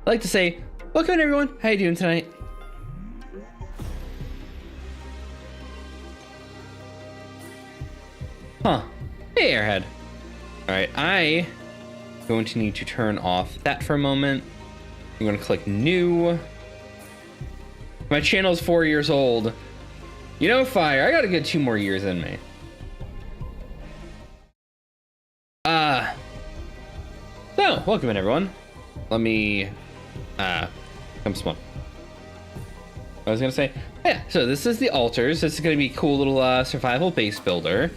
I like to say, welcome in everyone. How you doing tonight? Huh. Hey, Airhead. All right, I'm going to need to turn off that for a moment. I'm going to click new. My channel's 4 years old. You know, Fire, I got a good 2 more years in me. So, welcome in everyone. Let me, come smoke. I was gonna say, yeah, so this is the altars. This is gonna be a cool little survival base builder.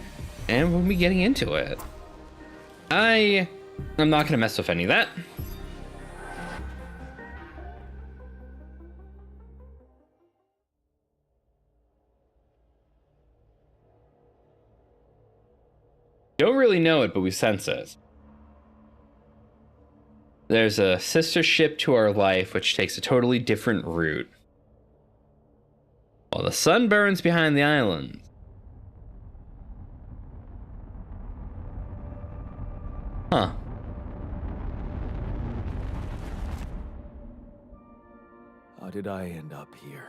And we'll be getting into it. I'm not gonna mess with any of that. Don't really know it, but we sense it. There's a sister ship to our life, which takes a totally different route. While the sun burns behind the island. Huh. How did I end up here?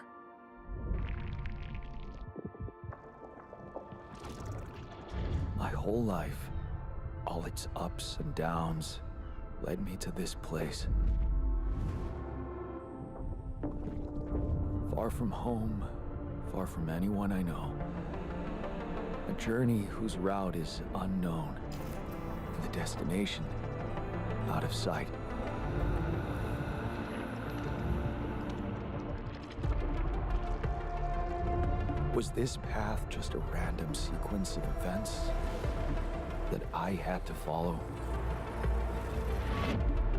My whole life, all its ups and downs, led me to this place. Far from home, far from anyone I know. A journey whose route is unknown. And the destination, out of sight. Was this path just a random sequence of events that I had to follow?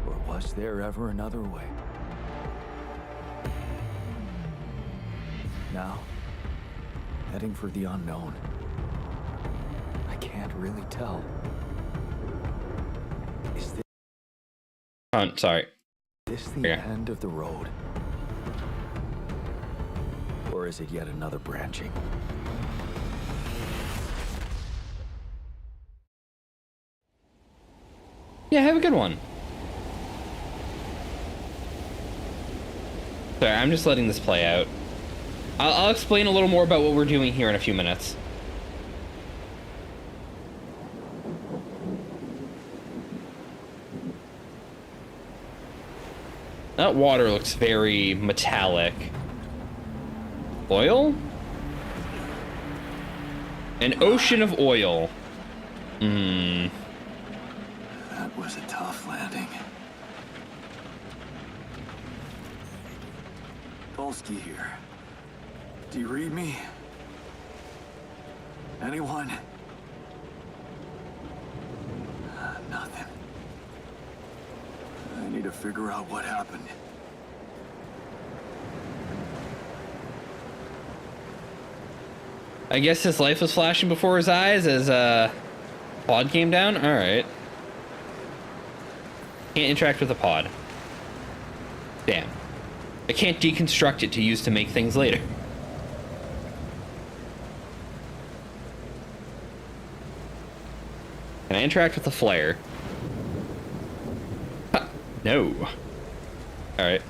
Or was there ever another way? Now, heading for the unknown. I can't really tell. Is Sorry. this the end of the road? Or is it yet another branching? Yeah, have a good one. Sorry, I'm just letting this play out. I'll explain a little more about what we're doing here in a few minutes. That water looks very metallic. Oil? An ocean of oil. That was a tough landing. Dolsky here. Do you read me? Anyone? Nothing. I need to figure out what happened. I guess his life was flashing before his eyes as pod came down? Alright. Can't interact with the pod. Damn. I can't deconstruct it to use to make things later. Can I interact with the flare? Huh. No. Alright.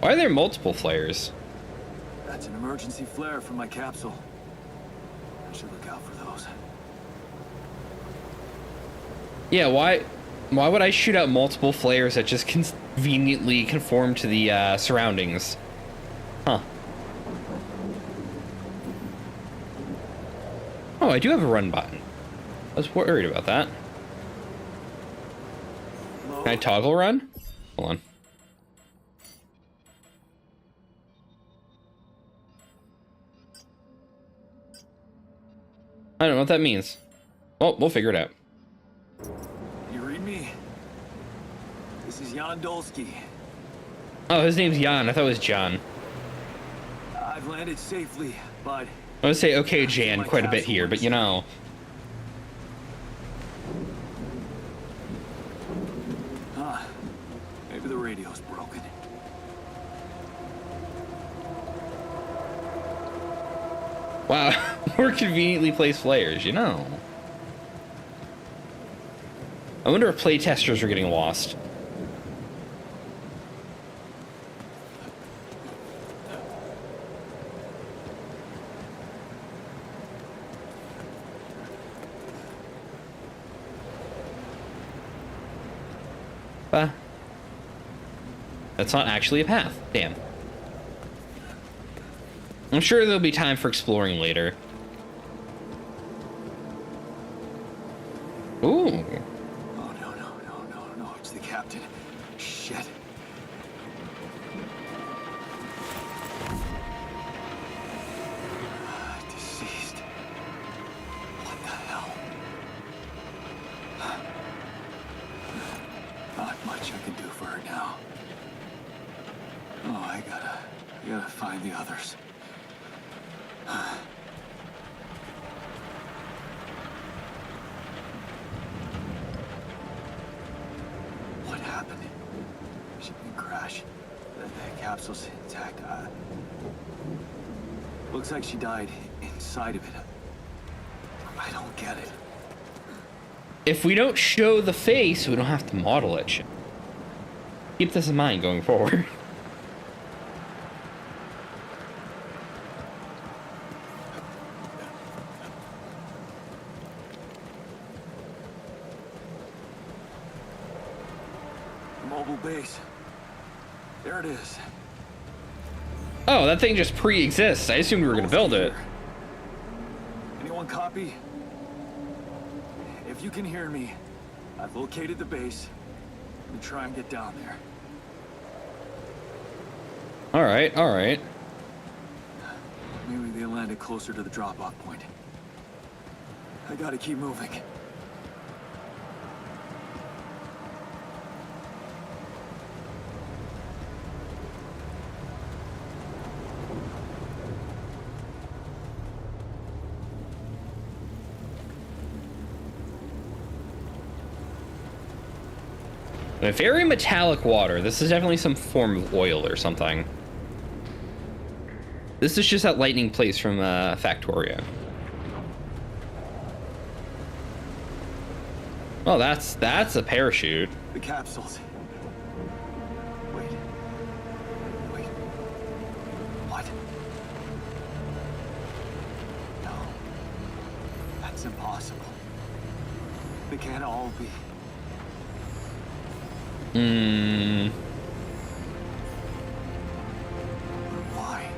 Why are there multiple flares? That's an emergency flare from my capsule. I should look out for those. Yeah, why would I shoot out multiple flares that just conveniently conform to the surroundings? Huh. Oh, I do have a run button. I was worried about that. Can I toggle run? Hold on. I don't know what that means. Well, we'll figure it out. You read me? This is Jan Dolsky. Oh, his name's Jan. I thought it was John. I've landed safely, but I would say okay, Jan, quite a bit here, but you know. Huh. radio's broken. Wow, more conveniently placed flares, you know. I wonder if playtesters are getting lost. That's not actually a path. Damn. I'm sure there'll be time for exploring later. Ooh. Oh, no, it's the captain. Shit. Deceased. What the hell? Not much I can do for her now. Oh, I gotta find the others. What happened? She didn't crash. The capsule's intact. Looks like she died inside of it. I don't get it. If we don't show the face, we don't have to model it. Keep this in mind going forward. Mobile base. There it is. Oh, that thing just pre-exists. I assumed we were gonna build it. Anyone copy? If you can hear me, I've located the base. And try and get down there. All right. Maybe they landed closer to the drop-off point. I gotta keep moving. A very metallic water. This is definitely some form of oil or something. This is just that lightning place from Factoria. Well, that's a parachute. The capsules. Wait. What? No. That's impossible. They can't all be. Why?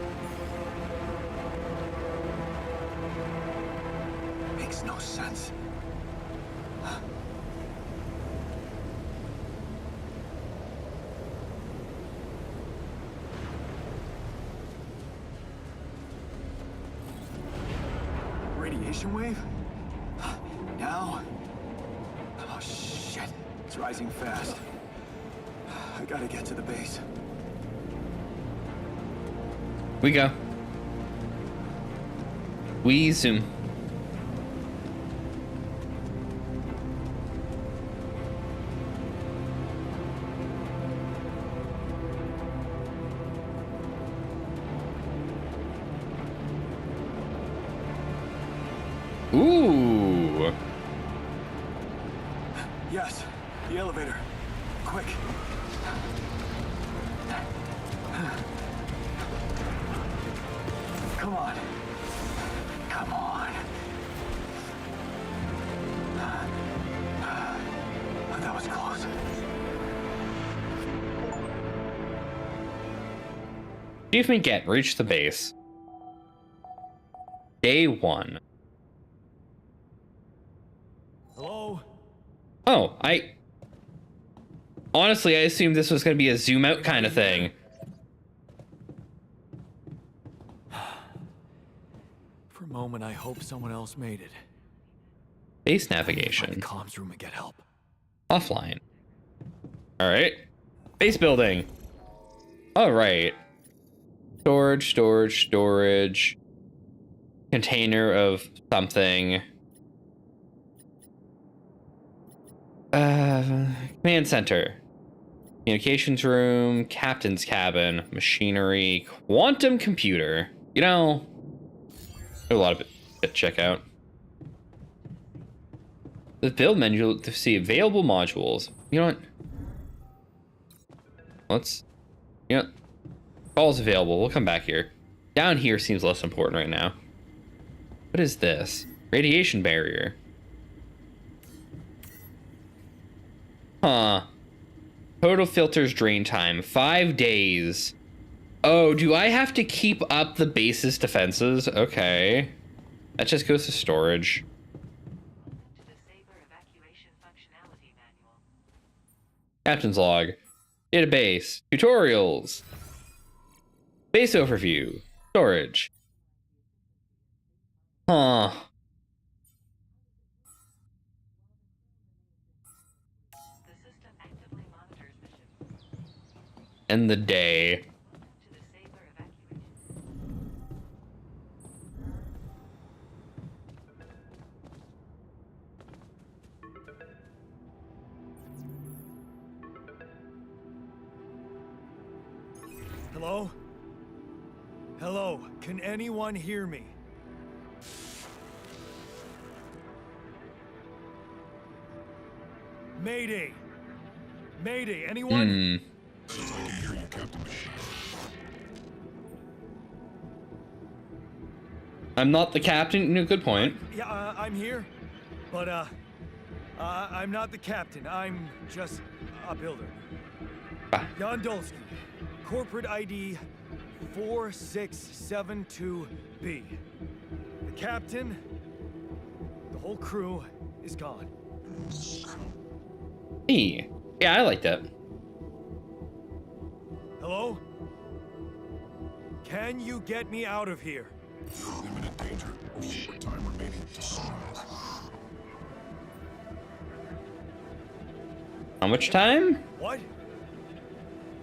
Makes no sense. Radiation wave? Now? Oh shit. It's rising fast. I gotta get to the base. We go. We zoom. Ooh. Yes, the elevator. Quick. Come on. Come on. That was close. Achievement get. Reach the base. Day 1. Hello? Oh, honestly, I assumed this was going to be a zoom out kind of thing. For a moment, I hope someone else made it. Base Find the navigation. comms room and get help. Offline. All right. Base building. All right. Storage. Container of something. Command center. Communications room, captain's cabin, machinery, quantum computer. You know, there's a lot of it to check out. The build menu to see available modules. You know what? Calls available. We'll come back here. Down here seems less important right now. What is this? Radiation barrier. Huh. Total filters drain time. 5 days. Oh, do I have to keep up the base's defenses? Okay. That just goes to storage. Captain's log. Database. Tutorials. Base overview. Storage. Huh. End the day. Hello? Hello, can anyone hear me? Mayday! Mayday, anyone? I'm not the captain. No, good point. Yeah, I'm here. But, I'm not the captain. I'm just a builder. Jan Dolsky, corporate ID 4672B. The captain, the whole crew is gone. Hey. Yeah, I like that. Hello? Can you get me out of here? Limited danger. Short time remaining to sunrise. How much time? What?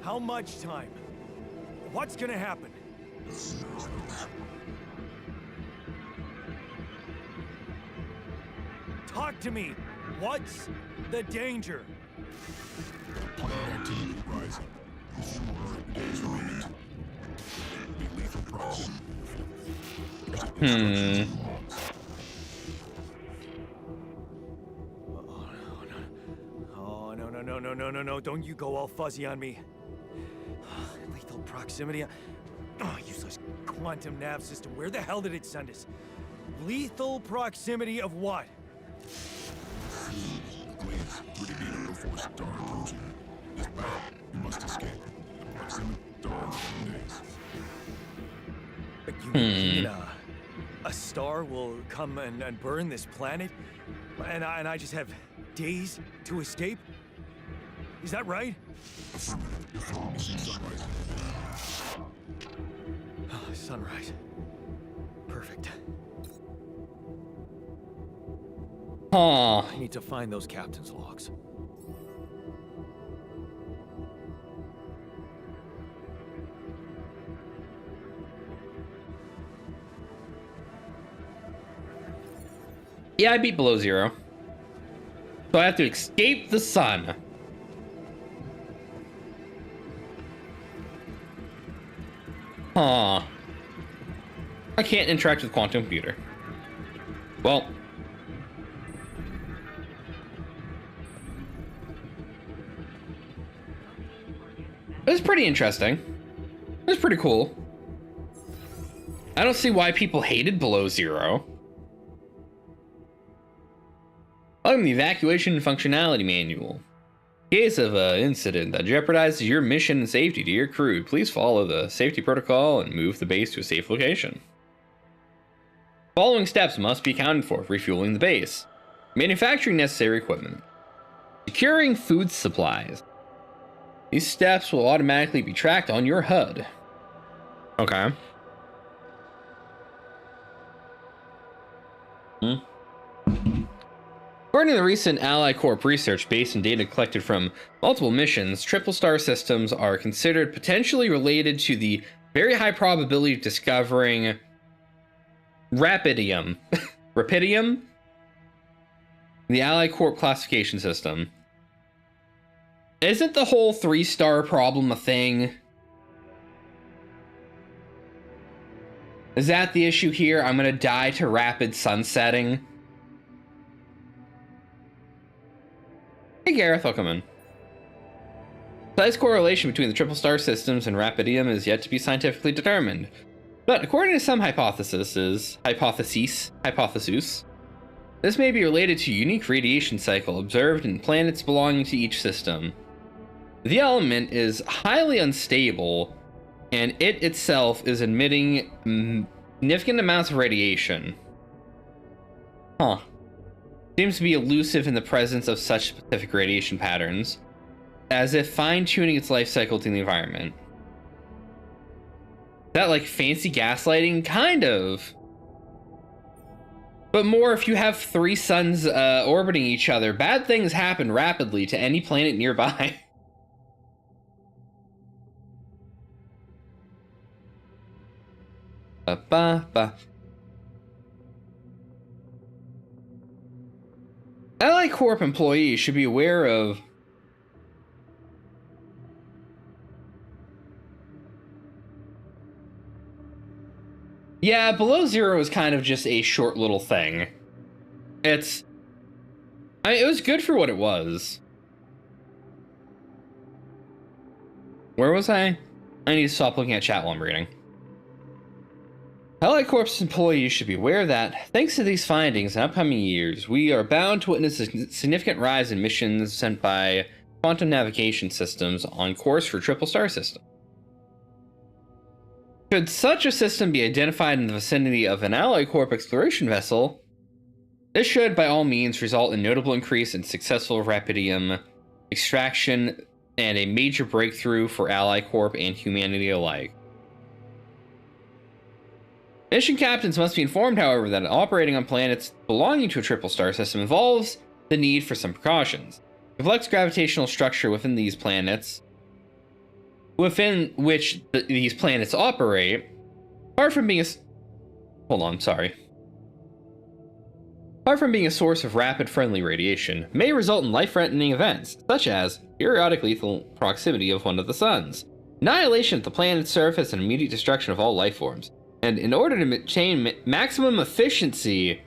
How much time? What's gonna happen? Talk to me. What's the danger? Planet activity rising. Shorter days remaining. Be lethal proximity. Oh, no. Don't you go all fuzzy on me. Lethal proximity. Oh, useless quantum nav system. Where the hell did it send us? Lethal proximity of what? Please, pretty beat before star approaching. This battle, you must escape. The proximity star in days. But you mean a star will come and burn this planet? And I just have days to escape? Is that right? Mission sunrise. Sunrise. Perfect. Huh. I need to find those captain's logs. Yeah, I beat below zero. So I have to escape the sun. Huh. I can't interact with quantum computer. Well. It was pretty interesting. It was pretty cool. I don't see why people hated below zero. Welcome to the evacuation functionality manual. In case of an incident that jeopardizes your mission and safety to your crew, please follow the safety protocol and move the base to a safe location. Following steps must be accounted for refueling the base. Manufacturing necessary equipment. Securing food supplies. These steps will automatically be tracked on your HUD. Okay. According to the recent Ally Corp research based on data collected from multiple missions, triple star systems are considered potentially related to the very high probability of discovering Rapidium. Rapidium? The Ally Corp classification system. Isn't the whole 3-star problem a thing? Is that the issue here? I'm gonna die to rapid sunsetting. Hey Gareth, welcome in. Precise correlation between the triple star systems and rapidium is yet to be scientifically determined. But according to some hypotheses, this may be related to a unique radiation cycle observed in planets belonging to each system. The element is highly unstable, and it itself is emitting significant amounts of radiation. Huh. Seems to be elusive in the presence of such specific radiation patterns, as if fine-tuning its life cycle to the environment. Is that like fancy gaslighting? Kind of. But more if you have 3 suns orbiting each other. Bad things happen rapidly to any planet nearby. Ally Corp employees should be aware of below zero is kind of just a short little thing. It was good for what it was. Where was I? I need to stop looking at chat while I'm reading. Ally Corp's employees should be aware that, thanks to these findings in upcoming years, we are bound to witness a significant rise in missions sent by quantum navigation systems on course for triple star system. Should such a system be identified in the vicinity of an Ally Corp exploration vessel, this should by all means result in notable increase in successful rapidium extraction and a major breakthrough for Ally Corp and humanity alike. Mission captains must be informed, however, that operating on planets belonging to a triple star system involves the need for some precautions. The complex gravitational structure within these planets, within which these planets operate, apart from being a source of rapid friendly radiation, may result in life-threatening events, such as periodic lethal proximity of one of the suns, annihilation of the planet's surface, and immediate destruction of all life forms. And in order to maintain maximum efficiency,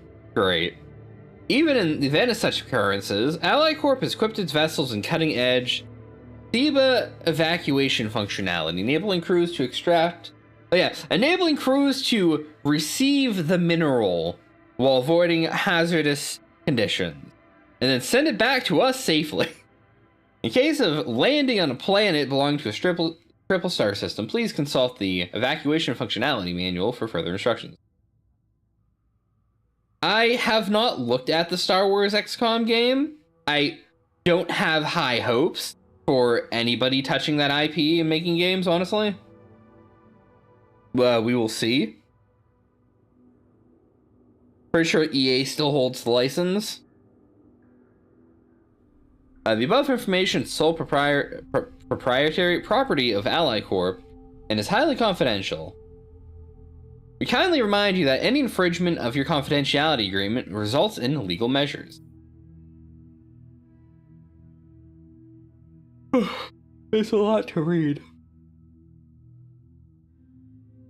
even in the event of such occurrences, Ally Corp has equipped its vessels in cutting-edge SIBA evacuation functionality, enabling crews to receive the mineral while avoiding hazardous conditions, and then send it back to us safely. In case of landing on a planet belonging to a triple star system, please consult the evacuation functionality manual for further instructions. I have not looked at the Star Wars XCOM game. I don't have high hopes for anybody touching that IP and making games, honestly. We will see. Pretty sure EA still holds the license. The above information is sole proprietary property of Ally Corp and is highly confidential. We kindly remind you that any infringement of your confidentiality agreement results in legal measures. It's a lot to read.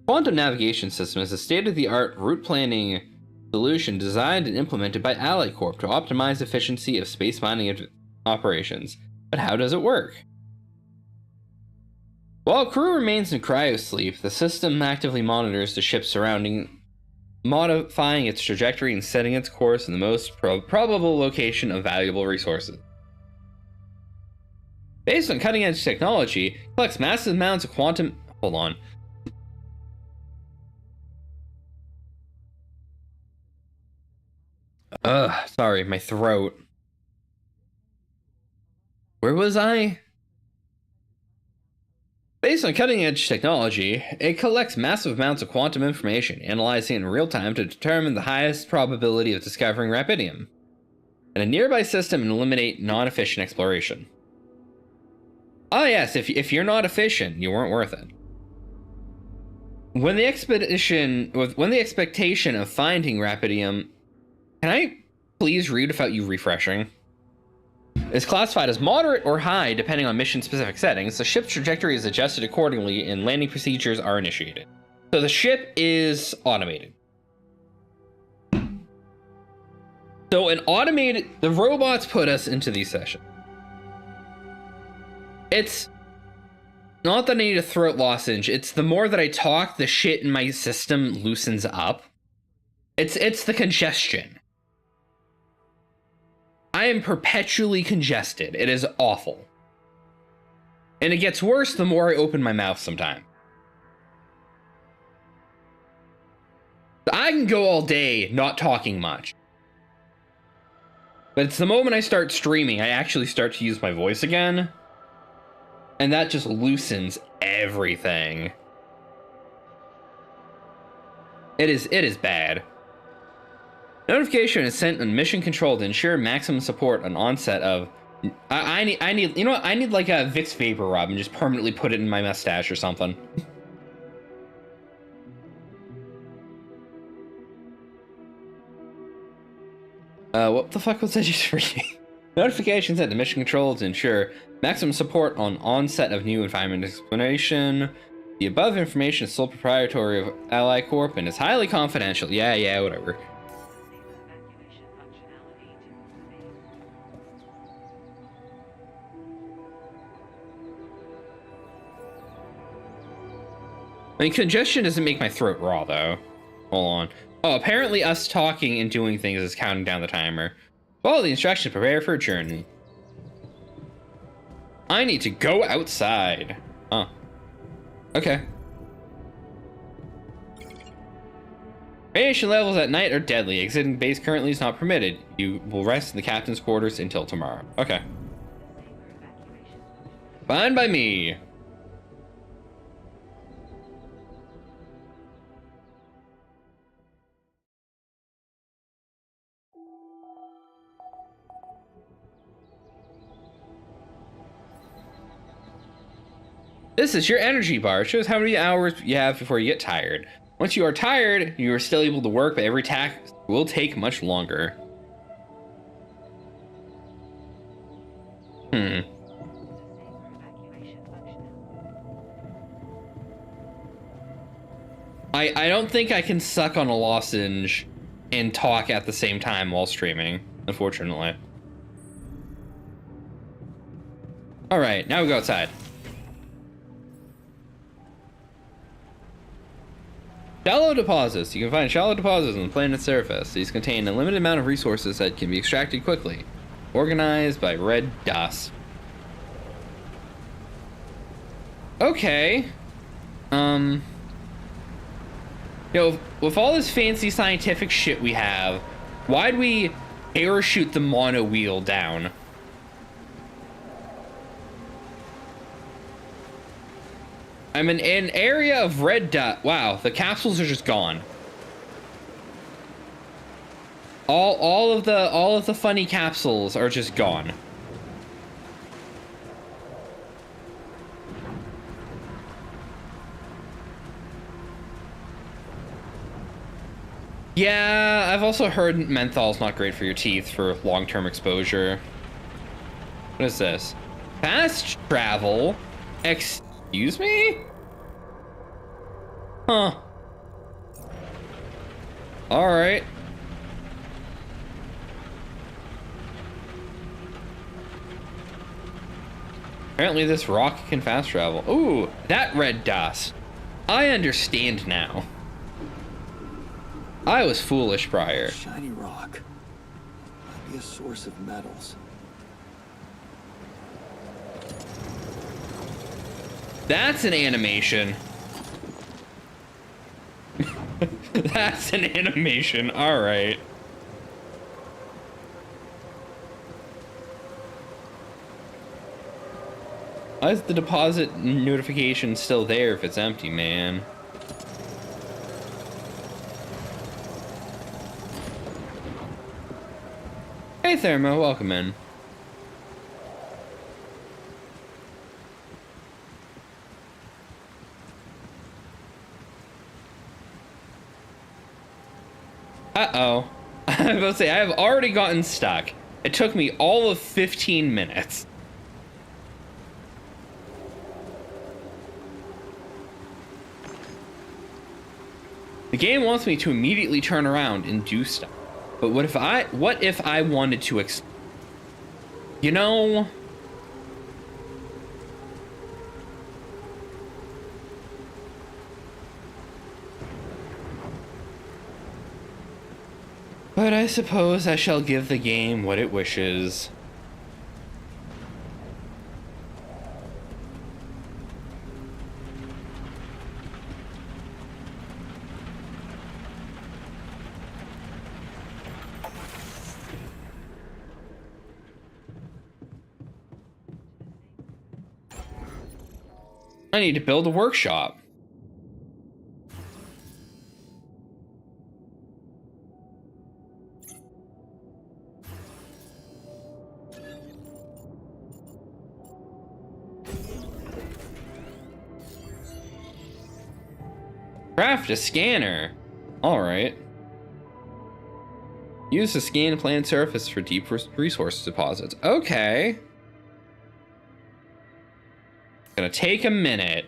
Quantum navigation system is a state-of-the-art route planning solution designed and implemented by Ally Corp to optimize efficiency of space mining operations. But how does it work? While crew remains in cryosleep, the system actively monitors the ship's surrounding, modifying its trajectory and setting its course in the most probable location of valuable resources. Based on cutting-edge technology, it collects massive amounts of quantum... Hold on. Sorry, my throat. Where was I? Based on cutting-edge technology, it collects massive amounts of quantum information, analyzing it in real time to determine the highest probability of discovering rapidium in a nearby system and eliminate non-efficient exploration. Oh yes, if you're not efficient, you weren't worth it. When the expectation of finding rapidium, can I please read without you refreshing? is classified as moderate or high depending on mission-specific settings. The ship's trajectory is adjusted accordingly and landing procedures are initiated. So the ship is automated. So the robots put us into these sessions. It's not that I need a throat lozenge. It's the more that I talk, the shit in my system loosens up. It's the congestion. I am perpetually congested. It is awful. And it gets worse the more I open my mouth sometimes. I can go all day not talking much. But it's the moment I start streaming, I actually start to use my voice again. And that just loosens everything. It is bad. Notification is sent on mission control to ensure maximum support on onset of... I need, you know what? I need like a Vicks Vapor Rub and just permanently put it in my mustache or something. What the fuck was I just reading? Notification sent to mission control to ensure maximum support on onset of new environment explanation. The above information is sole proprietary of Ally Corp and is highly confidential. Yeah, whatever. I mean, congestion doesn't make my throat raw, though. Hold on. Oh, apparently us talking and doing things is counting down the timer. Follow the instructions, prepare for a journey. I need to go outside. Oh. Okay. Radiation levels at night are deadly. Exiting base currently is not permitted. You will rest in the captain's quarters until tomorrow. Okay. Fine by me. This is your energy bar. It shows how many hours you have before you get tired. Once you are tired, you are still able to work, but every task will take much longer. I don't think I can suck on a lozenge and talk at the same time while streaming, unfortunately. All right, now we go outside. Shallow deposits. You can find shallow deposits on the planet's surface. These contain a limited amount of resources that can be extracted quickly. Organized by red dust. Okay. Yo, with all this fancy scientific shit we have, why'd we parachute the mono wheel down? I'm in an area of red dot. Wow, the capsules are just gone. All of the funny capsules are just gone. Yeah, I've also heard menthol's not great for your teeth for long-term exposure. What is this? Fast travel? Excuse me? Huh. Alright. Apparently this rock can fast travel. Ooh, that red dust. I understand now. I was foolish prior. Shiny rock. Might be a source of metals. That's an animation. That's an animation. All right. Why is the deposit notification still there if it's empty, man? Hey, Thermo, welcome in. Uh-oh. I was about to say, I have already gotten stuck. It took me all of 15 minutes. The game wants me to immediately turn around and do stuff. But what if I wanted to you know, but I suppose I shall give the game what it wishes. I need to build a workshop. Craft a scanner. All right. Use to scan plant surface for deep resource deposits. Okay. Gonna take a minute.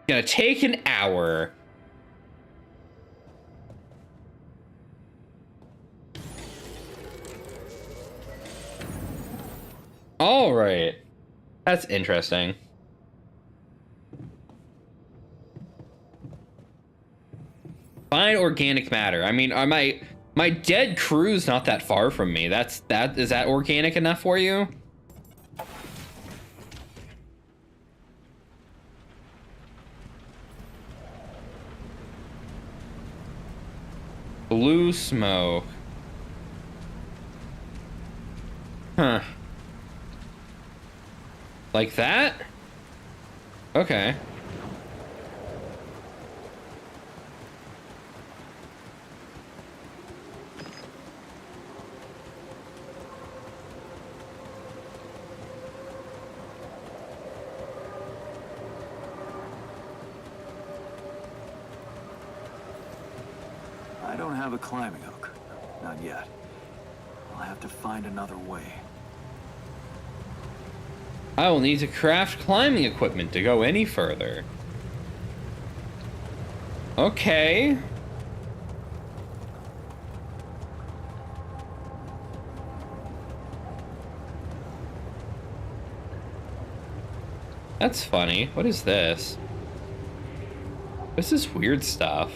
Gonna take an hour. All right. That's interesting. Find organic matter. I mean, my dead crew's not that far from me. Is that organic enough for you? Blue smoke. Huh. Like that? Okay. I don't have a climbing hook. Not yet. I'll have to find another way. I will need to craft climbing equipment to go any further. Okay. That's funny. What is this? This is weird stuff.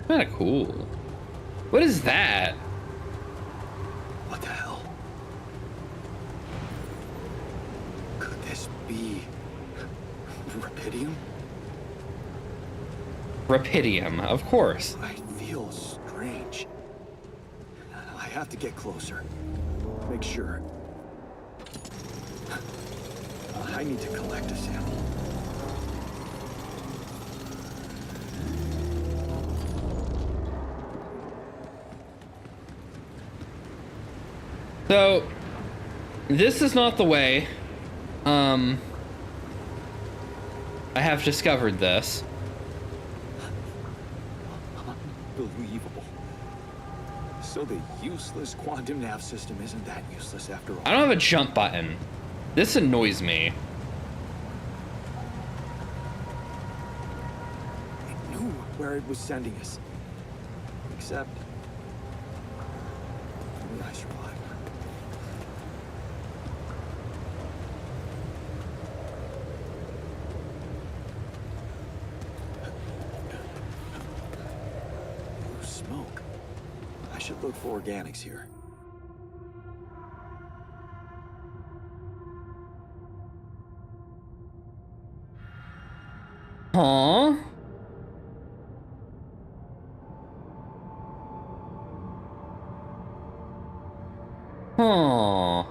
Kinda cool. What is that? What the hell? Could this be Rapidium? Rapidium, of course. I feel strange. I have to get closer. Make sure. I need to collect a sample. So, this is not the way. I have discovered this. Unbelievable. So the useless quantum nav system isn't that useless after all. I don't have a jump button. This annoys me. It knew where it was sending us. Except... I survived. Smoke. I should look for organics here. Huh? Huh.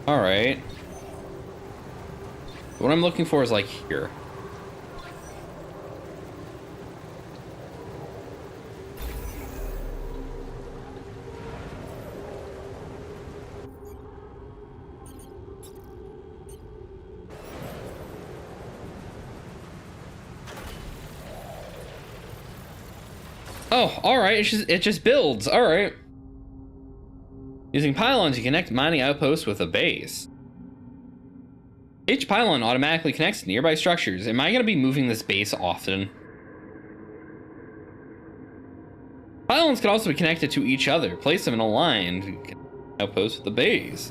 All right. What I'm looking for is like here. Oh, all right. It just builds. All right. Using pylons, you connect mining outposts with a base. Each pylon automatically connects to nearby structures. Am I going to be moving this base often? Pylons can also be connected to each other. Place them in a line to outpost with the base.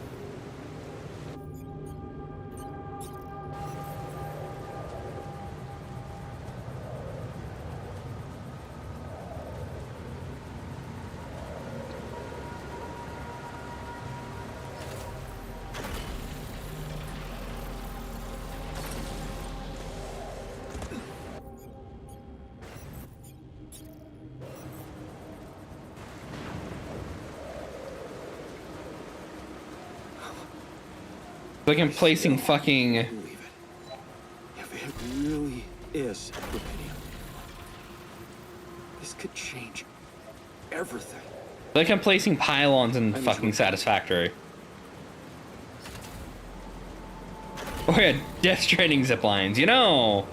Like I'm placing fucking... Believe it. If it really is rubidium, this could change everything. Like I'm placing pylons in fucking Satisfactory. Oh yeah, Death Stranding ziplines, you know!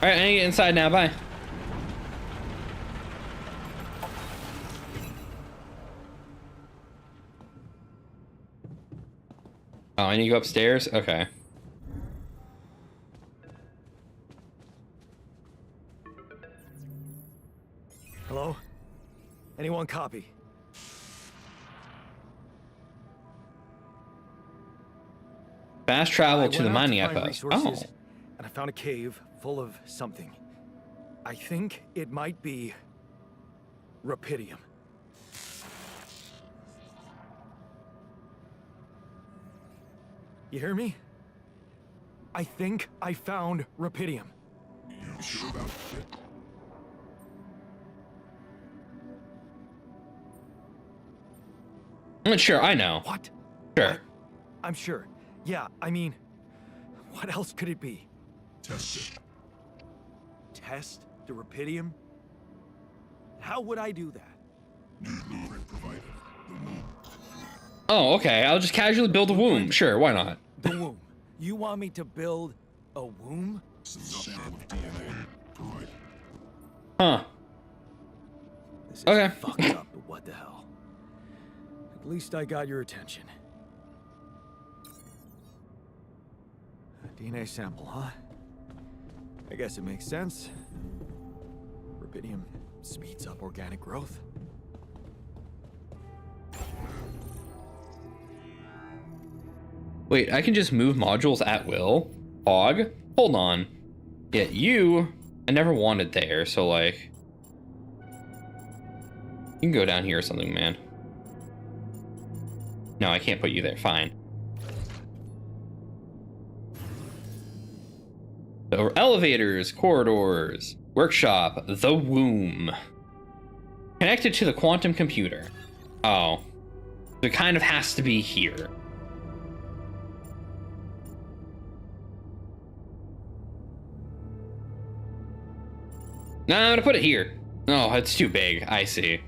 Alright, I need to get inside now, bye. Oh, I need to go upstairs? Okay. Hello? Anyone copy? Fast travel I to the went out mining find outpost. resources, Oh. and I found a cave full of something. I think it might be rubidium. You hear me? I think I found rubidium. You sure about it? Sure, I know. What? Sure. I'm sure. Yeah, I mean, what else could it be? Test it. Test the rubidium? How would I do that? New blueprint provided. The womb. Oh, okay. I'll just casually build a womb. Sure, why not? The womb. You want me to build a womb? Some sample of DNA provided. Huh. This is Okay. fucked up, but what the hell? At least I got your attention. A DNA sample, huh? I guess it makes sense. Rubidium speeds up organic growth. Wait, I can just move modules at will? Hog? Hold on. Yeah, you... I never wanted there, so like... You can go down here or something, man. No, I can't put you there. Fine. So, elevators, corridors, workshop, the womb. Connected to the quantum computer. Oh. So it kind of has to be here. No, I'm gonna put it here. Oh, it's too big. I see.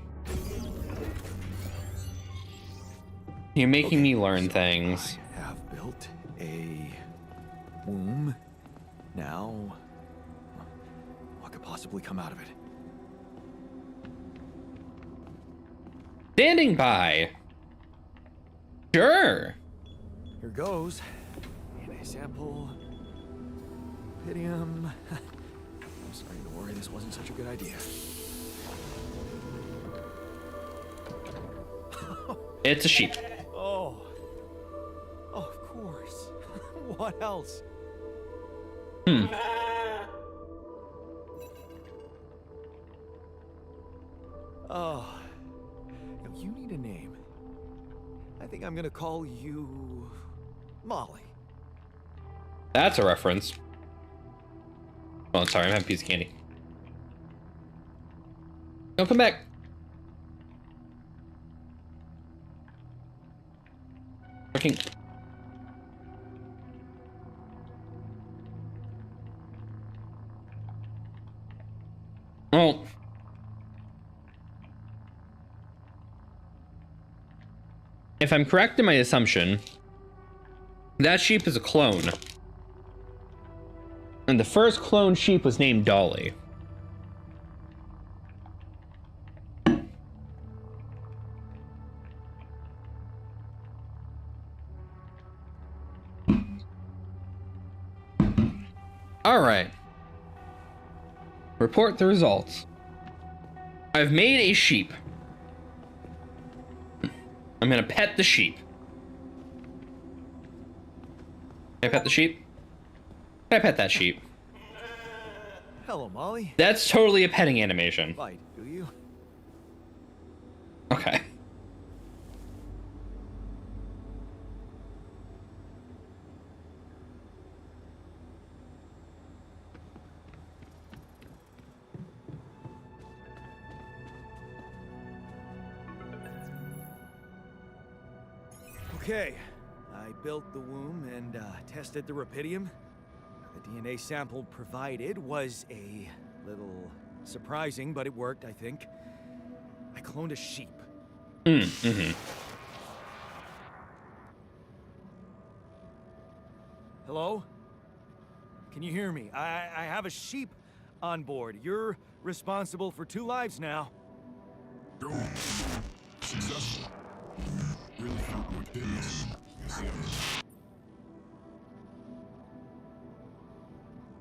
You're making me learn things. I have built a womb. Now, what could possibly come out of it? Standing by. Sure. Here goes. DNA sample. Rubidium. I'm starting to worry this wasn't such a good idea. It's a sheep. Oh. Oh, of course. What else? Hmm. Oh. Now you need a name. I think I'm gonna call you Molly. That's a reference. Oh, sorry, I'm having a piece of candy. Don't come back. Fucking. Oh. If I'm correct in my assumption, that sheep is a clone. And the first clone sheep was named Dolly. All right. Report the results. I've made a sheep. I'm gonna pet the sheep. Can I pet the sheep? Can I pet that sheep? Hello, Molly. That's totally a petting animation. Bite, do you? Okay. Okay, I built the womb and tested the rapidium. The DNA sample provided was a little surprising, but it worked, I think. I cloned a sheep. Hello? Can you hear me? I have a sheep on board. You're responsible for 2 lives now. Go. Successful. Really help with business.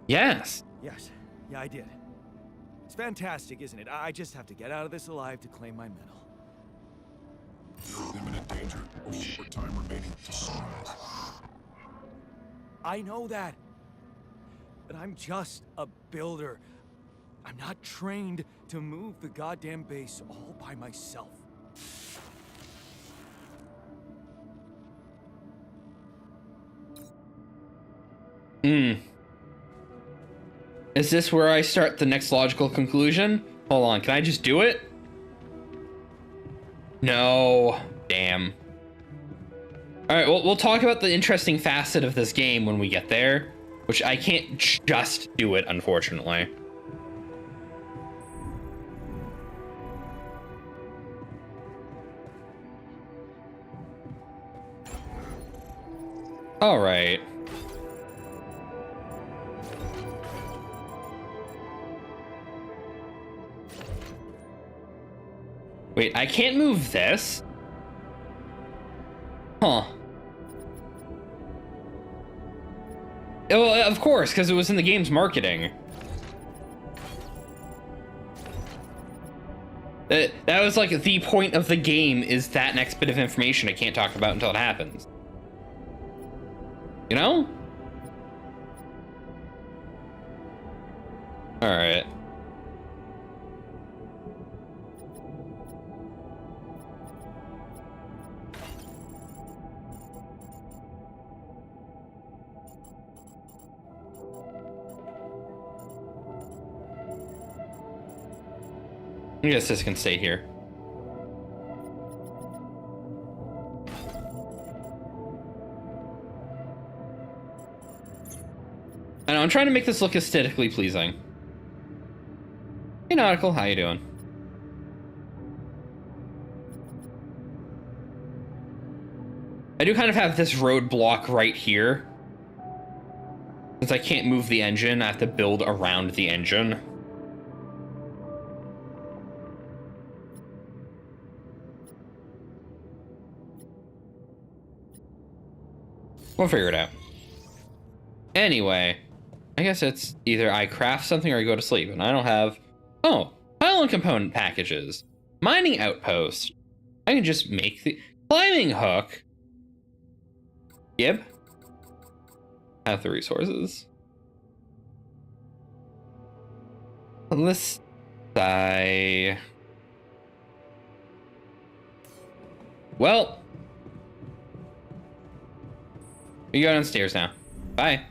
Yes. Yes. Yeah, I did. It's fantastic, isn't it? I just have to get out of this alive to claim my medal. You're in imminent danger. Short time remaining to sunrise. I know that. But I'm just a builder. I'm not trained to move the goddamn base all by myself. Is this where I start the next logical conclusion? Hold on, can I just do it? No. Damn. Alright, well, we'll talk about the interesting facet of this game when we get there, which I can't just do it, unfortunately. Alright. Wait, I can't move this? Huh. Well, of course, because it was in the game's marketing. That was like the point of the game, is that next bit of information I can't talk about until it happens. You know? Alright. I guess this can stay here. I know, I'm trying to make this look aesthetically pleasing. Hey Nautical, how you doing? I do kind of have this roadblock right here. Since I can't move the engine, I have to build around the engine. We'll figure it out. Anyway, I guess it's either I craft something or I go to sleep, and I don't have... Oh, pylon component packages. Mining outpost. I can just make the... Climbing hook. Gib. Have the resources. Let's die. Well, You go downstairs now. Bye.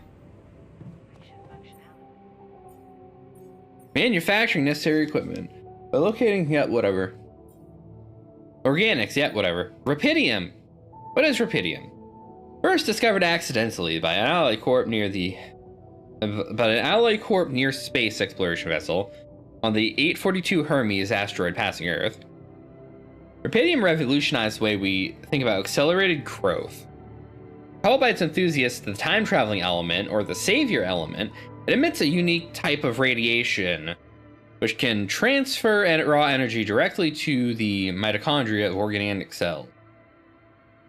Manufacturing necessary equipment. By locating, yeah, whatever. Organics, yeah, whatever. Rapidium. What is rapidium? First discovered accidentally by an Ally Corp near space exploration vessel on the 842 Hermes asteroid passing Earth. Rapidium revolutionized the way we think about accelerated growth. Called by its enthusiasts the time-traveling element, or the savior element, it emits a unique type of radiation which can transfer raw energy directly to the mitochondria of organic cells,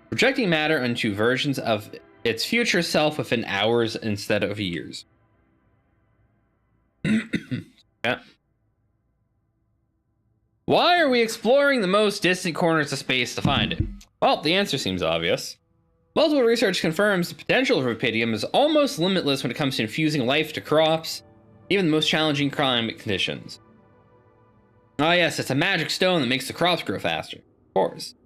projecting matter into versions of its future self within hours instead of years. Yeah. Why are we exploring the most distant corners of space to find it? Well, the answer seems obvious. Multiple research confirms the potential of rapidium is almost limitless when it comes to infusing life to crops, even the most challenging climate conditions. Ah yes, it's a magic stone that makes the crops grow faster, of course.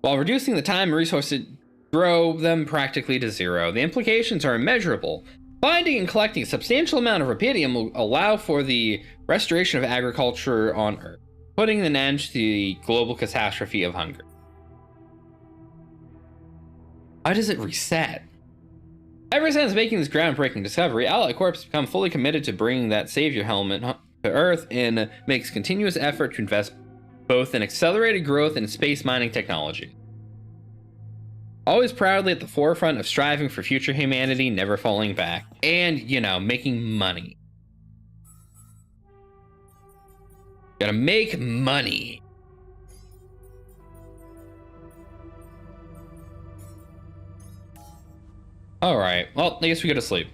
While reducing the time and resources to grow them practically to zero, the implications are immeasurable. Finding and collecting a substantial amount of rapidium will allow for the restoration of agriculture on Earth, putting an end to the global catastrophe of hunger. Why does it reset? Ever since making this groundbreaking discovery, Ally Corp has become fully committed to bringing that savior helmet to Earth and makes continuous effort to invest both in accelerated growth and space mining technology. Always proudly at the forefront of striving for future humanity, never falling back. And, you know, making money. Gotta make money. Alright, well, I guess we go to sleep.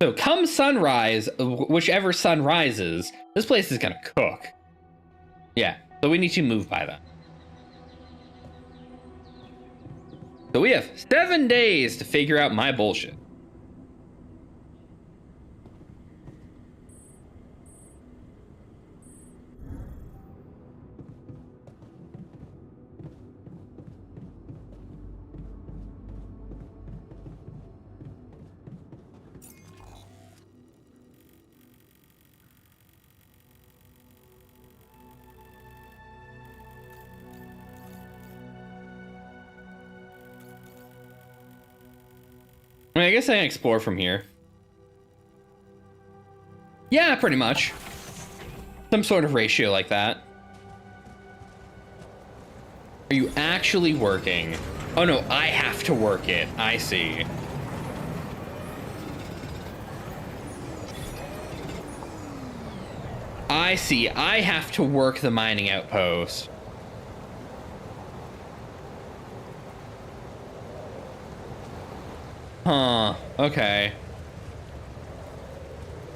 So come sunrise, whichever sun rises, this place is gonna cook. Yeah, so we need to move by that. So we have 7 days to figure out my bullshit. I mean, I guess I can explore from here. Yeah, pretty much. Some sort of ratio like that. Are you actually working? Oh no, I have to work it. I see. I see. I have to work the mining outpost. Huh, okay.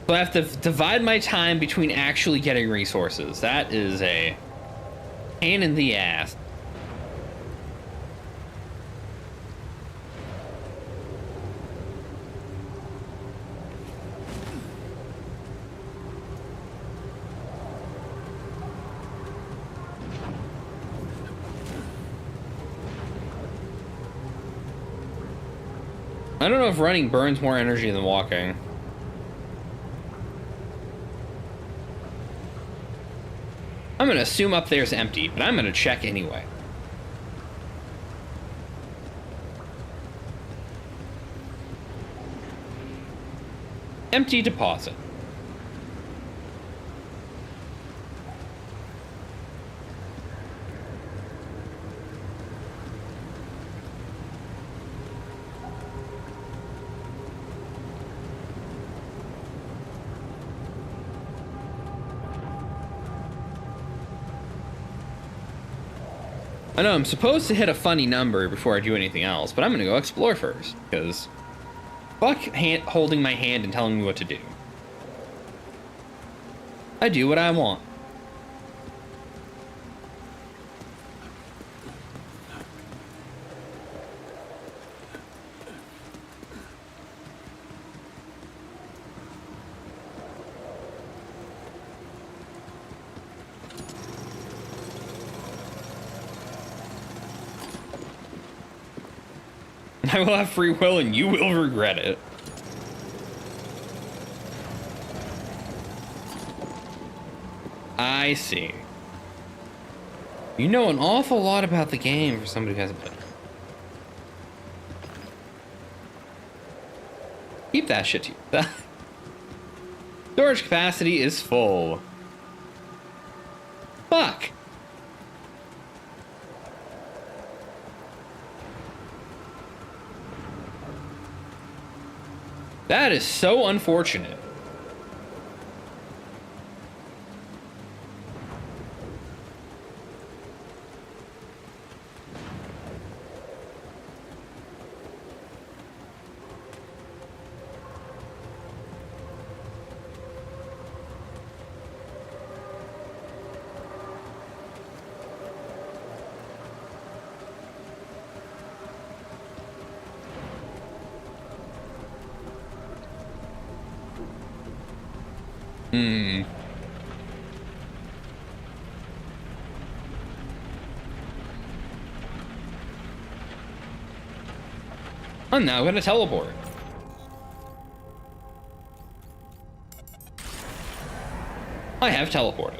So I have to divide my time between actually getting resources. That is a pain in the ass. I don't know if running burns more energy than walking. I'm gonna assume up there's empty, but I'm gonna check anyway. Empty deposit. I know I'm supposed to hit a funny number before I do anything else, but I'm gonna go explore first, because fuck holding my hand and telling me what to do. I do what I want. I will have free will and you will regret it. I see. You know an awful lot about the game for somebody who hasn't played it. Keep that shit to you. Storage capacity is full. Fuck. That is so unfortunate. I'm now gonna teleport. I have teleported.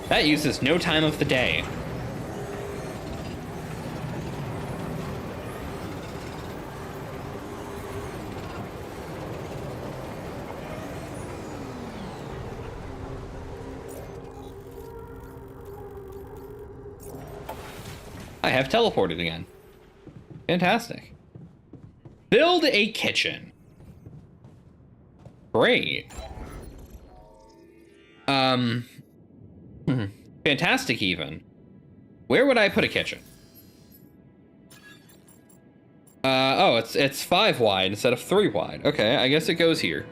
That uses no time of the day. I have teleported again. Fantastic. Build a kitchen. Great. Fantastic even. Where would I put a kitchen? Oh, it's 5 wide instead of 3 wide. Okay, I guess it goes here.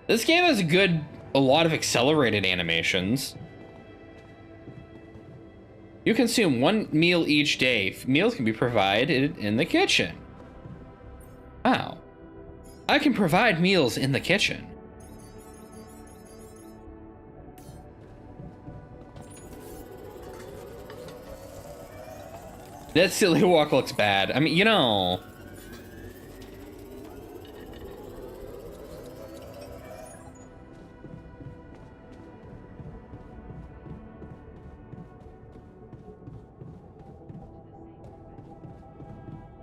This game has a lot of accelerated animations. You consume 1 meal each day. Meals can be provided in the kitchen. Wow. I can provide meals in the kitchen. That silly walk looks bad. I mean, you know.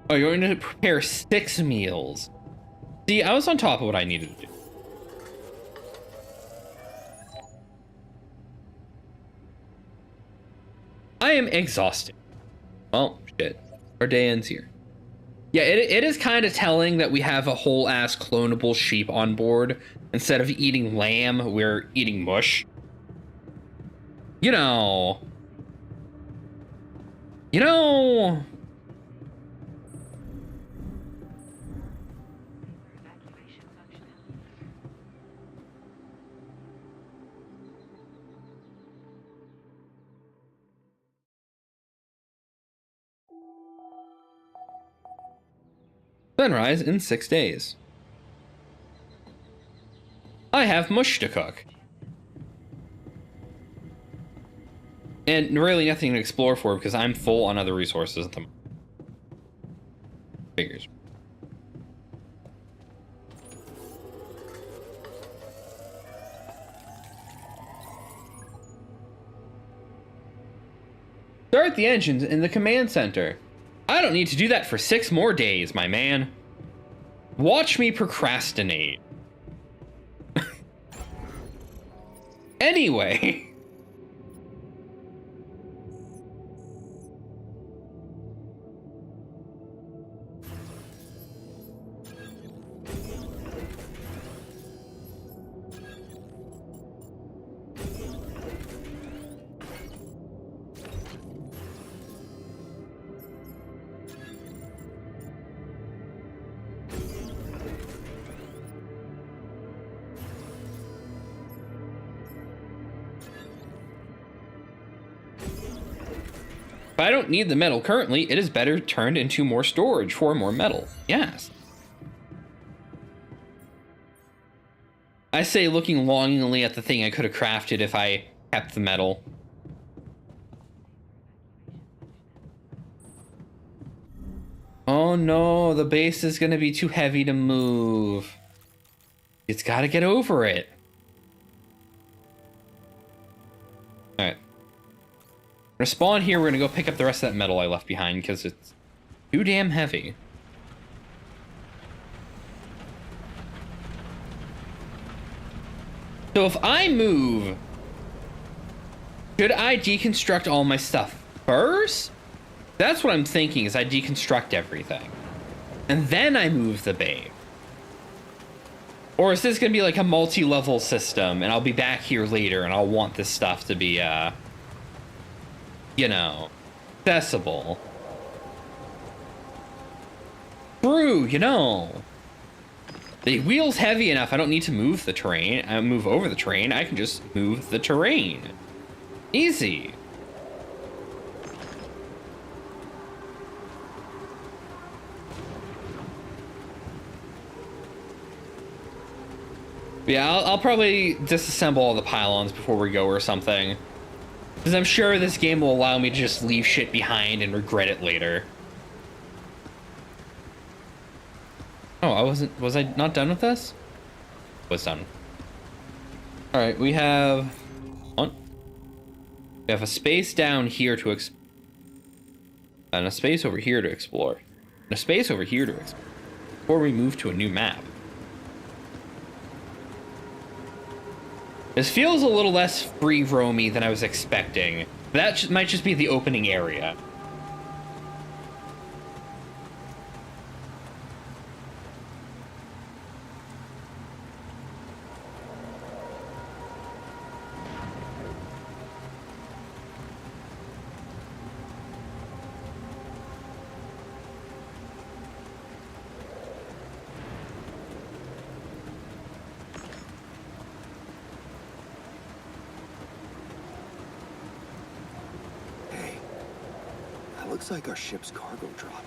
Oh, you're going to prepare 6 meals. See, I was on top of what I needed to do. I am exhausted. Well, shit. Our day ends here. Yeah, it is kind of telling that we have a whole ass clonable sheep on board. Instead of eating lamb, we're eating mush. You know. You know. Sunrise in 6 days. I have mush to cook. And really nothing to explore for because I'm full on other resources at the moment. Figures. Start the engines in the command center. I don't need to do that for 6 more days, my man. Watch me procrastinate. Anyway. If I don't need the metal currently, it is better turned into more storage for more metal. Yes. I say looking longingly at the thing I could have crafted if I kept the metal. Oh no, the base is gonna be too heavy to move. It's gotta get over it. Alright. We're gonna spawn here, we're gonna go pick up the rest of that metal I left behind because it's too damn heavy. So if I move, should I deconstruct all my stuff first? That's what I'm thinking, is I deconstruct everything. And then I move the babe. Or is this gonna be like a multi-level system and I'll be back here later and I'll want this stuff to be, you know, accessible. True, you know. The wheel's heavy enough, I don't need to move the terrain. I move over the terrain, I can just move the terrain. Easy. Yeah, I'll probably disassemble all the pylons before we go or something. Because I'm sure this game will allow me to just leave shit behind and regret it later. Oh, was I not done with this? Was done. Alright, we have a space down here to and a space over here to explore. And a space over here to explore. Before we move to a new map. This feels a little less free roamy than I was expecting. That might just be the opening area. Looks like our ship's cargo drop.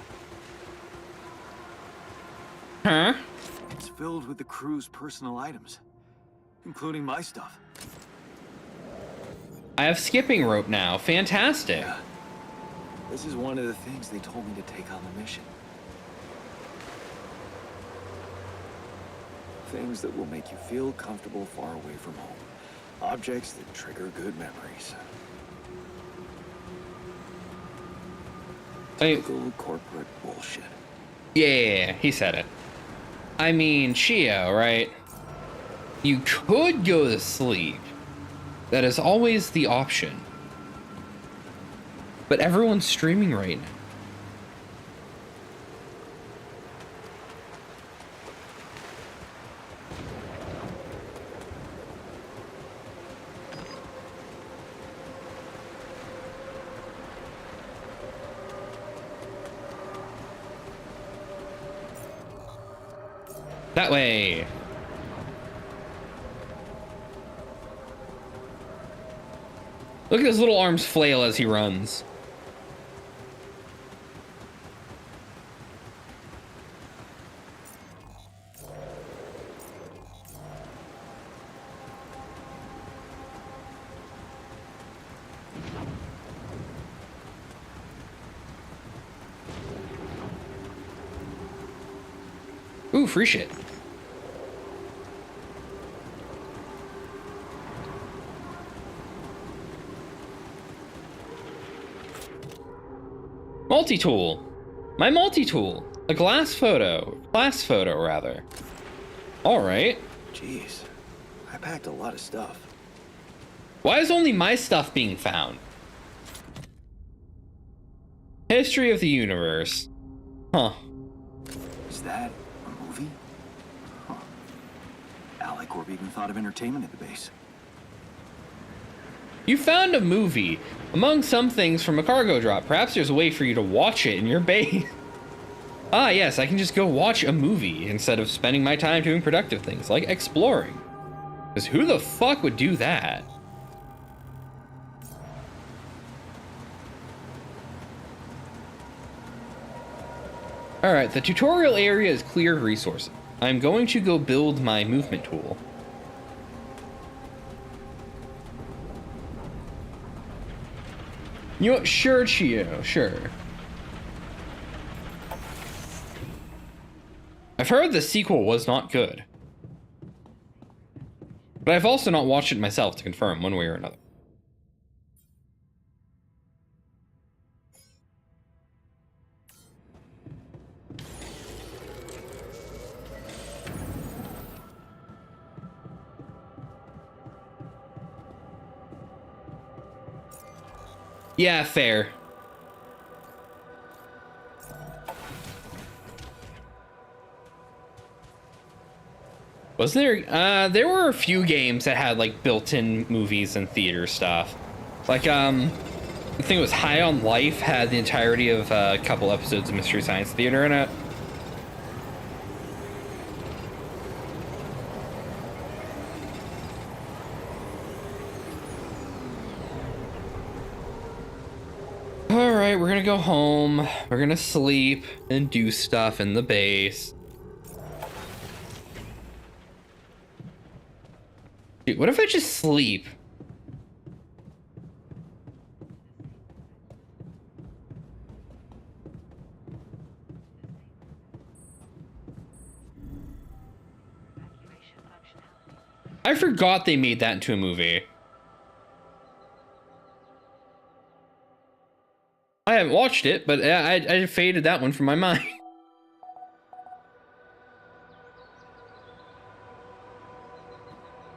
Huh? It's filled with the crew's personal items, including my stuff. I have skipping rope now. Fantastic. Yeah. This is one of the things they told me to take on the mission. Things that will make you feel comfortable far away from home. Objects that trigger good memories. Typical corporate bullshit. Yeah, he said it. I mean, Chio, right? You could go to sleep. That is always the option. But everyone's streaming right now. That way. Look at his little arms flail as he runs. Ooh, free shit. Multi-tool. My multi-tool. A glass photo. Glass photo, rather. Alright. Jeez. I packed a lot of stuff. Why is only my stuff being found? History of the universe. Huh. Is that a movie? Huh. Alicorp even thought of entertainment at the base. You found a movie. Among some things from a cargo drop. Perhaps there's a way for you to watch it in your base. Ah, yes, I can just go watch a movie instead of spending my time doing productive things like exploring. Because who the fuck would do that? Alright, the tutorial area is clear of resources. I'm going to go build my movement tool. You know what? Sure, Chio, sure. I've heard the sequel was not good. But I've also not watched it myself to confirm one way or another. Yeah, fair. Was there? There were a few games that had like built-in movies and theater stuff. Like, I think it was High on Life had the entirety of a couple episodes of Mystery Science Theater in it. All right, we're gonna go home. We're gonna sleep and do stuff in the base. Dude, what if I just sleep? I forgot they made that into a movie. I haven't watched it, but I faded that one from my mind.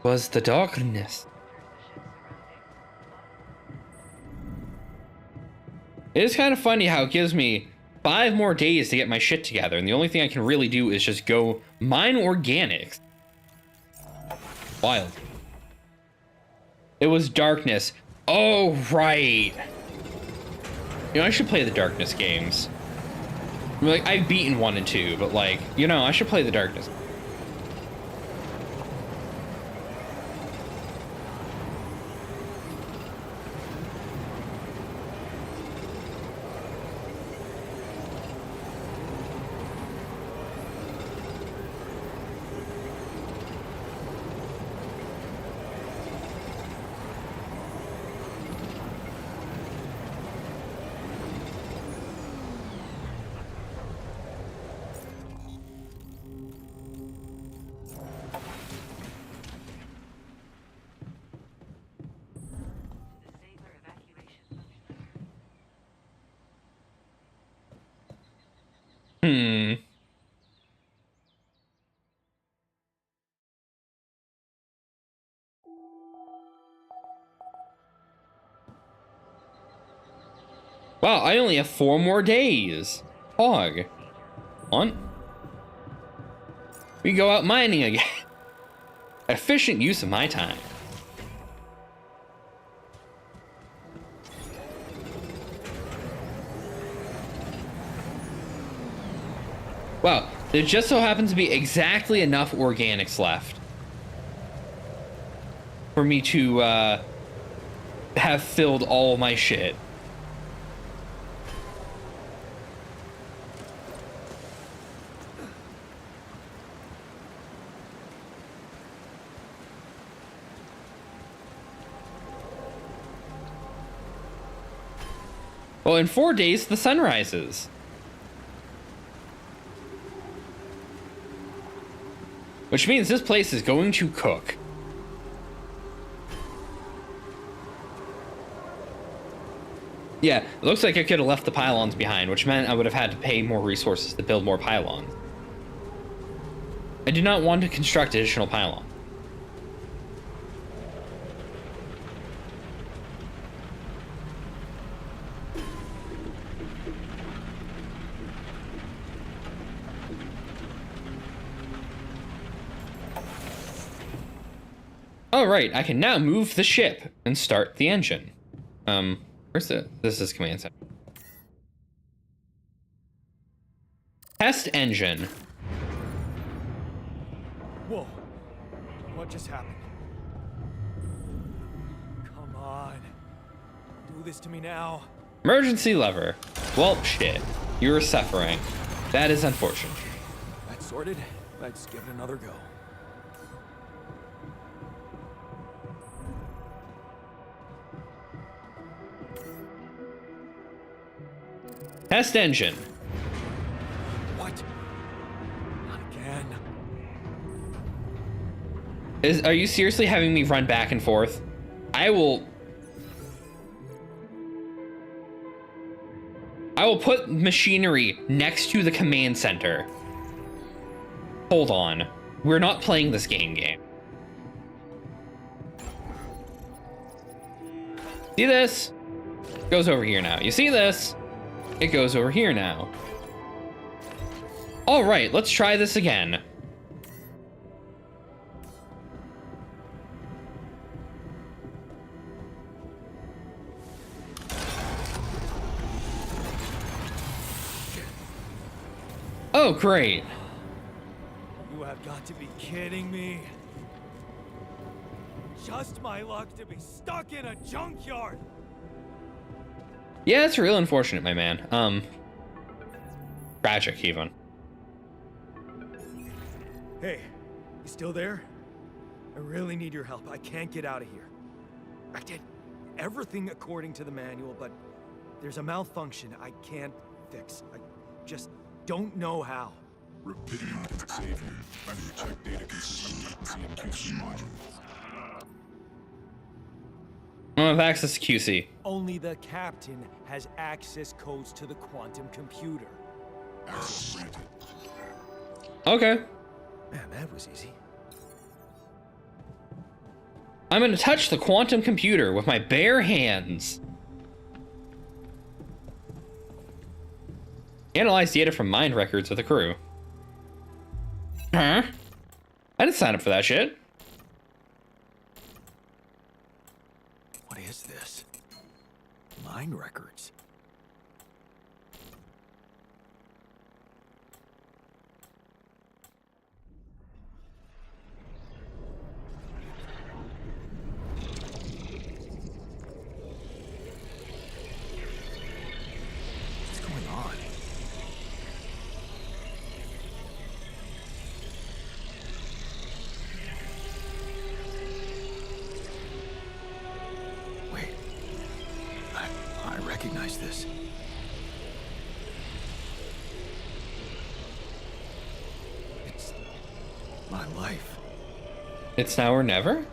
Was the darkness. It is kind of funny how it gives me 5 more days to get my shit together, and the only thing I can really do is just go mine organics. Wild. It was darkness. Oh, right. You know, I should play the darkness games. I mean, like, I've beaten 1 and 2, but like, you know, I should play the darkness. Wow, I only have 4 more days. Hog. On. We go out mining again. Efficient use of my time. Wow, there just so happens to be exactly enough organics left for me to have filled all my shit. Well, in 4 days, the sun rises. Which means this place is going to cook. Yeah, it looks like I could have left the pylons behind, which meant I would have had to pay more resources to build more pylons. I did not want to construct additional pylons. All right, I can now move the ship and start the engine. Where's the... This is command center. Test engine. Whoa. What just happened? Come on. Do this to me now. Emergency lever. Well, shit. You were suffering. That is unfortunate. That's sorted. Let's give it another go. Test engine. What? Not again. Are you seriously having me run back and forth? I will put machinery next to the command center. Hold on. We're not playing this game. See this? Goes over here now. You see this? It goes over here now. All right, let's try this again. Oh, great. You have got to be kidding me. Just my luck to be stuck in a junkyard. Yeah, it's real unfortunate, my man. Tragic, even. Hey, you still there? I really need your help. I can't get out of here. I did everything according to the manual, but there's a malfunction I can't fix. I just don't know how. Repeating Xavier. I need to check data consistency and QC modules. I don't have access to QC. Only the captain has access codes to the quantum computer. Access granted. Okay. Man, that was easy. I'm gonna touch the quantum computer with my bare hands. Analyze data from mind records of the crew. Huh? I didn't sign up for that shit. What is this? Mind records. What's going on? Wait. I recognize this. It's my life. It's now or never?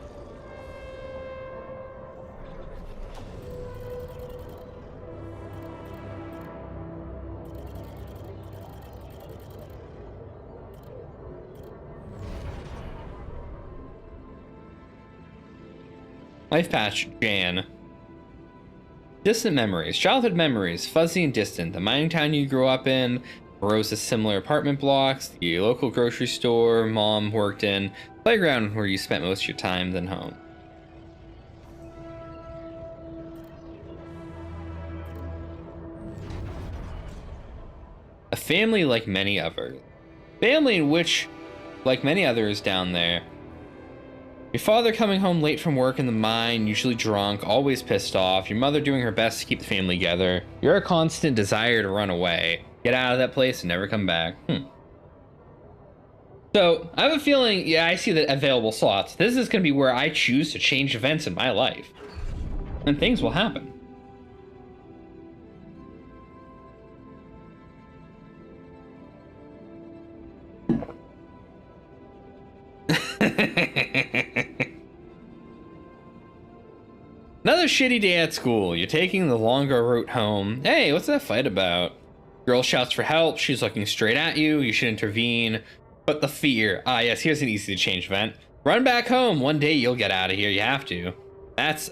Life patch, Jan. Distant memories. Childhood memories. Fuzzy and distant. The mining town you grew up in. Rosa's similar apartment blocks. The local grocery store mom worked in. Playground where you spent most of your time, then home. A family like many others. Family in which, like many others down there, your father coming home late from work in the mine, usually drunk, always pissed off. Your mother doing her best to keep the family together. Your constant desire to run away. Get out of that place and never come back. So, I have a feeling, yeah, I see the available slots. This is going to be where I choose to change events in my life. And things will happen. Another shitty day at school. You're taking the longer route home. Hey, what's that fight about? Girl shouts for help. She's looking straight at you. You should intervene. But the fear. Ah, yes, here's an easy to change event. Run back home. One day you'll get out of here. You have to. That's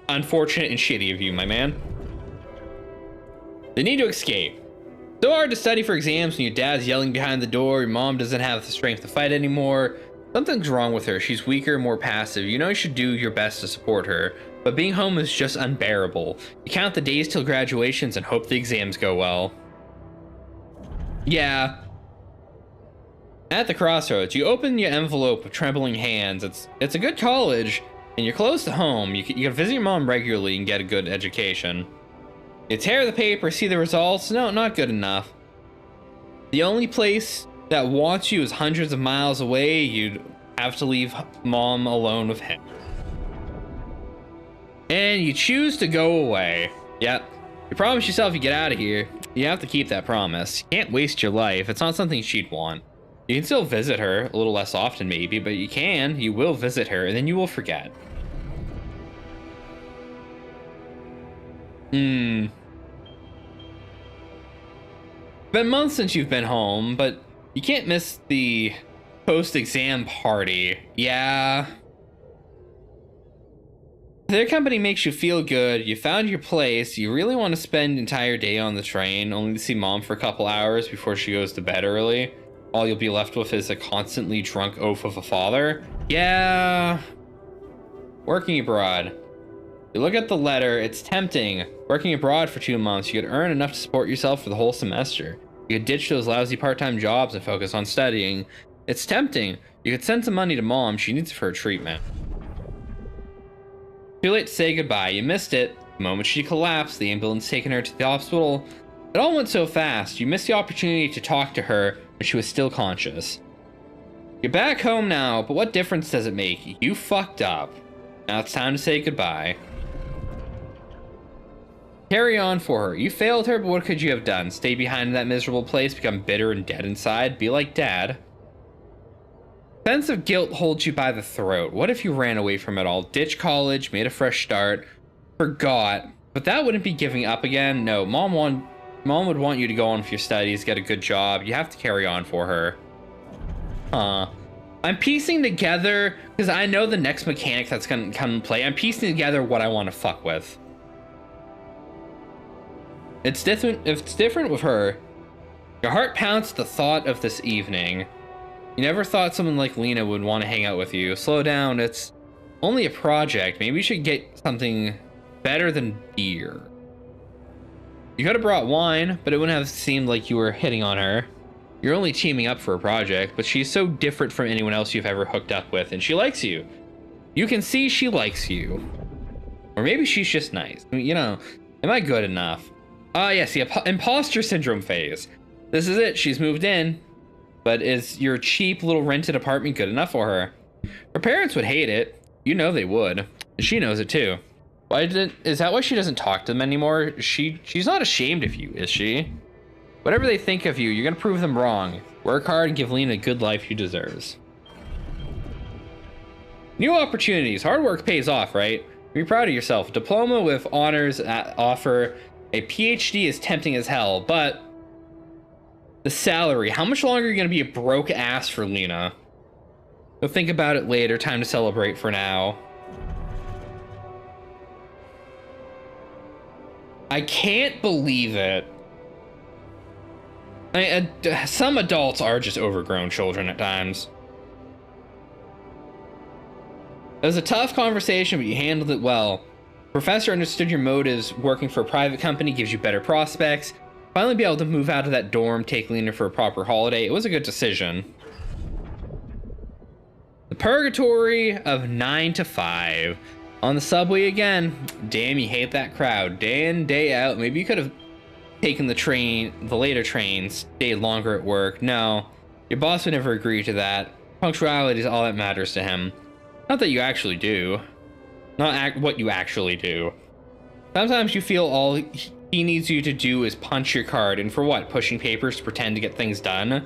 unfortunate and shitty of you, my man. The need to escape. So hard to study for exams when your dad's yelling behind the door. Your mom doesn't have the strength to fight anymore. Something's wrong with her. She's weaker, more passive. You know you should do your best to support her. But being home is just unbearable. You count the days till graduations and hope the exams go well. Yeah. At the crossroads, you open your envelope with trembling hands. It's a good college, and you're close to home. You can visit your mom regularly and get a good education. You tear the paper, see the results. No, not good enough. The only place that wants you is hundreds of miles away. You'd have to leave mom alone with him. And you choose to go away. Yep. You promise yourself you get out of here. You have to keep that promise. You can't waste your life. It's not something she'd want. You can still visit her, a little less often maybe, but you will visit her, and then you will forget. Been months since you've been home, but you can't miss the post-exam party. Yeah. Their company makes you feel good, you found your place, you really want to spend the entire day on the train, only to see mom for a couple hours before she goes to bed early. All you'll be left with is a constantly drunk oaf of a father. Yeah. Working abroad. You look at the letter, it's tempting. Working abroad for 2 months, you could earn enough to support yourself for the whole semester. You could ditch those lousy part-time jobs and focus on studying. It's tempting. You could send some money to mom, she needs it for her treatment. Too late to say goodbye, you missed it. The moment she collapsed, the ambulance taking her to the hospital. It all went so fast, you missed the opportunity to talk to her when she was still conscious. You're back home now, but what difference does it make? You fucked up. Now it's time to say goodbye. Carry on for her. You failed her, but what could you have done? Stay behind in that miserable place, become bitter and dead inside? Be like Dad? Sense of guilt holds you by the throat. What if you ran away from it all? Ditch college, made a fresh start, forgot. But that wouldn't be giving up again. No, Mom would want you to go on with your studies, get a good job. You have to carry on for her. I'm piecing together, because I know the next mechanic that's going to come and play. I'm piecing together what I want to fuck with. It's different with her. Your heart pounds at the thought of this evening. You never thought someone like Lena would want to hang out with you. Slow down, it's only a project. Maybe you should get something better than beer. You could have brought wine, but it wouldn't have seemed like you were hitting on her. You're only teaming up for a project, but she's so different from anyone else you've ever hooked up with, and she likes you. You can see she likes you. Or maybe she's just nice. I mean, you know, am I good enough? Ah, yes, the imposter syndrome phase. This is it, she's moved in. But is your cheap little rented apartment good enough for her? Her parents would hate it. You know they would. And she knows it too. Is that why she doesn't talk to them anymore? She's not ashamed of you, is she? Whatever they think of you, you're gonna prove them wrong. Work hard and give Lena a good life she deserves. New opportunities. Hard work pays off, right? Be proud of yourself. Diploma with honors at offer. A PhD is tempting as hell, but the salary. How much longer are you going to be a broke ass for Lena? You'll think about it later. Time to celebrate for now. I can't believe it. Some adults are just overgrown children at times. It was a tough conversation, but you handled it well. Professor understood your motives. Working for a private company gives you better prospects. Finally be able to move out of that dorm, take Lena for a proper holiday. It was a good decision. The purgatory of 9 to 5. On the subway again. Damn, you hate that crowd. Day in, day out. Maybe you could have taken the later train, stayed longer at work. No, your boss would never agree to that. Punctuality is all that matters to him. Not that you actually do. Not what you actually do. Sometimes you feel all he needs you to do is punch your card, and for what? Pushing papers to pretend to get things done?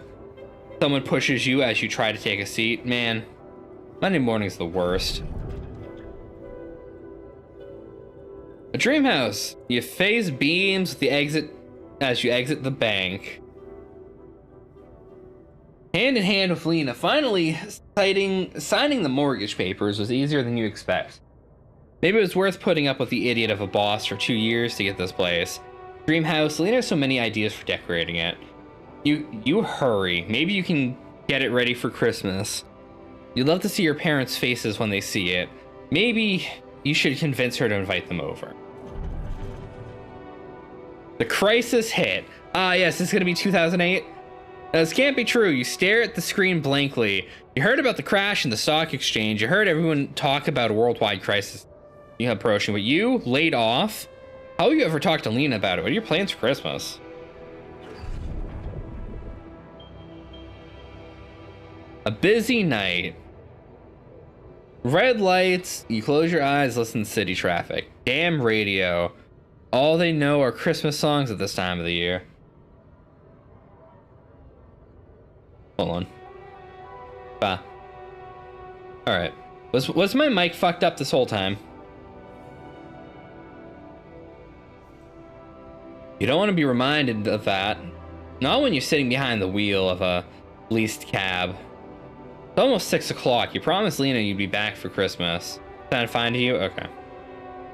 Someone pushes you as you try to take a seat. Man, Monday morning's the worst. A dream house. You phase beams as you exit the bank. Hand in hand with Lena. Finally, signing the mortgage papers was easier than you expect. Maybe it was worth putting up with the idiot of a boss for 2 years to get this place. Dream house. Lena has so many ideas for decorating it. You hurry. Maybe you can get it ready for Christmas. You'd love to see your parents' faces when they see it. Maybe you should convince her to invite them over. The crisis hit. Ah, yes, this is gonna be 2008. This can't be true. You stare at the screen blankly. You heard about the crash in the stock exchange. You heard everyone talk about a worldwide crisis approaching, but you laid off? How will you ever talk to Lena about it? What are your plans for Christmas? A busy night. Red lights. You close your eyes, listen to city traffic. Damn radio. All they know are Christmas songs at this time of the year. Hold on. Alright. Was my mic fucked up this whole time? You don't want to be reminded of that. Not when you're sitting behind the wheel of a leased cab. It's almost 6 o'clock. You promised Lena you'd be back for Christmas. Trying to find you? Okay.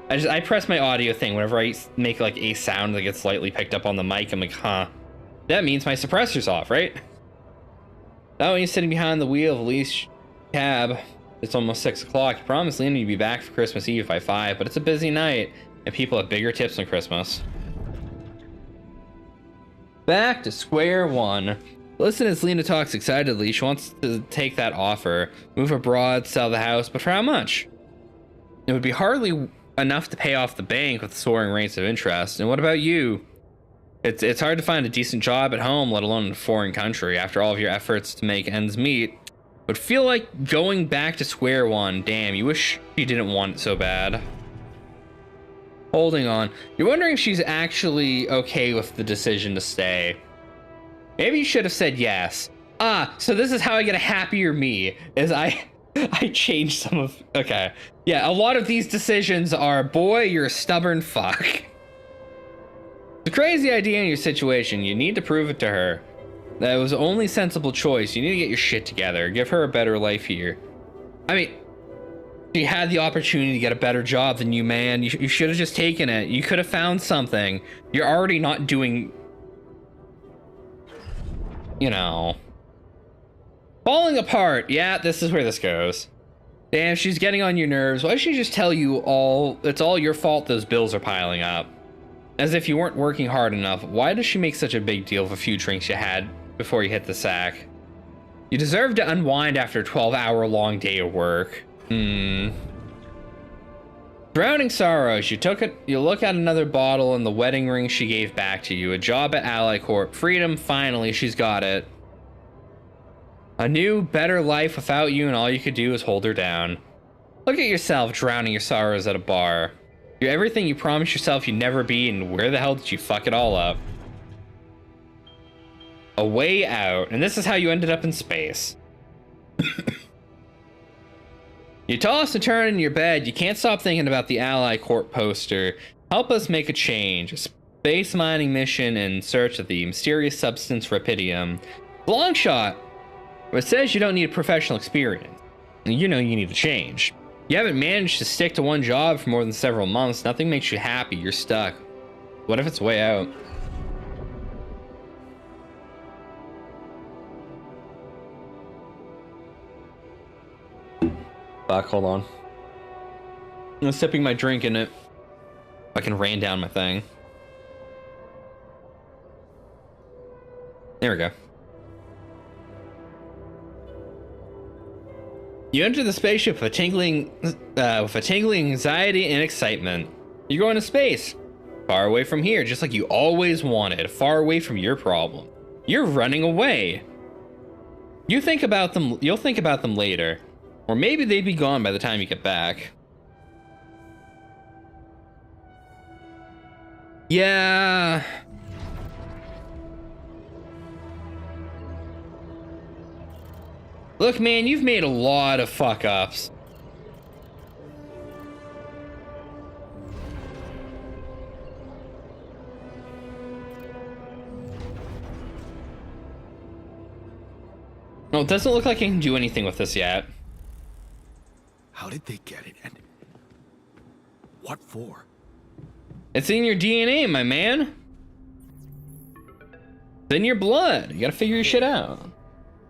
I press my audio thing whenever I make like a sound that gets slightly picked up on the mic. I'm like, huh. That means my suppressor's off, right? Now when you're sitting behind the wheel of a leased cab, it's almost 6 o'clock. You promised Lena you'd be back for Christmas Eve by 5, but it's a busy night, and people have bigger tips on Christmas. Back to square one. Listen as Lena talks excitedly. She wants to take that offer, move abroad, sell the house, but for how much? It would be hardly enough to pay off the bank with soaring rates of interest. And what about you? It's hard to find a decent job at home, let alone in a foreign country, after all of your efforts to make ends meet. Would feel like going back to square one. Damn, you wish you didn't want it so bad. Holding on. You're wondering if she's actually okay with the decision to stay. Maybe you should have said yes. So this is how I get a happier me, is I changed some of... Okay. Yeah, a lot of these decisions are, boy, you're a stubborn fuck. It's a crazy idea in your situation. You need to prove it to her. That was the only sensible choice. You need to get your shit together. Give her a better life here. I mean... She had the opportunity to get a better job than you, man. You should have just taken it. You could have found something. You're already not doing... You know... Falling apart. Yeah, this is where this goes. Damn, she's getting on your nerves. Why does she just tell you it's all your fault those bills are piling up? As if you weren't working hard enough. Why does she make such a big deal of a few drinks you had before you hit the sack? You deserve to unwind after a 12-hour-long day of work. Drowning sorrows. You look at another bottle and the wedding ring she gave back to you. A job at Ally Corp. Freedom, finally, she's got it. A new, better life without you, and all you could do is hold her down. Look at yourself drowning your sorrows at a bar. You're everything you promised yourself you'd never be, and where the hell did you fuck it all up? A way out, and this is how you ended up in space. You toss and turn in your bed. You can't stop thinking about the Ally Corp poster. Help us make a change. A space mining mission in search of the mysterious substance Rapidium. Long shot. But it says you don't need a professional experience. You know you need to change. You haven't managed to stick to one job for more than several months. Nothing makes you happy. You're stuck. What if it's a way out? Fuck, hold on. I'm sipping my drink and it fucking ran down my thing. There we go. You enter the spaceship with a tingling anxiety and excitement. You're going to space. Far away from here, just like you always wanted. Far away from your problem. You're running away. You'll think about them later. Or maybe they'd be gone by the time you get back. Yeah. Look, man, you've made a lot of fuck-ups. No, it doesn't look like I can do anything with this yet. How did they get it, and what for? It's in your DNA, my man. It's in your blood. You gotta figure your shit out.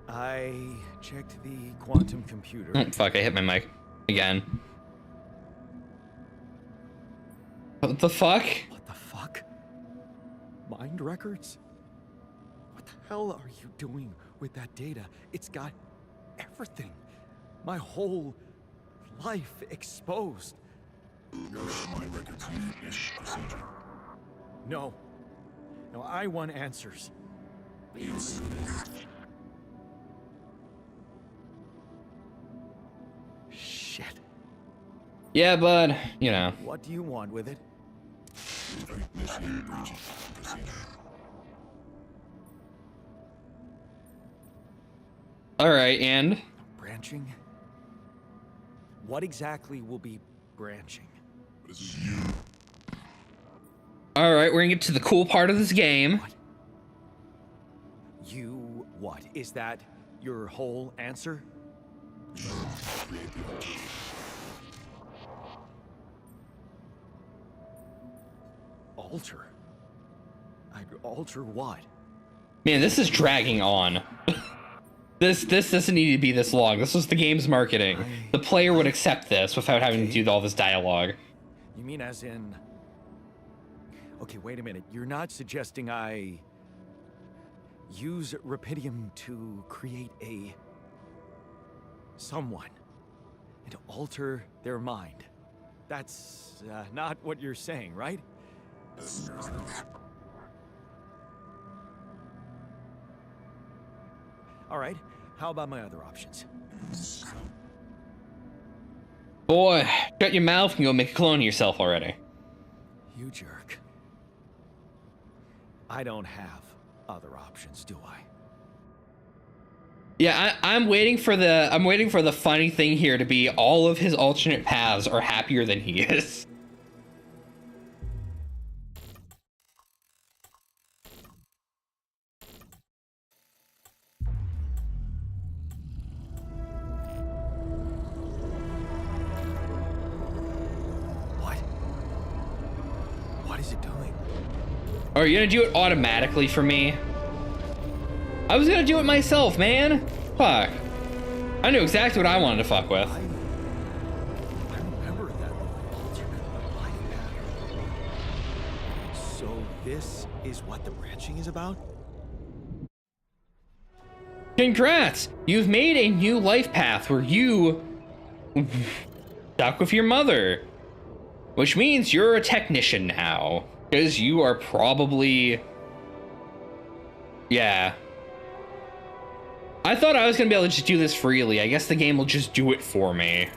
I checked the quantum computer. Oh, fuck, I hit my mic again. What the fuck? What the fuck? Mind records? What the hell are you doing with that data? It's got everything. My whole life exposed. My records need this procedure. No. No, I want answers. Yes. Shit. Yeah, bud, you know. What do you want with it? Initiate breaching procedure. All right, and Branching? What exactly will be branching? This is you. all right, we're gonna get to the cool part of this game. What? You what? Is that your whole answer? Create the altar. Alter? I'd alter what? Man, this is dragging on. This doesn't need to be this long. This was the game's marketing. The player would accept this without having to do all this dialogue. You mean as in... Okay, wait a minute. You're not suggesting I... use Rapidium to create a... someone. And to alter their mind. That's not what you're saying, right? All right. How about my other options? Boy, shut your mouth and go make a clone of yourself already. You jerk. I don't have other options, do I? Yeah, I'm waiting for the funny thing here to be all of his alternate paths are happier than he is. What is it doing? Are you gonna do it automatically for me? I was gonna do it myself, man. Fuck. I knew exactly what I wanted to fuck with. I remember that alternate life pattern. So this is what the branching is about? Congrats! You've made a new life path where you stuck with your mother. Which means you're a technician now. Because you are probably... Yeah. I thought I was gonna be able to just do this freely. I guess the game will just do it for me.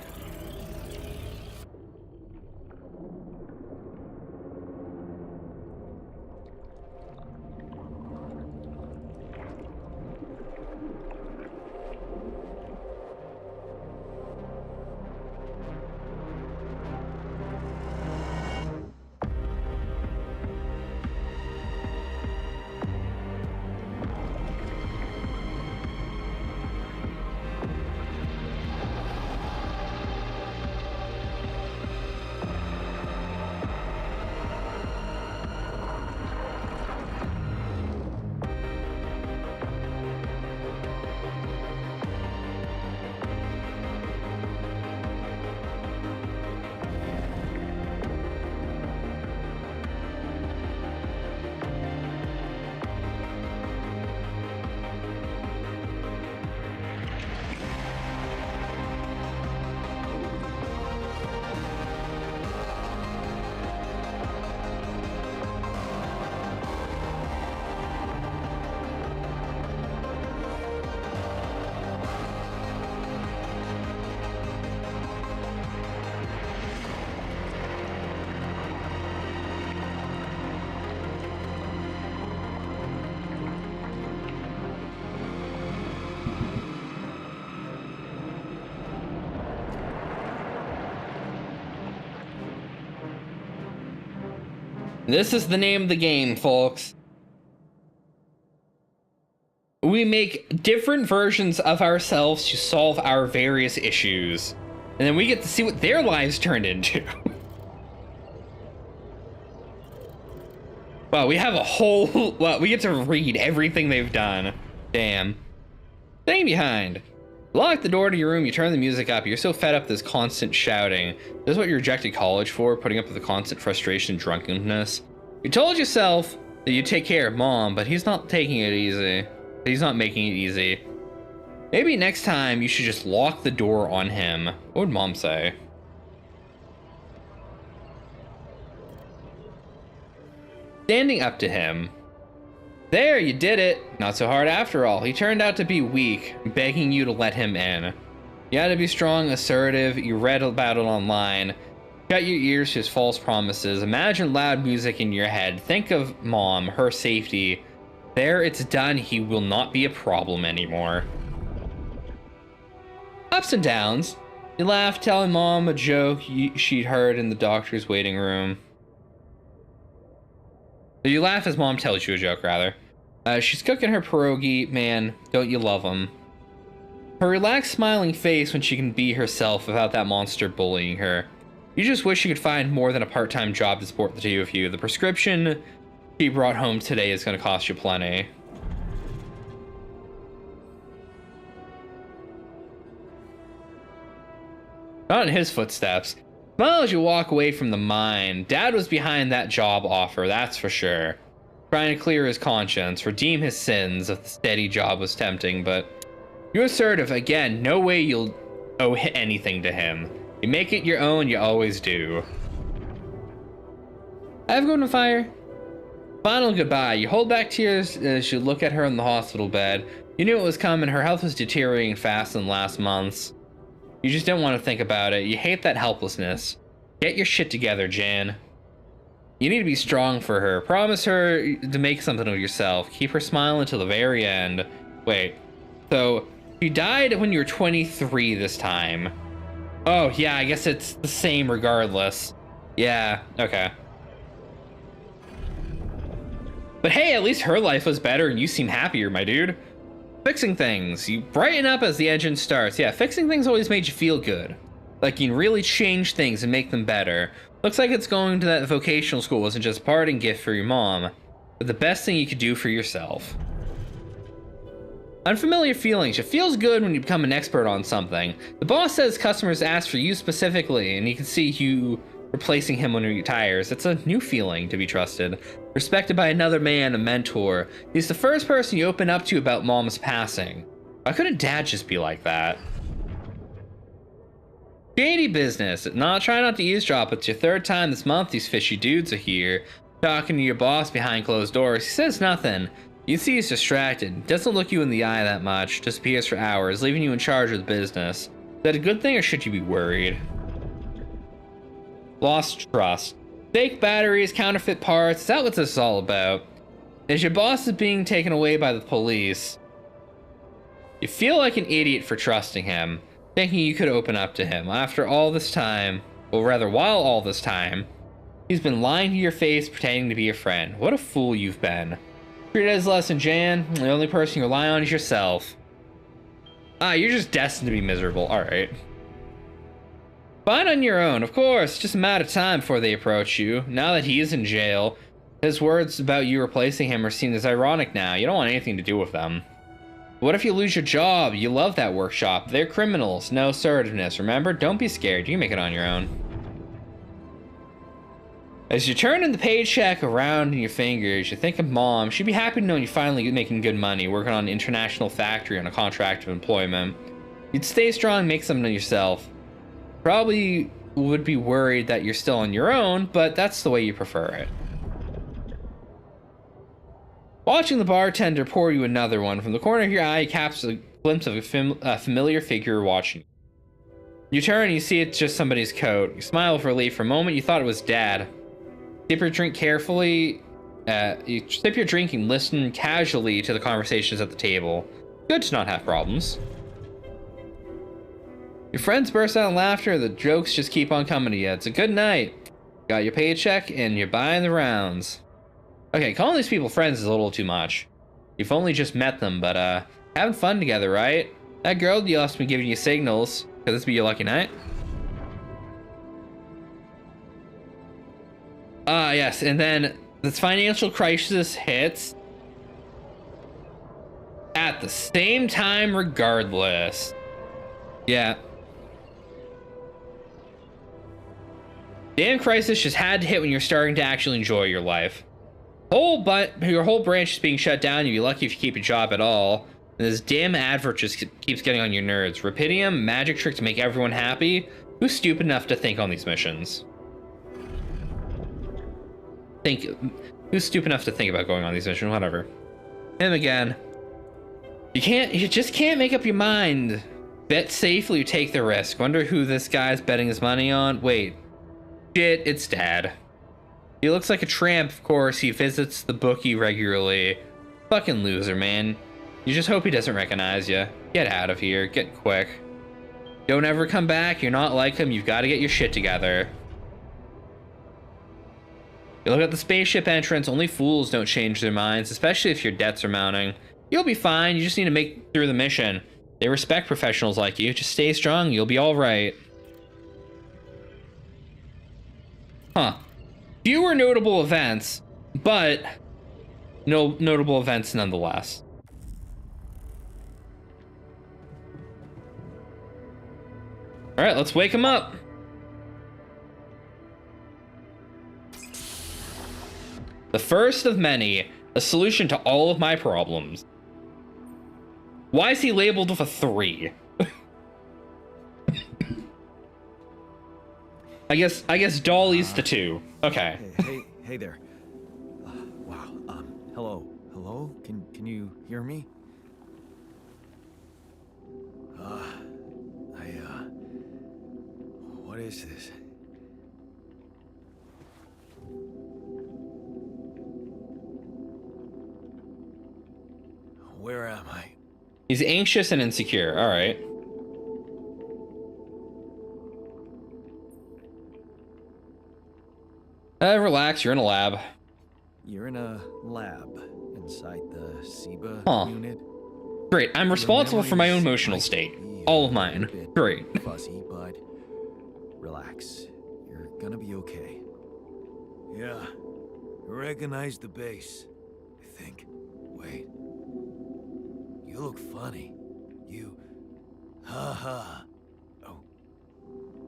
This is the name of the game, folks. We make different versions of ourselves to solve our various issues. And then we get to see what their lives turned into. Wow, we have a whole... Well, we get to read everything they've done. Damn. Staying behind. Lock the door to your room, you turn the music up, you're so fed up with this constant shouting. This is what you rejected college for, putting up with the constant frustration and drunkenness. You told yourself that you'd take care of mom, but he's not taking it easy. He's not making it easy. Maybe next time you should just lock the door on him. What would mom say? Standing up to him. There, you did it. Not so hard after all. He turned out to be weak, begging you to let him in. You had to be strong, assertive. You read about it online. Shut your ears to his false promises. Imagine loud music in your head. Think of mom, her safety. There, it's done. He will not be a problem anymore. Ups and downs. You laugh, telling Mom a joke she'd heard in the doctor's waiting room. You laugh as Mom tells you a joke, rather. She's cooking her pierogi. Man, don't you love them? Her relaxed, smiling face when she can be herself without that monster bullying her. You just wish you could find more than a part-time job to support the two of you. The prescription she brought home today is going to cost you plenty. Not in his footsteps. Smile as you walk away from the mine. Dad was behind that job offer, that's for sure. Trying to clear his conscience, redeem his sins if the steady job was tempting, but you're assertive. Again, no way you'll owe anything to him. You make it your own, you always do. Have a good one, Fire. Final goodbye. You hold back tears as you look at her in the hospital bed. You knew it was coming. Her health was deteriorating fast in the last months. You just don't want to think about it. You hate that helplessness. Get your shit together, Jan. You need to be strong for her. Promise her to make something of yourself. Keep her smiling until the very end. Wait. So, you died when you were 23 this time. Oh, yeah, I guess it's the same regardless. Yeah, okay. But hey, at least her life was better and you seem happier, my dude. Fixing things. You brighten up as the engine starts. Yeah, fixing things always made you feel good. Like you can really change things and make them better. Looks like it's going to that vocational school wasn't just a parting gift for your mom, but the best thing you could do for yourself. Unfamiliar feelings. It feels good when you become an expert on something. The boss says customers ask for you specifically, and you can see you replacing him when he retires. It's a new feeling to be trusted. Respected by another man, a mentor. He's the first person you open up to about Mom's passing. Why couldn't Dad just be like that? Shady business. Try not to eavesdrop. It's your third time this month these fishy dudes are here. Talking to your boss behind closed doors. He says nothing. You see he's distracted. Doesn't look you in the eye that much. Disappears for hours, leaving you in charge of the business. Is that a good thing or should you be worried? Lost trust. Fake batteries, counterfeit parts. Is that what this is all about? As your boss is being taken away by the police, you feel like an idiot for trusting him, thinking you could open up to him. After all this time, or rather while all this time, he's been lying to your face, pretending to be a friend. What a fool you've been. Treat it as a lesson, Jan. The only person you rely on is yourself. You're just destined to be miserable. Alright. Fine on your own, of course. Just a matter of time before they approach you. Now that he is in jail, his words about you replacing him are seen as ironic now. You don't want anything to do with them. What if you lose your job? You love that workshop. They're criminals. No assertiveness. Remember? Don't be scared. You can make it on your own. As you turn the paycheck around in your fingers, you think of Mom. She'd be happy to know you're finally making good money, working on an international factory on a contract of employment. You'd stay strong, make something of yourself. Probably would be worried that you're still on your own, but that's the way you prefer it. Watching the bartender pour you another one, from the corner of your eye, you catch a glimpse of a familiar figure watching you. You turn and you see it's just somebody's coat. You smile with relief. For a moment, you thought it was Dad. Sip your drink carefully. You sip your drink and listen casually to the conversations at the table. Good to not have problems. Your friends burst out in laughter. The jokes just keep on coming to you. It's a good night. Got your paycheck and you're buying the rounds. Okay, calling these people friends is a little too much. You've only just met them, but having fun together, right? That girl you must be giving you signals. Could this be your lucky night? Yes, and then this financial crisis hits at the same time regardless. Yeah. Damn crisis just had to hit when you're starting to actually enjoy your life. Your whole branch is being shut down. You'd be lucky if you keep a job at all. And this damn advert just keeps getting on your nerves. Rapidium, magic trick to make everyone happy. Who's stupid enough to think on these missions? Who's stupid enough to think about going on these missions? Whatever. Him again. You just can't make up your mind. Bet safely or take the risk. Wonder who this guy's betting his money on. Wait. Shit, it's Dad. He looks like a tramp, of course. He visits the bookie regularly. Fucking loser, man. You just hope he doesn't recognize you. Get out of here. Get quick. Don't ever come back. You're not like him. You've got to get your shit together. You look at the spaceship entrance. Only fools don't change their minds, especially if your debts are mounting. You'll be fine. You just need to make it through the mission. They respect professionals like you. Just stay strong. You'll be all right. Huh. Fewer notable events, but no notable events nonetheless. All right, let's wake him up. The first of many, a solution to all of my problems. Why is he labeled with a 3? I guess Dolly's the 2. Okay. Hey there. Wow. Hello. Can you hear me? What is this? Where am I? He's anxious and insecure. All right. Relax, you're in a lab. You're in a lab inside the SIBA unit. Great, I'm responsible for my own emotional state. All of mine. Great. Fuzzy, but relax. You're gonna be okay. Yeah, I recognize the base, I think. Wait. You look funny. You... Ha. Oh.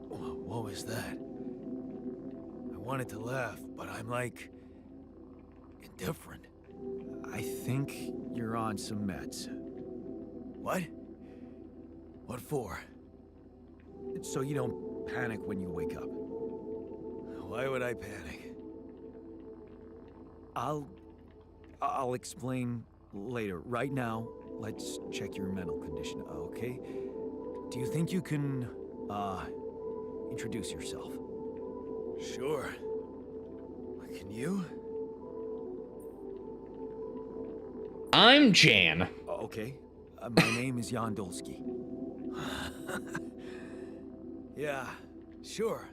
What was that? I wanted to laugh, but I'm like... indifferent. I think you're on some meds. What? What for? So you don't panic when you wake up. Why would I panic? I'll explain later. Right now, let's check your mental condition, okay? Do you think you can, introduce yourself? Sure. Can you? I'm Jan. Okay. My name is Yandolski. Yeah, sure.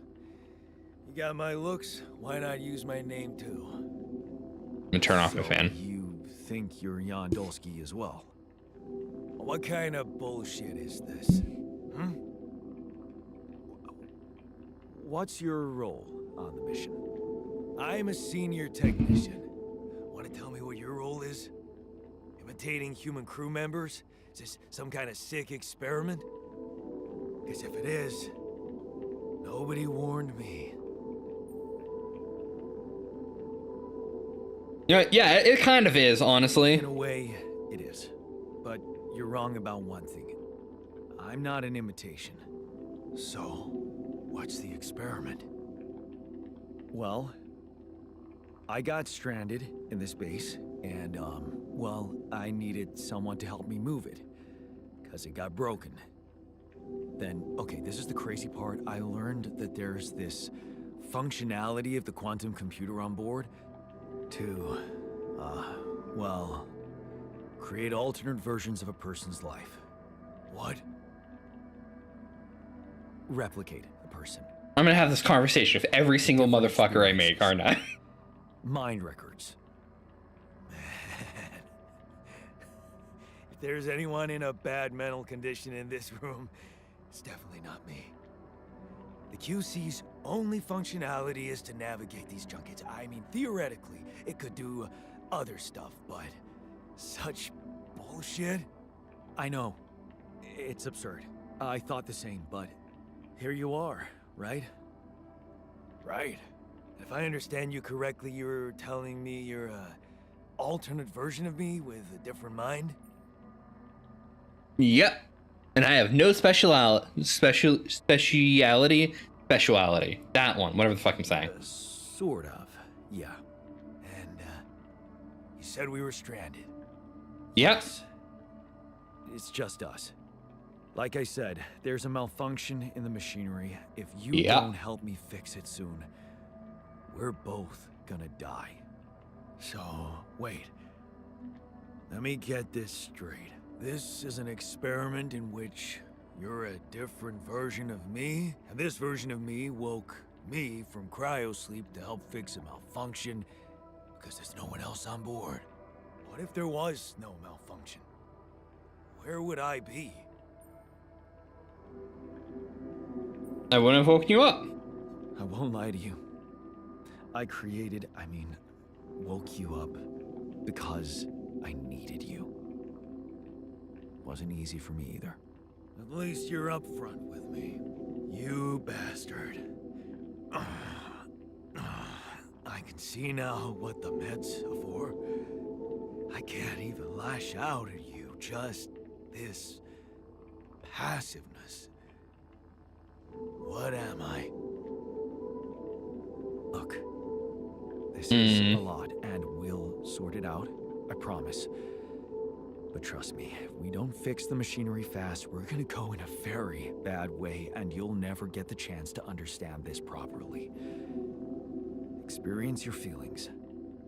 You got my looks, why not use my name too? I'm gonna turn off my fan. You think you're Yandolski as well? What kind of bullshit is this? Hmm? What's your role on the mission? I'm a senior technician. Want to tell me what your role is? Imitating human crew members? Is this some kind of sick experiment? Because if it is, nobody warned me. Yeah, it kind of is, honestly. In a way, it is. But you're wrong about one thing. I'm not an imitation. So, what's the experiment? Well, I got stranded in this base, and, well, I needed someone to help me move it, because it got broken. Then, okay, this is the crazy part. I learned that there's this functionality of the quantum computer on board to, well, create alternate versions of a person's life. What? Replicate a person. I'm gonna have this conversation with every single motherfucker I make, aren't I? Mind records. Man. If there's anyone in a bad mental condition in this room, it's definitely not me. The QC's only functionality is to navigate these junkets. I mean, theoretically, it could do other stuff, but such bullshit? I know. It's absurd. I thought the same, but here you are, right? Right. If I understand you correctly, you're telling me you're a alternate version of me with a different mind? Yep. And I have no speciality. That one, whatever the fuck I'm saying. Sort of, yeah. And, you said we were stranded. Yep. It's just us. Like I said, there's a malfunction in the machinery. If you Yeah. don't help me fix it soon, we're both gonna die. So, wait. Let me get this straight. This is an experiment in which You're a different version of me, and this version of me woke me from cryosleep to help fix a malfunction because there's no one else on board. What if there was no malfunction? Where would I be? I wouldn't have woken you up. I won't lie to you. Woke you up because I needed you. Wasn't easy for me either. At least you're up front with me. You bastard. I can see now what the meds are for. I can't even lash out at you, just this passiveness. What am I? Look, this is a lot, and we'll sort it out, I promise. But trust me, if we don't fix the machinery fast, we're gonna go in a very bad way, and you'll never get the chance to understand this properly. Experience your feelings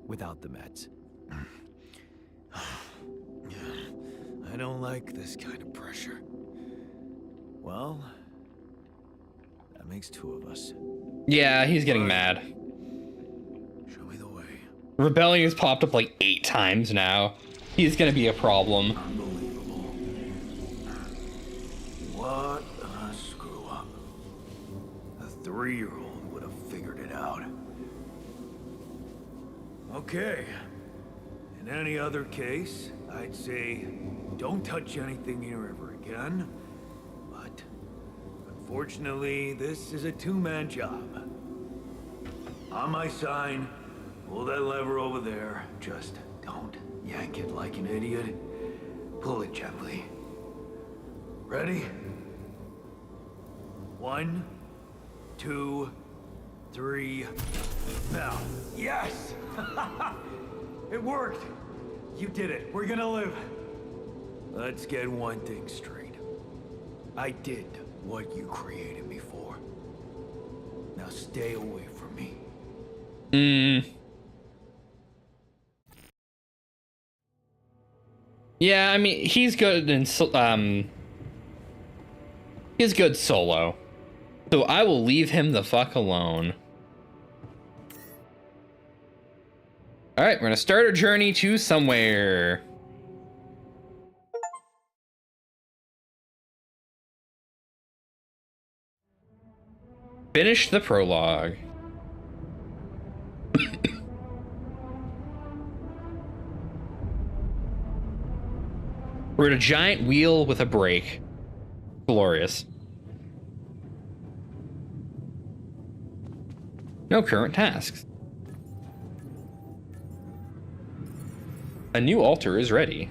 without the meds. I don't like this kind of pressure. Well, that makes two of us. Yeah, he's getting mad. Show me the way. Rebellion has popped up like 8 times now. He's gonna be a problem. Unbelievable. What a screw up. A 3-year-old would have figured it out. Okay. In any other case, I'd say don't touch anything here ever again. But unfortunately, this is a 2-man job. On my sign, pull that lever over there. Just don't yank it like an idiot. Pull it gently. Ready? 1, 2, 3. Now, yes! It worked! You did it. We're gonna live. Let's get one thing straight. I did what you created me for. Now stay away from me. Yeah, I mean, he's good in he's good solo. So I will leave him the fuck alone. All right, we're gonna start our journey to somewhere. Finish the prologue. We're at a giant wheel with a brake. Glorious. No current tasks. A new altar is ready.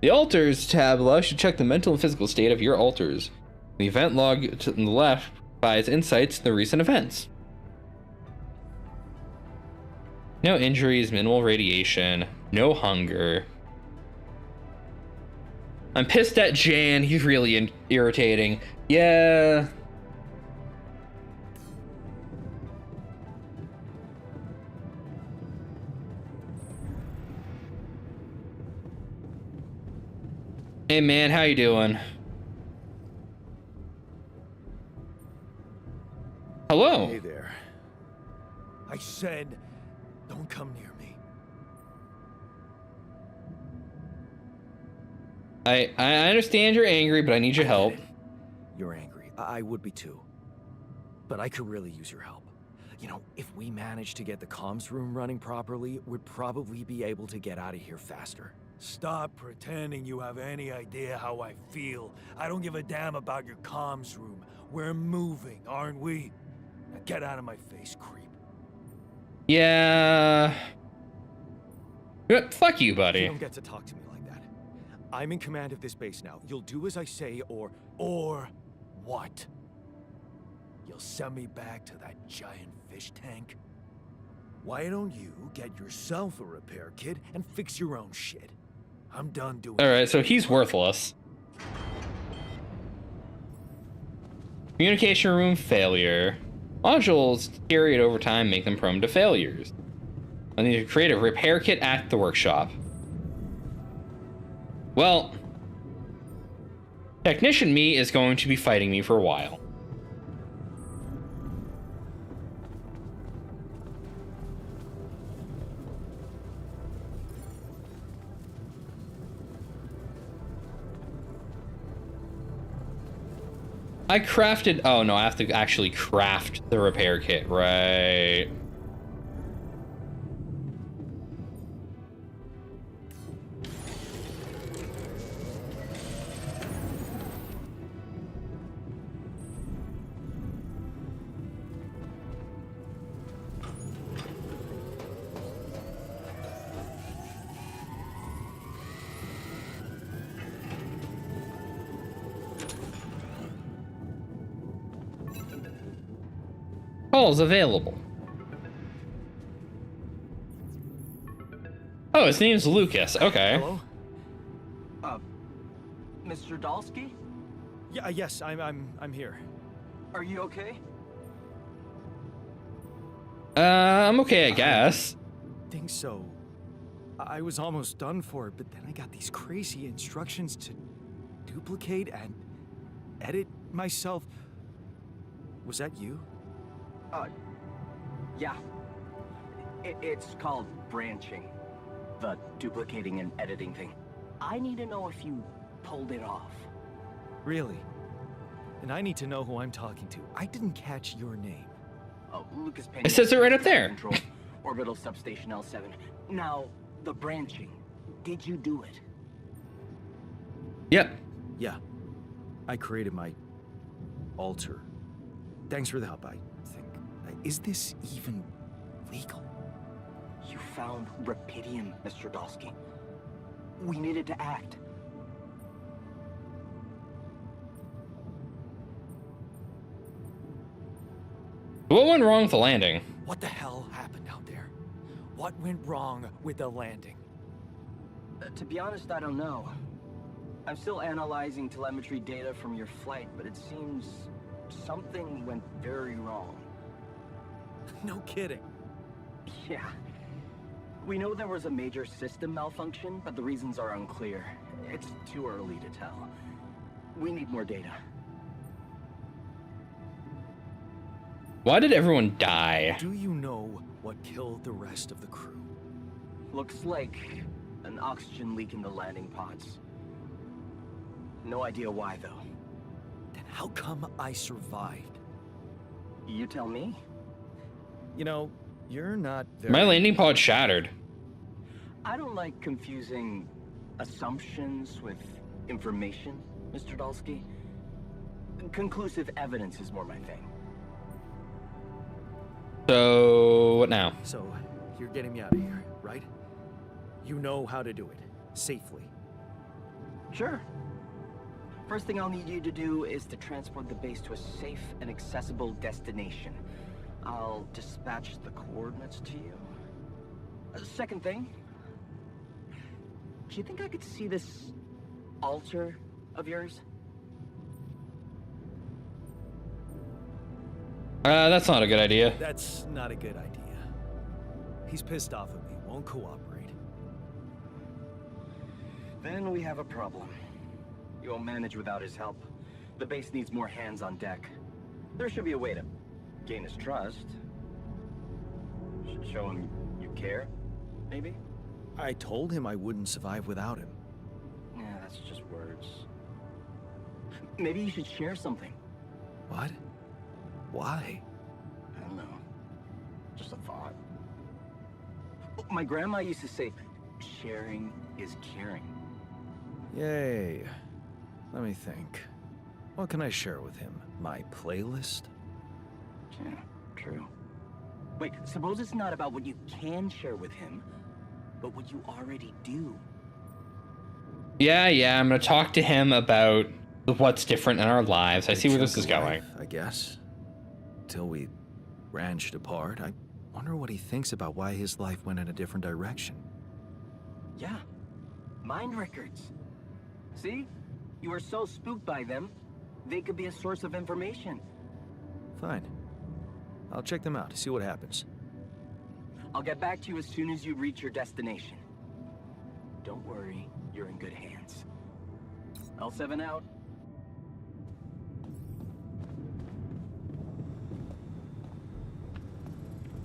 The altars tab allows you to check the mental and physical state of your altars. The event log to the left provides insights to the recent events. No injuries, minimal radiation, no hunger. I'm pissed at Jan, he's really irritating. Yeah. Hey man, how you doing? Hello. Hey there. I said, don't come near me. I understand you're angry, but I need your help. You're angry. I would be too. But I could really use your help. You know, if we manage to get the comms room running properly, we'd probably be able to get out of here faster. Stop pretending you have any idea how I feel. I don't give a damn about your comms room. We're moving, aren't we? Now get out of my face, creep. Yeah. Fuck you, buddy. You don't get to talk to me like that. I'm in command of this base now. You'll do as I say, or what? You'll send me back to that giant fish tank? Why don't you get yourself a repair kit and fix your own shit? I'm done doing All right, so he's worthless. Communication room failure. Modules deteriorate over time, make them prone to failures. I need to create a repair kit at the workshop. Well, Technician me is going to be fighting me for a while. I crafted... Oh, no, I have to actually craft the repair kit, right? Calls available. Oh, his name's Lucas. Okay. Hello? Mr. Dalsky? Yeah, yes, I'm here. Are you okay? I'm okay, I guess. Think so. I was almost done for it, but then I got these crazy instructions to duplicate and edit myself. Was that you? Yeah. It's called branching. The duplicating and editing thing. I need to know if you pulled it off. Really? And I need to know who I'm talking to. I didn't catch your name. Oh, Lucas Pena. It says it right up there. Control, Orbital Substation L7. Now, the branching. Did you do it? Yep. Yeah. I created my altar. Thanks for the help, I think. Is this even legal? You found Rapidium, Mr. Dalsky. We needed to act. What went wrong with the landing? What the hell happened out there? What went wrong with the landing? To be honest, I don't know. I'm still analyzing telemetry data from your flight, but it seems something went very wrong. No kidding. Yeah. We know there was a major system malfunction, but the reasons are unclear. It's too early to tell. We need more data. Why did everyone die? Do you know what killed the rest of the crew? Looks like an oxygen leak in the landing pods. No idea why, though. Then how come I survived? You tell me. You know, you're not very... My landing pod shattered. I don't like confusing assumptions with information, Mr. Dalsky. Conclusive evidence is more my thing. So, what now? So, you're getting me out of here, right? You know how to do it. Safely. Sure. First thing I'll need you to do is to transport the base to a safe and accessible destination. I'll dispatch the coordinates to you. Second thing, do you think I could see this altar of yours? That's not a good idea. That's not a good idea. He's pissed off at me, won't cooperate. Then we have a problem. You won't manage without his help. The base needs more hands on deck. There should be a way to gain his trust. Show him you care, maybe? I told him I wouldn't survive without him. Yeah, that's just words. Maybe you should share something. What? Why? I don't know. Just a thought. My grandma used to say, sharing is caring. Yay. Let me think. What can I share with him? My playlist? Yeah, true. Wait, suppose it's not about what you can share with him, but what you already do. Yeah, I'm gonna talk to him about what's different in our lives. I see where this is going. I guess. Till we branched apart, I wonder what he thinks about why his life went in a different direction. Yeah, mind records. See? You were so spooked by them, they could be a source of information. Fine. I'll check them out, see what happens. I'll get back to you as soon as you reach your destination. Don't worry, you're in good hands. L7 out.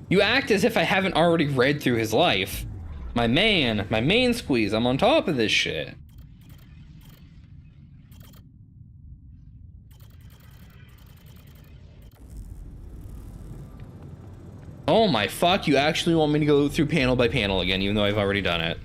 You act as if I haven't already read through his life. My main squeeze, I'm on top of this shit. Oh my fuck, you actually want me to go through panel by panel again, even though I've already done it.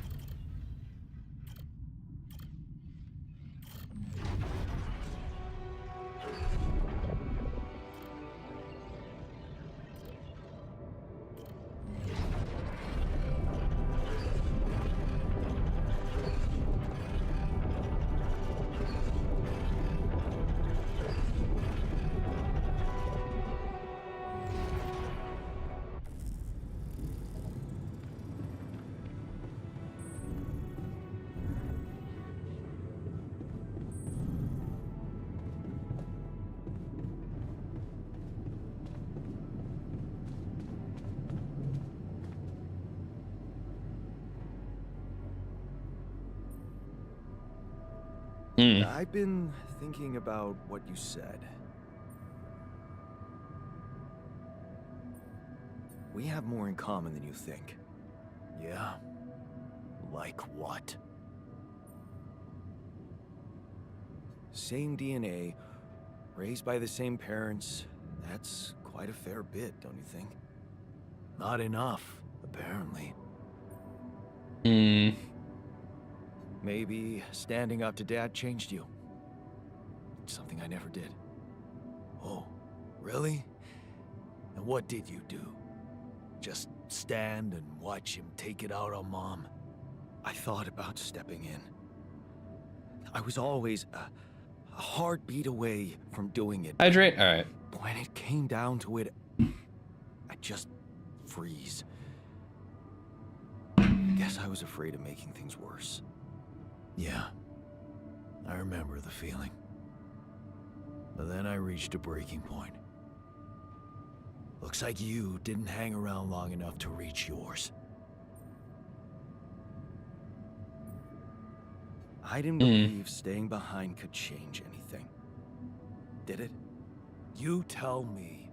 I've been thinking about what you said. We have more in common than you think. Yeah? Like what? Same DNA, raised by the same parents. That's quite a fair bit, don't you think? Not enough, apparently. Maybe standing up to Dad changed you. Something I never did. Oh, really? And what did you do? Just stand and watch him take it out on Mom? I thought about stepping in. I was always a heartbeat away from doing it. Hydrate? Alright. When it came down to it, I'd just freeze. I guess I was afraid of making things worse. Yeah, I remember the feeling. But then I reached a breaking point. Looks like you didn't hang around long enough to reach yours. I didn't believe staying behind could change anything. Did it? You tell me.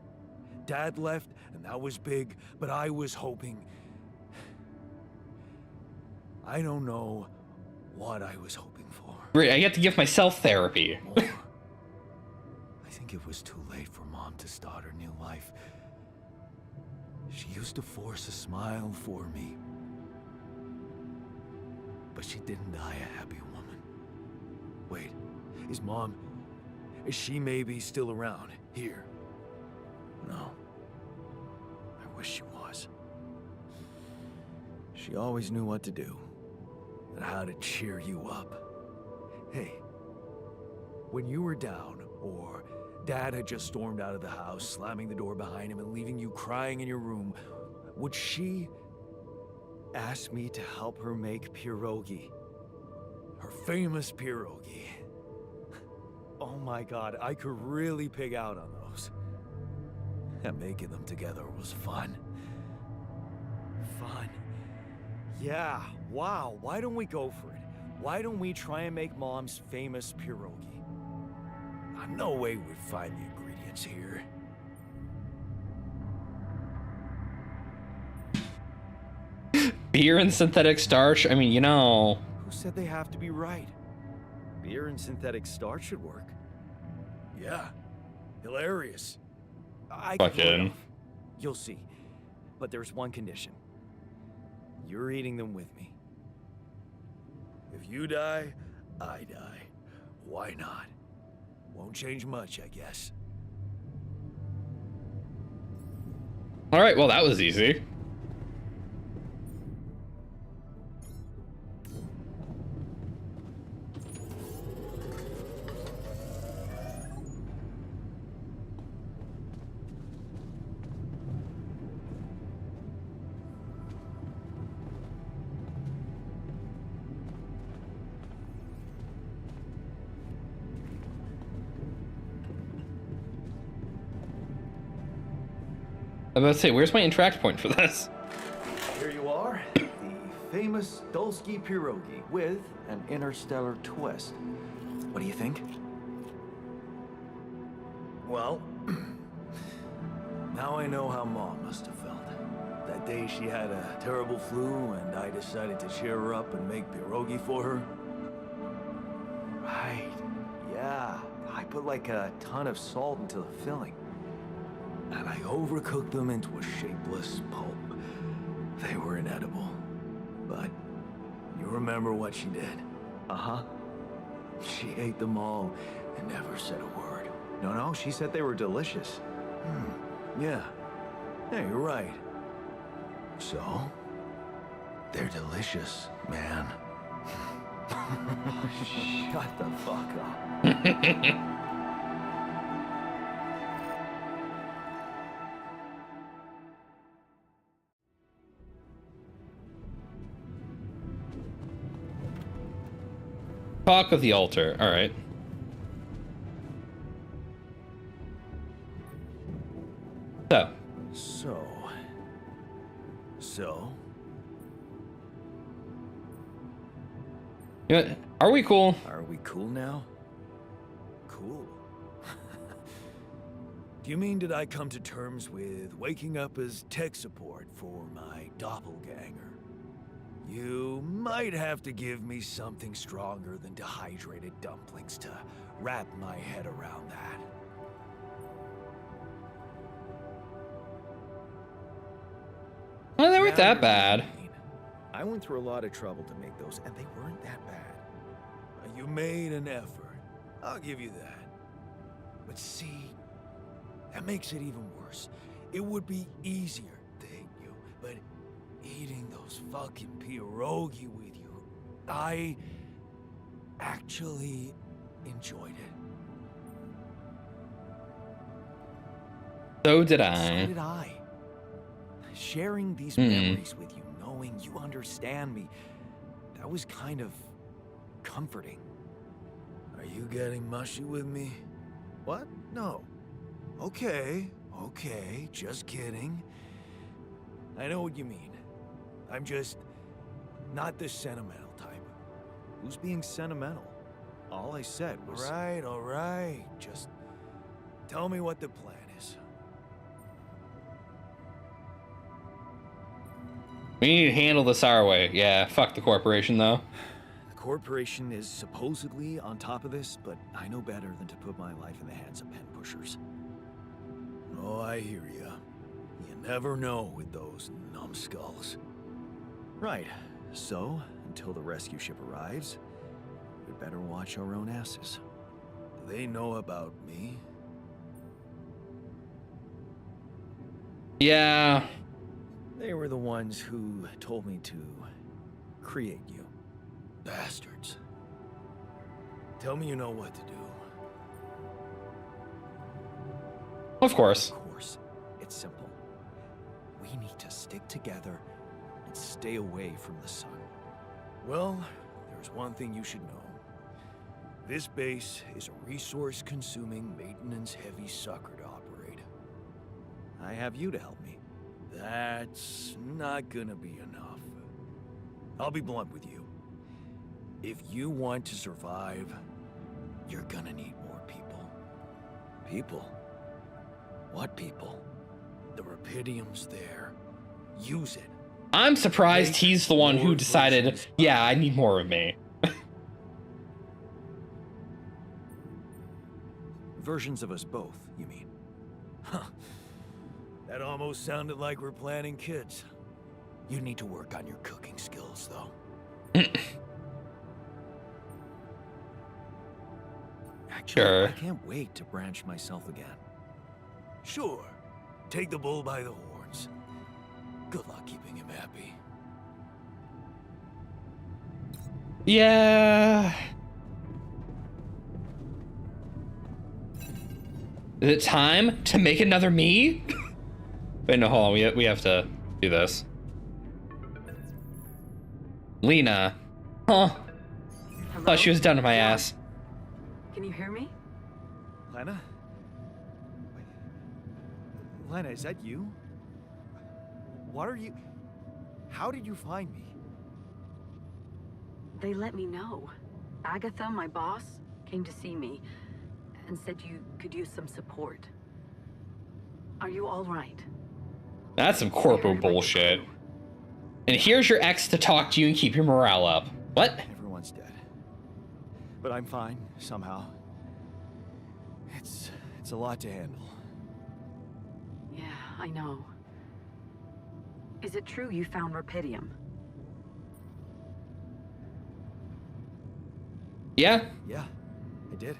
Dad left, and that was big, but I was hoping... I don't know what I was hoping for. Great, I get to give myself therapy. More. I think it was too late for Mom to start her new life. She used to force a smile for me. But she didn't die a happy woman. Wait, is she maybe still around here? No. I wish she was. She always knew what to do and how to cheer you up. Hey, when you were down, or Dad had just stormed out of the house, slamming the door behind him and leaving you crying in your room, would she ask me to help her make pierogi? Her famous pierogi. Oh my God, I could really pig out on those. And making them together was fun. Fun. Yeah, wow, why don't we go for it? Why don't we try and make Mom's famous pierogi? No way we'd find the ingredients here. Beer and synthetic starch? I mean, you know... Who said they have to be right? Beer and synthetic starch should work. Yeah, hilarious. I can pull it Fucking... off. You'll see. But there's one condition. You're eating them with me. If you die, I die. Why not? Won't change much, I guess. Alright, well that was easy. I'm about to say, where's my interact point for this? Here you are, the famous Dulski pierogi with an interstellar twist. What do you think? Well, now I know how Mom must have felt. That day she had a terrible flu and I decided to cheer her up and make pierogi for her. Right, yeah. I put like a ton of salt into the filling. And I overcooked them into a shapeless pulp. They were inedible. But you remember what she did? Uh-huh. She ate them all and never said a word. No, she said they were delicious. Yeah. Yeah, you're right. So, they're delicious, man. Shut the fuck up. Talk with the altar. All right. So. You know, are we cool? Are we cool now? Cool. Do you mean did I come to terms with waking up as tech support for my doppelganger? You might have to give me something stronger than dehydrated dumplings to wrap my head around that. Well, they weren't Now that bad. I went through a lot of trouble to make those, and they weren't that bad. You made an effort. I'll give you that. But see, that makes it even worse. It would be easier, thank you, but eating those fucking pierogi with you, I actually enjoyed it. So did So I. did I. Sharing these memories with you, knowing you understand me, that was kind of comforting. Are you getting mushy with me? What? No. Okay, just kidding. I know what you mean. I'm just not the sentimental type. Who's being sentimental? All I said was... All right. Just tell me what the plan is. We need to handle this our way. Yeah, fuck the corporation, though. The corporation is supposedly on top of this, but I know better than to put my life in the hands of pen pushers. Oh, I hear ya. You never know with those numbskulls. Right, so, until the rescue ship arrives, we better watch our own asses. Do they know about me? Yeah. They were the ones who told me to create you. Bastards. Tell me you know what to do. Of course. Of course. It's simple. We need to stick together and stay away from the sun. Well, there's one thing you should know. This base is a resource-consuming, maintenance-heavy sucker to operate. I have you to help me. That's not gonna be enough. I'll be blunt with you. If you want to survive, you're gonna need more people. People? What people? The Rapidium's there. Use it. I'm surprised he's the one who decided, yeah, I need more of me. Versions of us both, you mean? Huh. That almost sounded like we're planning kids. You need to work on your cooking skills, though. Actually, Sure. I can't wait to branch myself again. Sure. Take the bull by the horns. Good luck keeping him happy. Yeah. Is it time to make another me? Wait, no, hold on. We have to do this. Lena. Huh. Hello? Thought she was done to my ass. Can you hear me? Lena? Wait. Lena, is that you? What are you... How did you find me? They let me know. Agatha, my boss, came to see me and said you could use some support. Are you all right? That's some corpo bullshit. And here's your ex to talk to you and keep your morale up. What? Everyone's dead. But I'm fine, somehow. It's a lot to handle. Yeah, I know. Is it true you found Rapidium? Yeah? Yeah, I did.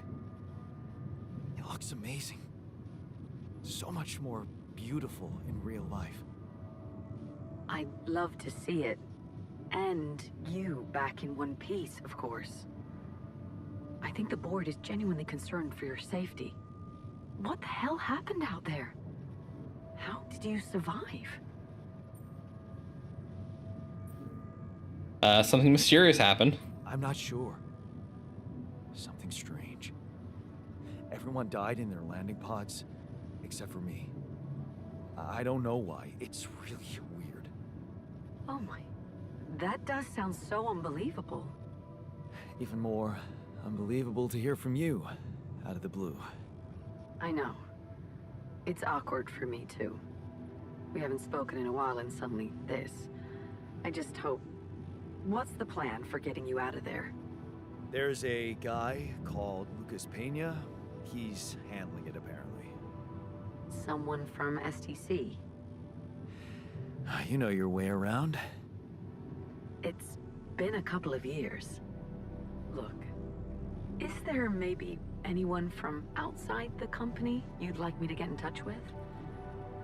It looks amazing. So much more beautiful in real life. I'd love to see it. And you back in one piece, of course. I think the board is genuinely concerned for your safety. What the hell happened out there? How did you survive? Something mysterious happened. I'm not sure. Something strange. Everyone died in their landing pods, except for me. I don't know why. It's really weird. Oh my... That does sound so unbelievable. Even more unbelievable to hear from you, out of the blue. I know. It's awkward for me, too. We haven't spoken in a while and suddenly this. I just hope... What's the plan for getting you out of there? There's a guy called Lucas Pena. He's handling it, apparently. Someone from STC? You know your way around. It's been a couple of years. Look, is there maybe anyone from outside the company you'd like me to get in touch with?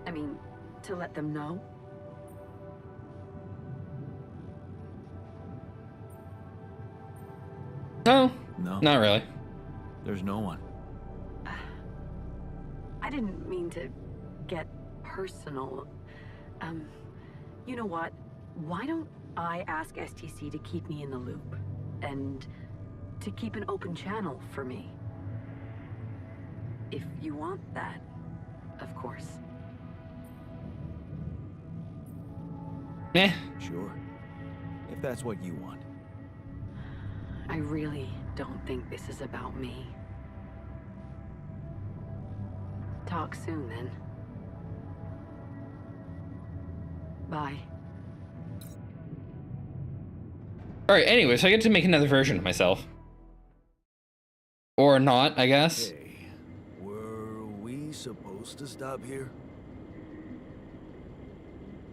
I mean, to let them know? No, No, not really. there's no one. I didn't mean to get personal. You know what? Why don't I ask STC to keep me in the loop? And to keep an open channel for me? If you want that, of course. Eh. Sure. If that's what you want. I really don't think this is about me. Talk soon, then. Bye. Alright, anyway, so I get to make another version of myself. Or not, I guess. Hey, were we supposed to stop here?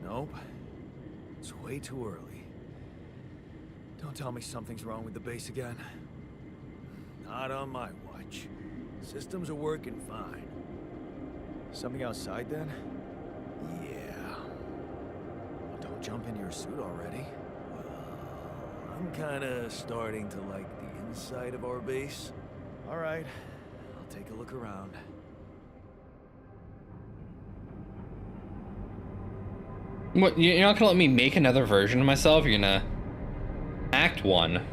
Nope. It's way too early. Don't tell me something's wrong with the base again. Not on my watch. Systems are working fine. Something outside, then? Yeah. Well, don't jump into your suit already. Well, I'm kinda starting to like the inside of our base. All right. I'll take a look around. What, you're not gonna let me make another version of myself? You're gonna act one.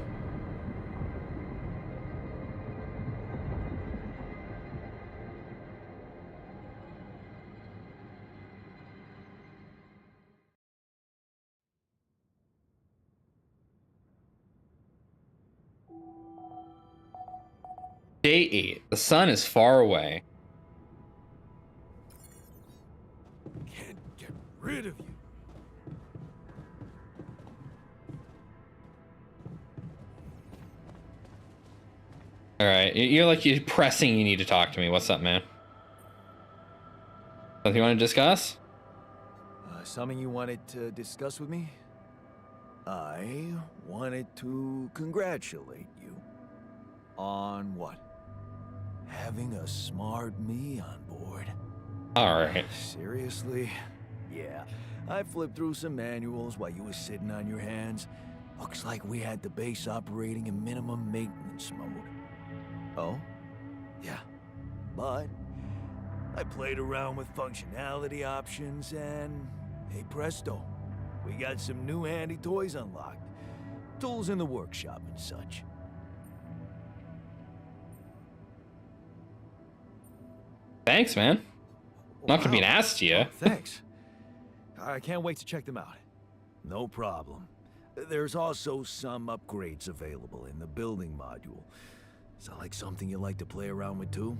Day 8. The sun is far away. Can't get rid of you. Alright, you're pressing you need to talk to me. What's up, man? Something you want to discuss? Something you wanted to discuss with me? I wanted to congratulate you. On what? Having a smart me on board. Alright. Seriously? Yeah. I flipped through some manuals while you were sitting on your hands. Looks like we had the base operating in minimum maintenance mode. Oh? Yeah. But I played around with functionality options and hey presto. We got some new handy toys unlocked. Tools in the workshop and such. Thanks, man. Not gonna be an Wow. ass to you. Oh, thanks. I can't wait to check them out. No problem. There's also some upgrades available in the building module. Sound like something you like to play around with too?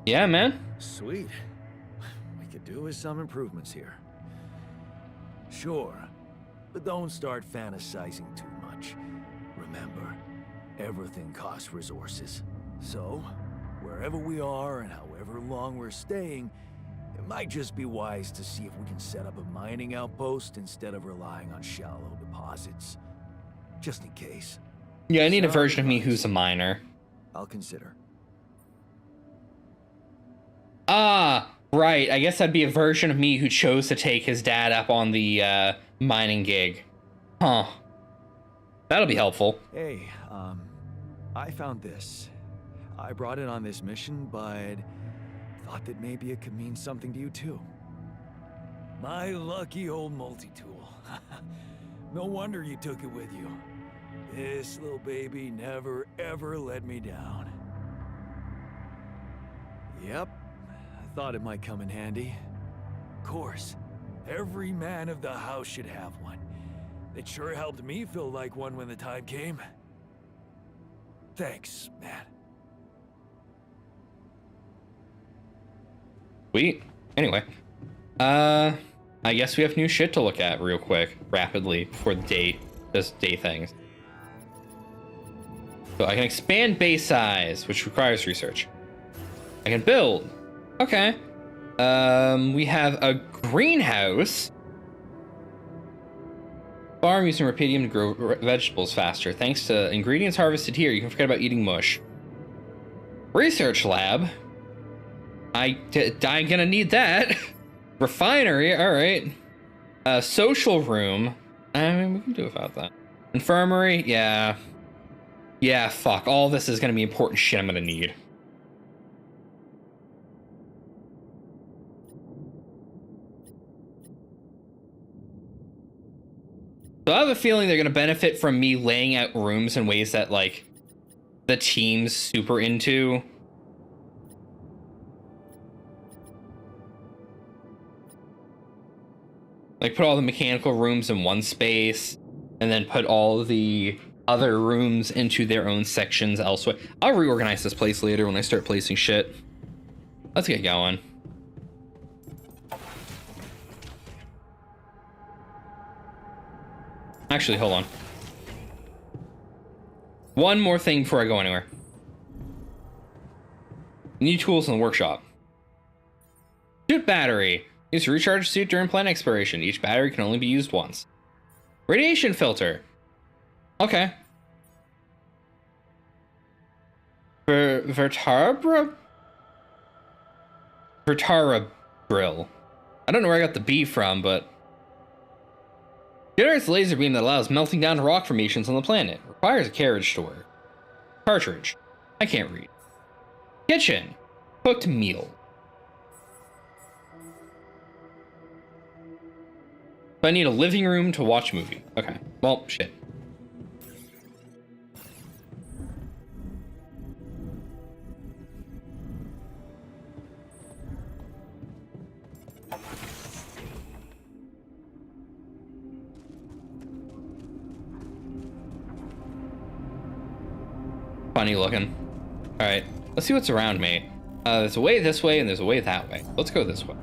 Yeah, man. Sweet. We could do with some improvements here. Sure, but don't start fantasizing too much. Remember, everything costs resources. So, wherever we are and however long we're staying, it might just be wise to see if we can set up a mining outpost instead of relying on shallow deposits. Just in case. Yeah, I need a Sound version of me advice. who's a miner. I'll consider. Ah, right. I guess that'd be a version of me who chose to take his dad up on the mining gig. Huh. That'll be helpful. Hey, I found this. I brought it on this mission, but thought that maybe it could mean something to you too. My lucky old multi-tool. No wonder you took it with you. This little baby never ever let me down. Yep, I thought it might come in handy. Of course, every man of the house should have one. It sure helped me feel like one when the time came. Thanks, man. Sweet. Anyway. I guess we have new shit to look at real quick, rapidly, before the day, just day things. So I can expand base size, which requires research. I can build. Okay. We have a greenhouse. Farm using rubidium to grow vegetables faster. Thanks to ingredients harvested here, you can forget about eating mush. Research lab. I'm gonna need that. Refinery, all right. Social room. I mean, we can do without that. Infirmary, yeah. Yeah, fuck. All this is gonna be important shit I'm gonna need. So I have a feeling they're gonna benefit from me laying out rooms in ways that, like, the team's super into. Like, put all the mechanical rooms in one space, and then put all the other rooms into their own sections elsewhere. I'll reorganize this place later when I start placing shit. Let's get going. Actually, hold on. One more thing before I go anywhere. Need tools in the workshop. Suit battery. Use to recharge suit during plant exploration. Each battery can only be used once. Radiation filter. Okay. Vertara grill. I don't know where I got the B from, but generates a laser beam that allows melting down rock formations on the planet. Requires a carriage to work. Cartridge. I can't read. Kitchen. Cooked meal. I need a living room to watch movie. Okay. Well, shit. Funny looking. All right. Let's see what's around me. There's a way this way and there's a way that way. Let's go this way.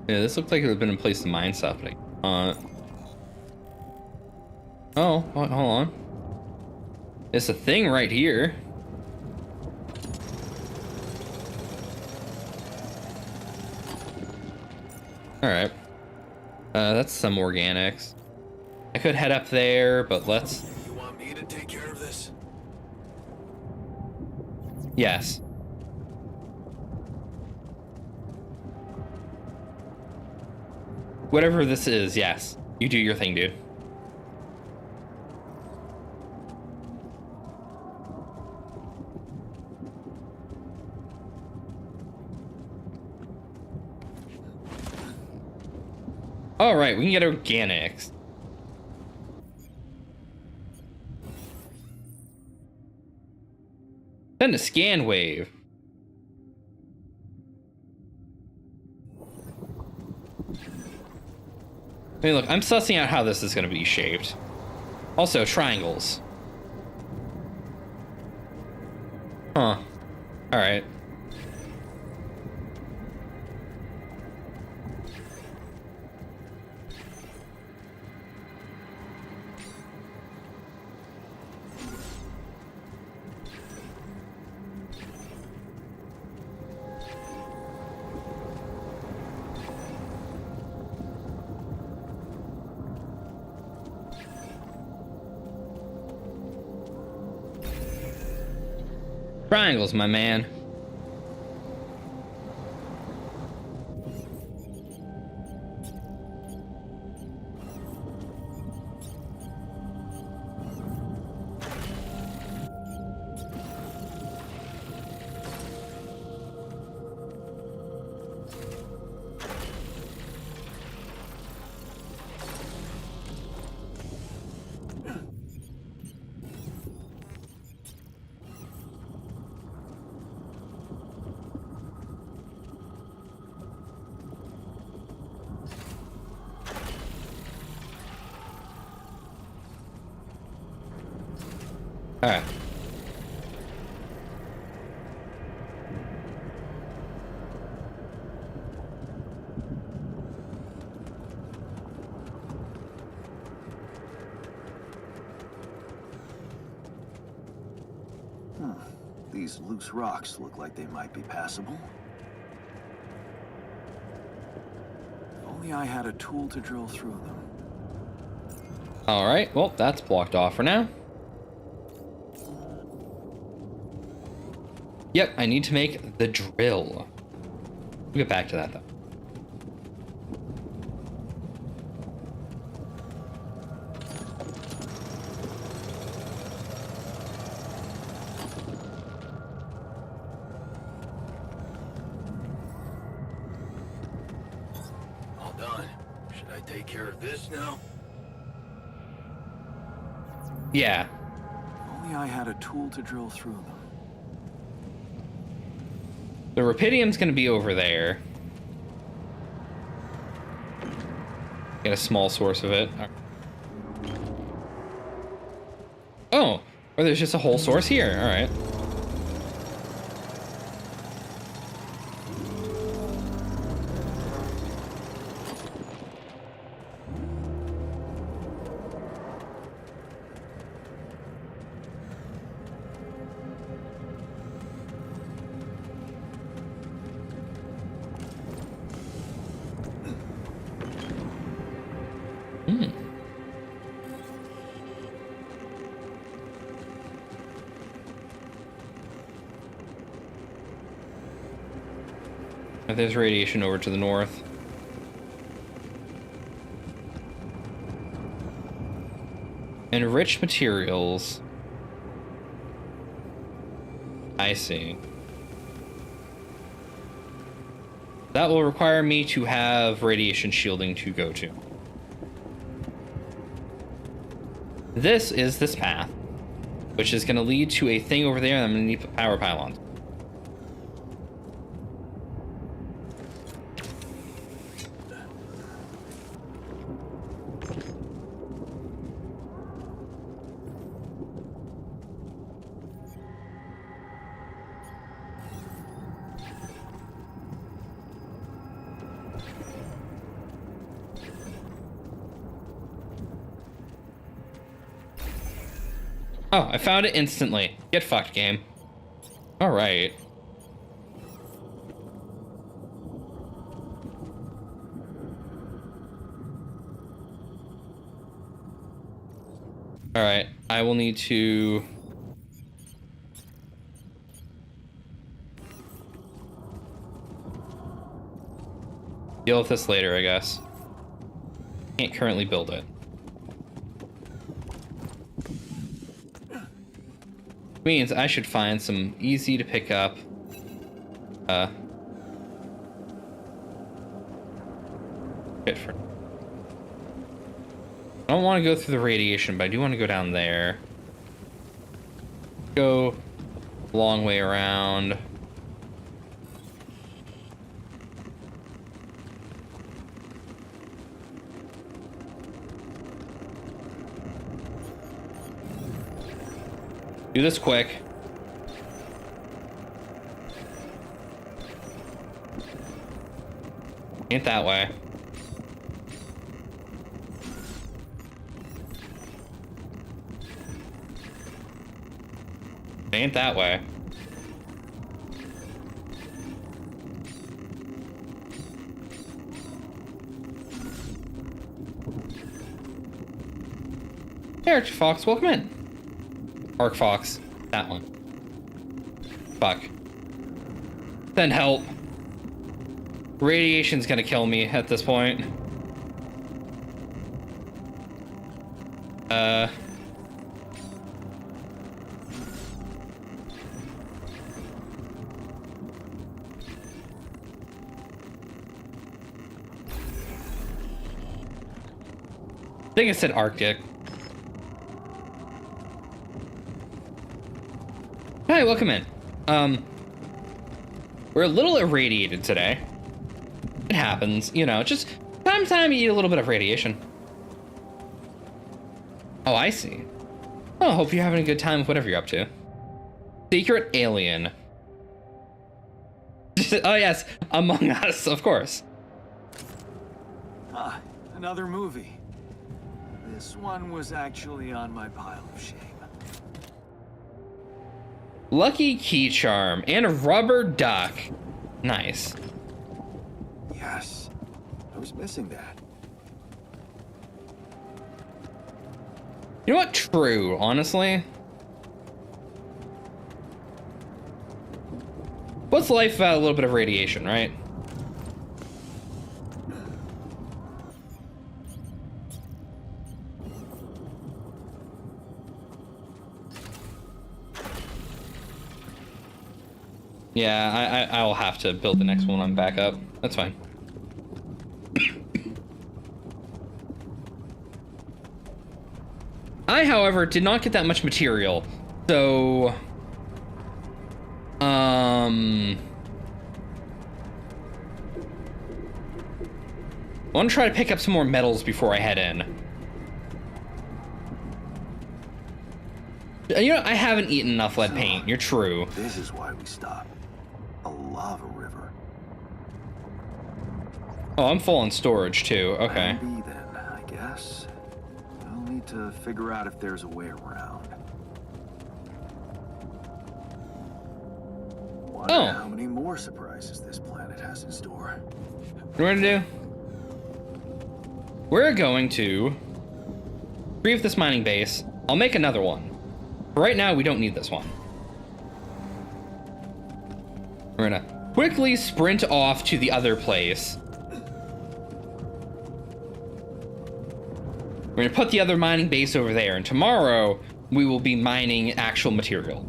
Yeah, this looked like it would have been in place to mine stuff. But oh, hold on. It's a thing right here. All right. That's some organics. I could head up there, but let's. You want me to take care of this? Yes. Whatever this is, yes. You do your thing, dude. All right, we can get organics. Then the scan wave. I mean, look, I'm sussing out how this is going to be shaped. Also, triangles. Huh. All right. Triangles, my man. All right. These loose rocks look like they might be passable. If only I had a tool to drill through them. All right. Well, that's blocked off for now. Yep, I need to make the drill. We'll get back to that, though. All done. Should I take care of this now? Yeah. If only I had a tool to drill through them. The rubidium's going to be over there. Get a small source of it. Oh, or there's just a whole source here. All right. There's radiation over to the north. Enriched materials. I see. That will require me to have radiation shielding to go to. This is this path, which is going to lead to a thing over there, and I'm going to need power pylons. Oh, I found it instantly. Get fucked, game. All right. All right, I will need to... deal with this later, I guess. Can't currently build it. Means I should find some easy to pick up shit for. I don't want to go through the radiation, but I do want to go down there. Go a long way around. Do this quick. Ain't that way. Ain't that way. Hey, Archie Fox, welcome in. Arc Fox, that one. Fuck. Send help. Radiation's gonna kill me at this point. I think I said Arctic. Hi, welcome in. We're a little irradiated today. It happens, you know, just time to time you eat a little bit of radiation. Oh, I see. Oh, hope you're having a good time with whatever you're up to. Secret alien. Oh yes, Among Us, of course. Ah, another movie. This one was actually on my pile of shame. Lucky key charm and a rubber duck. Nice. Yes, I was missing that. You know what? True, honestly. What's life without a little bit of radiation, right? Yeah, I'll have to build the next one on back up. That's fine. I, however, did not get that much material, so I want to try to pick up some more metals before I head in. You know, I haven't eaten enough lead paint. You're true. This is why we stopped. A lava river. Oh, I'm full on storage too. Okay. Plan B then, I guess. I'll need to figure out if there's a way around. Wonder how many more surprises this planet has in store. What we're gonna do? We're going to retrieve this mining base. I'll make another one. For right now, we don't need this one. We're gonna quickly sprint off to the other place. We're gonna put the other mining base over there, and tomorrow we will be mining actual material.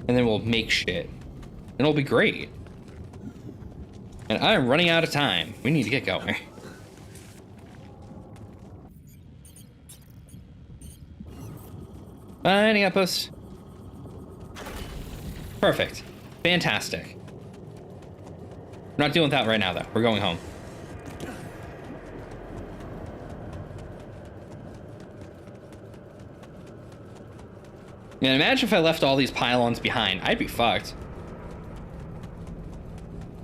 And then we'll make shit. And it'll be great. And I'm running out of time. We need to get going. Mining outpost. Perfect. Fantastic. We're not doing that right now, though. We're going home. Man, imagine if I left all these pylons behind. I'd be fucked.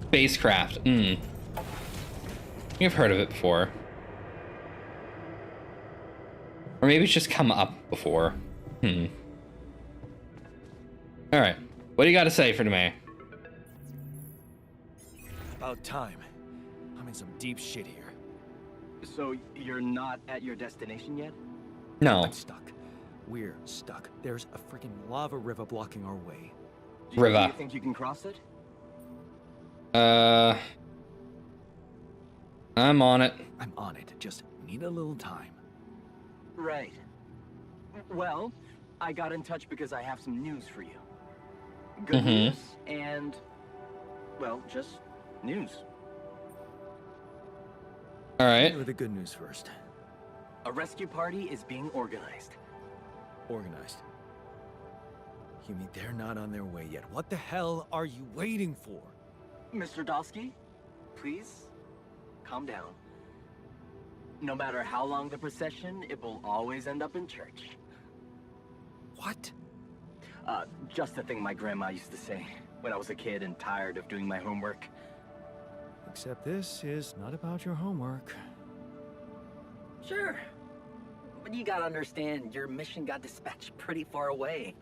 Spacecraft. You've heard of it before. Or maybe it's just come up before. Alright. What do you got to say for me? About time. I'm in some deep shit here. So you're not at your destination yet? No. I'm stuck. We're stuck. There's a freaking lava river blocking our way. Do River. you think you can cross it? I'm on it. I'm on it. Just need a little time. Right. Well, I got in touch because I have some news for you. Good news and, well, just news. All right. Hear the good news first. A rescue party is being organized. Organized. You mean they're not on their way yet? What the hell are you waiting for? Mr. Dalsky, please, calm down. No matter how long the procession, it will always end up in church. What? Just a thing my grandma used to say when I was a kid and tired of doing my homework. Except this is not about your homework. Sure. But you gotta understand, your mission got dispatched pretty far away.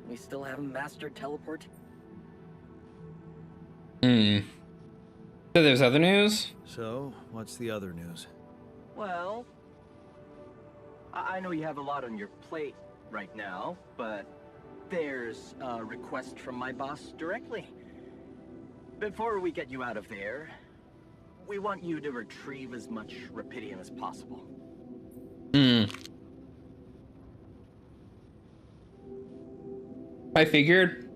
We still haven't mastered teleport. So there's other news? So, what's the other news? Well, I know you have a lot on your plate right now, but there's a request from my boss directly. Before we get you out of there, we want you to retrieve as much Rapidium as possible. I figured.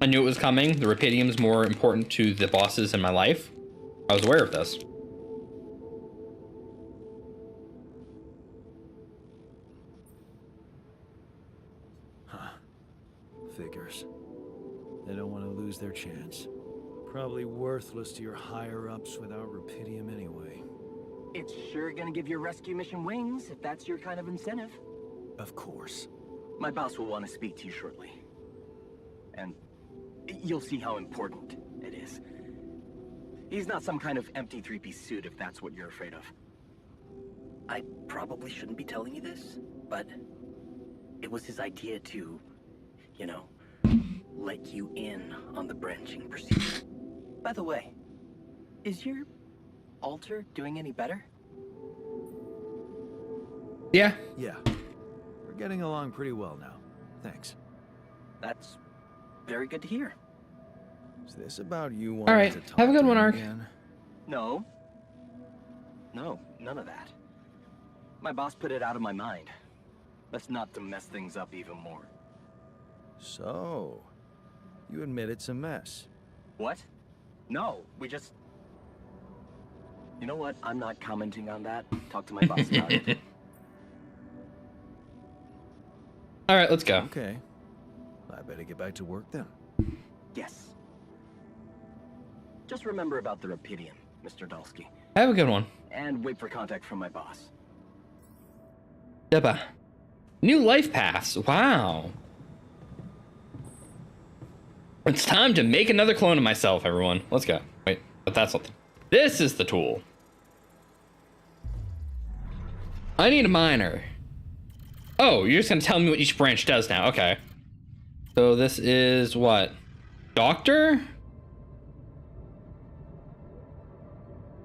I knew it was coming. The Rapidium's more important to the bosses in my life. I was aware of this. Figures. They don't want to lose their chance. Probably worthless to your higher-ups without Rapidium anyway. It's sure gonna give your rescue mission wings, if that's your kind of incentive. Of course. My boss will want to speak to you shortly. And you'll see how important it is. He's not some kind of empty three-piece suit if that's what you're afraid of. I probably shouldn't be telling you this, but it was his idea to, you know, let you in on the branching procedure. By the way, is your altar doing any better? Yeah. Yeah. We're getting along pretty well now. Thanks. That's very good to hear. Is this about you wanting All right. to talk Have a good to one, him Ark. again? No. No, none of that. My boss put it out of my mind. That's not to mess things up even more. So, you admit it's a mess. What? No, we just... You know what? I'm not commenting on that. Talk to my boss about it. All right, let's go. Okay. I better get back to work then. Yes. Just remember about the Rapidium, Mr. Dalsky. Have a good one. And wait for contact from my boss. Deba. New life paths. Wow. It's time to make another clone of myself, everyone. Let's go. Wait, but that's something. This is the tool. I need a miner. Oh, you're just gonna tell me what each branch does now. Okay. So this is what? Doctor?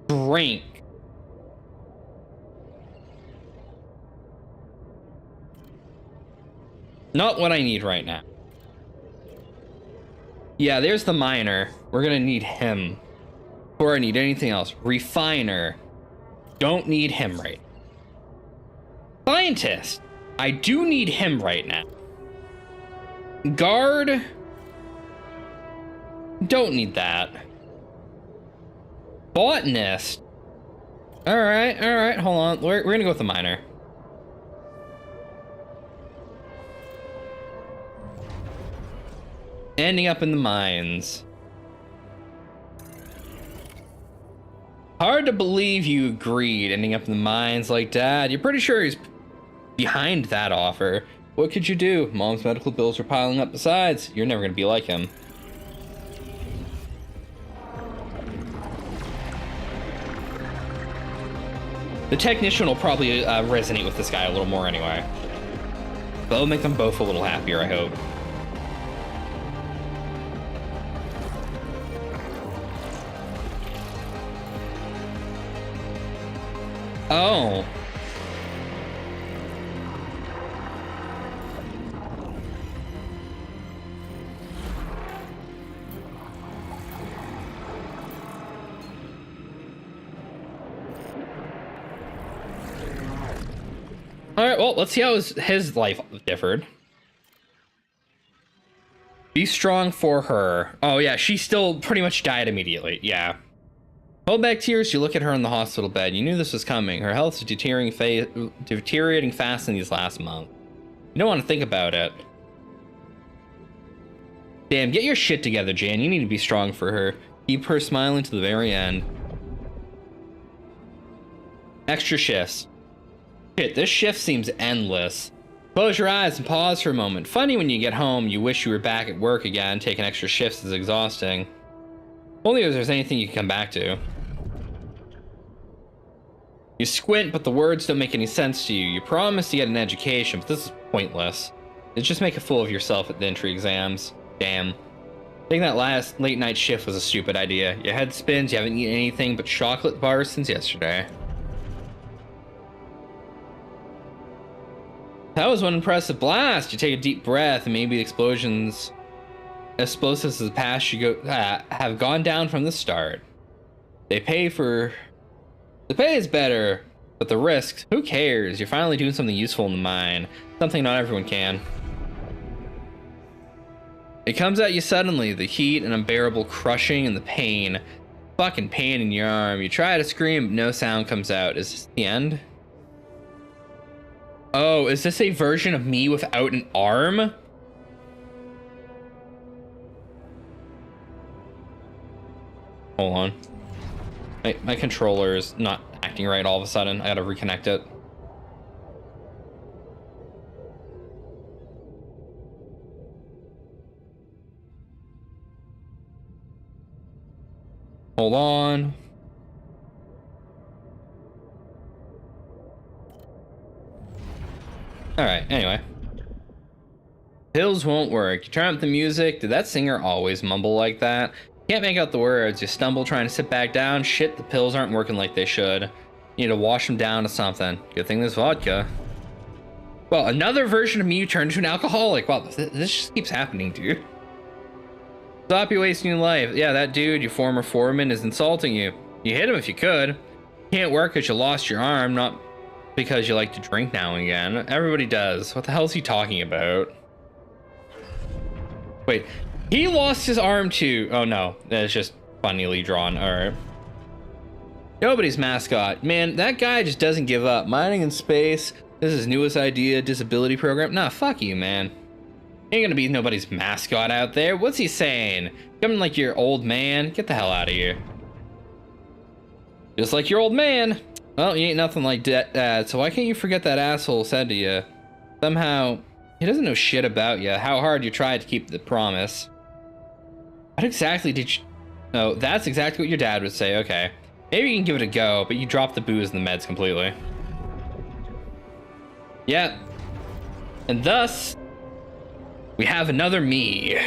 Drink. Not what I need right now. Yeah, there's the miner. We're gonna need him. Before I need anything else. Refiner. Don't need him right. Scientist. I do need him right now. Guard. Don't need that. Botanist. Alright, hold on. We're gonna go with the miner. Ending up in the mines. Hard to believe you agreed, ending up in the mines like Dad. You're pretty sure he's behind that offer. What could you do? Mom's medical bills are piling up besides. You're never gonna be like him. The technician will probably resonate with this guy a little more anyway. But it'll make them both a little happier, I hope. Oh. All right, well, let's see how his life differed. Be strong for her. Oh, yeah, she still pretty much died immediately. Yeah. Hold back tears, you look at her in the hospital bed. You knew this was coming. Her health is deteriorating fast in these last months. You don't want to think about it. Damn, get your shit together, Jan. You need to be strong for her. Keep her smiling to the very end. Extra shifts. Shit, this shift seems endless. Close your eyes and pause for a moment. Funny when you get home, you wish you were back at work again. Taking extra shifts is exhausting. Only if there's anything you can come back to. You squint, but the words don't make any sense to you. You promise to get an education, but this is pointless. It's just make a fool of yourself at the entry exams. Damn. Taking that last late night shift was a stupid idea. Your head spins, you haven't eaten anything but chocolate bars since yesterday. That was one impressive blast. You take a deep breath and maybe the explosives of the past have gone down from the start. The pay is better, but the risks, who cares? You're finally doing something useful in the mine. Something not everyone can. It comes at you suddenly, the heat and unbearable crushing and the pain. Fucking pain in your arm. You try to scream, but no sound comes out. Is this the end? Oh, is this a version of me without an arm? Hold on. My controller is not acting right all of a sudden. I gotta reconnect it. Hold on. Alright, anyway. Pills won't work. You turn up the music. Did that singer always mumble like that? Can't make out the words. You stumble trying to sit back down. Shit, the pills aren't working like they should. You need to wash them down to something. Good thing there's vodka. Well, another version of me turned into an alcoholic. Wow, this just keeps happening, dude. Stop you wasting your life. Yeah, that dude, your former foreman, is insulting you. You hit him if you could. Can't work because you lost your arm, not because you like to drink now and again. Everybody does. What the hell is he talking about? Wait, he lost his arm too. Oh no, that's just funnily drawn. All right. Nobody's mascot. Man, that guy just doesn't give up. Mining in space. This is his newest idea, disability program. Nah, fuck you, man. Ain't gonna be nobody's mascot out there. What's he saying? Coming like your old man? Get the hell out of here. Just like your old man. Well, you ain't nothing like that, so why can't you forget that asshole said to you? Somehow, he doesn't know shit about you, how hard you tried to keep the promise. What exactly did you... Oh, that's exactly what your dad would say, okay. Maybe you can give it a go, but you dropped the booze and the meds completely. Yep. And thus, we have another me.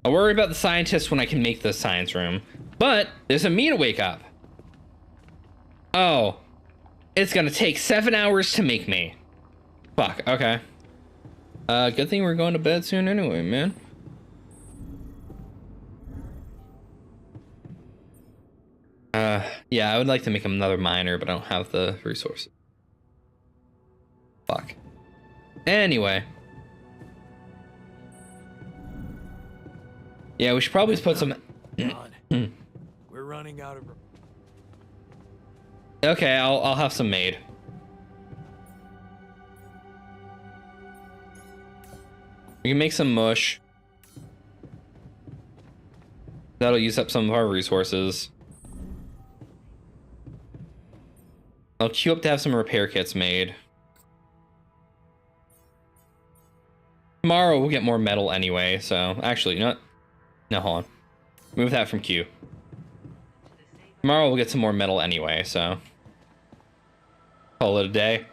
I'll worry about the scientists when I can make the science room. But there's a me to wake up. Oh. It's gonna take 7 hours to make me. Fuck, okay. Good thing we're going to bed soon anyway, man. Yeah, I would like to make another miner, but I don't have the resources. Fuck. Anyway. Yeah, we should probably put some... We're running out of... Okay, I'll have some made. We can make some mush. That'll use up some of our resources. I'll queue up to have some repair kits made. Tomorrow we'll get more metal anyway, so... Actually, you know what? No, hold on. Move that from queue. Tomorrow we'll get some more metal anyway, so... Call it a day.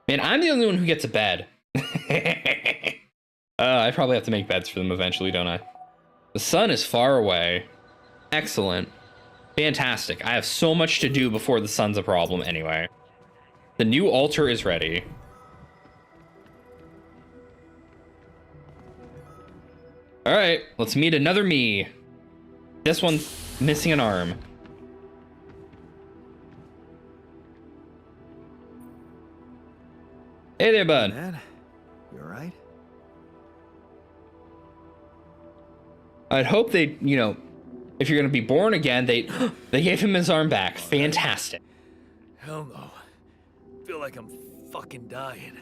Man, I'm the only one who gets a bed. I probably have to make beds for them eventually, don't I? The sun is far away. Excellent. Fantastic. I have so much to do before the sun's a problem anyway. The new altar is ready. Alright, let's meet another me. This one's missing an arm. Hey there, bud. Man, you alright? I'd hope they, you know, if you're gonna be born again, they gave him his arm back. Fantastic. Hell no. Feel like I'm fucking dying.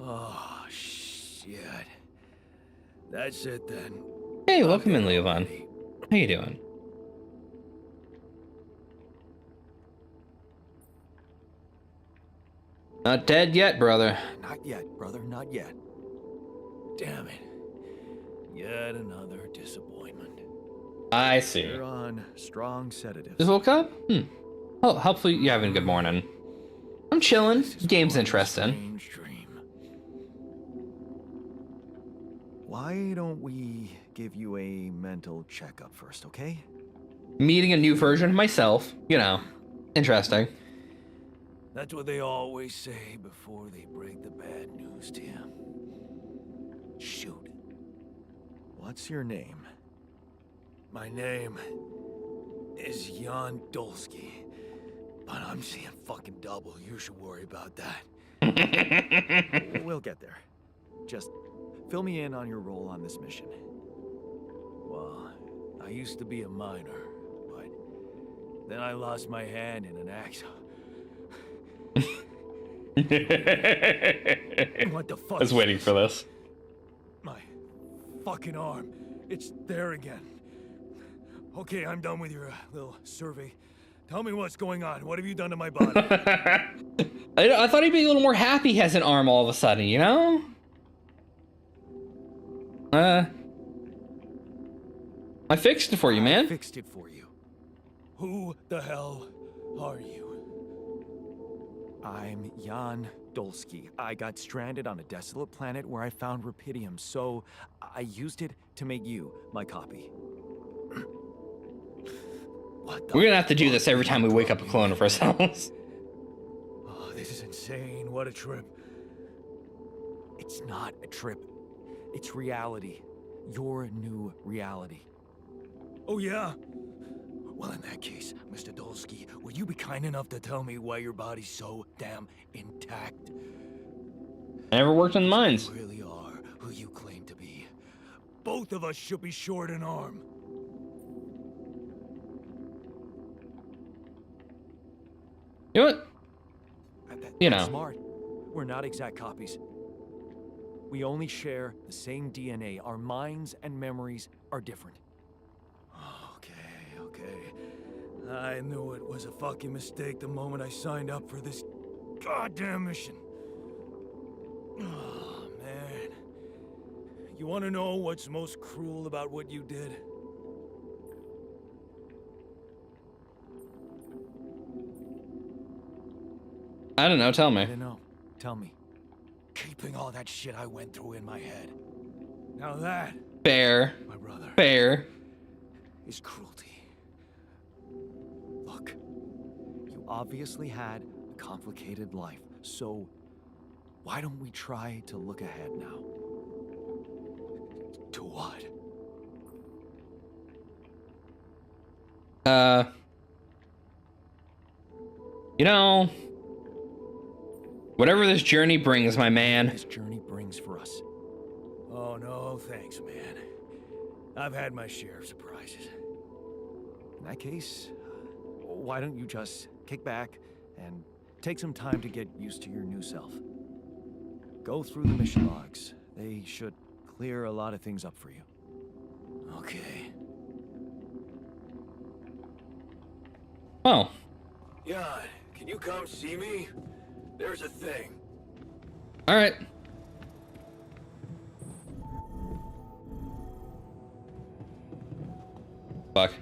Oh, shit. That's it then. Hey, welcome in, Leovan. How you doing? Not dead yet, brother. Not yet, brother, not yet. Damn it. Yet another disappointment. I see. You're on strong sedatives. Just woke up? Oh, hopefully you're having a good morning. I'm chilling. Game's interesting. Strange dream. Why don't we give you a mental checkup first, okay? Meeting a new version of myself. You know, interesting. That's what they always say before they break the bad news to you. Shoot. What's your name? My name is Jan Dolsky, but I'm seeing fucking double. You should worry about that. We'll get there. Just fill me in on your role on this mission. Well, I used to be a miner, but then I lost my hand in an accident. What the fuck? I was waiting for this. My fucking arm. It's there again. Okay, I'm done with your little survey. Tell me what's going on. What have you done to my body? I thought he'd be a little more happy he has an arm all of a sudden, you know? I fixed it for you, I man. fixed it for you. Who the hell are you? I'm Jan Dolsky. I got stranded on a desolate planet where I found rupidium, so I used it to make you my copy. What the We're gonna have to do this every time we wake up a clone of ourselves. Oh, this is insane. What a trip. It's not a trip. It's reality. Your new reality. Oh, yeah? Well, in that case, Mr. Dolsky, would you be kind enough to tell me why your body's so damn intact? I never worked in the mines. You really are who you claim to be. Both of us should be short an arm. You know what? You know. Smart. We're not exact copies. We only share the same DNA. Our minds and memories are different. Okay. I knew it was a fucking mistake the moment I signed up for this goddamn mission. Oh, man. You want to know what's most cruel about what you did? I don't know, tell I me. don't know. Tell me. Keeping all that shit I went through in my head. Now that, Fair. my brother, Fair. is cruelty. Look, you obviously had a complicated life, so why don't we try to look ahead now? To what? You know, whatever this journey brings, my man. This journey brings for us. Oh, no, thanks, man. I've had my share of surprises. In that case, why don't you just kick back and take some time to get used to your new self? Go through the mission logs. They should clear a lot of things up for you. Okay. Well, Jan, can you come see me? There's a thing. all right. Fuck.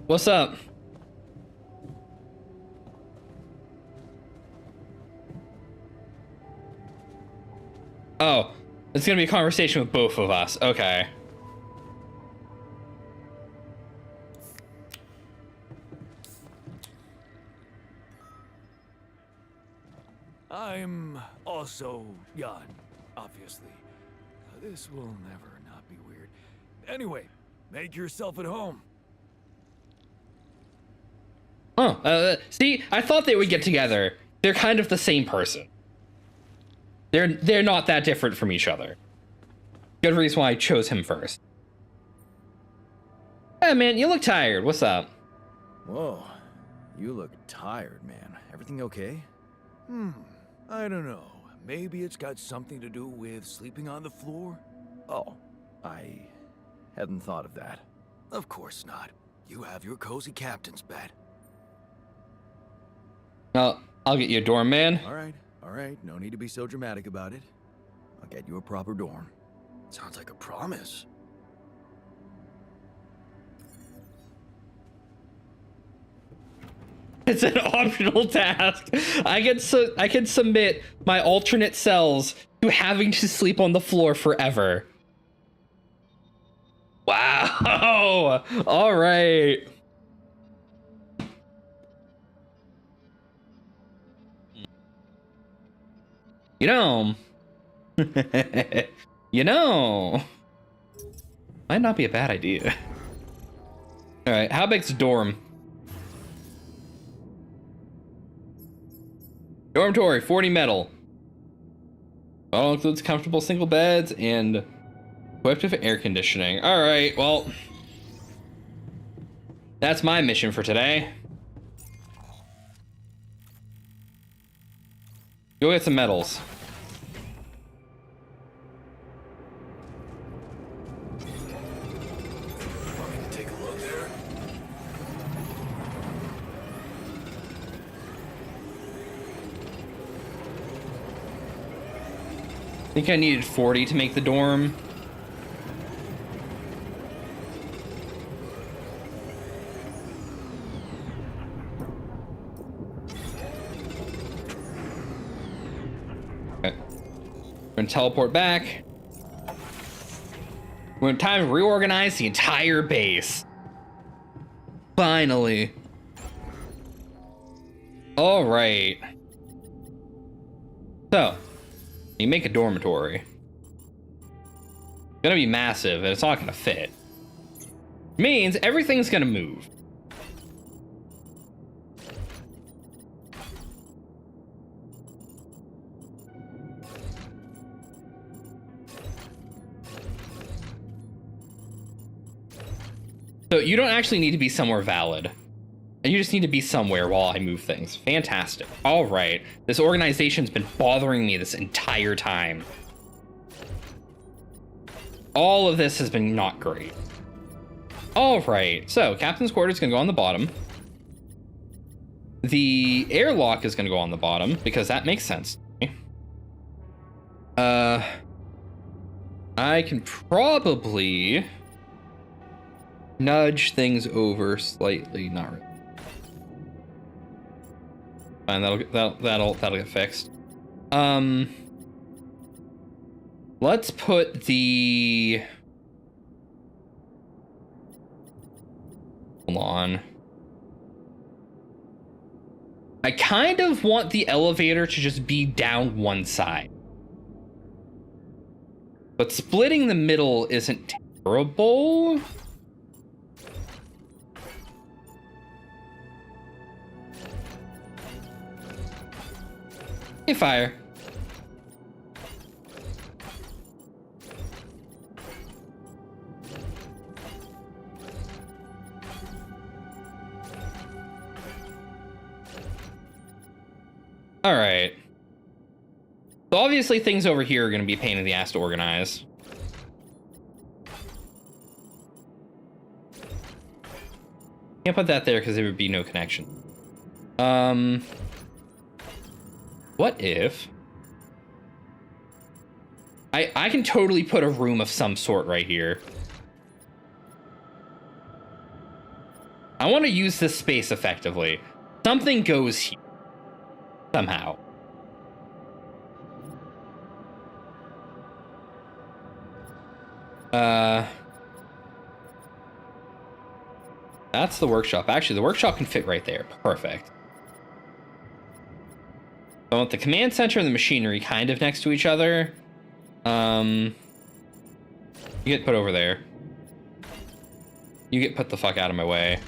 What's up? Oh, it's gonna be a conversation with both of us. Okay. I'm also Jan, obviously. This will never not be weird. Anyway, make yourself at home. Oh, see, I thought they would get together. They're kind of the same person. They're not that different from each other. Good reason why I chose him first. Hey, man, you look tired. What's up? Whoa, you look tired, man. Everything okay? I don't know. Maybe it's got something to do with sleeping on the floor? Oh, I hadn't thought of that. Of course not. You have your cozy captain's bed. I'll get you a dorm, man. All right. No need to be so dramatic about it. I'll get you a proper dorm. Sounds like a promise. It's an optional task. I can submit my alternate selves to having to sleep on the floor forever. Wow. All right. You know, might not be a bad idea. All right, how big's the dorm? Dormitory, 40 metal. All includes comfortable single beds and equipped with air conditioning. All right, well, that's my mission for today. Go get some medals. Take a look there. I think I needed 40 to make the dorm. Okay. We're gonna teleport back. We're in time to reorganize the entire base. Finally. All right. So, you make a dormitory. It's gonna be massive and it's not gonna fit. Means everything's gonna move. So you don't actually need to be somewhere valid. You just need to be somewhere while I move things. Fantastic. All right. This organization's been bothering me this entire time. All of this has been not great. All right. So captain's quarters is going to go on the bottom. The airlock is going to go on the bottom because that makes sense to me. I can probably nudge things over slightly. Not really. Fine, that'll get fixed. Let's put the... Hold on. I kind of want the elevator to just be down one side. But splitting the middle isn't terrible. Hey, fire. All right. So obviously things over here are going to be a pain in the ass to organize. Can't put that there because there would be no connection. What if I can totally put a room of some sort right here. I want to use this space effectively. Something goes here somehow. That's the workshop. Actually, the workshop can fit right there. Perfect. I want the command center and the machinery kind of next to each other. You get put over there. You get put the fuck out of my way.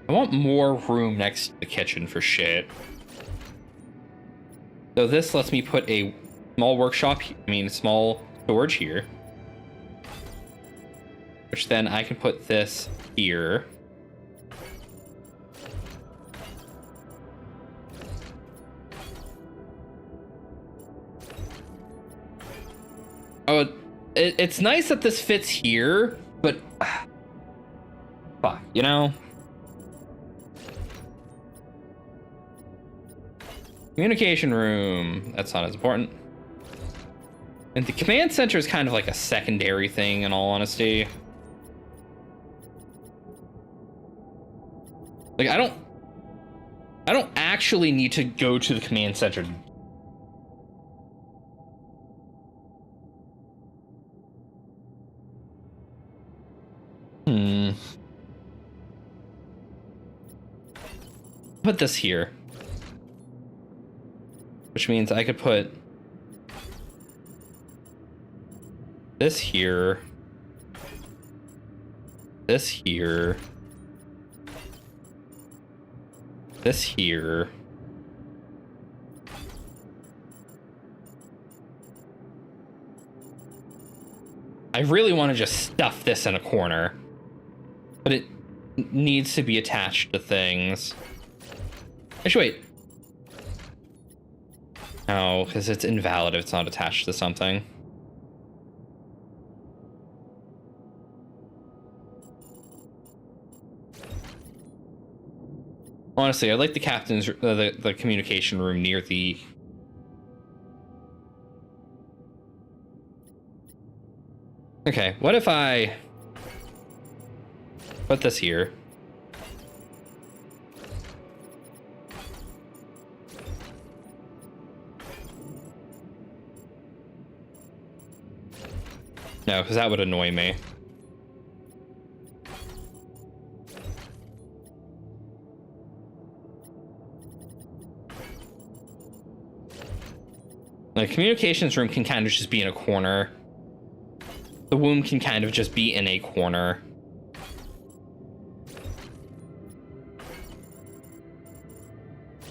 I want more room next to the kitchen for shit. So this lets me put a small workshop, small storage here. Which then I can put this here. Oh, it's nice that this fits here, but fuck, you know? Communication room, that's not as important. And the command center is kind of like a secondary thing, in all honesty. Like, I don't actually need to go to the command center. Put this here. Which means I could put this here, this here, this here. I really want to just stuff this in a corner, but it needs to be attached to things. Actually, wait. No, because it's invalid if it's not attached to something. Honestly, I like the captain's the communication room near the. Okay, what if I put this here? No, because that would annoy me. The communications room can kind of just be in a corner. The womb can kind of just be in a corner.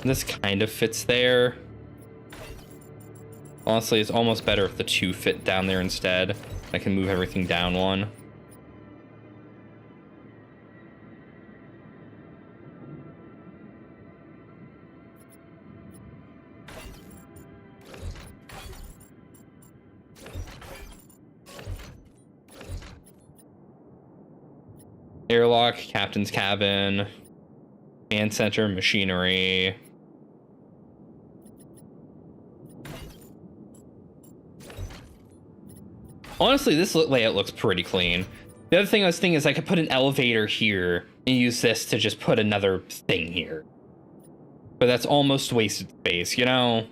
This kind of fits there. Honestly, it's almost better if the two fit down there instead. I can move everything down one. Airlock, captain's cabin, command center, machinery. Honestly, this layout looks pretty clean. The other thing I was thinking is I could put an elevator here and use this to just put another thing here. But that's almost wasted space, you know?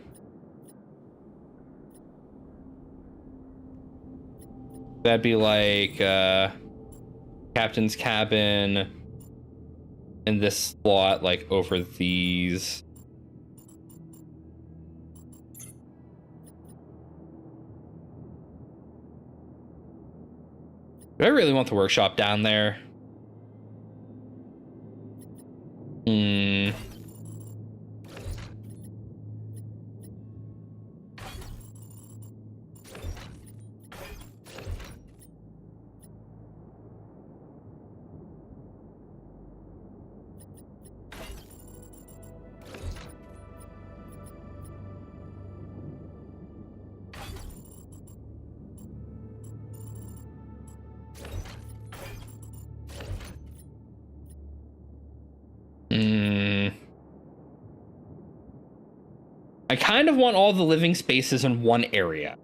That'd be like captain's cabin in this slot, like over these. Do I really want the workshop down there? I kind of want all the living spaces in one area.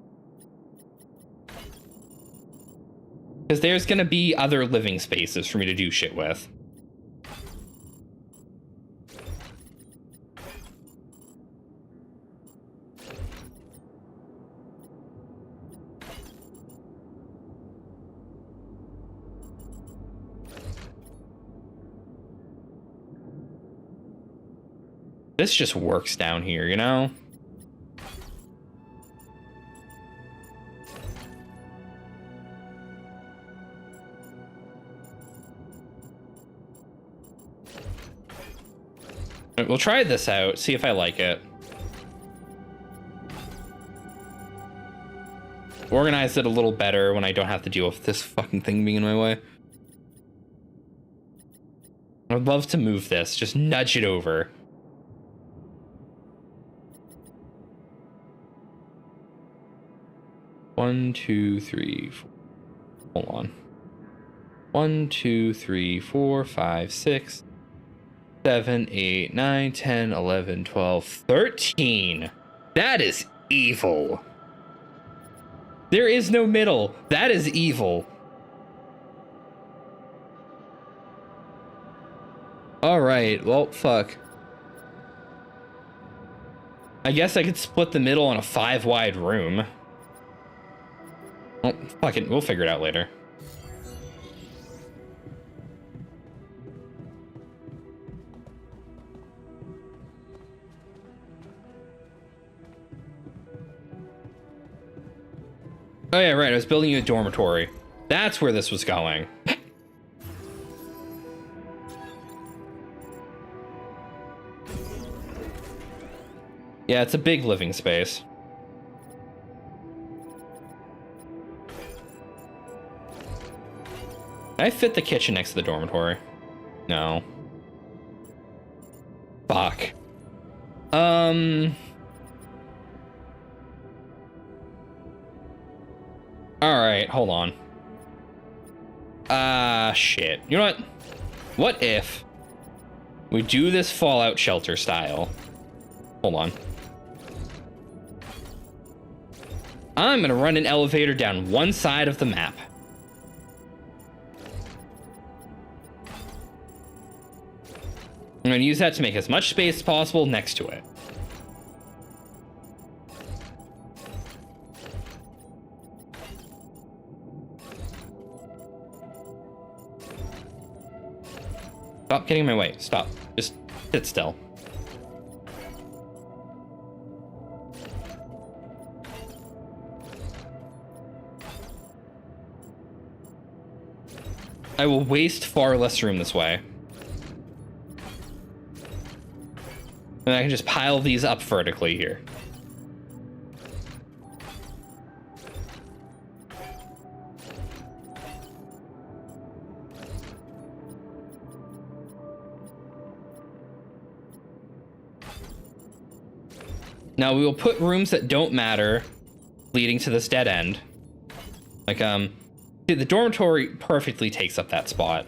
Because there's going to be other living spaces for me to do shit with. This just works down here, you know? We'll try this out, see if I like it. Organize it a little better when I don't have to deal with this fucking thing being in my way. I'd love to move this, just nudge it over. One, two, three, four. Hold on. 1, 2, 3, 4, 5, 6, 7, 8, 9, 10, 11, 12, 13. That is evil. There is no middle. That is evil. Alright, well, fuck. I guess I could split the middle on a 5-wide room. Well, fuck it, we'll figure it out later. Oh yeah, right, I was building you a dormitory. That's where this was going. Yeah, it's a big living space. Can I fit the kitchen next to the dormitory? No. Fuck. Alright, hold on. Shit. You know what? What if we do this Fallout shelter style? Hold on. I'm gonna run an elevator down one side of the map. I'm gonna use that to make as much space as possible next to it. Stop getting in my way. Stop. Just sit still. I will waste far less room this way. And I can just pile these up vertically here. Now we will put rooms that don't matter leading to this dead end. Like, see, the dormitory perfectly takes up that spot.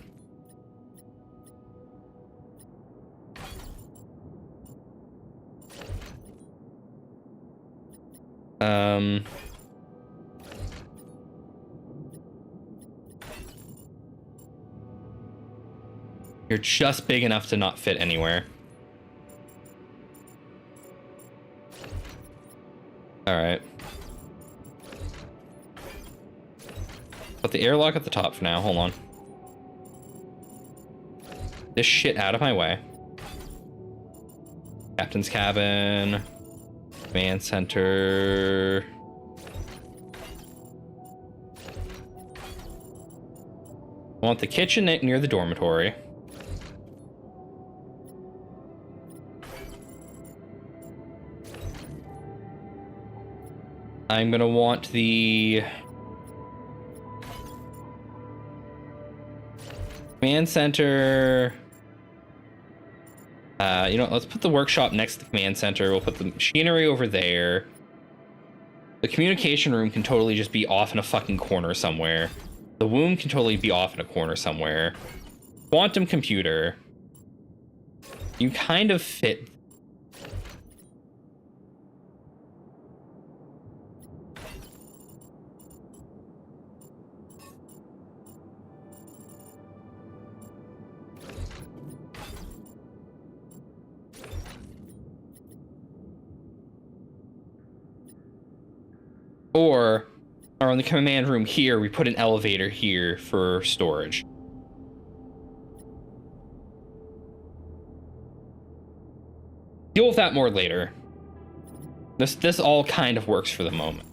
You're just big enough to not fit anywhere. All right. Put the airlock at the top for now. Hold on. This shit out of my way. Captain's cabin. Command center. I want the kitchen near the dormitory. I'm gonna want the command center. You know, let's put the workshop next to the command center. We'll put the machinery over there. The communication room can totally just be off in a fucking corner somewhere. The womb can totally be off in a corner somewhere. Quantum computer. You kind of fit. Or on the command room here, we put an elevator here for storage. Deal with that more later. This all kind of works for the moment.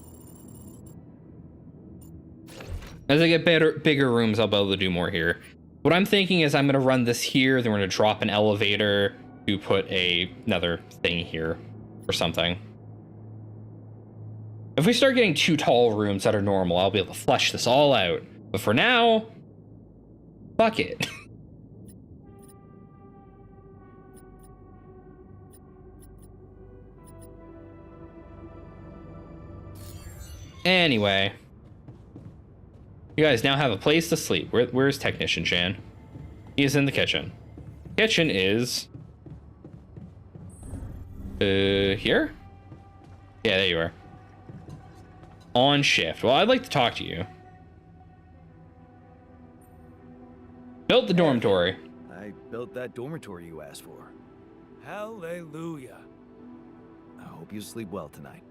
As I get bigger rooms, I'll be able to do more here. What I'm thinking is I'm going to run this here, then we're going to drop an elevator to put another thing here or something. If we start getting 2 tall rooms that are normal, I'll be able to flesh this all out. But for now, fuck it. Anyway, you guys now have a place to sleep. Where's Technician Chan? He is in the kitchen. Kitchen is here? Yeah, there you are. On shift. Well, I'd like to talk to you. Built the dormitory. I built that dormitory you asked for. Hallelujah. I hope you sleep well tonight.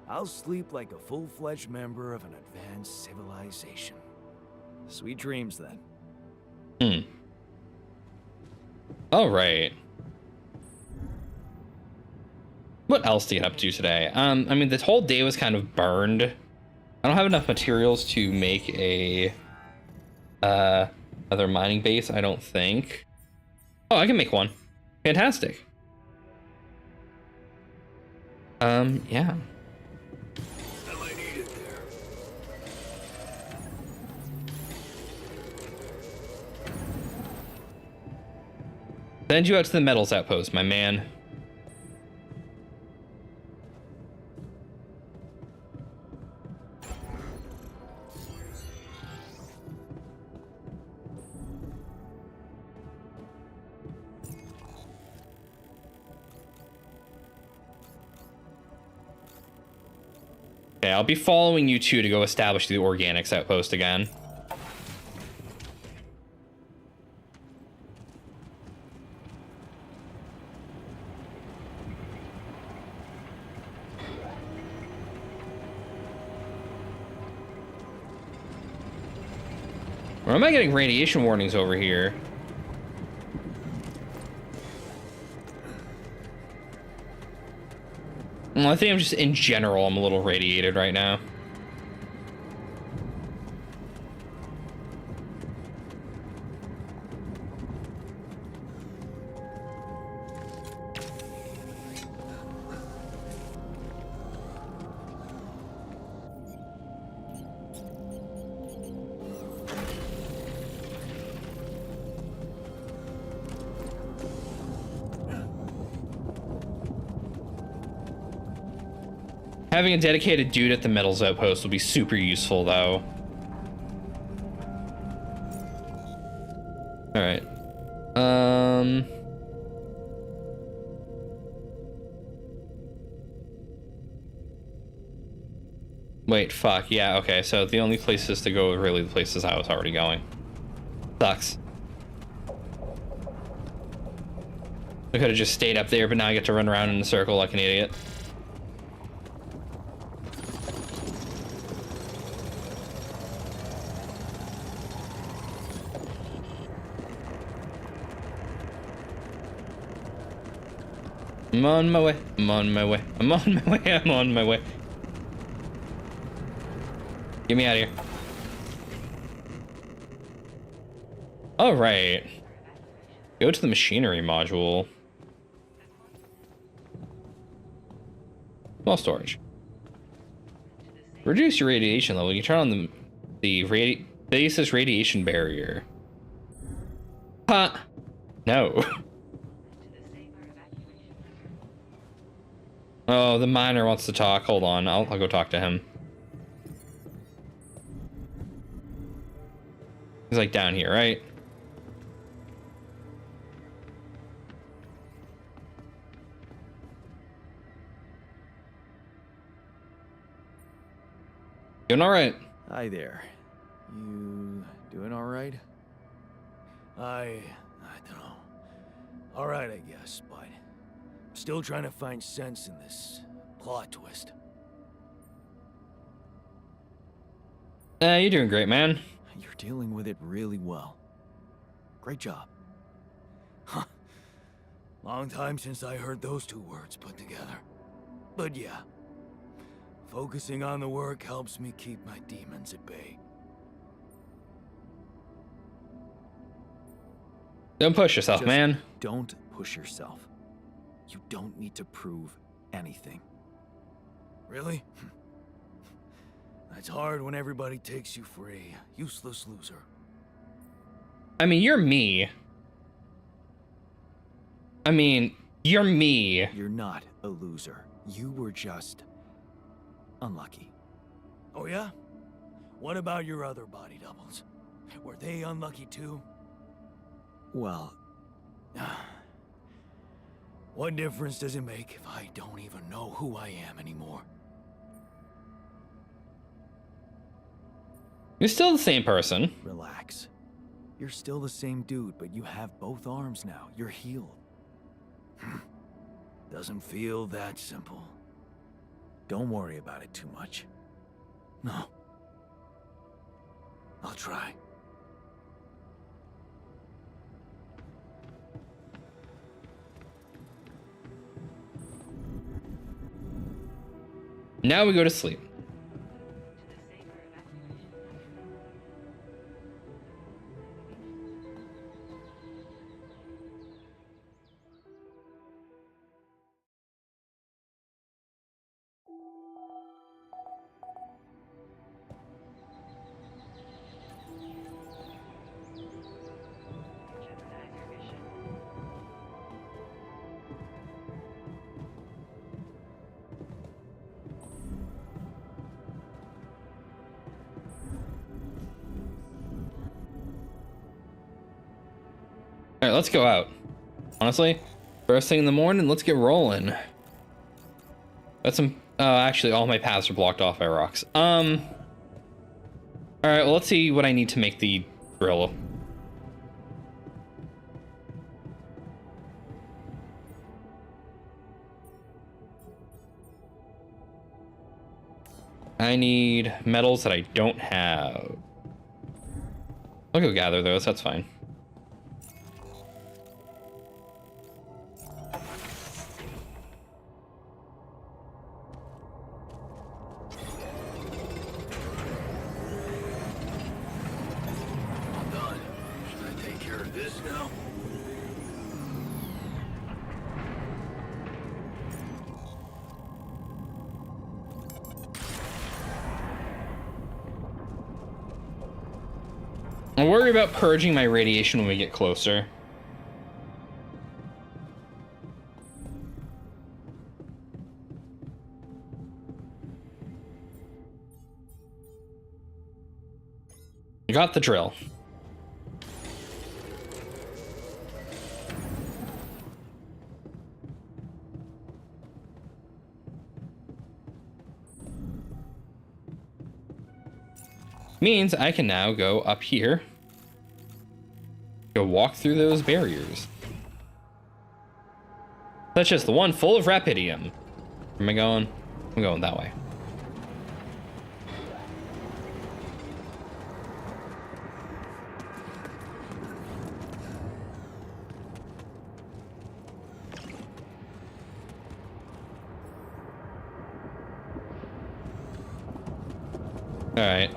I'll sleep like a full-fledged member of an advanced civilization. Sweet dreams, then. All right. What else to get up to today? I mean, this whole day was kind of burned. I don't have enough materials to make a other mining base, I don't think. Oh, I can make one. Fantastic. Yeah. Send you out to the metals outpost, my man. Okay, I'll be following you two to go establish the organics outpost again. Or am I getting radiation warnings over here? Well, I think I'm just, in general, I'm a little radiated right now. Having a dedicated dude at the metals outpost will be super useful, though. All right. Wait, fuck. Yeah, okay. So the only places to go are really the places I was already going. Sucks. I could have just stayed up there, but now I get to run around in a circle like an idiot. I'm on my way, I'm on my way, I'm on my way, I'm on my way. Get me out of here. All right. Go to the machinery module. Small storage. Reduce your radiation level. You turn on the basis radiation barrier. Huh. No. Oh, the miner wants to talk. Hold on, I'll go talk to him. He's like down here, right? Doing all right. Hi there. You doing all right? I don't know. All right, I guess, but still trying to find sense in this plot twist. You're doing great, man. You're dealing with it really well. Great job. Huh. Long time since I heard those two words put together. But yeah, focusing on the work helps me keep my demons at bay. Don't push yourself, Just man. don't push yourself. You don't need to prove anything. Really? That's hard when everybody takes you for a useless loser. I mean, you're me. I mean, you're me. You're not a loser. You were just unlucky. Oh yeah? What about your other body doubles? Were they unlucky too? Well, What difference does it make if I don't even know who I am anymore? You're still the same person. relax. You're still the same dude, but you have both arms now. You're healed. Doesn't feel that simple. Don't worry about it too much. No. I'll try. Now we go to sleep. All right, let's go out. Honestly, first thing in the morning, let's get rolling. Got some. Actually, all my paths are blocked off by rocks. All right, well, let's see what I need to make the drill. I need metals that I don't have. I'll go gather those. That's fine. I'm done. Should I take care of this now? I'll worry about purging my radiation when we get closer. I got the drill. Means I can now go up here. Go walk through those barriers. That's just the one full of rapidium. Where am I going? I'm going that way. All right.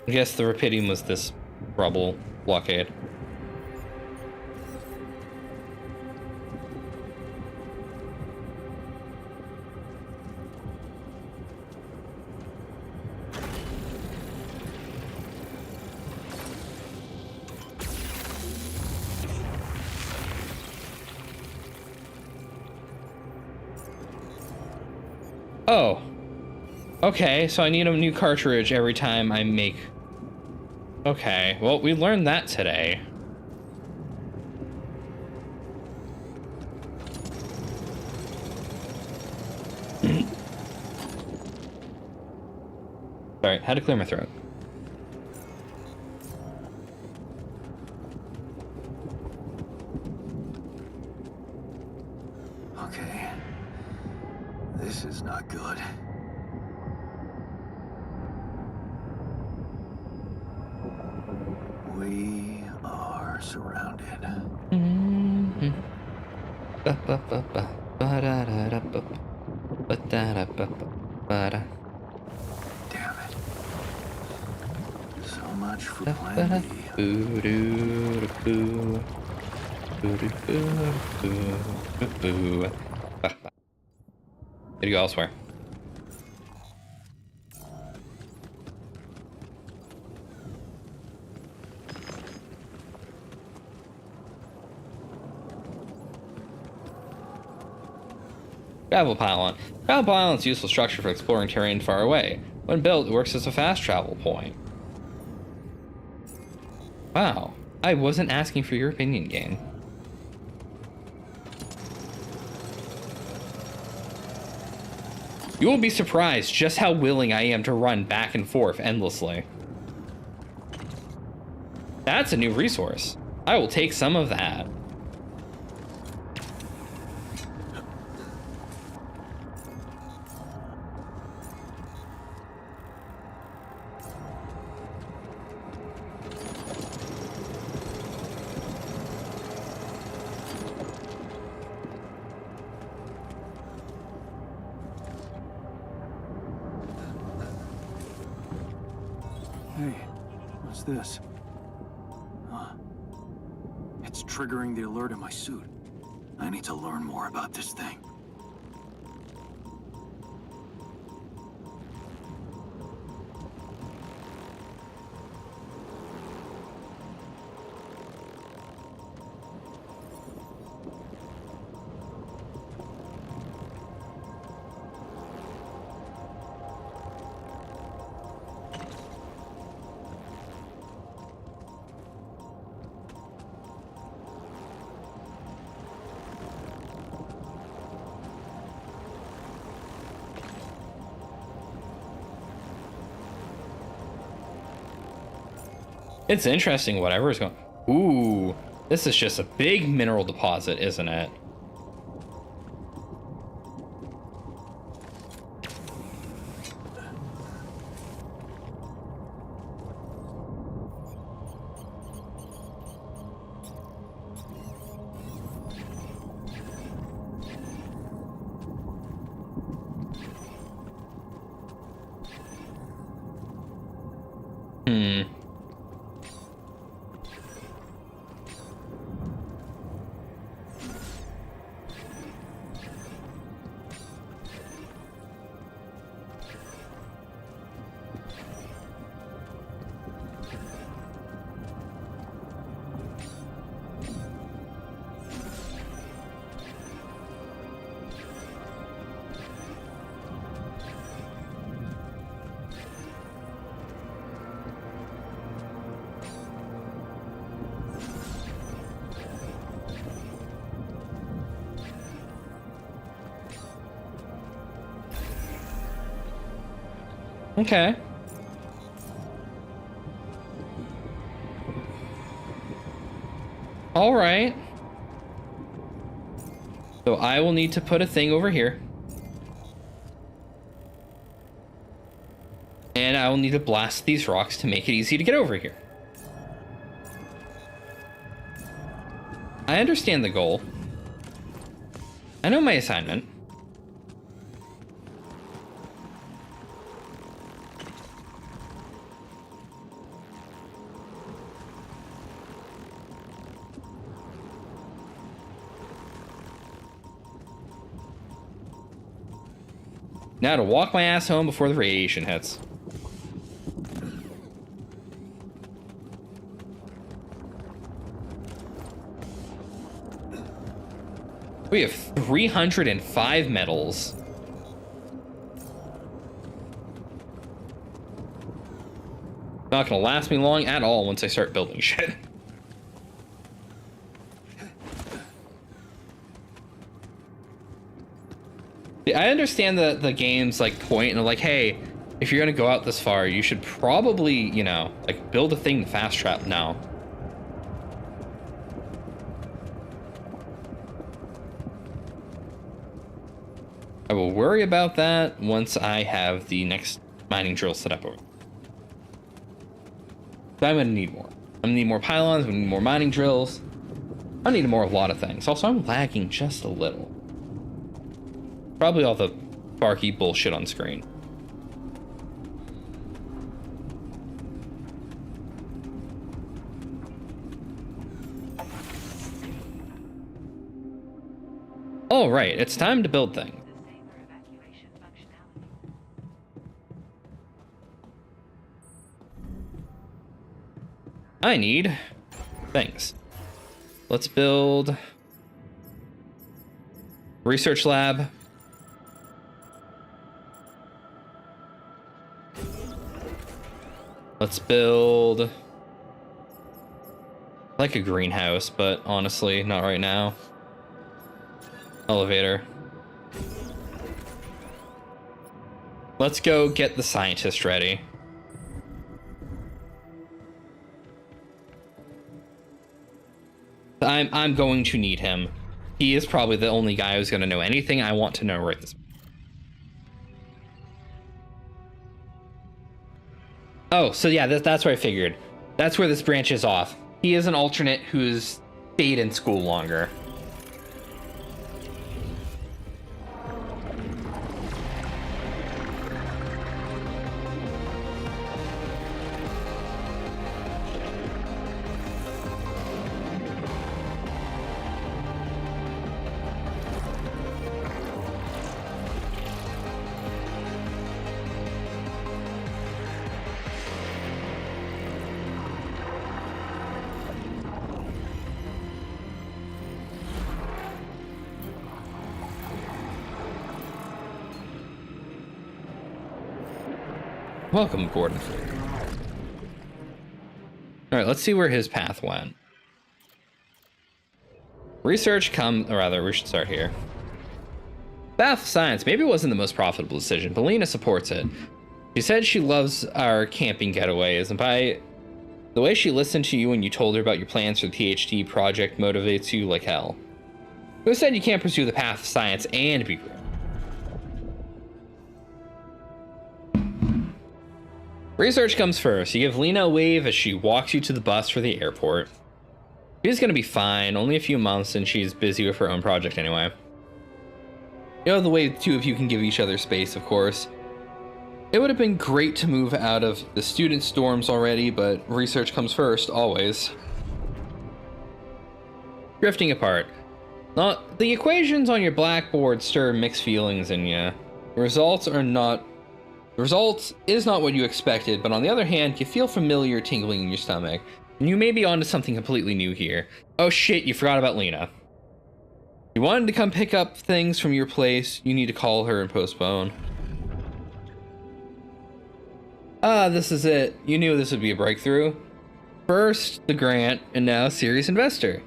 I guess the rapidium was this rubble blockade. Oh. Okay, so I need a new cartridge every time I make... Okay, well, we learned that today. Sorry, had to clear my throat. Okay. surrounded. Mhm. Ba-ba-ba-ba. Ba-da-da-da-ba. Ba-da-da-ba-ba. Ba-da. Damn it. So much for Da-ba-da. plan B. Boo-doo-doo-boo. Boo-doo-boo-doo-boo. Ba-ba. Gotta go elsewhere. Travel pylon. Travel pylon is a useful structure for exploring terrain far away. When built, it works as a fast travel point. Wow. I wasn't asking for your opinion, game. You will be surprised just how willing I am to run back and forth endlessly. That's a new resource. I will take some of that. Hey, what's this? It's triggering the alert in my suit. I need to learn more about this thing. It's interesting, whatever is going. Ooh, this is just a big mineral deposit, isn't it? Hmm. Okay. All right. So I will need to put a thing over here. And I will need to blast these rocks to make it easy to get over here. I understand the goal. I know my assignment. Now to walk my ass home before the radiation hits. We have 305 metals. Not gonna last me long at all once I start building shit. I understand the game's like point and like, hey, if you're gonna go out this far, you should probably, you know, like build a thing to fast travel now. I will worry about that once I have the next mining drill set up over. I'm gonna need more. I'm gonna need more pylons, we need more mining drills. I need more of a lot of things. Also, I'm lagging just a little. Probably all the barky bullshit on screen. All right, it's time to build things. I need things. Let's build research lab. Let's build like a greenhouse, but honestly, not right now. Elevator. Let's go get the scientist ready. I'm going to need him. He is probably the only guy who's going to know anything I want to know right this. Oh, so yeah, that's where I figured. That's where this branches off. He is an alternate who's stayed in school longer. Welcome, Gordon. All right, let's see where his path went. Research or rather, we should start here. Path of science, maybe it wasn't the most profitable decision, but Lena supports it. She said she loves our camping getaways, and by the way she listened to you when you told her about your plans for the PhD project motivates you like hell. Who said you can't pursue the path of science and be great? Research comes first. You give Lena a wave as she walks you to the bus for the airport. She's gonna be fine, only a few months, and she's busy with her own project anyway. You know, the way the two of you can give each other space, of course. It would have been great to move out of the student storms already, but research comes first, always. Drifting apart. Not the equations on your blackboard stir mixed feelings in you. The results is not what you expected, but on the other hand, you feel familiar tingling in your stomach, and you may be onto something completely new here. Oh shit, you forgot about Lena. You wanted to come pick up things from your place, you need to call her and postpone. Ah, this is it. You knew this would be a breakthrough. First, the grant, and now serious investor.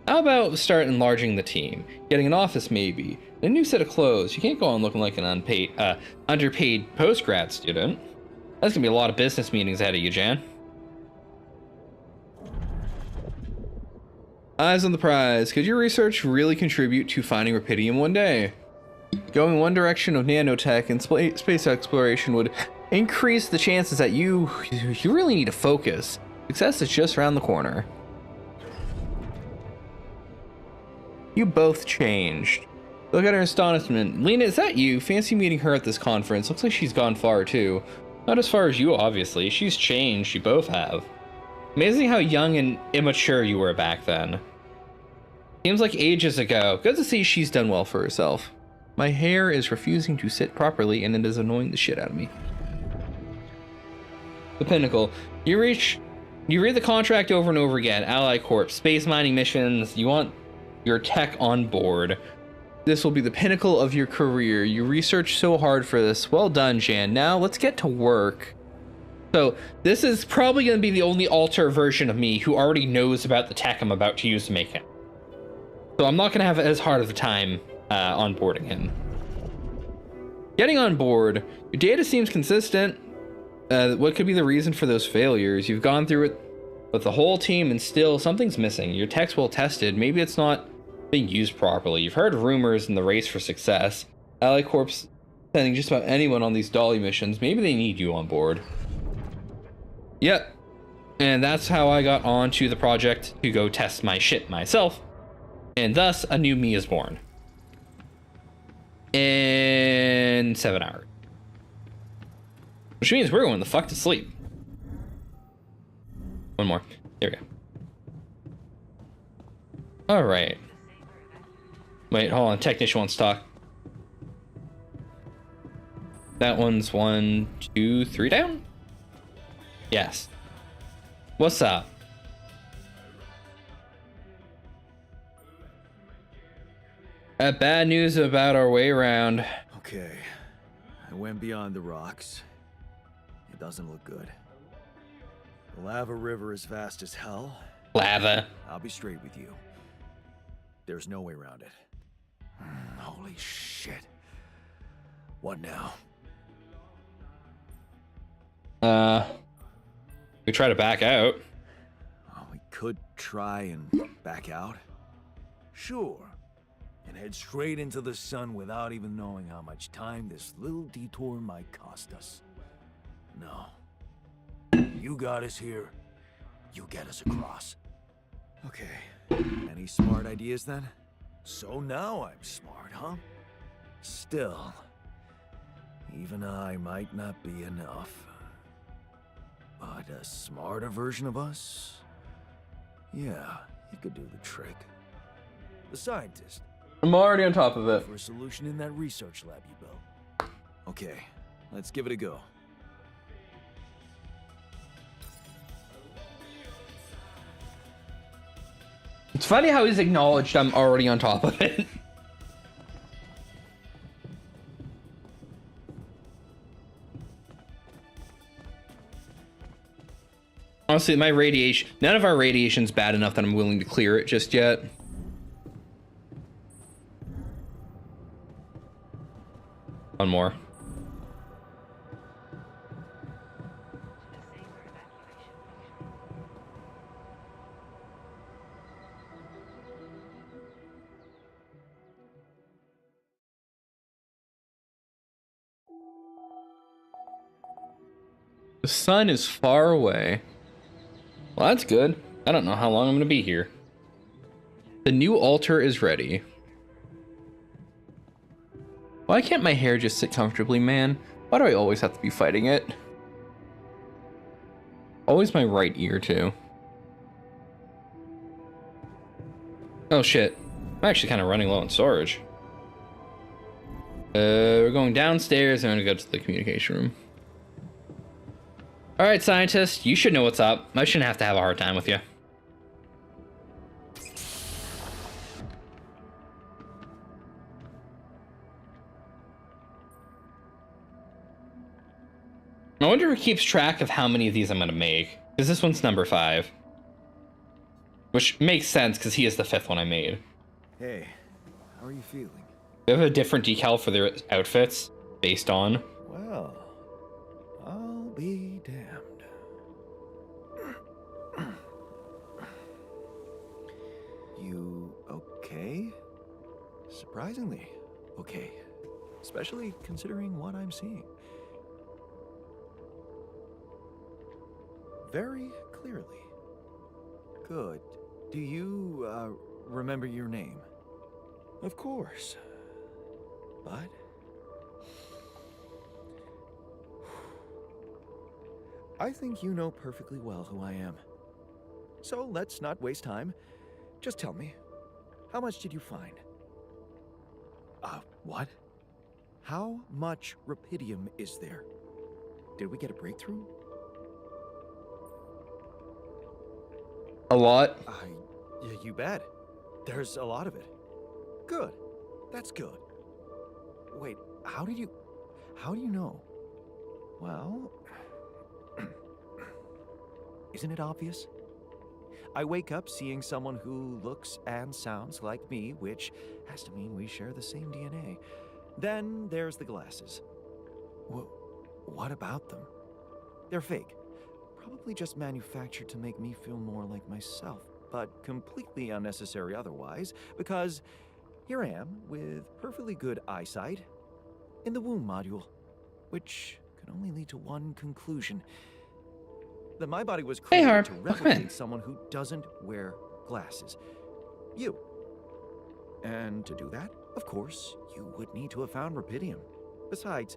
How about start enlarging the team? Getting an office maybe. A new set of clothes. You can't go on looking like an underpaid post-grad student. That's gonna be a lot of business meetings ahead of you, Jan. Eyes on the prize. Could your research really contribute to finding Rapidium one day? Going one direction of nanotech and space exploration would increase the chances that you really need to focus. Success is just around the corner. You both changed. Look at her astonishment. Lena, is that you? Fancy meeting her at this conference. Looks like she's gone far too. Not as far as you, obviously. She's changed. You both have. Amazing how young and immature you were back then. Seems like ages ago. Good to see she's done well for herself. My hair is refusing to sit properly and it is annoying the shit out of me. The pinnacle. You read the contract over and over again. Ally Corp, space mining missions. You want your tech on board. This will be the pinnacle of your career. You researched so hard for this. Well done, Jan. Now let's get to work. So this is probably going to be the only alter version of me who already knows about the tech I'm about to use to make him. So I'm not going to have as hard of a time onboarding him. Getting on board. Your data seems consistent. What could be the reason for those failures? You've gone through it with the whole team and still something's missing. Your tech's well tested. Maybe it's not being used properly. You've heard rumors in the race for success. Ally Corp's sending just about anyone on these dolly missions. Maybe they need you on board. Yep. And that's how I got onto the project to go test my shit myself. And thus, a new me is born. In 7 hours. Which means we're going the fuck to sleep. One more. There we go. Alright. Wait, hold on. Technician wants to talk. That one's 1, 2, 3 down? Yes. What's up? Bad news about our way around. Okay. I went beyond the rocks. It doesn't look good. The lava river is vast as hell. Lava. I'll be straight with you. There's no way around it. Holy shit. What now? We try to back out. Oh, we could try and back out. Sure. And head straight into the sun without even knowing how much time this little detour might cost us. No. You got us here. You get us across. Okay. Any smart ideas then? So now I'm smart, huh? Still, even I might not be enough. But a smarter version of us? Yeah, he could do the trick. The scientist. I'm already on top of it. For a solution in that research lab you built. Okay, let's give it a go. It's funny how he's acknowledged I'm already on top of it. Honestly, my radiation, none of our radiation's bad enough that I'm willing to clear it just yet. One more. The sun is far away. Well, that's good. I don't know how long I'm going to be here. The new altar is ready. Why can't my hair just sit comfortably, man? Why do I always have to be fighting it? Always my right ear, too. Oh, shit. I'm actually kind of running low on storage. We're going downstairs. I'm going to go to the communication room. All right, scientist, you should know what's up. I shouldn't have to have a hard time with you. I wonder who keeps track of how many of these I'm going to make. Because this one's number 5. Which makes sense because he is the 5th one I made. Hey, how are you feeling? They have a different decal for their outfits based on. Well, I'll be damned. You okay? Surprisingly okay. Especially considering what I'm seeing. Very clearly. Good. Do you, remember your name? Of course. But... I think you know perfectly well who I am. So let's not waste time. Just tell me, how much did you find? What? How much rupidium is there? Did we get a breakthrough? A lot. Yeah, you bet. There's a lot of it. Good. That's good. Wait, how do you know? Well, isn't it obvious? I wake up seeing someone who looks and sounds like me, which has to mean we share the same DNA. Then there's the glasses. What about them? They're fake. Probably just manufactured to make me feel more like myself, but completely unnecessary otherwise, because here I am with perfectly good eyesight in the womb module, which can only lead to one conclusion. that my body was Hey, created Harp. to Welcome in. replicate someone who doesn't wear glasses. You. And to do that, of course, you would need to have found rubidium. Besides,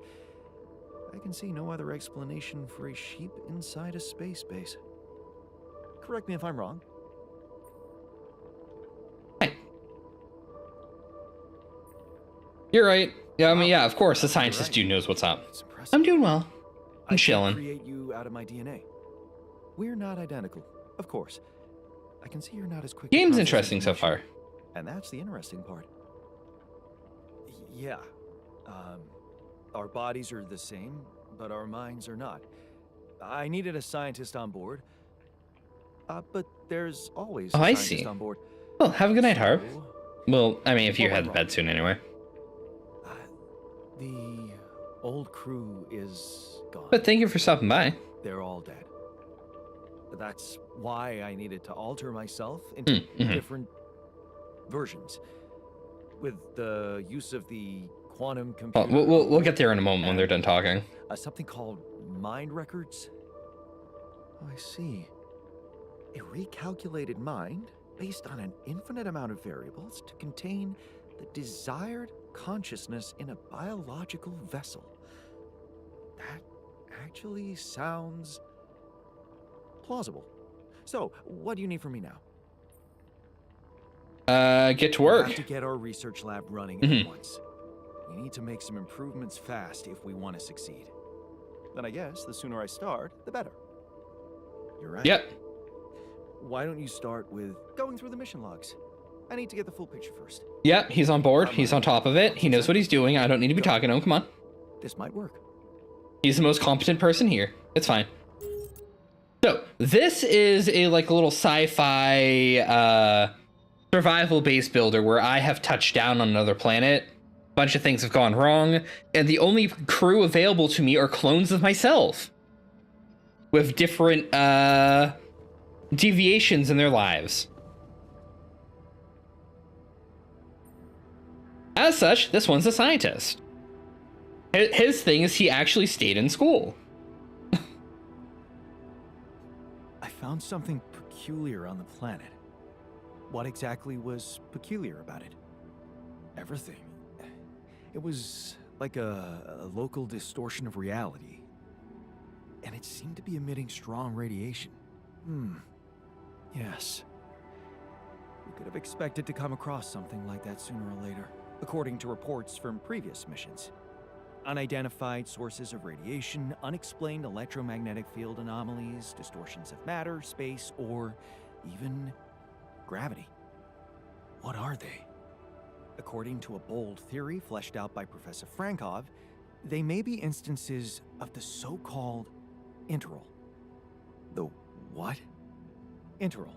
I can see no other explanation for a sheep inside a space base. Correct me if I'm wrong. Hey. You're right. Yeah, I mean, yeah, of course, the scientist dude knows what's up. It's impressive. I'm doing well. I I'm did chilling. create you out of my DNA. We're not identical, of course. I can see you're not as quick. at Game's processing interesting so information, far. and that's the interesting part. Yeah. Our bodies are the same, but our minds are not. I needed a scientist on board. But there's always a Oh, I scientist see. on board. Well, have a good night, Harp. So, Well, I mean, if you Before head I to bed soon anyway. The old crew is gone. But thank you for stopping by. They're all dead. That's why I needed to alter myself into Mm-hmm. different versions. With the use of the quantum Well, computer. we'll get there in a moment when they're done talking. Something called mind records. Oh, I see. A recalculated mind based on an infinite amount of variables to contain the desired consciousness in a biological vessel. That actually sounds plausible. So, what do you need from me now? Get to We work. have to get our research lab running Mhm. at once. We need to make some improvements fast if we want to succeed. Then I guess the sooner I start, the better. You're right. Yep. Why don't you start with going through the mission logs? I need to get the full picture first. Yep, he's on board. He's on top of it. He knows what he's doing. I don't need to be talking to him. Come on. This might work. He's the most competent person here. It's fine. So, this is a like a little sci-fi survival base builder where I have touched down on another planet. A bunch of things have gone wrong, and the only crew available to me are clones of myself with different deviations in their lives. As such, this one's a scientist. His thing is he actually stayed in school. I found something peculiar on the planet. What exactly was peculiar about it? Everything. It was like a local distortion of reality. And it seemed to be emitting strong radiation. Yes. We could have expected to come across something like that sooner or later, according to reports from previous missions. Unidentified sources of radiation, unexplained electromagnetic field anomalies, distortions of matter, space, or even gravity. What are they? According to a bold theory fleshed out by Professor Frankov, they may be instances of the so-called interral. The what? Interral.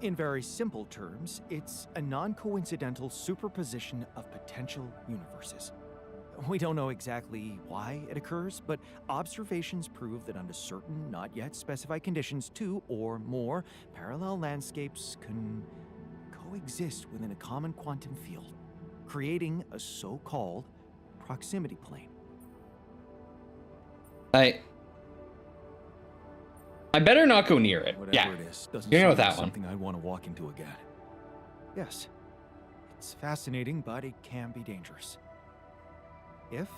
In very simple terms, it's a non-coincidental superposition of potential universes. We don't know exactly why it occurs, but observations prove that under certain, not yet specified conditions, two or more parallel landscapes can coexist within a common quantum field, creating a so-called proximity plane. I better not go near it. Whatever it is, doesn't You know seem that like one. something I'd want to walk into again. Yes, it's fascinating, but it can be dangerous. If,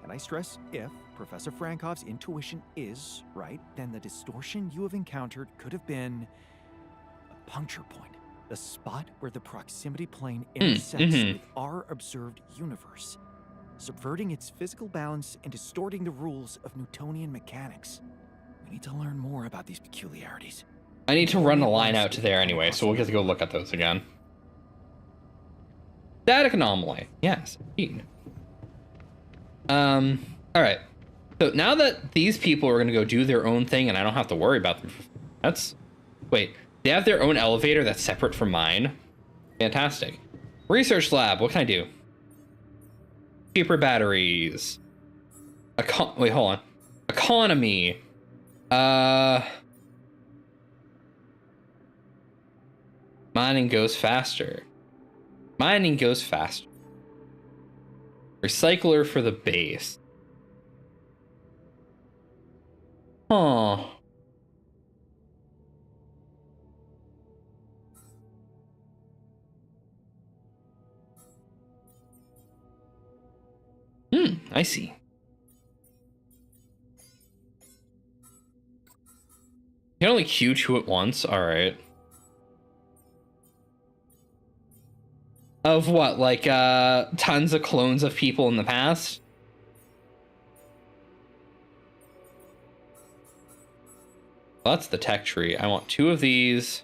and I stress if, Professor Frankov's intuition is right, then the distortion you have encountered could have been a puncture point, the spot where the proximity plane intersects with our observed universe, subverting its physical balance and distorting the rules of Newtonian mechanics. We need to learn more about these peculiarities. I need to run a line out to there anyway, so we'll get to go look at those again. Static anomaly. Yes, indeed. Alright. So now that these people are going to go do their own thing and I don't have to worry about them. Wait, they have their own elevator that's separate from mine? Fantastic. Research lab, what can I do? Cheaper batteries. Wait, hold on. Economy. Mining goes faster. Mining goes faster. Recycler for the base. Huh. I see. You can only queue 2 at once? Alright. Of what, like, tons of clones of people in the past? Well, that's the tech tree. I want 2 of these,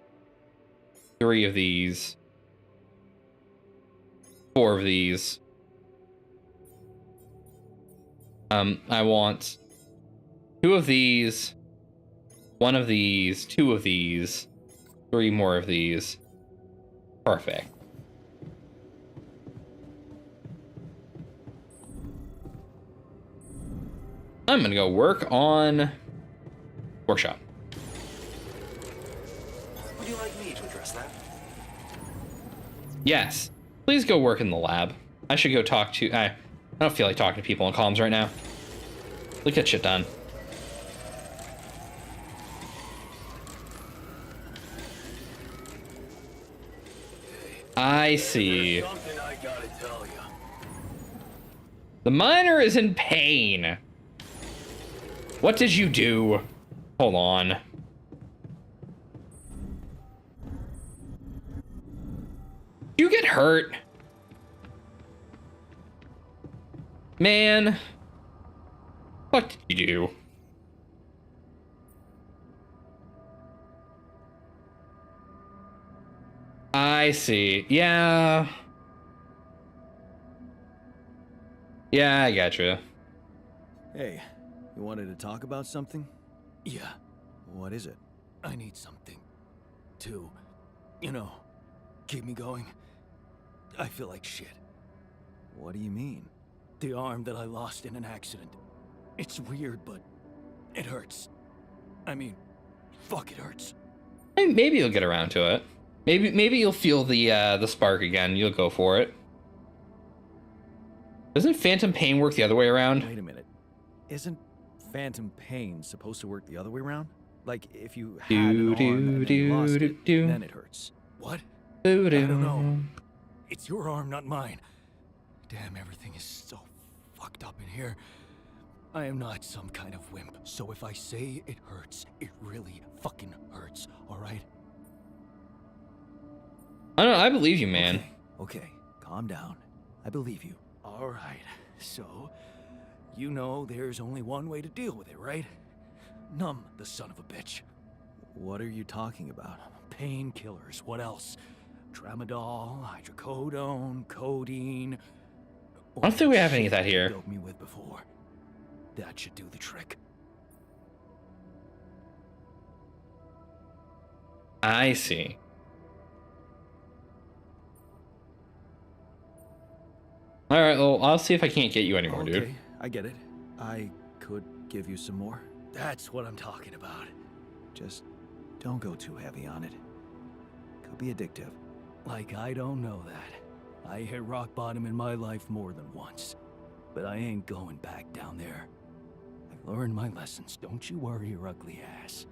3 of these, 4 of these. I want 2 of these, 1 of these, 2 of these, 3 more of these. Perfect. I'm gonna go work on workshop. Would you like me to address that? Yes. Please go work in the lab. I should go talk to... I don't feel like talking to people in comms right now. Let's get shit done. I see. Something I gotta tell you. The miner is in pain. What did you do? Hold on. You get hurt? Man. What did you do? I see. Yeah. Yeah, I gotcha. Hey, you wanted to talk about something? Yeah, What is it? I need something to, you know, keep me going. I feel like shit. What do you mean? The arm that I lost in an accident. It's weird, but it hurts. I mean, fuck, it hurts. Maybe you'll get around to it. Maybe you'll feel the spark again. You'll go for it. Doesn't phantom pain work the other way around? Wait a minute. Isn't phantom pain supposed to work the other way around? Like, if you had an arm and then you lost it, then it hurts. What? I I don't know. It's your arm, not mine. Damn, everything is so fucked up in here. I am not some kind of wimp, so if I say it hurts, it really fucking hurts, alright? I don't know, I believe you, man. Okay, calm down. I believe you. Alright, so, you know there's only one way to deal with it, right? Numb the son of a bitch. What are you talking about? Painkillers, what else? Tramadol, hydrocodone, codeine. I don't think we have any of that here. Doped me with before. That should do the trick. I see. All right, well, I'll see if I can't get you anymore, Okay, dude. I get it. I could give you some more. That's what I'm talking about. Just don't go too heavy on it. Could be addictive. Like I don't know that. I hit rock bottom in my life more than once. But I ain't going back down there. I learned my lessons. Don't you worry your ugly ass.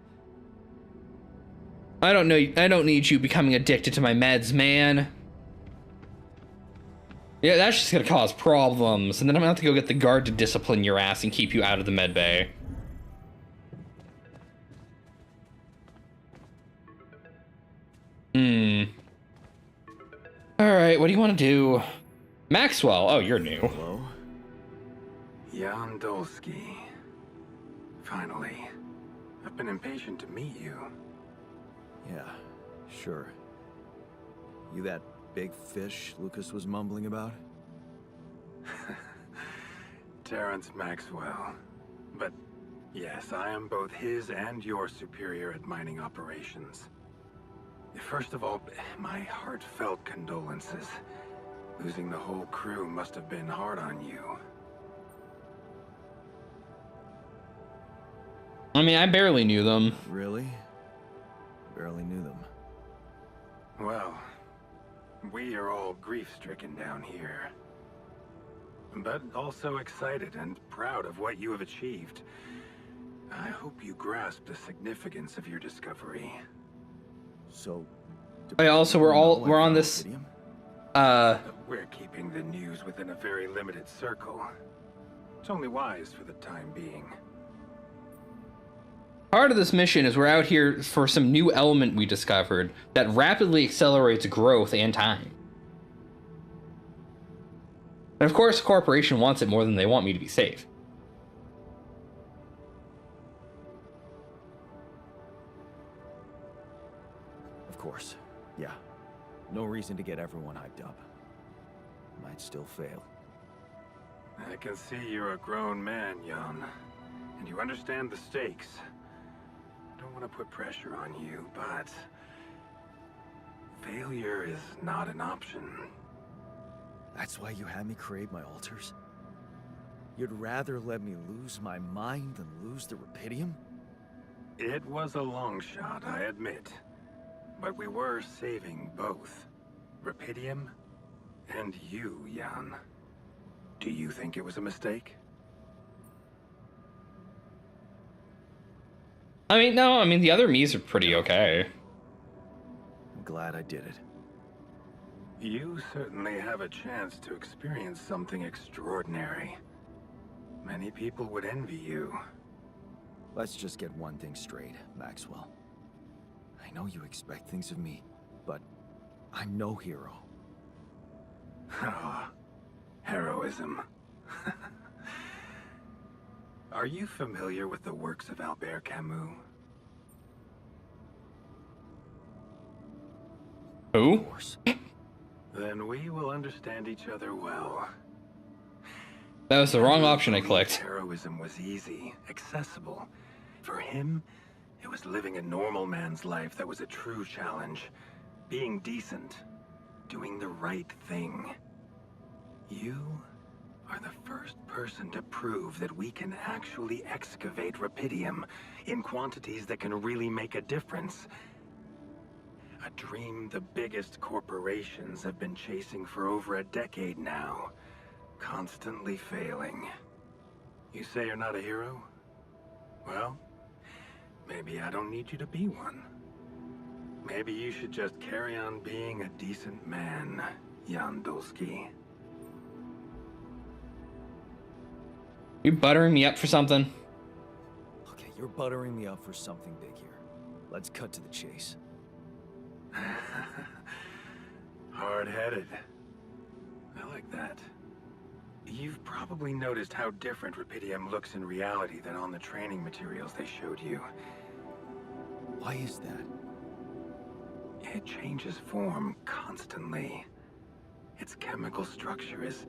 I don't know. I don't need you becoming addicted to my meds, man. Yeah, that's just gonna cause problems, and then I'm gonna have to go get the guard to discipline your ass and keep you out of the med bay. All right, what do you want to do? Maxwell. Oh, you're new. Hello? Jan Dolsky. Finally. I've been impatient to meet you. Yeah, sure. You that big fish Lucas was mumbling about? Terrence Maxwell. But yes, I am both his and your superior at mining operations. First of all, my heartfelt condolences. Losing the whole crew must have been hard on you. I mean, I barely knew them. Really? Barely knew them. Well, we are all grief-stricken down here. But also excited and proud of what you have achieved. I hope you grasp the significance of your discovery. So... Oh, yeah, also, we're on this... We're keeping the news within a very limited circle. It's only wise for the time being. Part of this mission is we're out here for some new element we discovered that rapidly accelerates growth and time. And of course, the corporation wants it more than they want me to be safe. Of course, yeah. No reason to get everyone hyped up. Might still fail. I can see you're a grown man, Jan, and you understand the stakes. I don't want to put pressure on you, but failure is not an option. That's why you had me create my altars? You'd rather let me lose my mind than lose the Rapidium? It was a long shot, I admit. But we were saving both. Rapidium and you, Jan. Do you think it was a mistake? I mean, no, the other Mii's are pretty okay. I'm glad I did it. You certainly have a chance to experience something extraordinary. Many people would envy you. Let's just get one thing straight, Maxwell. I know you expect things of me, but I'm no hero. Ah, heroism. Are you familiar with the works of Albert Camus? Who? Of course. Then we will understand each other well. That was the wrong option I clicked. Heroism was easy, accessible. For him, it was living a normal man's life that was a true challenge. Being decent. Doing the right thing. You are the first person to prove that we can actually excavate Rapidium in quantities that can really make a difference. A dream the biggest corporations have been chasing for over a decade now. Constantly failing. You say you're not a hero? Well, maybe I don't need you to be one. Maybe you should just carry on being a decent man, Jan Dulski. You buttering me up for something? Okay, you're buttering me up for something big here. Let's cut to the chase. Hard-headed. I like that. You've probably noticed how different Rapidium looks in reality than on the training materials they showed you. Why is that? It changes form constantly. Its chemical structure is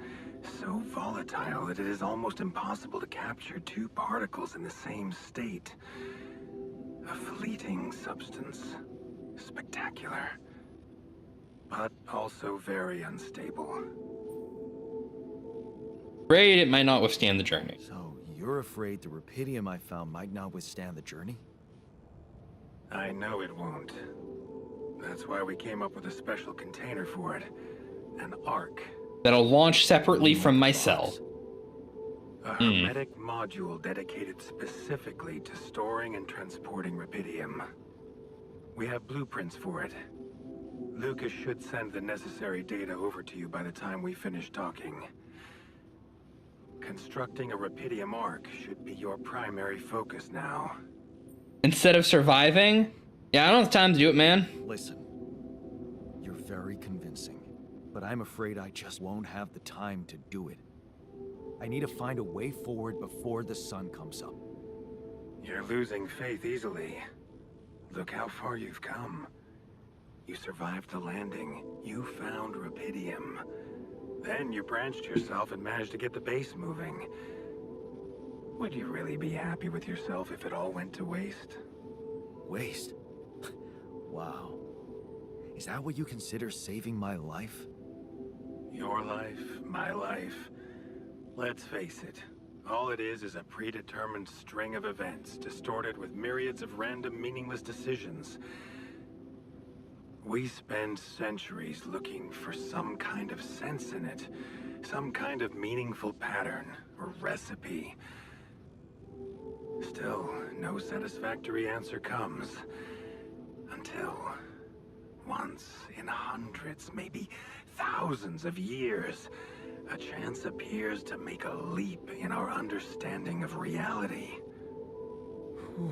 so volatile that it is almost impossible to capture two particles in the same state. A fleeting substance. Spectacular. But also very unstable. Afraid it might not withstand the journey. So, you're afraid the Rapidium I found might not withstand the journey? I know it won't. That's why we came up with a special container for it. An Ark. That'll launch separately from my cell. A hermetic module dedicated specifically to storing and transporting Rapidium. We have blueprints for it. Lucas should send the necessary data over to you by the time we finish talking. Constructing a Rapidium Ark should be your primary focus now. Instead of surviving? Yeah, I don't have time to do it, man. Listen, you're very convincing, but I'm afraid I just won't have the time to do it. I need to find a way forward before the sun comes up. You're losing faith easily. Look how far you've come. You survived the landing. You found Rapidium. Then you branched yourself and managed to get the base moving. Would you really be happy with yourself if it all went to waste? Waste? Wow. Is that what you consider saving my life? Your life, my life. Let's face it. All it is a predetermined string of events, distorted with myriads of random, meaningless decisions. We spend centuries looking for some kind of sense in it, some kind of meaningful pattern or recipe. Still, no satisfactory answer comes. Until, once in hundreds, maybe thousands of years, a chance appears to make a leap in our understanding of reality. Whew.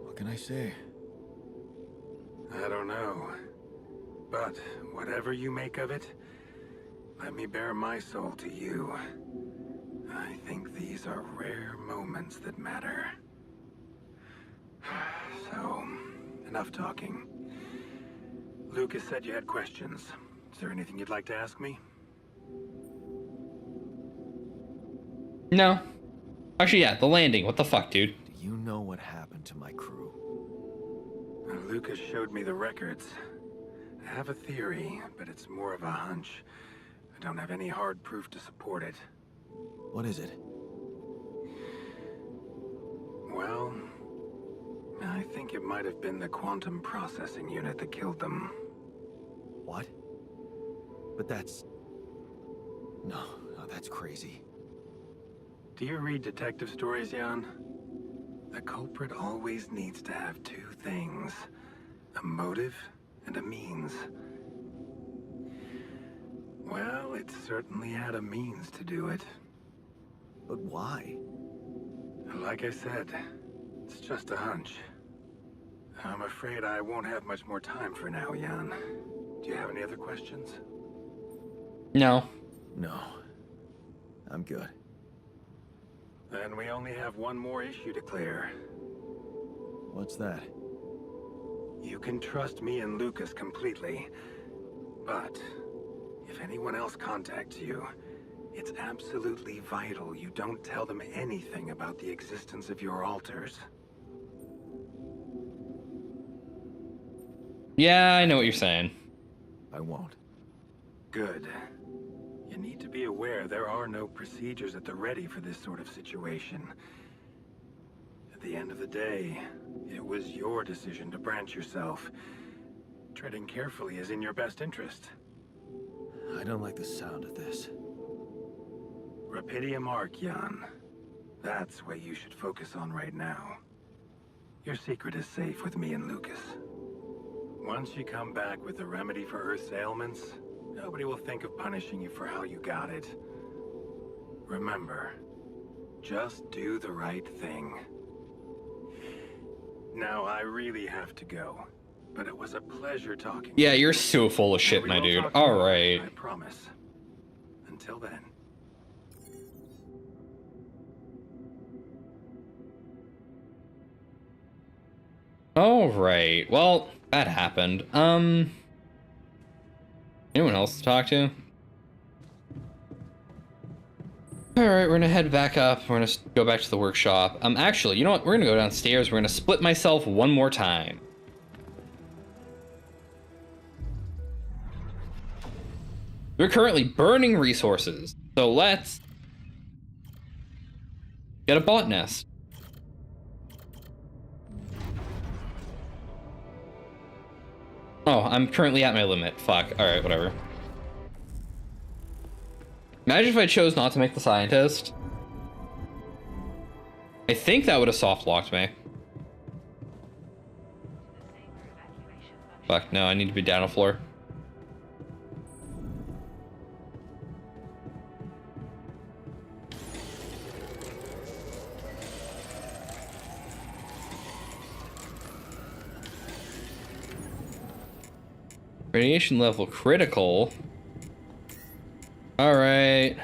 What can I say? I don't know. But whatever you make of it, let me bare my soul to you. I think these are rare moments that matter. So, enough talking. Lucas said you had questions. Is there anything you'd like to ask me? No. Actually, yeah, the landing. What the fuck, dude? Do you know what happened to my crew? Lucas showed me the records. I have a theory, but it's more of a hunch. I don't have any hard proof to support it. What is it? Well, I think it might have been the quantum processing unit that killed them. What? But that's... No, that's crazy. Do you read detective stories, Jan? The culprit always needs to have two things. A motive and a means. Well, it certainly had a means to do it. But why? Like I said, it's just a hunch. I'm afraid I won't have much more time for now, Jan. Do you have any other questions? No. No. I'm good. Then we only have one more issue to clear. What's that? You can trust me and Lucas completely. But if anyone else contacts you, it's absolutely vital you don't tell them anything about the existence of your alters. Yeah, I know what you're saying. I won't. Good. You need to be aware there are no procedures at the ready for this sort of situation. At the end of the day, it was your decision to branch yourself. Treading carefully is in your best interest. I don't like the sound of this. Rapidium Arc, Jan. That's what you should focus on right now. Your secret is safe with me and Lucas. Once you come back with a remedy for Earth's ailments, nobody will think of punishing you for how you got it. Remember, just do the right thing. Now, I really have to go, but it was a pleasure talking. Yeah, you're so full of shit, We my will dude. talk All more, right. I promise. Until then. All right. Well, that happened. Anyone else to talk to? All right, we're gonna head back up. We're gonna go back to the workshop. Actually, you know what? We're gonna go downstairs. We're gonna split myself one more time. We're currently burning resources, so let's get a bot nest. Oh, I'm currently at my limit. Fuck. Alright, whatever. Imagine if I chose not to make the scientist. I think that would have soft locked me. Fuck, no, I need to be down on the floor. Radiation level critical. All right.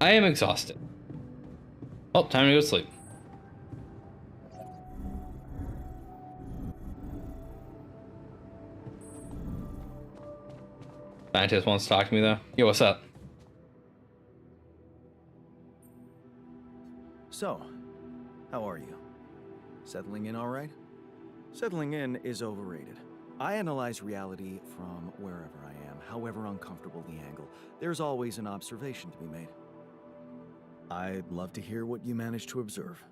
I am exhausted. Oh, time to go to sleep. Scientist wants to talk to me though. Yo, what's up? So, how are you? Settling in all right? Settling in is overrated. I analyze reality from wherever I am, however uncomfortable the angle. There's always an observation to be made. I'd love to hear what you managed to observe.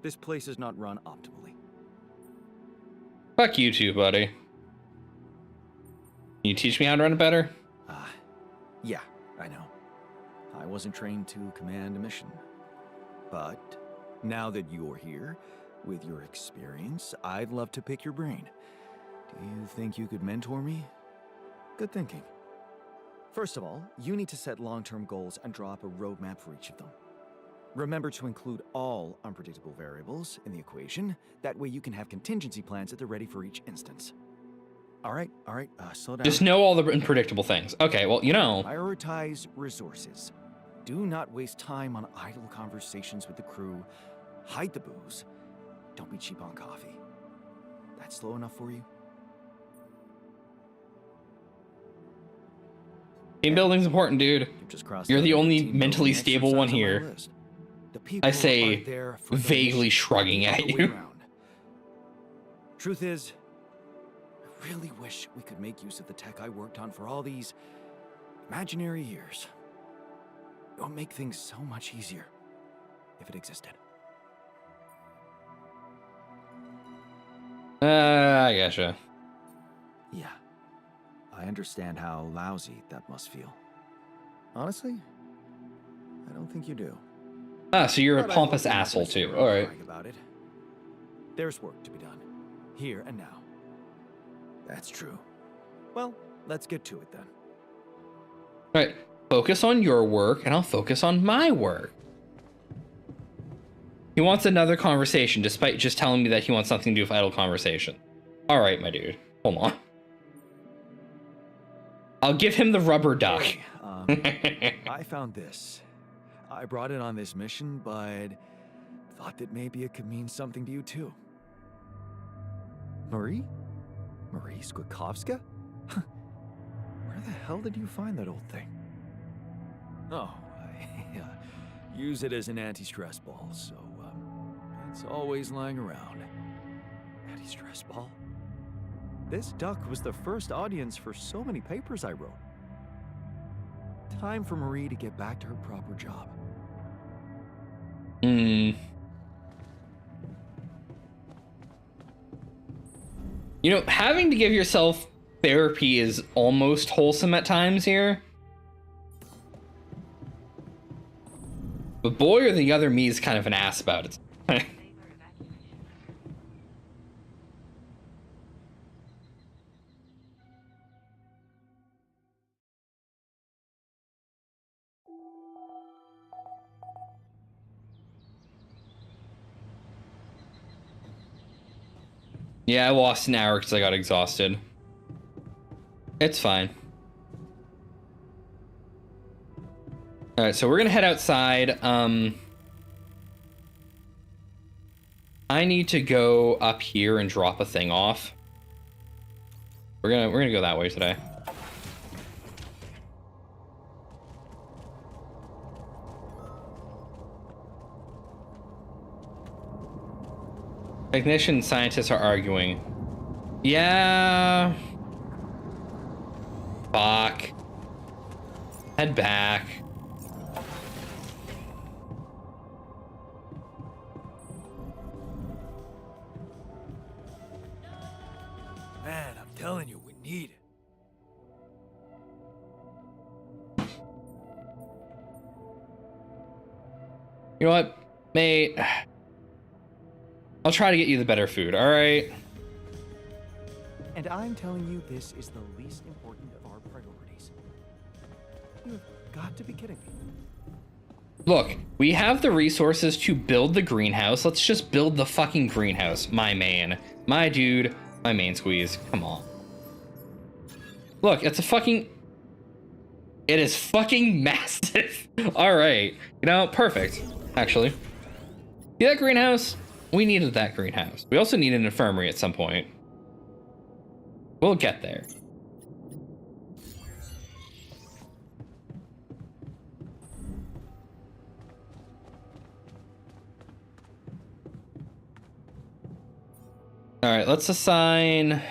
This place is not run optimally. Fuck you too, buddy. Can you teach me how to run it better? Yeah, I know. I wasn't trained to command a mission. But now that you're here, with your experience, I'd love to pick your brain. Do you think you could mentor me? Good thinking. First of all, you need to set long-term goals and draw up a roadmap for each of them. Remember to include all unpredictable variables in the equation. That way you can have contingency plans at the ready for each instance. All right, slow down. Just know all the unpredictable things. Okay, well, you know. Prioritize resources. Do not waste time on idle conversations with the crew. Hide the booze. Don't be cheap on coffee. That's slow enough for you? Team building's important, dude. You're the only mentally stable one here. I say, vaguely shrugging at you. Truth is, I really wish we could make use of the tech I worked on for all these imaginary years. It would make things so much easier if it existed. I gotcha. Yeah, I understand how lousy that must feel. Honestly, I don't think you do. Ah, so you're a But I pompous hope you're not asshole gonna sit too. around All and right. brag about it. There's work to be done, here and now. That's true. Well, let's get to it then. All right. Focus on your work, and I'll focus on my work. He wants another conversation, despite just telling me that he wants something to do with idle conversation. All right, my dude. Hold on. I'll give him the rubber duck. Hey, I found this. I brought it on this mission, but thought that maybe it could mean something to you too. Marie? Marie Skwikovska? Where the hell did you find that old thing? Oh, I use it as an anti-stress ball, so it's always lying around. Anti-stress ball? This duck was the first audience for so many papers I wrote. Time for Marie to get back to her proper job. You know, having to give yourself therapy is almost wholesome at times here. But boy, or the other me is kind of an ass about it. Yeah, I lost an hour because I got exhausted. It's fine. All right, so we're gonna head outside. I need to go up here and drop a thing off. We're gonna go that way today. Technician and scientists are arguing. Yeah. Fuck. Head back. Man, I'm telling you, we need it. You know what, mate? I'll try to get you the better food, all right? And I'm telling you, this is the least important of our priorities. You've got to be kidding me. Look, we have the resources to build the greenhouse. Let's just build the fucking greenhouse, my man. My dude, my main squeeze. Come on. Look, it's a fucking... It is fucking massive. All right. You know, perfect, actually. See that greenhouse? We needed that greenhouse. We also need an infirmary at some point. We'll get there. All right, let's assign.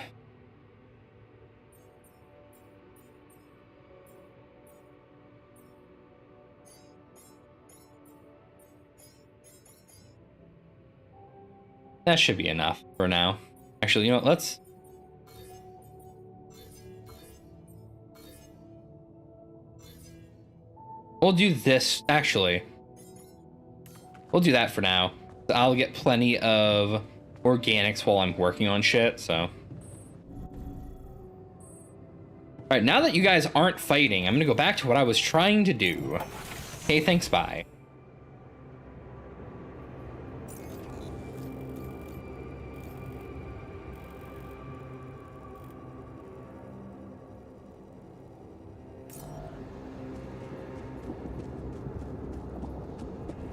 That should be enough for now. Actually, you know what? Let's. We'll do this, actually. We'll do that for now. I'll get plenty of organics while I'm working on shit, so. Alright, now that you guys aren't fighting, I'm gonna go back to what I was trying to do. Hey, thanks, bye.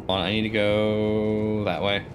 Hold on, I need to go that way.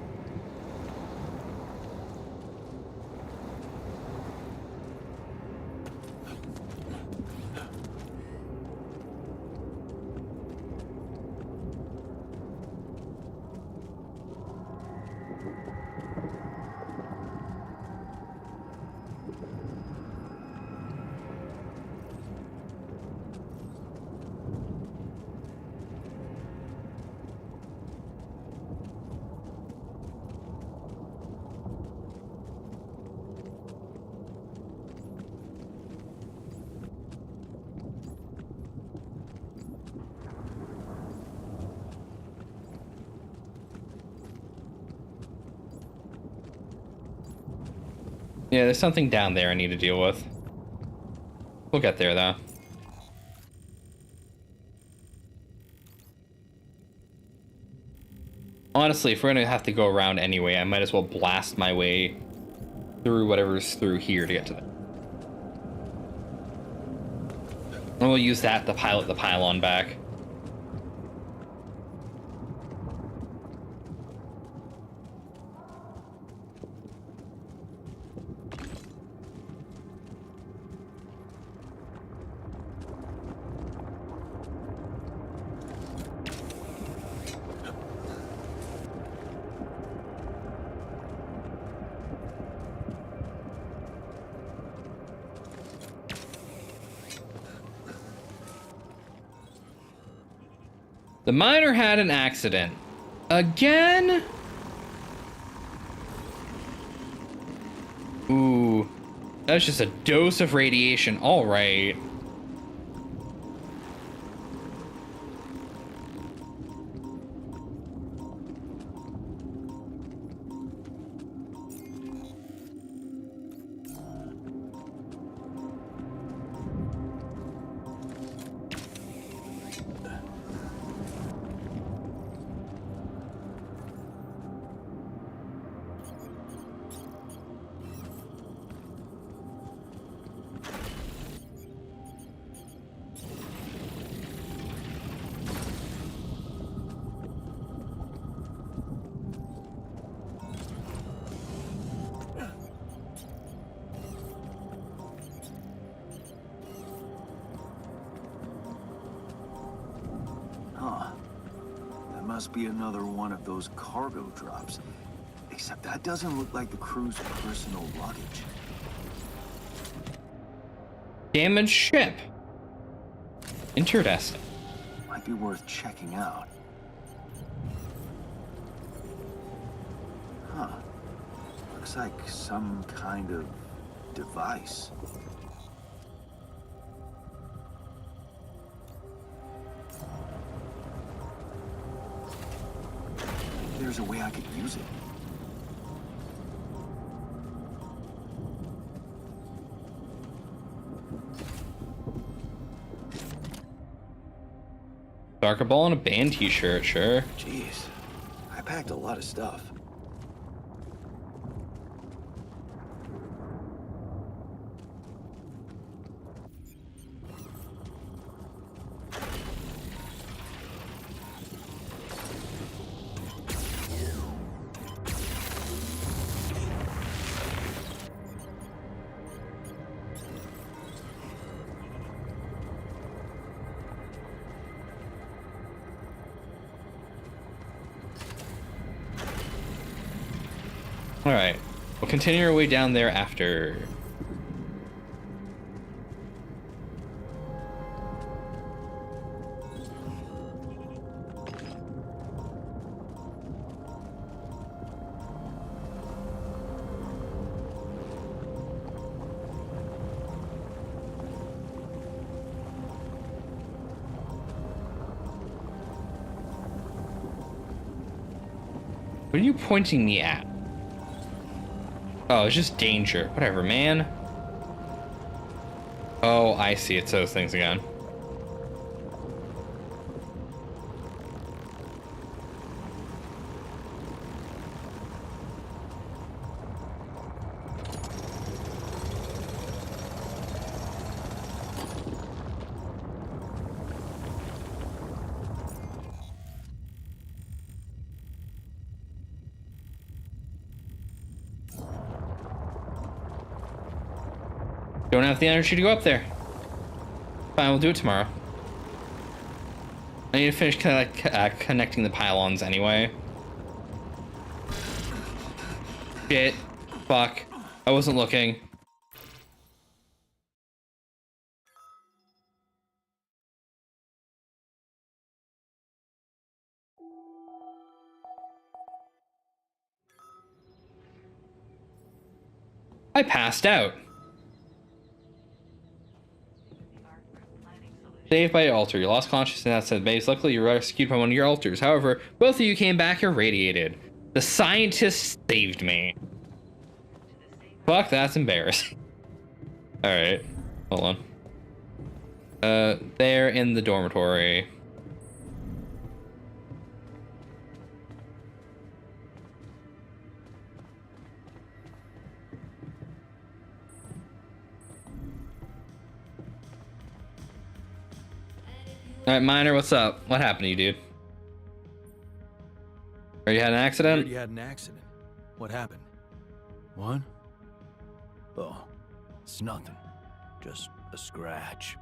Yeah, there's something down there I need to deal with. We'll get there, though. Honestly, if we're gonna have to go around anyway, I might as well blast my way through whatever's through here to get to them. And we'll use that to pilot the pylon back. The miner had an accident. Again? Ooh. That's just a dose of radiation. All right. Must be another one of those cargo drops. Except that doesn't look like the crew's personal luggage. Damaged ship. Interesting. Might be worth checking out. Huh. Looks like some kind of device. There's a way I could use it. Soccer ball and a band t-shirt, sure. Jeez, I packed a lot of stuff. All right. We'll continue our way down there after. What are you pointing me at? Oh, it's just danger. Whatever, man. Oh, I see. It's those things again. Don't have the energy to go up there. Fine, we'll do it tomorrow. I need to finish connecting the pylons anyway. Shit. Fuck. I wasn't looking. I passed out. Saved by your altar. You lost consciousness outside the base. Luckily, you were rescued by one of your altars. However, both of you came back irradiated. The scientists saved me. Fuck, that's embarrassing. Alright. Hold on. They're in the dormitory. Alright, Miner, what's up? What happened to you, dude? Or you had an accident? You had an accident. What happened? What? Oh, it's nothing. Just a scratch.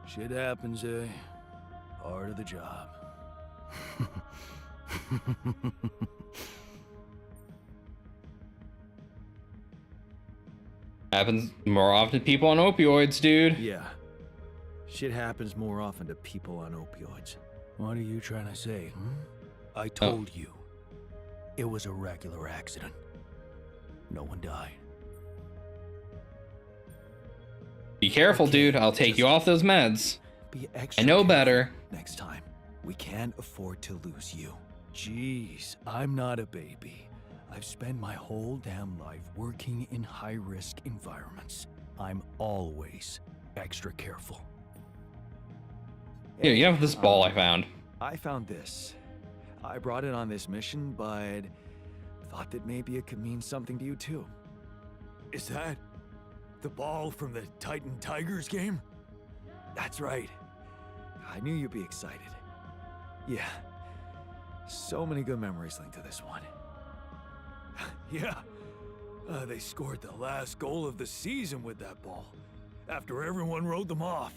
Shit happens, eh? Part of the job. Happens more often to people on opioids, dude. Yeah. Shit happens more often to people on opioids. What are you trying to say, I told you. It was a regular accident. No one died. Be careful, dude. I'll take you off those meds. Be extra I know careful better. next time. We can't afford to lose you. Jeez, I'm not a baby. I've spent my whole damn life working in high-risk environments. I'm always extra careful. Here, you have this ball I found. I found this. I brought it on this mission, but thought that maybe it could mean something to you too. Is that the ball from the Titan Tigers game? That's right. I knew you'd be excited. Yeah. So many good memories linked to this one. Yeah. They scored the last goal of the season with that ball, after everyone wrote them off.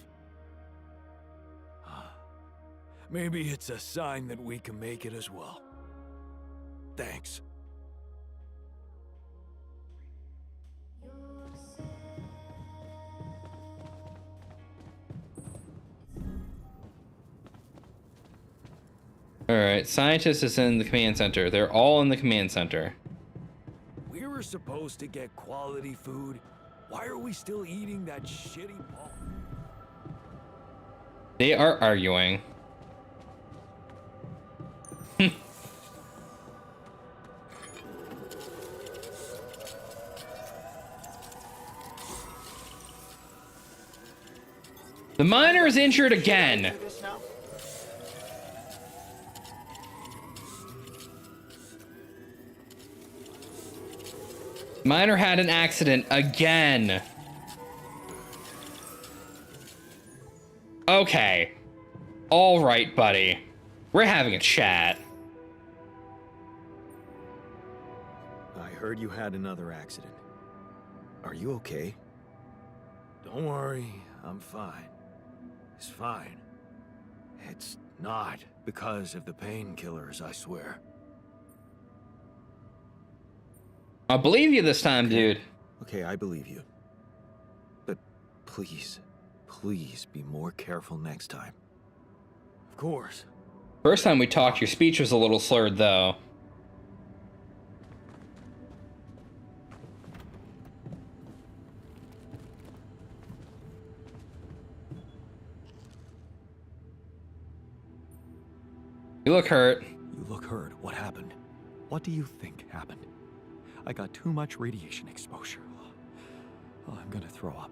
Maybe it's a sign that we can make it as well. Thanks. Alright, scientist is in the command center. They're all in the command center. We were supposed to get quality food. Why are we still eating that shitty ball? They are arguing. The miner is injured again. Miner had an accident again. Okay. All right, buddy. We're having a chat. I heard you had another accident. Are you okay? Don't worry, I'm fine. It's fine. It's not because of the painkillers, I swear. I'll believe you this time, dude. Okay, I believe you. But please, please be more careful next time. Of course. First time we talked, your speech was a little slurred, though. You look hurt. You look hurt. What happened? What do you think happened? I got too much radiation exposure. Oh, I'm gonna throw up.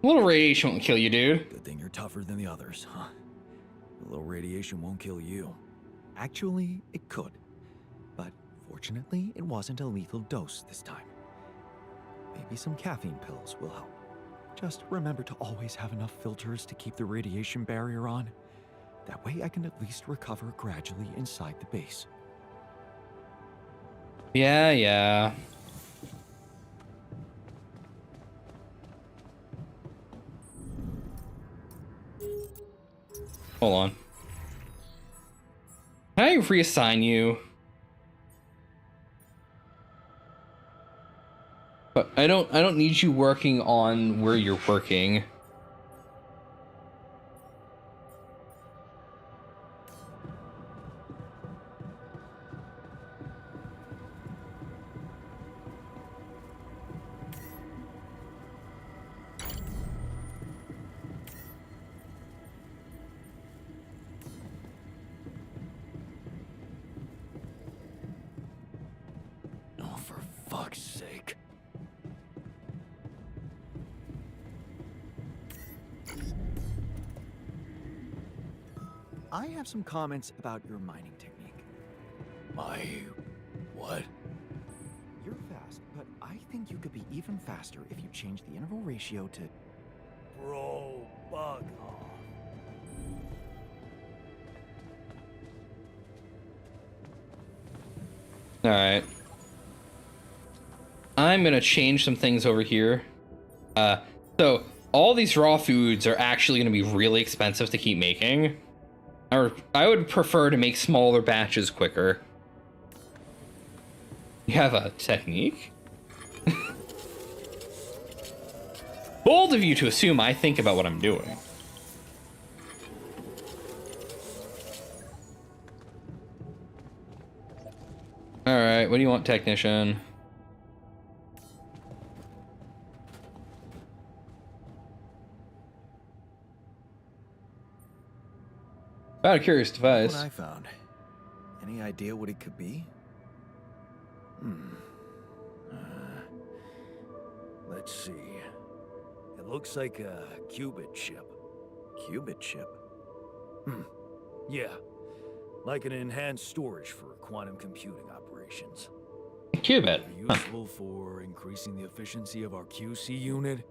A little radiation won't kill you, dude. Good thing you're tougher than the others, huh? A little radiation won't kill you. Actually, it could. But fortunately, it wasn't a lethal dose this time. Maybe some caffeine pills will help. Just remember to always have enough filters to keep the radiation barrier on. That way I can at least recover gradually inside the base. Yeah. Hold on. Can I reassign you? But I don't need you working on where you're working. Oh, for fuck's sake. I have some comments about your mining technique. My... what? You're fast, but I think you could be even faster if you change the interval ratio to... Bro, bug off. Alright. I'm gonna change some things over here. So all these raw foods are actually gonna be really expensive to keep making. Or I would prefer to make smaller batches quicker. You have a technique? Bold of you to assume I think about what I'm doing. Alright, what do you want, technician? About a curious device. What I found. Any idea what it could be? Let's see. It looks like a qubit chip. Qubit chip? Yeah. Like an enhanced storage for quantum computing operations. Qubit. Useful for increasing the efficiency of our QC unit.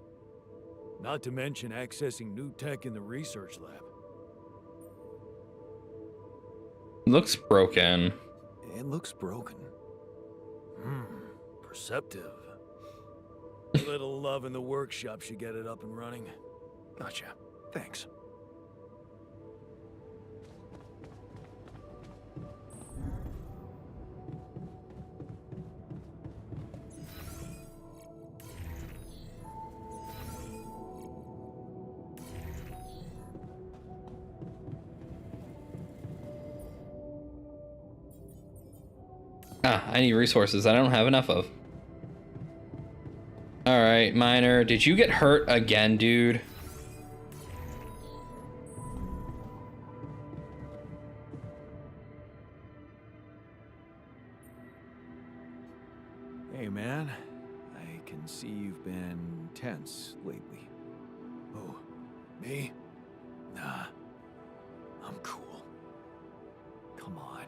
Not to mention accessing new tech in the research lab. Looks broken. It looks broken. Perceptive. A little love in the workshop should get it up and running. Gotcha. Thanks. I need resources I don't have enough of. Alright, Miner, did you get hurt again, dude? Hey, man. I can see you've been tense lately. Oh, me? Nah. I'm cool. Come on.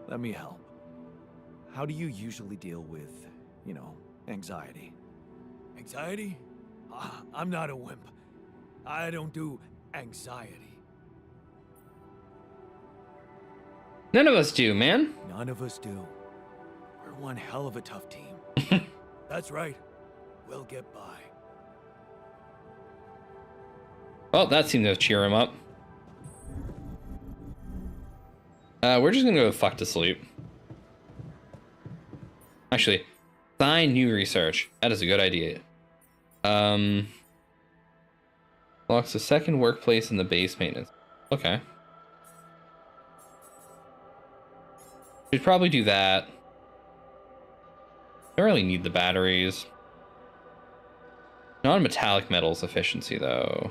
Let me help. How do you usually deal with, anxiety? Anxiety? I'm not a wimp. I don't do anxiety. None of us do, man. None of us do. We're one hell of a tough team. That's right. We'll get by. Well, that seemed to cheer him up. We're just gonna go fuck to sleep. Actually, sign new research. That is a good idea. Locks a second workplace in the base maintenance. Okay. Should probably do that. Don't really need the batteries. Non-metallic metals efficiency, though.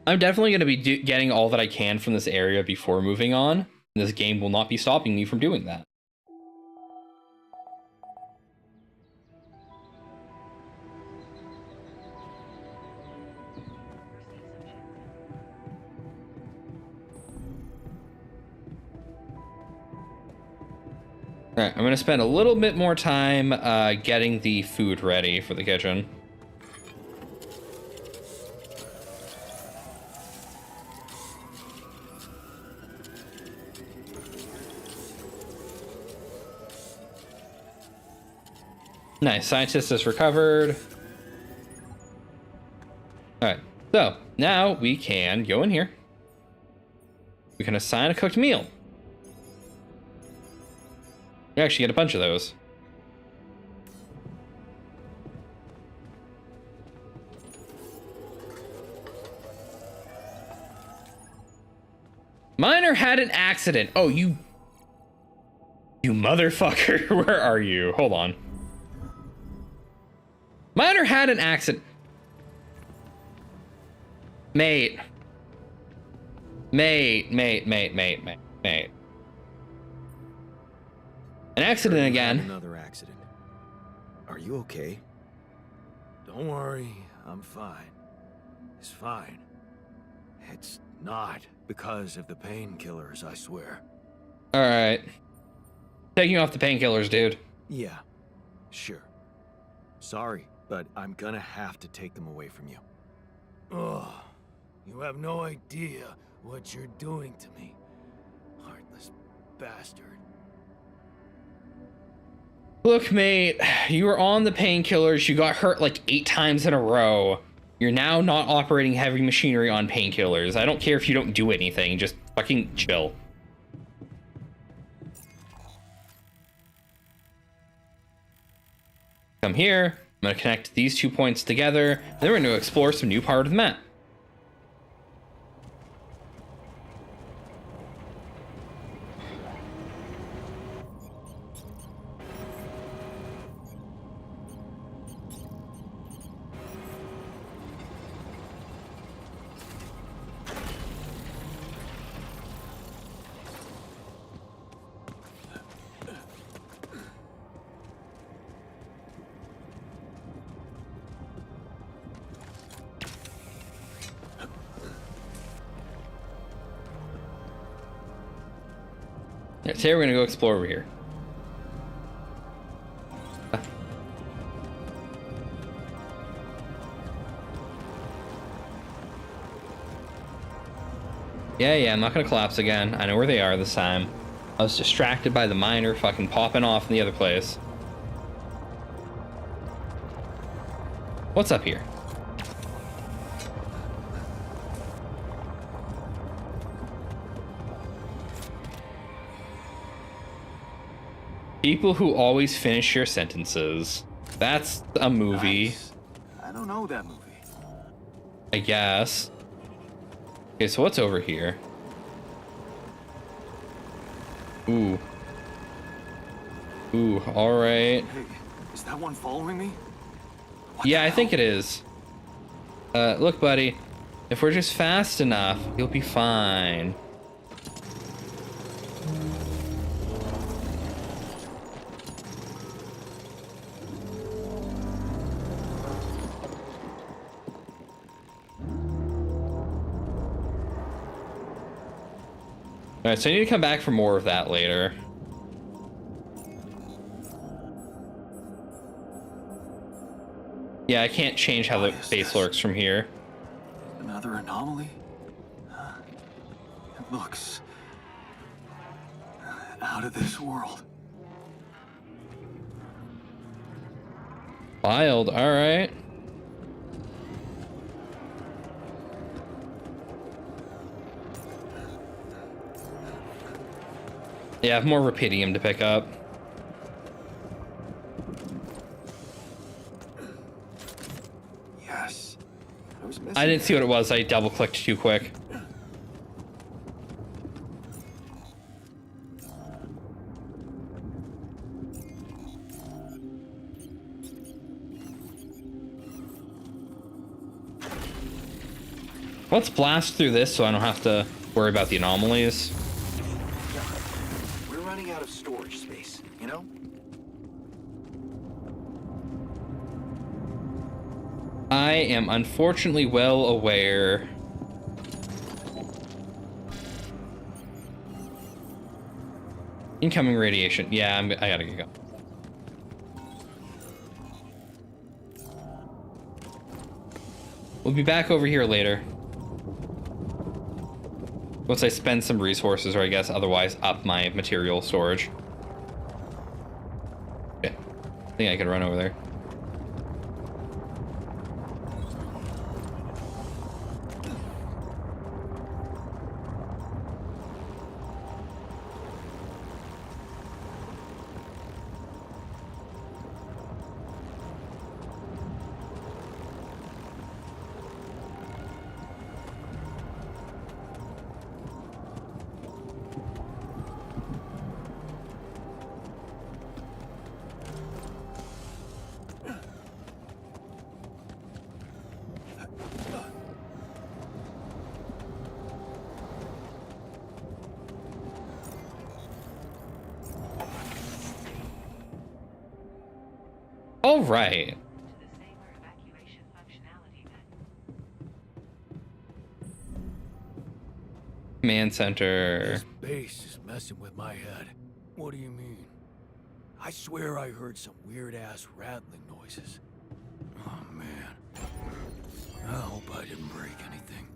I'm definitely going to be getting all that I can from this area before moving on. This game will not be stopping me from doing that. All right, I'm going to spend a little bit more time getting the food ready for the kitchen. Nice, scientist has recovered. All right, so now we can go in here. We can assign a cooked meal. We actually get a bunch of those. Miner had an accident. Oh, you motherfucker. Where are you? Hold on. Miner had an accident. Mate. An accident again. Another accident. Are you okay? Don't worry, I'm fine. It's fine. It's not because of the painkillers, I swear. All right. Taking off the painkillers, dude. Yeah, sure. Sorry, but I'm gonna have to take them away from you. Ugh. You have no idea what you're doing to me. Heartless bastard. Look, mate, you were on the painkillers. You got hurt like 8 times in a row. You're now not operating heavy machinery on painkillers. I don't care if you don't do anything. Just fucking chill. Come here. I'm going to connect these 2 points together. And then we're going to explore some new part of the map. Alright, so we're gonna go explore over here. Yeah, I'm not gonna collapse again. I know where they are this time. I was distracted by the miner fucking popping off in the other place. What's up here? People who always finish your sentences. That's a movie. Nice. I don't know that movie. I guess. Okay, so what's over here? Ooh. Ooh, alright. Hey, is that one following me? Yeah, I think it is. Look, buddy. If we're just fast enough, you'll be fine. Alright, so I need to come back for more of that later. Yeah, I can't change how the base works from here. Another anomaly? It looks out of this world. Wild, alright. Yeah, I have more Rapidium to pick up. Yes. I didn't see what it was. I double clicked too quick. Let's blast through this so I don't have to worry about the anomalies. We're running out of storage space, you know? I am unfortunately well aware. Incoming radiation. Yeah, I gotta get going. We'll be back over here later. Once I spend some resources, or I guess otherwise up my material storage. Okay. I think I can run over there. All right. Command center. This base is messing with my head. What do you mean? I swear I heard some weird-ass rattling noises. Oh, man. I hope I didn't break anything.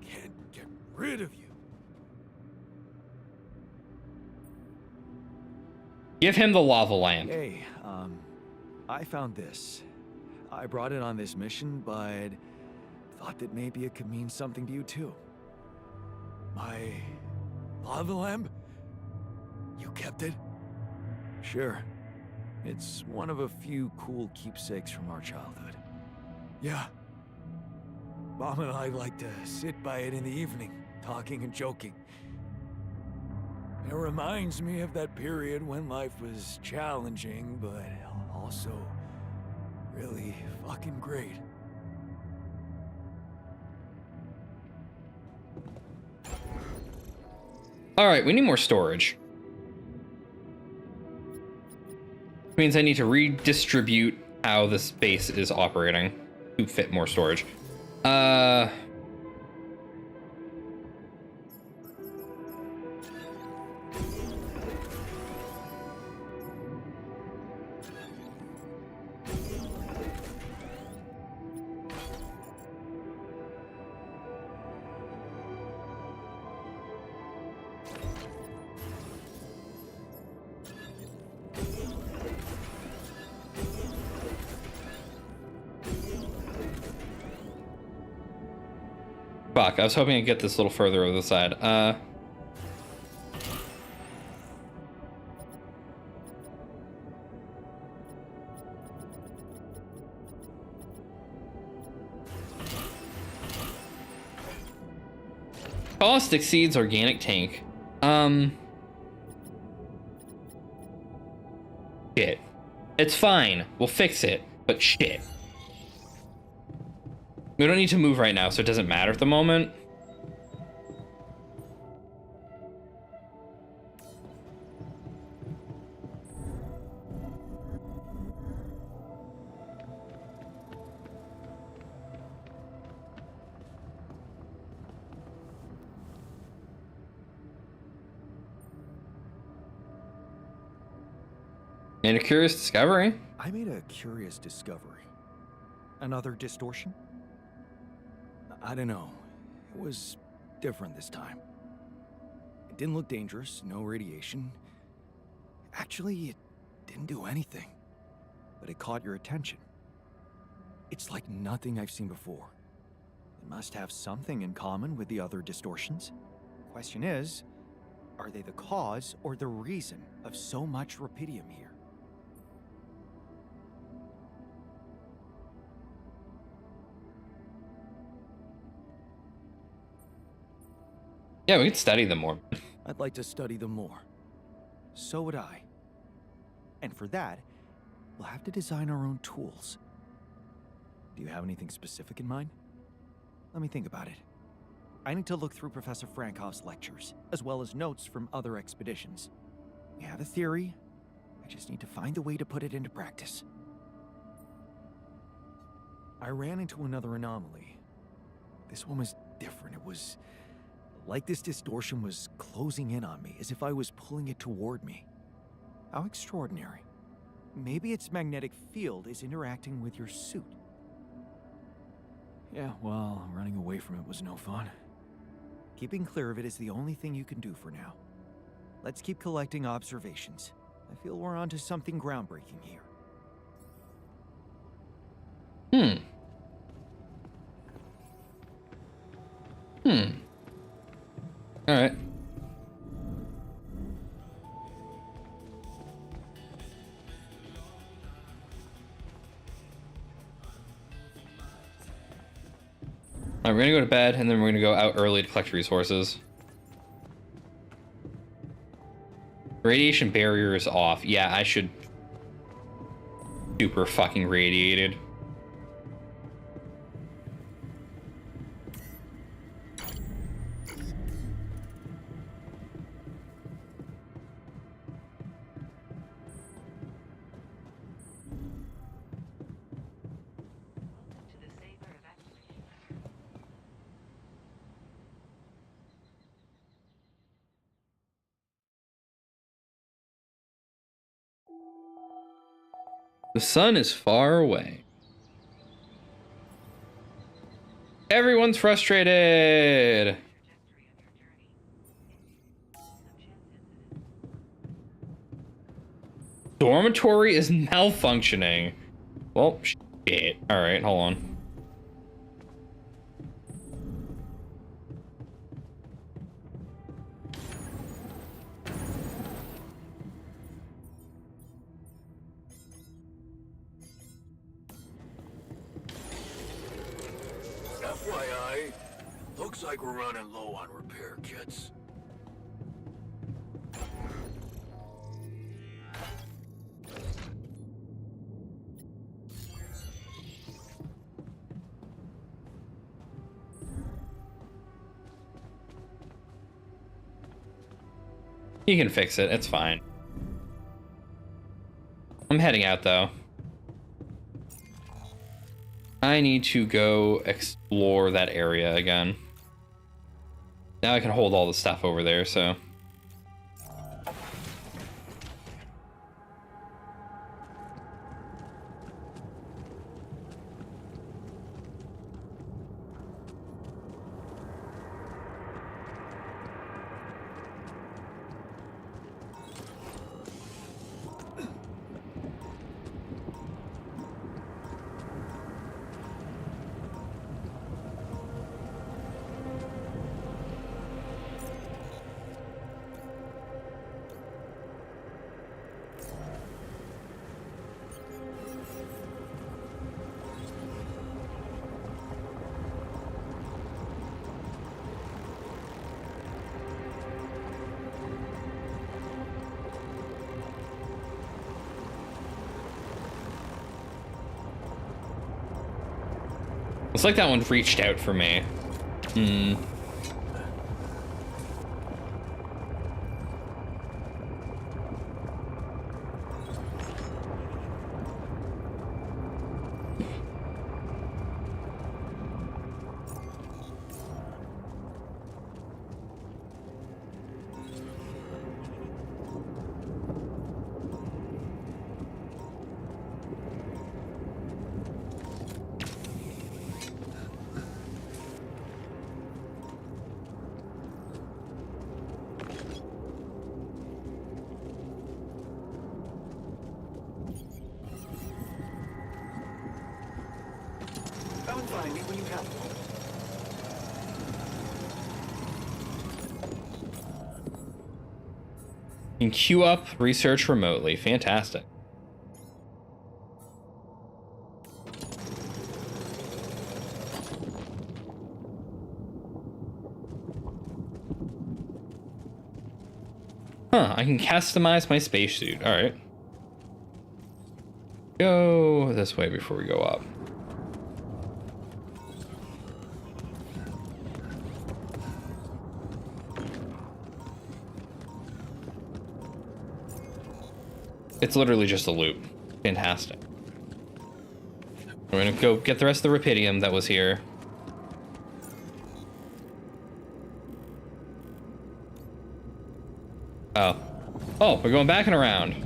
Can't get rid of you. Give him the lava lamp. Hey, I found this. I brought it on this mission, but thought that maybe it could mean something to you too. My lava lamp? You kept it? Sure. It's one of a few cool keepsakes from our childhood. Yeah. Mom and I like to sit by it in the evening, talking and joking. It reminds me of that period when life was challenging, but also really fucking great. All right, we need more storage. Which means I need to redistribute how this base is operating to fit more storage. Fuck, I was hoping I'd get this a little further over the side. Cost exceeds organic tank. Shit. It's fine. We'll fix it, but shit. We don't need to move right now, so it doesn't matter at the moment. Made a curious discovery. I made a curious discovery. Another distortion? I don't know. It was different this time. didn't look dangerous, no radiation. Actually, it didn't do anything. But it caught your attention. It's like nothing I've seen before. It must have something in common with the other distortions. Question is, are they the cause or the reason of so much rupidium here? Yeah, we could study them more. I'd like to study them more. So would I. And for that, we'll have to design our own tools. Do you have anything specific in mind? Let me think about it. I need to look through Professor Frankoff's lectures, as well as notes from other expeditions. We have a theory. I just need to find a way to put it into practice. I ran into another anomaly. This one was different. It was like this distortion was closing in on me, as if I was pulling it toward me. How extraordinary. Maybe its magnetic field is interacting with your suit. Yeah, well, running away from it was no fun. Keeping clear of it is the only thing you can do for now. Let's keep collecting observations. I feel we're onto something groundbreaking here. Alright. Alright, we're gonna go to bed, and then we're gonna go out early to collect resources. Radiation barrier is off. Yeah, I should... Super fucking radiated. The sun is far away. Everyone's frustrated. Dormitory is malfunctioning. Well, shit. All right, hold on. FYI, looks like we're running low on repair kits. You can fix it. It's fine. I'm heading out, though. I need to go explore that area again. Now I can hold all the stuff over there, so... It's like that one reached out for me. Find me when you have one. You can queue up research remotely. Fantastic. Huh, I can customize my spacesuit. All right. Go this way before we go up. It's literally just a loop. Fantastic. We're gonna go get the rest of the Rapidium that was here. Oh. Oh, we're going back and around.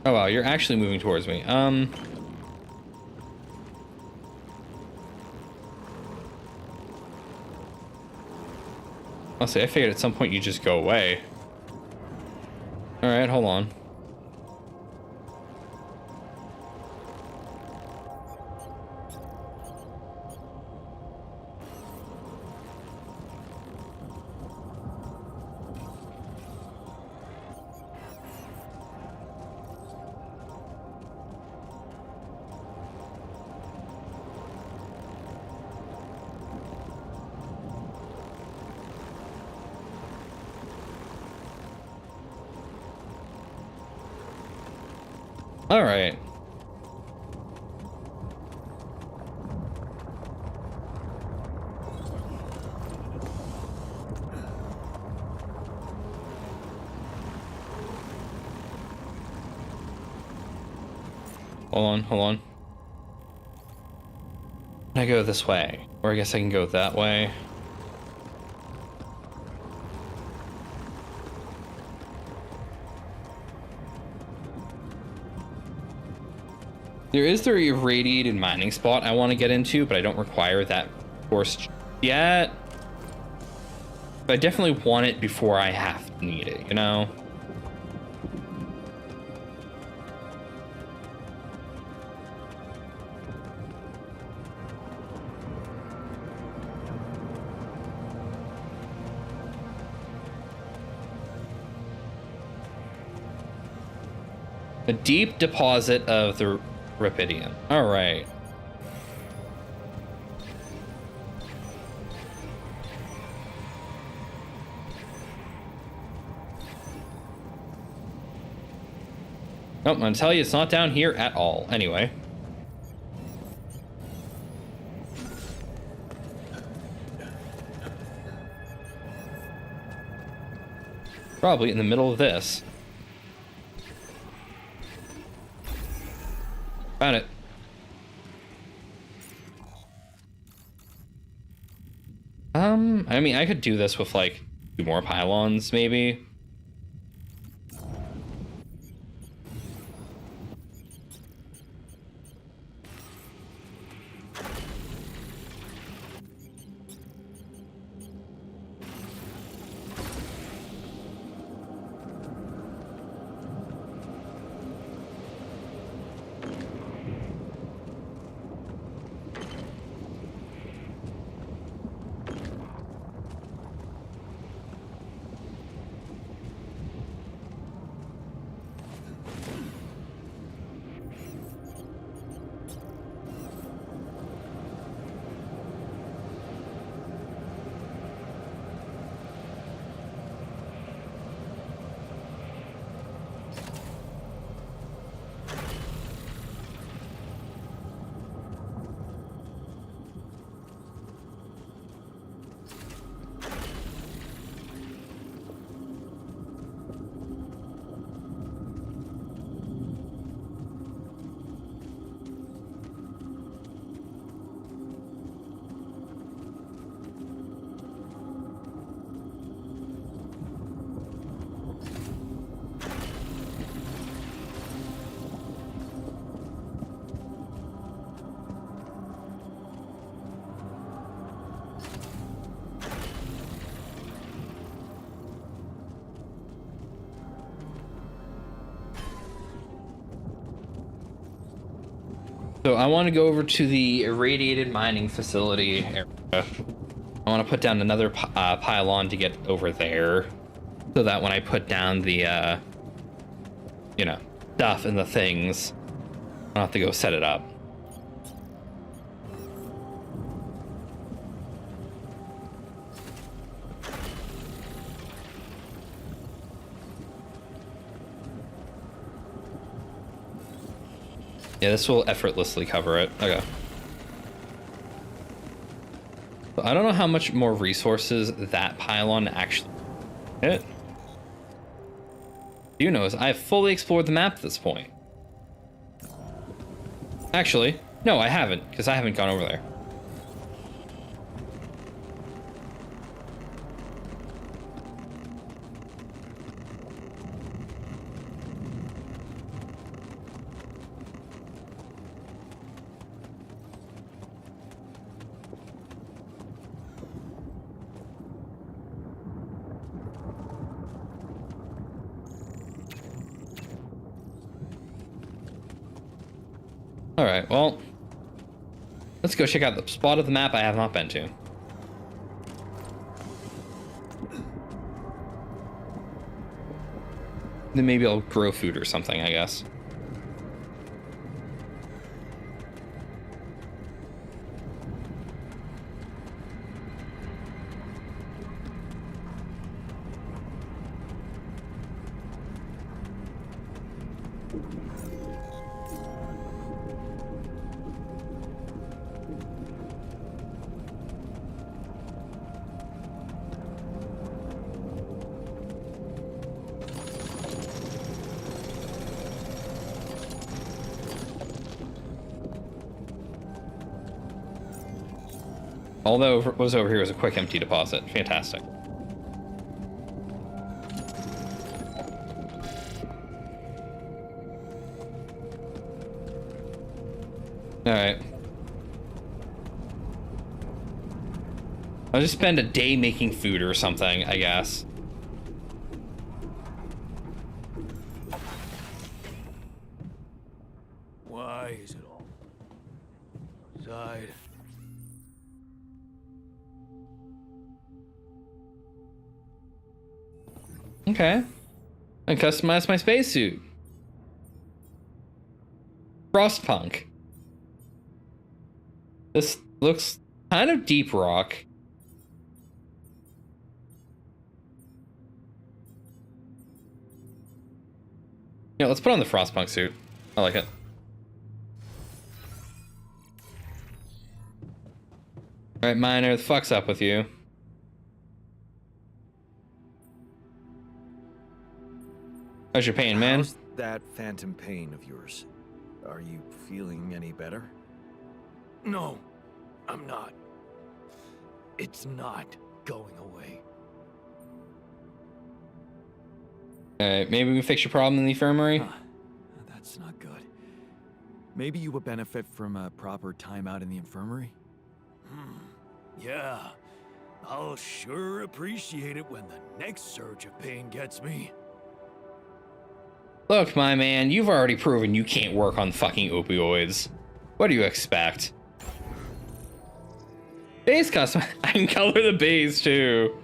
Oh wow, you're actually moving towards me. I'll say I figured at some point you just go away. All right, hold on. All right. Hold on. Can I go this way? Or I guess I can go that way. There is the irradiated mining spot I want to get into, but I don't require that course yet. But I definitely want it before I have to need it, you know? A deep deposit of the Rapidium. All right. Oh, I'm gonna tell you, it's not down here at all. Anyway. Probably in the middle of this. Found it. I mean, I could do this with like 2 more pylons, maybe. So I want to go over to the irradiated mining facility area. I want to put down another pylon to get over there, so that when I put down the, you know, stuff and the things, I don't have to go set it up. Yeah, this will effortlessly cover it. Okay. But I don't know how much more resources that pylon actually hit. You know, is I've fully explored the map at this point. Actually, no, I haven't, because I haven't gone over there. All right, well, let's go check out the spot of the map I have not been to. Then maybe I'll grow food or something, I guess. Although what was over here was a quick empty deposit. Fantastic. Alright. I'll just spend a day making food or something, I guess. Why is it all side? Okay. I customized my spacesuit. Frostpunk. This looks kind of deep rock. Yeah, let's put on the Frostpunk suit. I like it. Alright, Miner, the fuck's up with you? How's your pain, man? How's that phantom pain of yours? Are you feeling any better? No, I'm not. It's not going away. Alright, maybe we can fix your problem in the infirmary? That's not good. Maybe you would benefit from a proper timeout in the infirmary? Yeah, I'll sure appreciate it when the next surge of pain gets me. Look, my man, you've already proven you can't work on fucking opioids. What do you expect? Base custom. I can color the base too.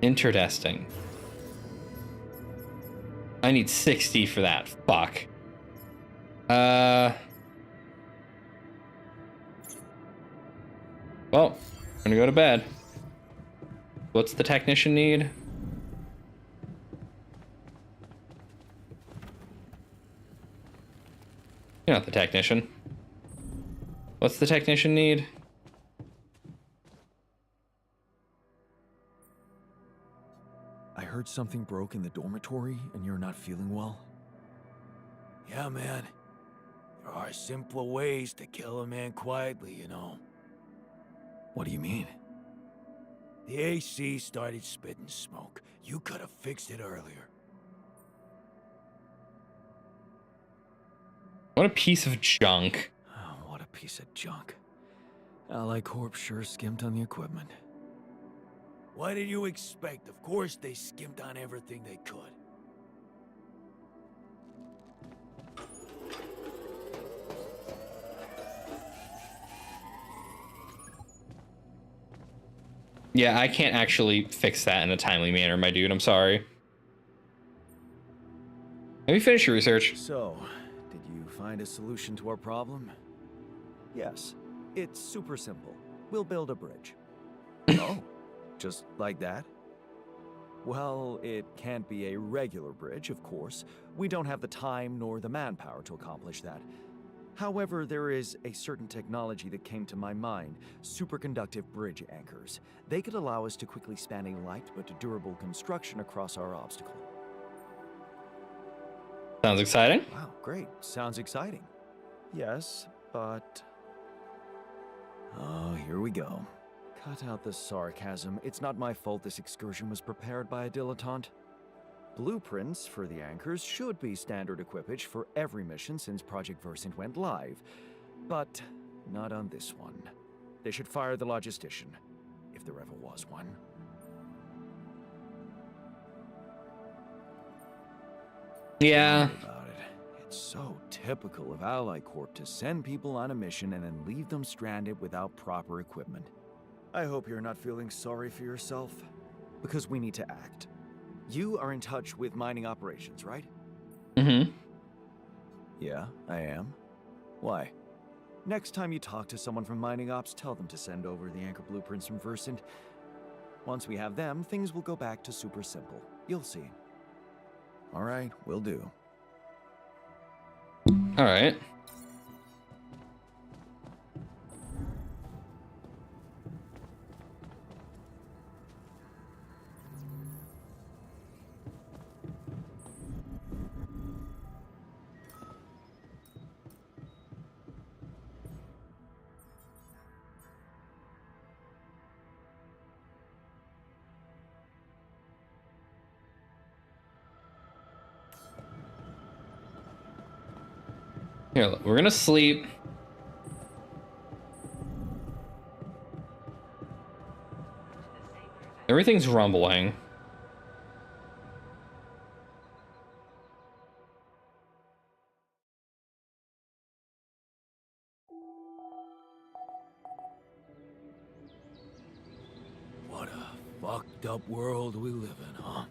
Interesting. I need 60 for that. Fuck. Well, I'm gonna go to bed. What's the technician need? You're not the technician. What's the technician need? I heard something broke in the dormitory and you're not feeling well. Yeah, man. There are simpler ways to kill a man quietly, you know. What do you mean? The AC started spitting smoke. You could have fixed it earlier. What a piece of junk. Oh, what a piece of junk. Ally Corp sure skimped on the equipment. What did you expect? Of course they skimped on everything they could. Yeah, I can't actually fix that in a timely manner, my dude. I'm sorry. Have you finished your research? So, did you find a solution to our problem? Yes. It's super simple. We'll build a bridge. Oh, just like that? Well, it can't be a regular bridge, of course. We don't have the time nor the manpower to accomplish that. However, there is a certain technology that came to my mind, superconductive bridge anchors. They could allow us to quickly span a light but durable construction across our obstacle. Sounds exciting. Wow, great. Sounds exciting. Yes, but... Oh, here we go. Cut out the sarcasm. It's not my fault this excursion was prepared by a dilettante. Blueprints for the anchors should be standard equipage for every mission since Project Versant went live. But not on this one. They should fire the logistician, if there ever was one. Yeah. About it. It's so typical of Ally Corp to send people on a mission and then leave them stranded without proper equipment. I hope you're not feeling sorry for yourself, because we need to act. You are in touch with mining operations, right? Mm-hmm. Yeah, I am. Why? Next time you talk to someone from mining ops, tell them to send over the anchor blueprints from Versant. Once we have them, things will go back to super simple. You'll see. All right, will do. All right. Here, look, we're gonna sleep. Everything's rumbling. What a fucked up world we live in, huh?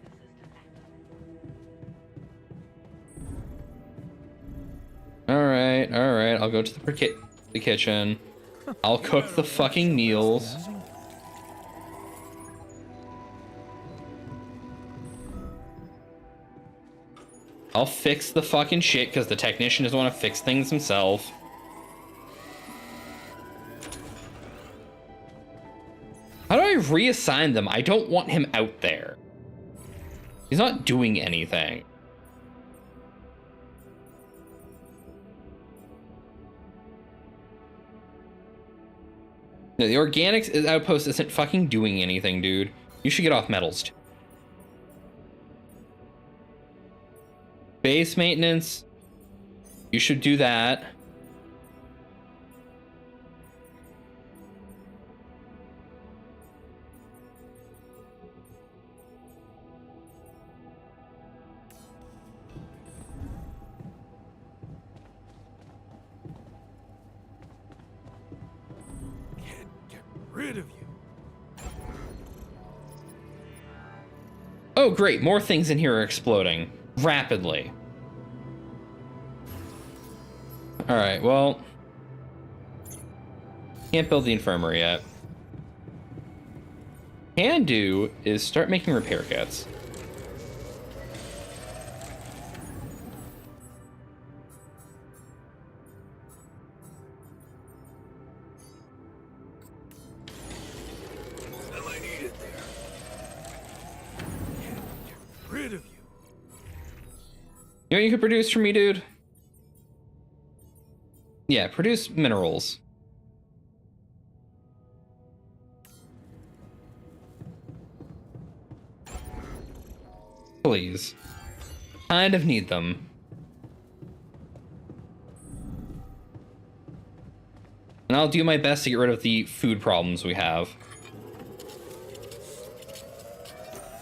All right. I'll go to the kitchen. I'll cook the fucking meals. I'll fix the fucking shit because the technician doesn't want to fix things himself. How do I reassign them? I don't want him out there. He's not doing anything. No, the organics outpost isn't fucking doing anything, dude. You should get off metals, too. Base maintenance. You should do that. Can't get rid of you. Oh, great. More things in here are exploding rapidly. All right, well, can't build the infirmary yet. Can do is start making repair kits. Well, I need it there. Can't get rid of you. You know what you could produce for me, dude? Yeah, produce minerals. Please. Kind of need them. I'll do my best to get rid of the food problems we have.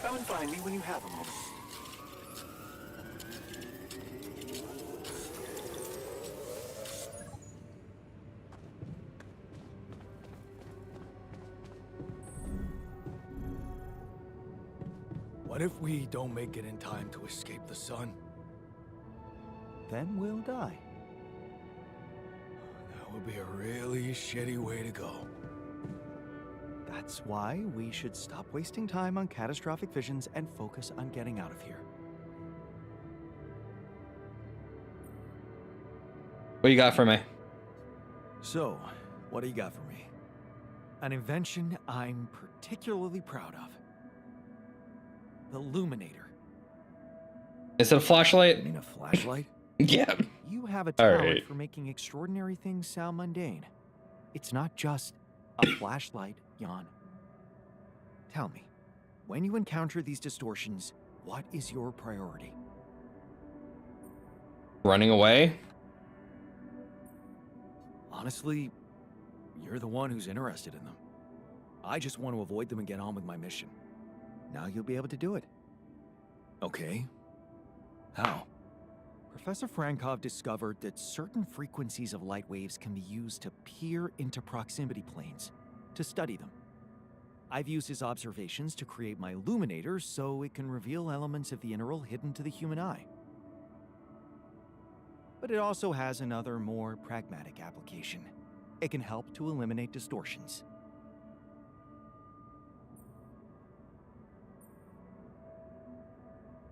Come and find me when you have a moment. What if we don't make it in time to escape the sun? Then we'll die. That would be a really shitty way to go. That's why we should stop wasting time on catastrophic visions and focus on getting out of here. What you got for me? So, what do you got for me? An invention I'm particularly proud of. The Luminator. Is it a flashlight? You mean a flashlight? Yeah. You have a All talent right. for making extraordinary things sound mundane. It's not just a flashlight, Jan. Tell me, when you encounter these distortions, what is your priority? Running away? Honestly, you're the one who's interested in them. I just want to avoid them and get on with my mission. Now you'll be able to do it. Okay. How? Professor Frankov discovered that certain frequencies of light waves can be used to peer into proximity planes, to study them. I've used his observations to create my Illuminator so it can reveal elements of the integral hidden to the human eye. But it also has another, more pragmatic application. It can help to eliminate distortions.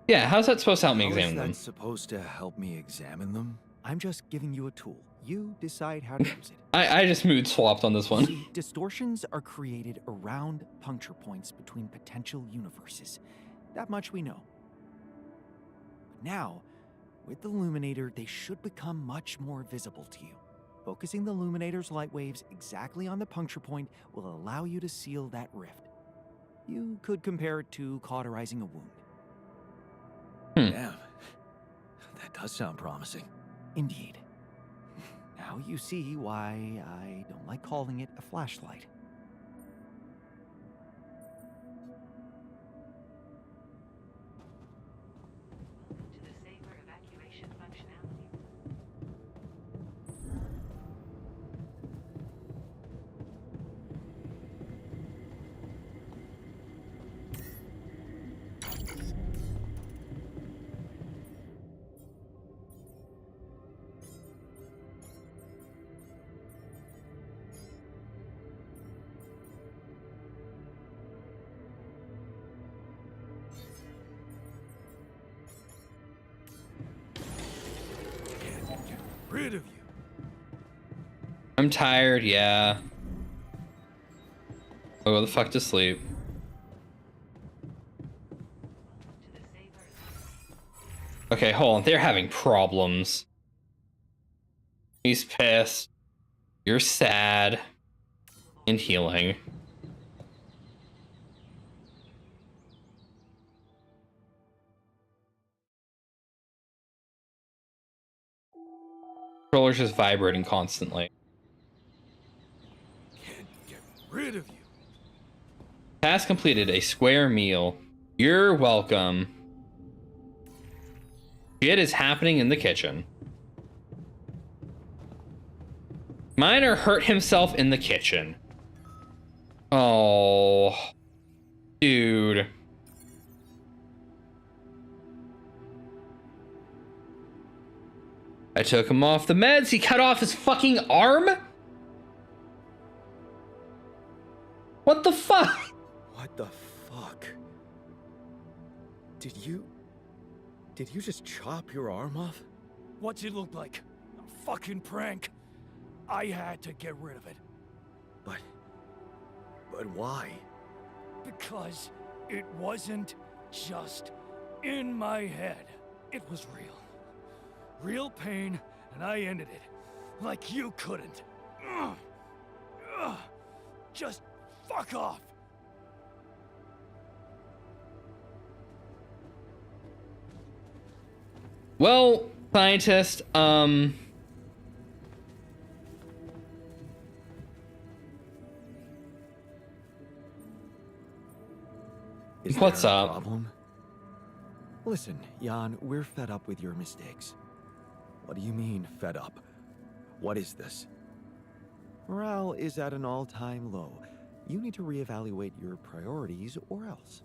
Yeah, how's that supposed to help me How is examine that them? supposed to help me examine them? I'm just giving you a tool. You decide how to use it. I just mood swapped on this one. See, distortions are created around puncture points between potential universes. That much we know. But now, with the Illuminator, they should become much more visible to you. Focusing the Illuminator's light waves exactly on the puncture point will allow you to seal that rift. You could compare it to cauterizing a wound. Damn. That does sound promising. Indeed. Now you see why I don't like calling it a flashlight. To the safer evacuation functionality. Rid of you. I'm tired, yeah. I'll go the fuck to sleep. To the safer. Okay, hold on. They're having problems. He's pissed. You're sad. And healing. Controller's just vibrating constantly. Can't get rid of you. Task completed. A square meal. You're welcome. Shit is happening in the kitchen. Miner hurt himself in the kitchen. Oh. Dude. I took him off the meds. He cut off his fucking arm? What the fuck? What the fuck? Did you just chop your arm off? What's it look like? A fucking prank. I had to get rid of it. But why? Because it wasn't just in my head. It was real. Real pain, and I ended it. Like you couldn't. Ugh. Ugh. Just fuck off. Well, scientist, Is What's there a up? problem? Listen, Jan, we're fed up with your mistakes. What do you mean, fed up? What is this? Morale is at an all-time low. You need to reevaluate your priorities or else.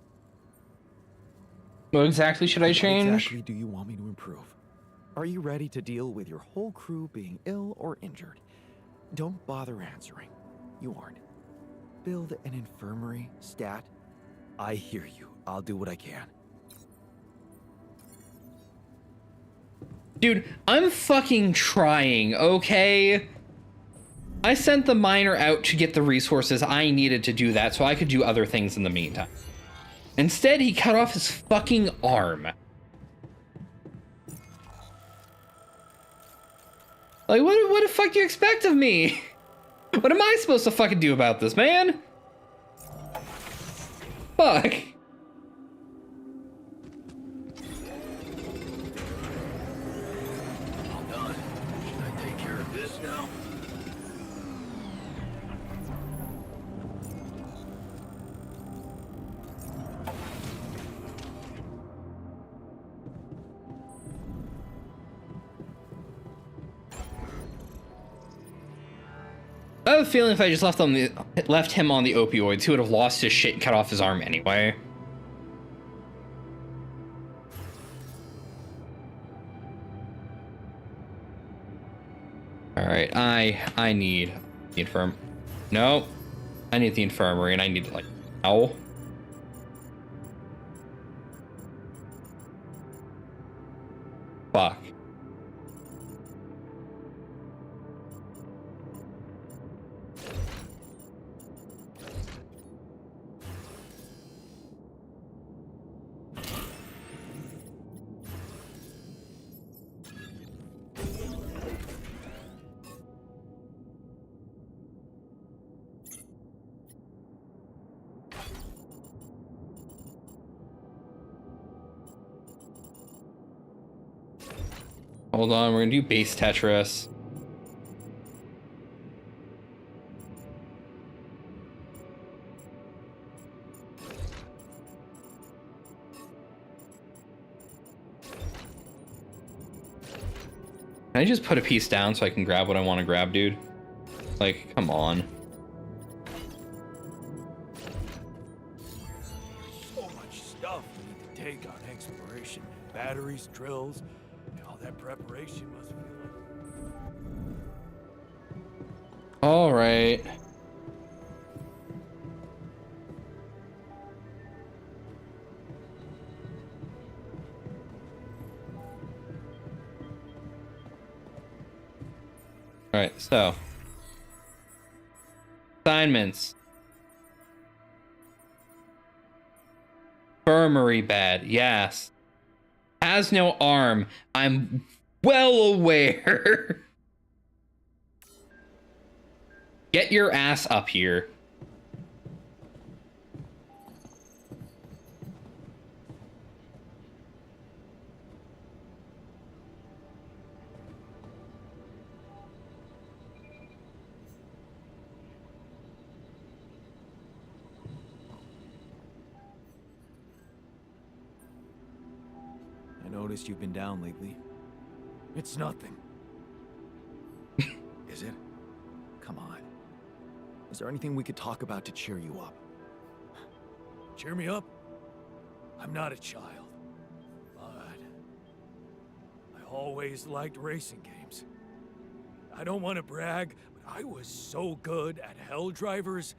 What exactly should I What change? exactly do you want me to improve? Are you ready to deal with your whole crew being ill or injured? Don't bother answering. You aren't. Build an infirmary, stat. I hear you. I'll do what I can. Dude, I'm fucking trying, okay? I sent the miner out to get the resources I needed to do that so I could do other things in the meantime. Instead, he cut off his fucking arm. Like, what the fuck do you expect of me? What am I supposed to fucking do about this, man? Fuck. All done. Should I take care of this now? I have a feeling if I just left him on the opioids, he would have lost his shit and cut off his arm anyway. All right, I need the No, I need the infirmary, and I need like now. Fuck. Hold on, we're gonna do base Tetris. Can I just put a piece down so I can grab what I want to grab, dude? Like, come on. So much stuff we need to take on exploration. Batteries, drills, and all that preparation must be like... All right. All right, so assignments. Infirmary bed, yes. Has no arm. I'm well aware. Get your ass up here. I noticed you've been down lately. It's nothing. Is it? Come on. Is there anything we could talk about to cheer you up? Cheer me up. I'm not a child. But I always liked racing games. I don't want to brag, but I was so good at Hell Drivers.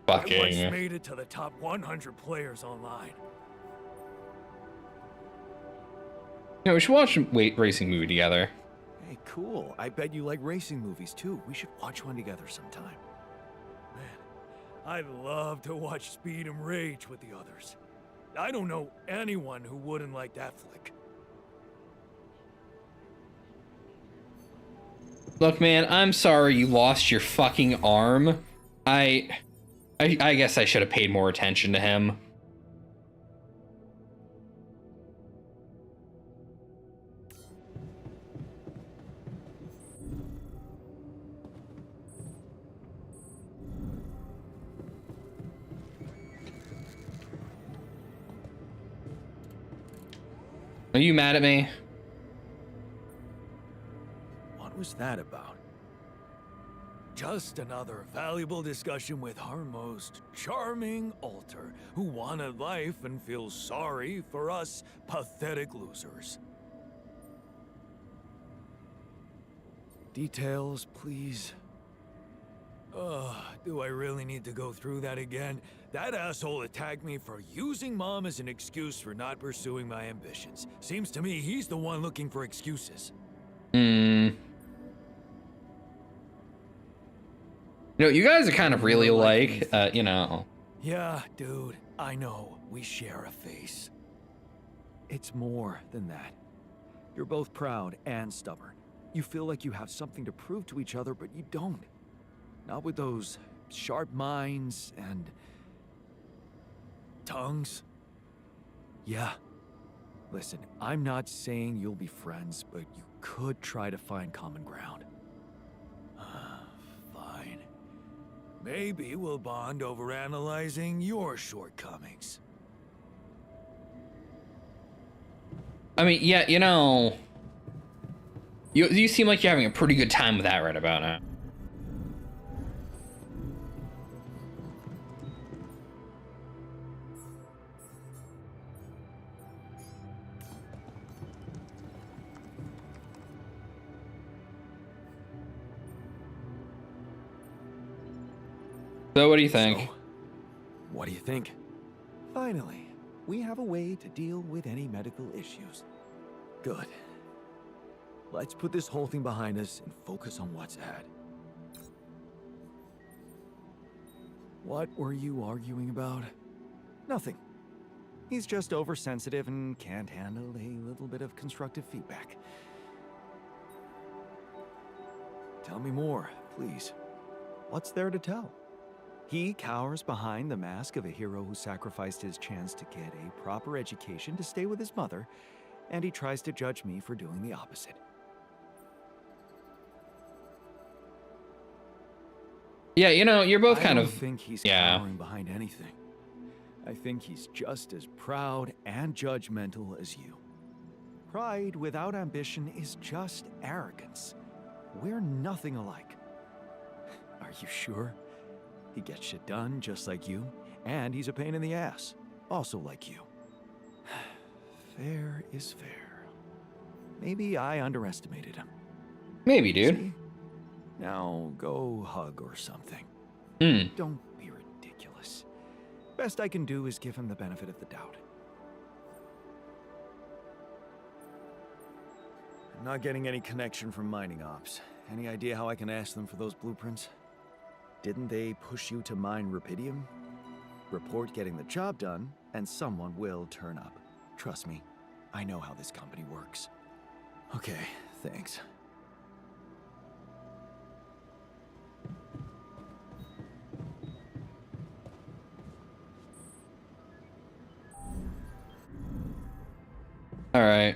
I once Fucking. made it to the top 100 players online. You know, we should watch a racing movie together. Hey, cool. I bet you like racing movies too. We should watch one together sometime. Man, I'd love to watch Speed and Rage with the others. I don't know anyone who wouldn't like that flick. Look, man, I'm sorry you lost your fucking arm. I guess I should have paid more attention to him. Are you mad at me? What was that about? Just another valuable discussion with our most charming alter who wanted life and feels sorry for us pathetic losers. Details, please. Do I really need to go through that again? That asshole attacked me for using Mom as an excuse for not pursuing my ambitions. Seems to me he's the one looking for excuses. You know, you guys are kind of really alike, you know. Yeah, dude, I know. We share a face. It's more than that. You're both proud and stubborn. You feel like you have something to prove to each other, but you don't. Not with those sharp minds and tongues. Yeah. Listen, I'm not saying you'll be friends, but you could try to find common ground. Fine. Maybe we'll bond over analyzing your shortcomings. I mean, yeah, you know, you seem like you're having a pretty good time with that right about now. So what do you think? So, what do you think? Finally, we have a way to deal with any medical issues. Good. Let's put this whole thing behind us and focus on what's ahead. What were you arguing about? Nothing. He's just oversensitive and can't handle a little bit of constructive feedback. Tell me more, please. What's there to tell? He cowers behind the mask of a hero who sacrificed his chance to get a proper education to stay with his mother, and he tries to judge me for doing the opposite. Yeah, you know, you're both I kind don't of think he's yeah. cowering behind anything. I think he's just as proud and judgmental as you. Pride without ambition is just arrogance. We're nothing alike. Are you sure? He gets shit done just like you, and he's a pain in the ass, also like you. Fair is fair. Maybe I underestimated him. Maybe, dude. See? Now go hug or something. Don't be ridiculous. Best I can do is give him the benefit of the doubt. I'm not getting any connection from mining ops. Any idea how I can ask them for those blueprints? Didn't they push you to mine rubidium? Report getting the job done, and someone will turn up. Trust me, I know how this company works. Okay, thanks. All right.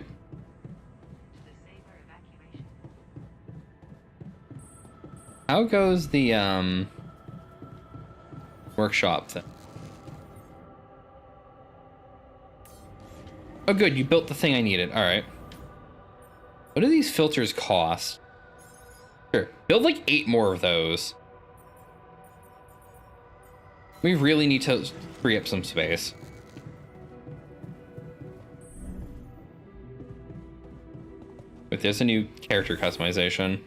How goes the workshop thing? Oh, good. You built the thing I needed. All right. What do these filters cost? Sure. Build like 8 more of those. We really need to free up some space. But there's a new character customization.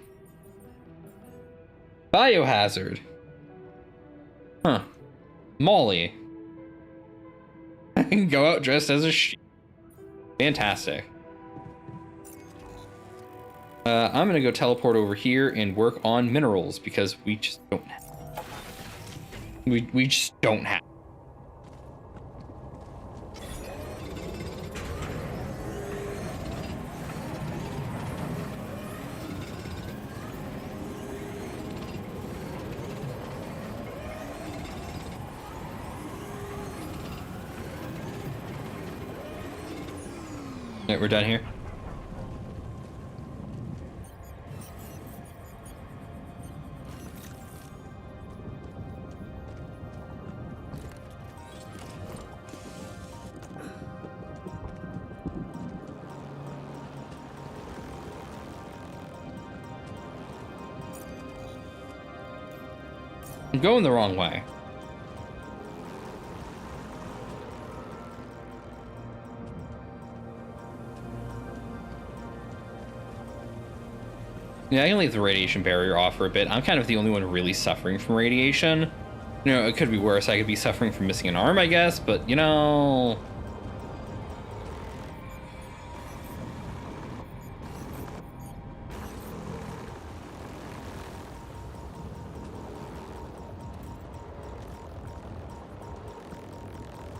Biohazard. Huh. Molly. I can go out dressed as a sheep. Fantastic. I'm gonna go teleport over here and work on minerals because we just don't have. We just don't have. Alright, we're done here. I'm going the wrong way. Yeah, I can leave the radiation barrier off for a bit. I'm kind of the only one really suffering from radiation. You know, it could be worse. I could be suffering from missing an arm, I guess, but you know...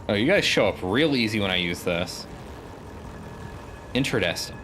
Oh, you guys show up real easy when I use this. Interesting.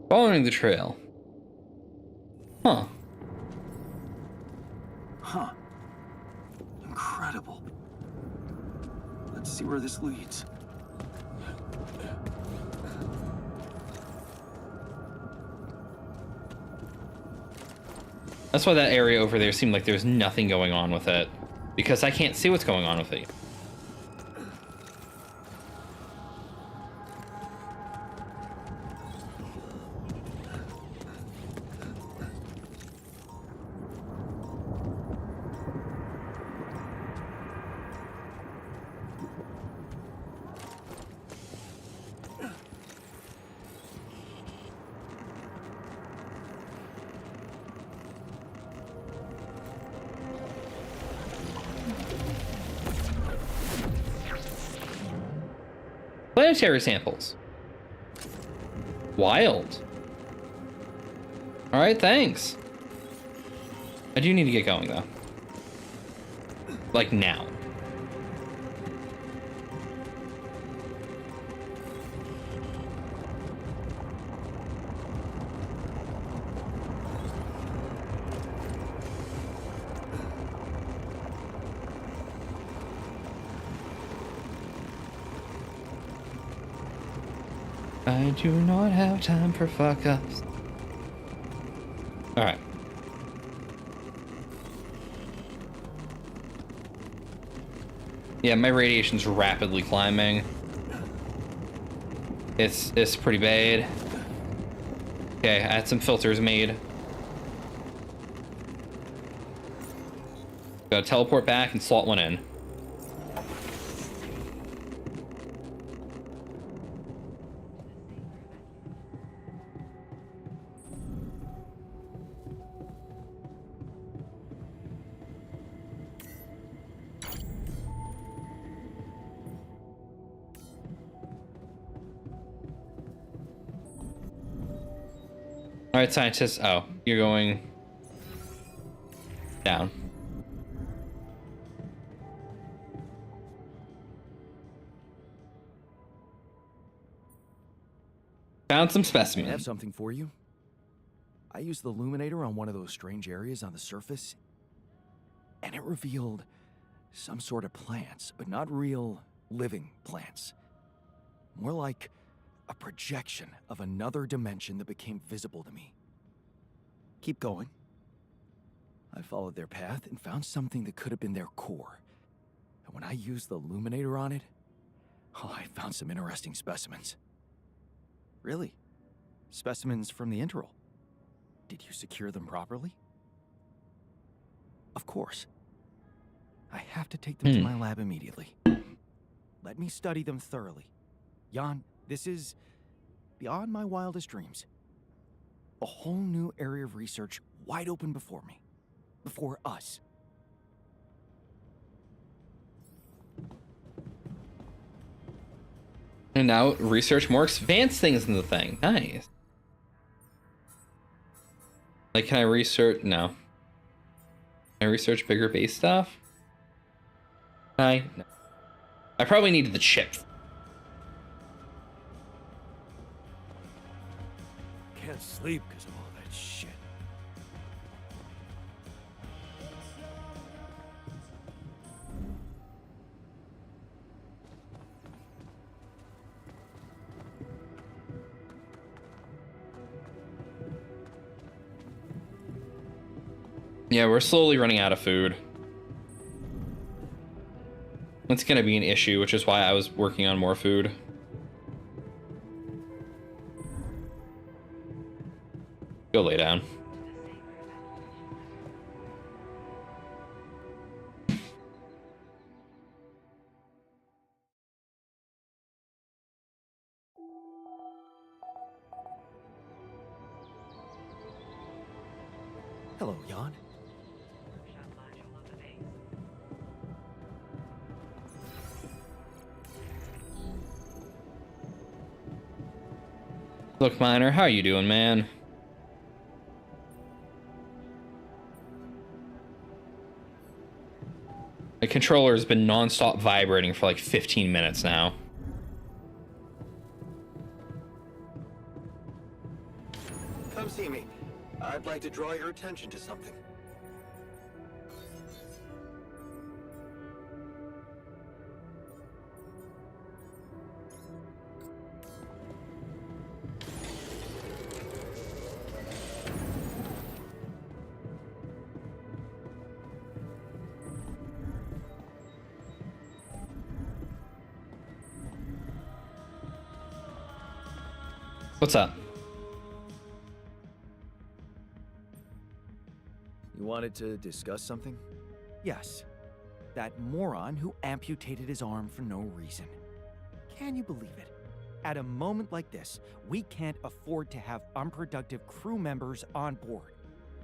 Following the trail. Huh. Huh. Incredible. Let's see where this leads. That's why that area over there seemed like there's nothing going on with it. Because I can't see what's going on with it. Planetary samples. Wild. Alright, thanks. I do need to get going, though. Like, now. I do not have time for fuck-ups. Alright. Yeah, my radiation's rapidly climbing. It's pretty bad. Okay, I had some filters made. Gotta teleport back and slot one in. All right, scientists. Oh, you're going down. Found some I specimens. have something for you. I used the illuminator on one of those strange areas on the surface, and it revealed some sort of plants, but not real living plants. More like a projection of another dimension that became visible to me. Keep going. I followed their path and found something that could have been their core. And when I used the illuminator on it, oh, I found some interesting specimens. Really? Specimens from the interval. Did you secure them properly? Of course. I have to take them to my lab immediately. Let me study them thoroughly. Jan, this is beyond my wildest dreams. A whole new area of research wide open before me. Before us. And now research more advanced things in the thing. Nice. Like, can I research? No. I research bigger base stuff? No. I probably needed the chip. Can't sleep because of all that shit. Yeah, we're slowly running out of food. It's gonna be an issue, which is why I was working on more food. Go lay down. Hello, Jan. Look, Miner, how you doing, man? My controller has been non-stop vibrating for like 15 minutes now. Come see me. I'd like to draw your attention to something. What's up? You wanted to discuss something? Yes. That moron who amputated his arm for no reason. Can you believe it? At a moment like this, we can't afford to have unproductive crew members on board.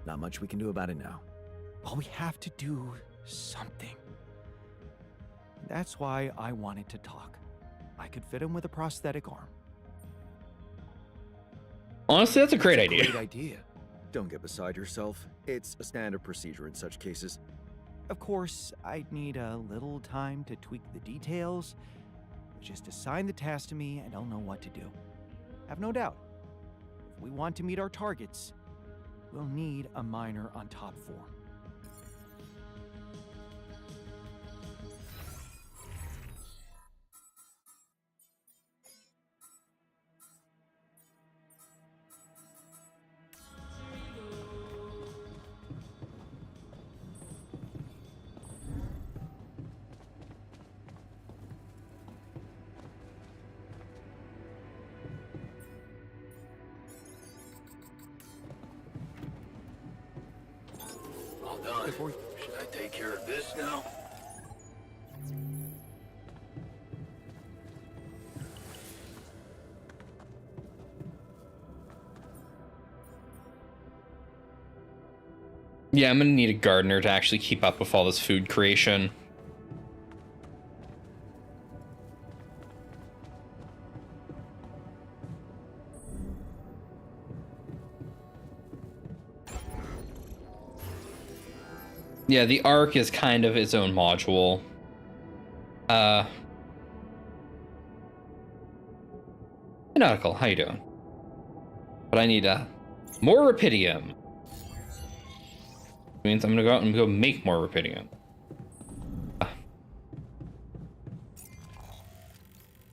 Not much we can do about it now. But we have to do something. That's why I wanted to talk. I could fit him with a prosthetic arm. Honestly, that's a great idea. Great idea. Don't get beside yourself. It's a standard procedure in such cases. Of course, I'd need a little time to tweak the details. Just assign the task to me and I'll know what to do. Have no doubt. If we want to meet our targets, we'll need a miner on top form. All done. Should I take care of this now? Yeah, I'm gonna need a gardener to actually keep up with all this food creation. Yeah, the Ark is kind of its own module. Nautical, how you doing? But I need more Rapidium. Means I'm gonna go out and go make more Rapidium.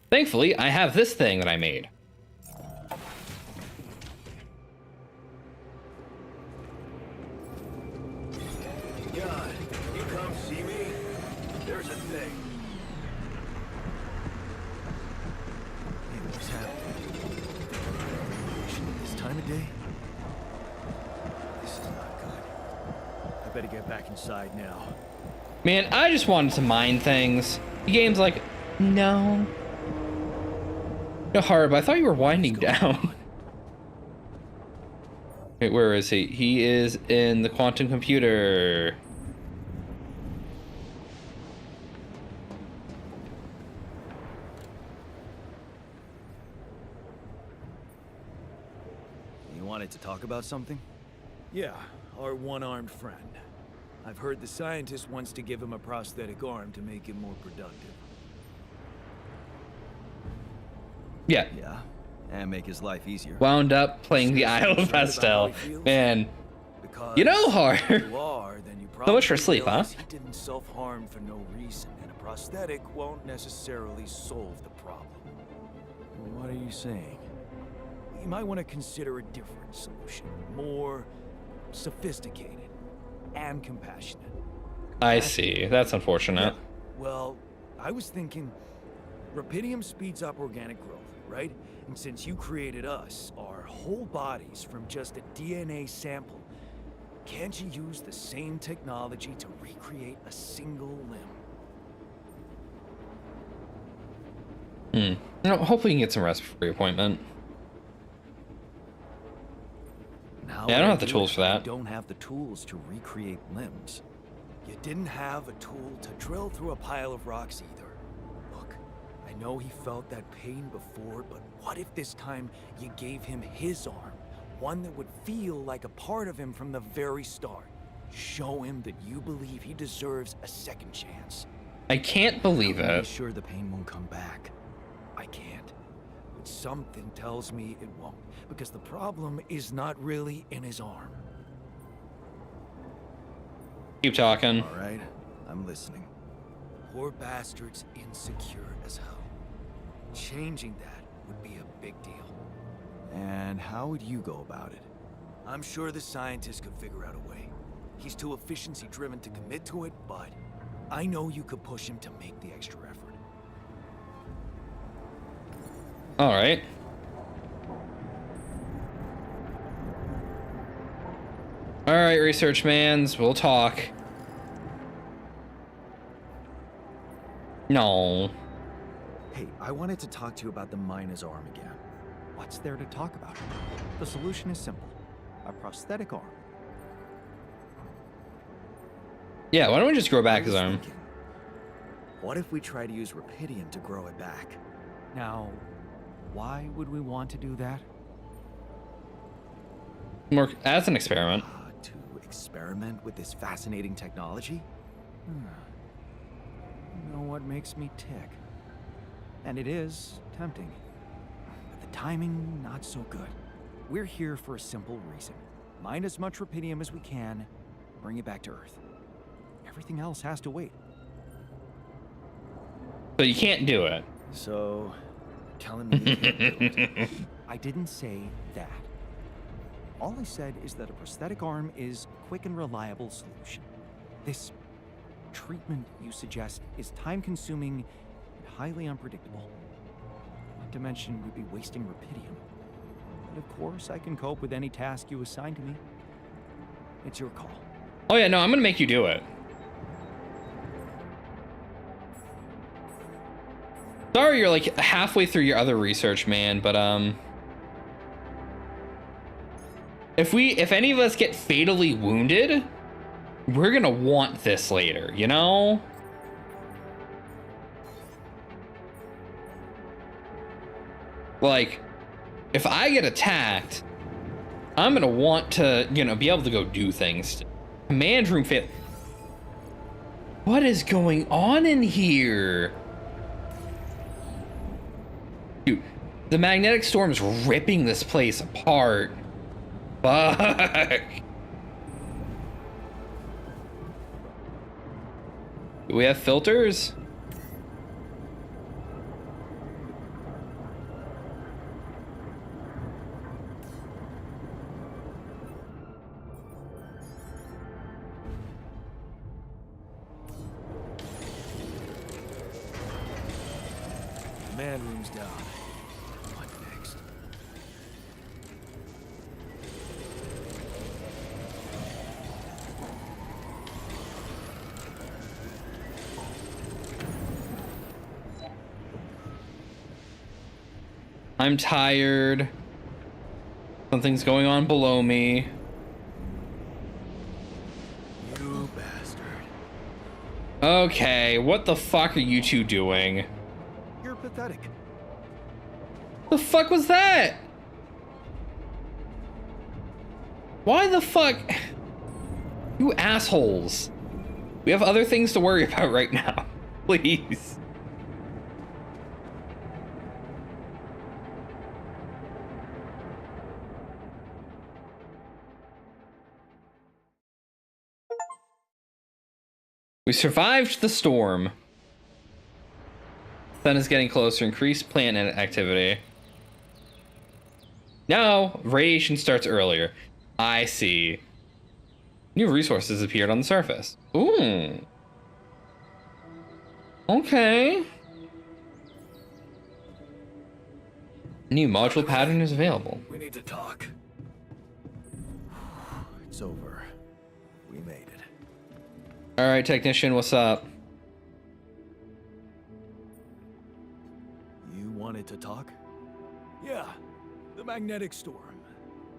Thankfully, I have this thing that I made. God, you come see me? There's a thing. Hey, what's happening? This time of day? This is not good. I better get back inside now. Man, I just wanted to mine things. The game's like, no. No, Harb, I thought you were winding down. Wait, where is he? He is in the quantum computer. You wanted to talk about something? Yeah, our one-armed friend. I've heard the scientist wants to give him a prosthetic arm to make him more productive. Yeah. Yeah, and make his life easier. Wound up playing the Isle of Pastel. Man, Because you know hard. if you are, then you probably much for sleep, huh? realize he didn't self-harm for no reason, and a prosthetic won't necessarily solve the problem. What are you saying? You might want to consider a different solution, more sophisticated and compassionate. I see. That's unfortunate. Well, I was thinking, Rapidium speeds up organic growth, right? And since you created us, our whole bodies from just a DNA sample, can't you use the same technology to recreate a single limb? No, hopefully you can get some rest before your appointment. Now Yeah, I don't have the tools for that. You don't have the tools to recreate limbs. You didn't have a tool to drill through a pile of rocks either. Look, I know he felt that pain before, but what if this time you gave him his arm? One that would feel like a part of him from the very start. Show him that you believe he deserves a second chance. I can't believe I'm it. sure the pain won't come back. I can't. But something tells me it won't, because the problem is not really in his arm. Keep talking. All right, I'm listening. Poor bastard's insecure as hell. Changing that would be a big deal. And how would you go about it? I'm sure the scientist could figure out a way. He's too efficiency-driven to commit to it, but I know you could push him to make the extra effort. All right. All right, research mans, we'll talk. No. Hey, I wanted to talk to you about the miner's arm again. What's there to talk about? The solution is simple. A prosthetic arm. Yeah, why don't we just grow back his I was arm? thinking, what if we try to use Rapidium to grow it back? Now, why would we want to do that? More as an experiment. To experiment with this fascinating technology? You know what makes me tick? And it is tempting. But the timing, not so good. We're here for a simple reason. Mine as much Rapidium as we can, bring it back to Earth. Everything else has to wait. But you can't do it. So, telling me you can't do it. I didn't say that. All I said is that a prosthetic arm is a quick and reliable solution. This treatment you suggest is time-consuming and highly unpredictable. Not to mention we'd be wasting Rapidium. But of course, I can cope with any task you assign to me. It's your call. Oh yeah, no, I'm gonna make you do it. Sorry you're like halfway through your other research, man, but if any of us get fatally wounded, we're gonna want this later, you know? Like, if I get attacked, I'm gonna want to, you know, be able to go do things. Command room fit. What is going on in here? Dude, the magnetic storm's ripping this place apart. Fuck. Do we have filters? Command room's down. What next? I'm tired. Something's going on below me. You bastard. Okay, what the fuck are you two doing? You're pathetic. The fuck was that? Why the fuck? You assholes. We have other things to worry about right now. Please. We survived the storm. Sun is getting closer. Increased plant activity. Now, radiation starts earlier. I see. New resources appeared on the surface. Ooh. Okay. New module pattern is available. We need to talk. It's over. We made it. All right, technician, what's up? You wanted to talk? Yeah, the magnetic storm.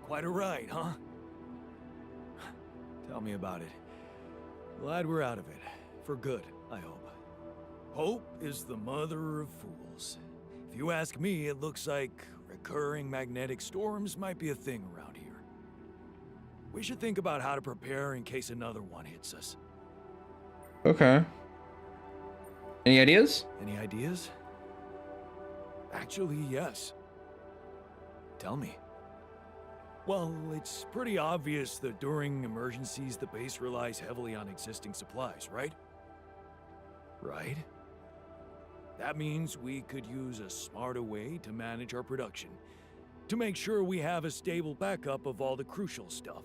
Quite a ride, huh? Tell me about it. Glad we're out of it. For good, I hope. Hope is the mother of fools. If you ask me, it looks like recurring magnetic storms might be a thing around here. We should think about how to prepare in case another one hits us. Okay. Any ideas? Any ideas? Actually, yes. Tell me. Well, it's pretty obvious that during emergencies, the base relies heavily on existing supplies, right? Right? That means we could use a smarter way to manage our production, to make sure we have a stable backup of all the crucial stuff.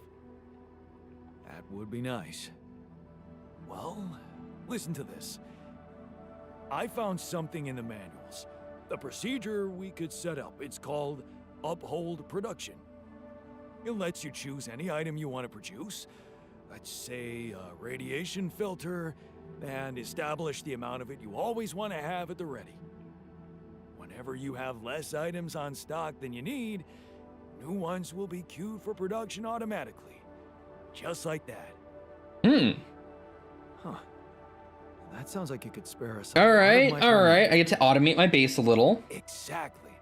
That would be nice. Well, listen to this. I found something in the manuals. A procedure we could set up. It's called Uphold Production. It lets you choose any item you want to produce. Let's say a radiation filter, and establish the amount of it you always want to have at the ready. Whenever you have less items on stock than you need, new ones will be queued for production automatically. Just like that. Huh. That sounds like it could spare us. All right, all right. I get to automate my base a little. Exactly.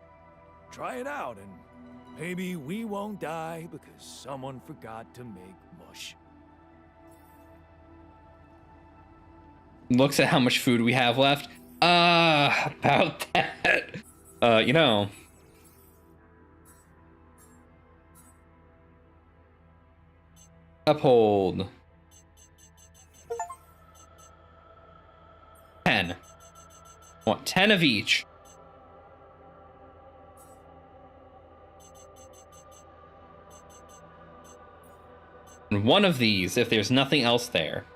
Try it out, and maybe we won't die because someone forgot to make mush. Looks at how much food we have left. About that. You know. Uphold. 10. I want 10 of each. And one of these if there's nothing else there.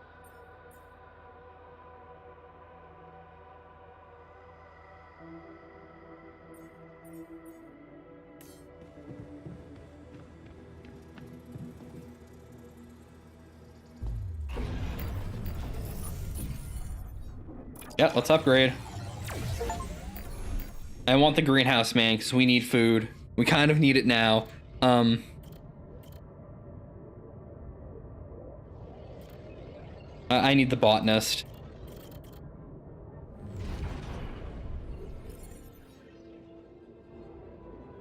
Yeah, let's upgrade. I want the greenhouse, man, because we need food. We kind of need it now. I need the botanist.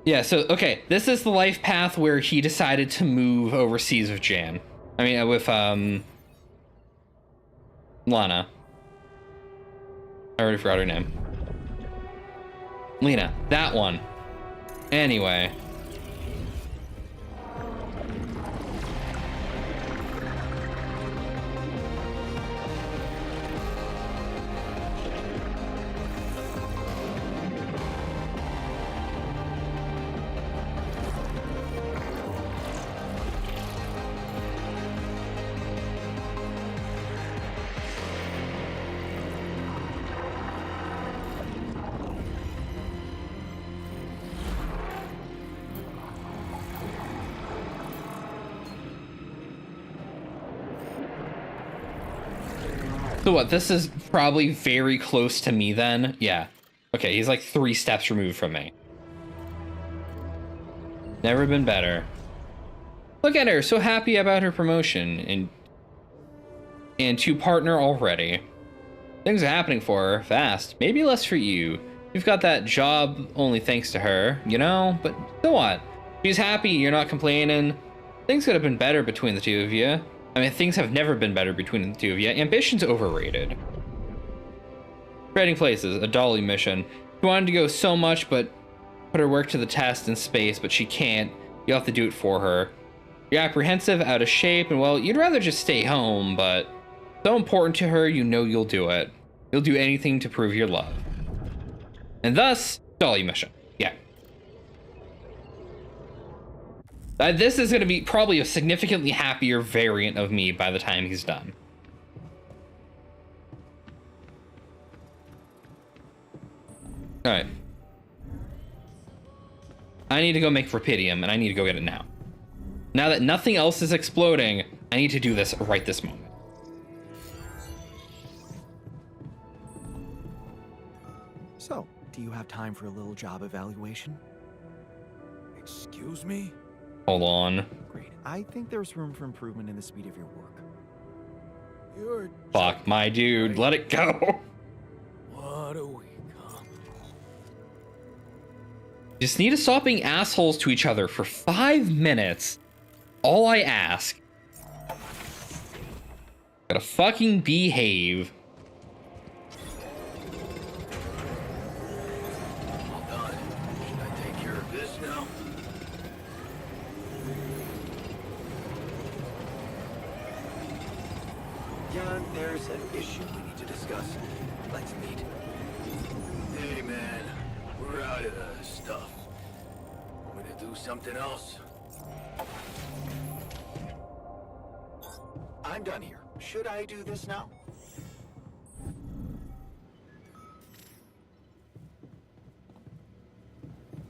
Yeah, so, okay, this is the life path where he decided to move overseas with Jan. I mean, with, Lana. I already forgot her name. Lena, that one. Anyway. So what, this is probably very close to me then? Yeah. Okay, he's like 3 steps removed from me. Never been better. Look at her, so happy about her promotion and to partner already. Things are happening for her, fast. Maybe less for you. You've got that job only thanks to her, you know? But so what? She's happy, you're not complaining. Things could have been better between the two of you. I mean, things have never been better between the two of you. Ambition's overrated. Trading places, a Dolly mission. She wanted to go so much, but put her work to the test in space, but she can't. You'll have to do it for her. You're apprehensive, out of shape, and well, you'd rather just stay home, but so important to her, you know you'll do it. You'll do anything to prove your love. And thus, Dolly mission. Yeah. This is going to be probably a significantly happier variant of me by the time he's done. All right. I need to go make Rapidium, and I need to go get it now. Now that nothing else is exploding, I need to do this right this moment. So, do you have time for a little job evaluation? Excuse me? Hold on. Great. I think there's room for improvement in the speed of your work. You're Fuck, my dude. Let it go. what a week, huh? Just need to stop being assholes to each other for 5 minutes. All I ask. Gotta fucking behave. All done. Should I take care of this now? Jan, there's an issue we need to discuss. Let's meet. Hey, man. We're out of the stuff. Want me to do something else? I'm done here. Should I do this now?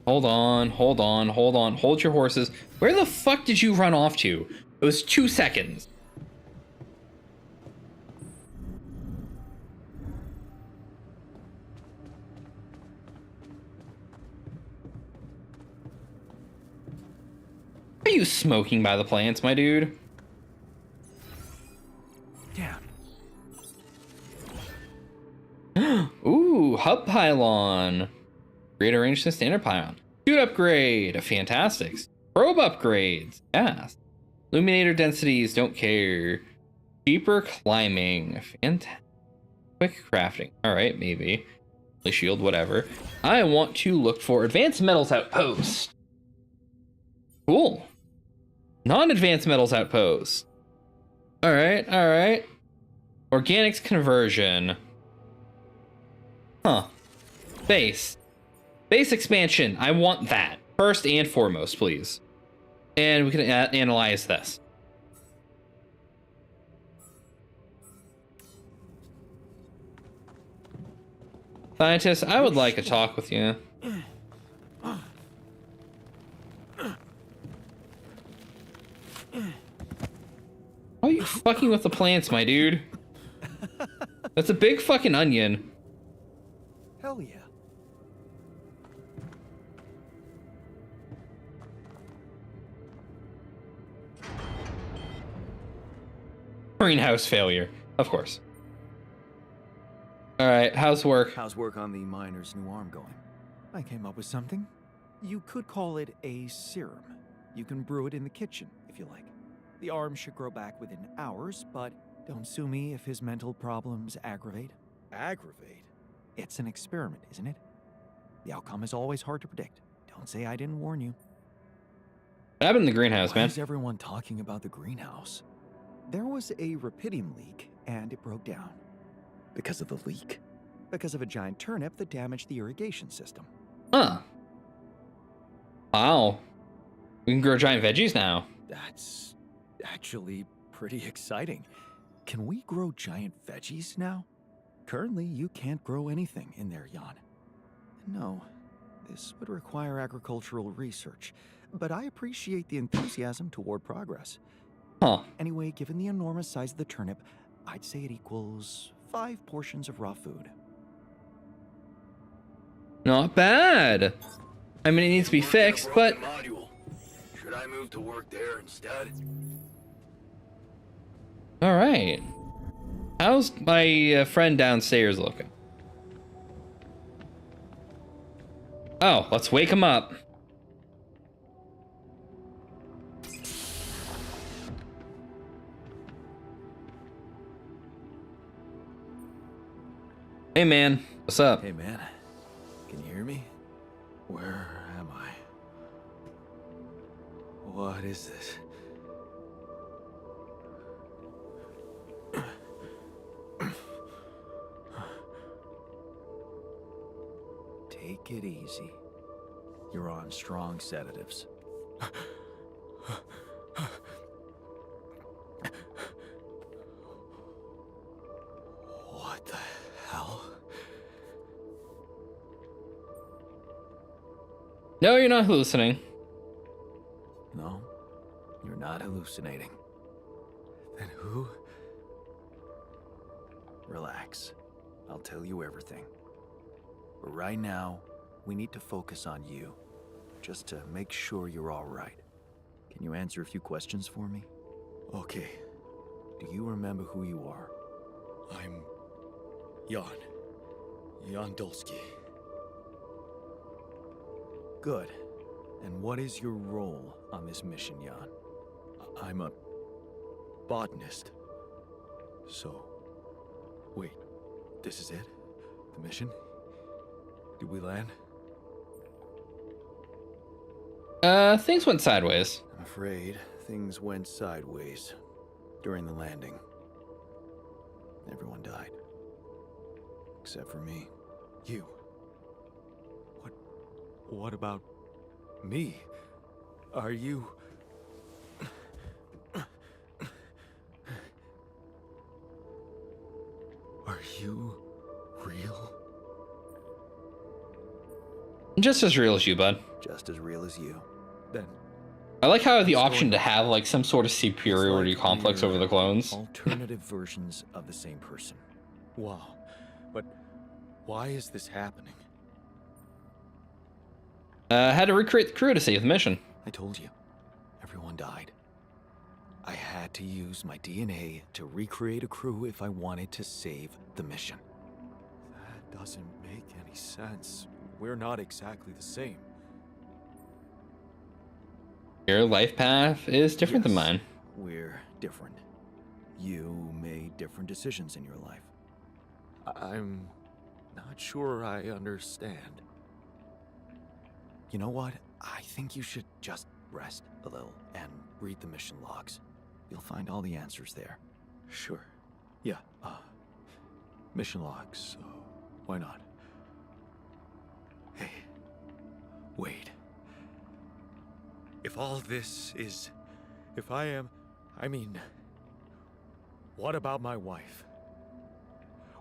Hold on, hold on, hold on. Hold your horses. Where the fuck did you run off to? It was 2 seconds. Are you smoking by the plants, my dude? Damn. Ooh, hub pylon. Greater range than standard pylon. Suit upgrade. Fantastic. Probe upgrades. Yes. Illuminator densities. Don't care. Cheaper climbing. Fantastic. Quick crafting. All right, maybe. Shield, whatever. I want to look for advanced metals outpost. Cool. Non-advanced metals outpost. All right, all right. Organics conversion. Huh. Base. Base expansion. I want that. First and foremost, please. And we can analyze this. Scientist, I would like to talk with you. Why are you fucking with the plants, my dude? That's a big fucking onion. Hell yeah. Greenhouse failure, of course. All right, how's work? How's work on the miner's new arm going? I came up with something. You could call it a serum. You can brew it in the kitchen, if you like. The arm should grow back within hours, but don't sue me if his mental problems aggravate. Aggravate? It's an experiment, isn't it? The outcome is always hard to predict. Don't say I didn't warn you. What happened in the greenhouse, Why man? is everyone talking about the greenhouse? There was a Rapidium leak, and it broke down. Because of the leak? Because of a giant turnip that damaged the irrigation system. Huh. Wow. We can grow giant veggies now. That's actually pretty exciting. Can we grow giant veggies now? Currently, you can't grow anything in there, Jan. No, this would require agricultural research, but I appreciate the enthusiasm toward progress. Huh. Anyway, given the enormous size of the turnip, I'd say it equals 5 portions of raw food. Not bad. I mean, it needs to be fixed, but... Module. Should I move to work there instead? All right. How's my friend downstairs looking? Oh, let's wake him up. Hey man, what's up? Hey, man. Can you hear me? Where am I? What is this? Take it easy. You're on strong sedatives. What the hell? No, you're not hallucinating. No, you're not hallucinating. Then who? Relax. I'll tell you everything. But right now, we need to focus on you, just to make sure you're all right. Can you answer a few questions for me? Okay. Do you remember who you are? I'm Jan Dolsky. Good. And what is your role on this mission, Jan? I'm a botanist. So, wait, this is it? The mission? Did we land? Things went sideways. I'm afraid things went sideways during the landing. Everyone died. Except for me. You. What about me? Are you... Are you real? Just as real as you, bud. Just as real as you. Then I like how I have the option to have like some sort of superiority It's like complex we're over the clones. Alternative versions of the same person. wow. But why is this happening? Had to recreate the crew to save the mission. I told you. Everyone died. I had to use my DNA to recreate a crew if I wanted to save the mission. That doesn't make any sense. We're not exactly the same. Your life path is different than Yes, mine. We're different. You made different decisions in your life. I'm not sure I understand. You know what? I think you should just rest a little and read the mission logs. You'll find all the answers there. Sure. Yeah, mission logs, so why not? Hey, wait. If all this is... If I am... I mean... What about my wife?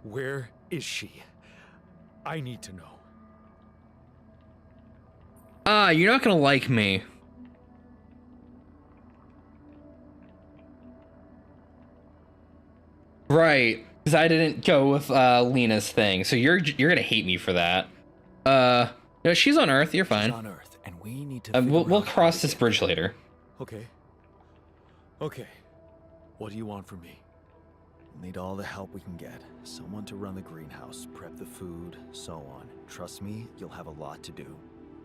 Where is she? I need to know. You're not gonna like me. Right, because I didn't go with Lena's thing, so you're gonna hate me for that. No, she's on Earth. You're She's fine. on Earth, and we need to. We'll out how cross to this get bridge there. later. Okay. Okay. What do you want from me? We'll need all the help we can get. Someone to run the greenhouse, prep the food, so on. Trust me, you'll have a lot to do.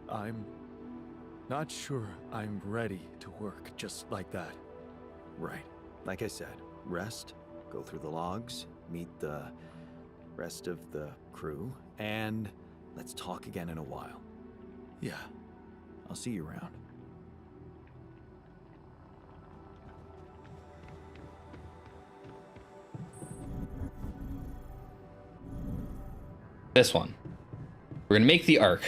I'm not sure I'm ready to work just like that. Right. Like I said, rest, go through the logs, meet the rest of the crew, and let's talk again in a while. Yeah. I'll see you around. This one. We're gonna make the arc.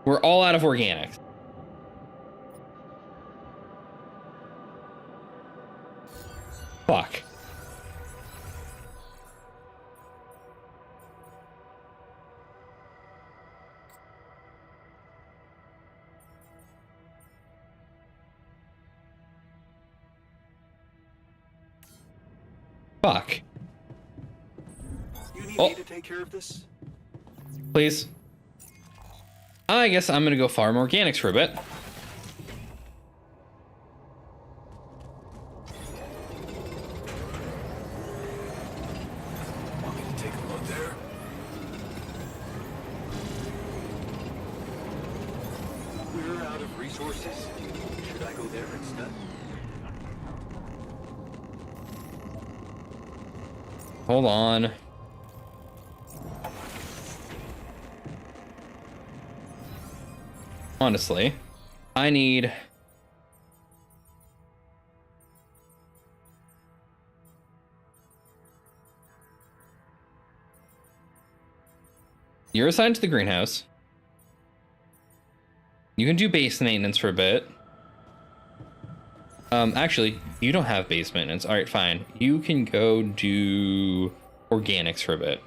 We're all out of organics. Fuck. Fuck. You need Oh. me to take care of this? Please. I guess I'm gonna go farm organics for a bit. Want me to take a look there? We're of resources. Should I go there instead? Hold on. Honestly, I need... You're assigned to the greenhouse. You can do base maintenance for a bit. Actually, you don't have base maintenance. All right, fine. You can go do organics for a bit.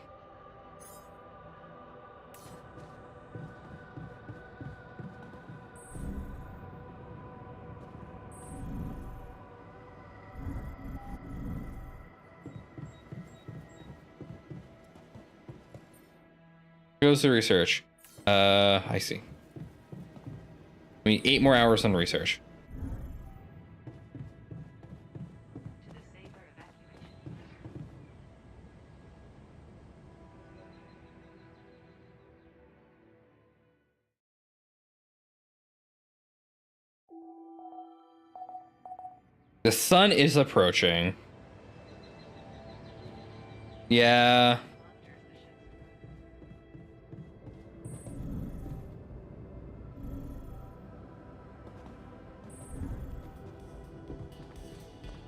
Goes to research. I see. I mean, 8 more hours on research. The sun is approaching. Yeah.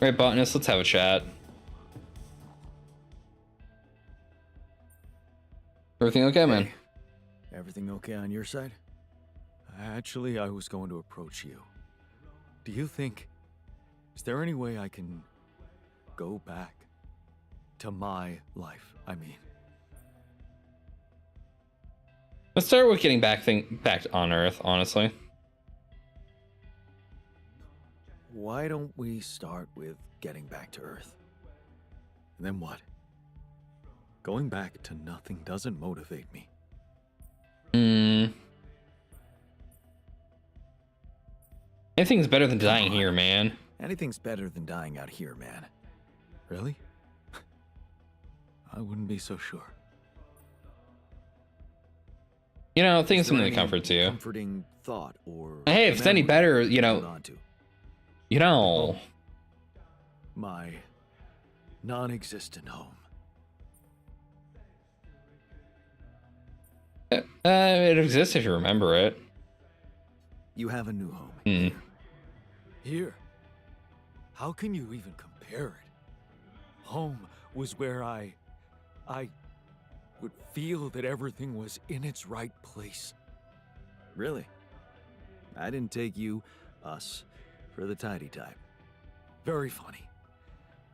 Right, botanist, let's have a chat. Everything okay, man? Hey, everything okay on your side? Actually, I was going to approach you. Do you think... Is there any way I can go back to my life, I mean? Let's start with getting back on Earth, honestly. Why don't we start with getting back to Earth? And then what? Going back to nothing doesn't motivate me. Anything's better than dying here, man. Anything's better than dying out here, man. Really? I wouldn't be so sure. You know, think of Is there something that any comforts you. comforting thought or Hey, if it's any memory better, to you hold know, on to? My non-existent home. It exists if you remember it. You have a new home. Hmm. Here. How can you even compare it? Home was where I would feel that everything was in its right place. Really? I didn't take you, us, for the tidy type. Very funny.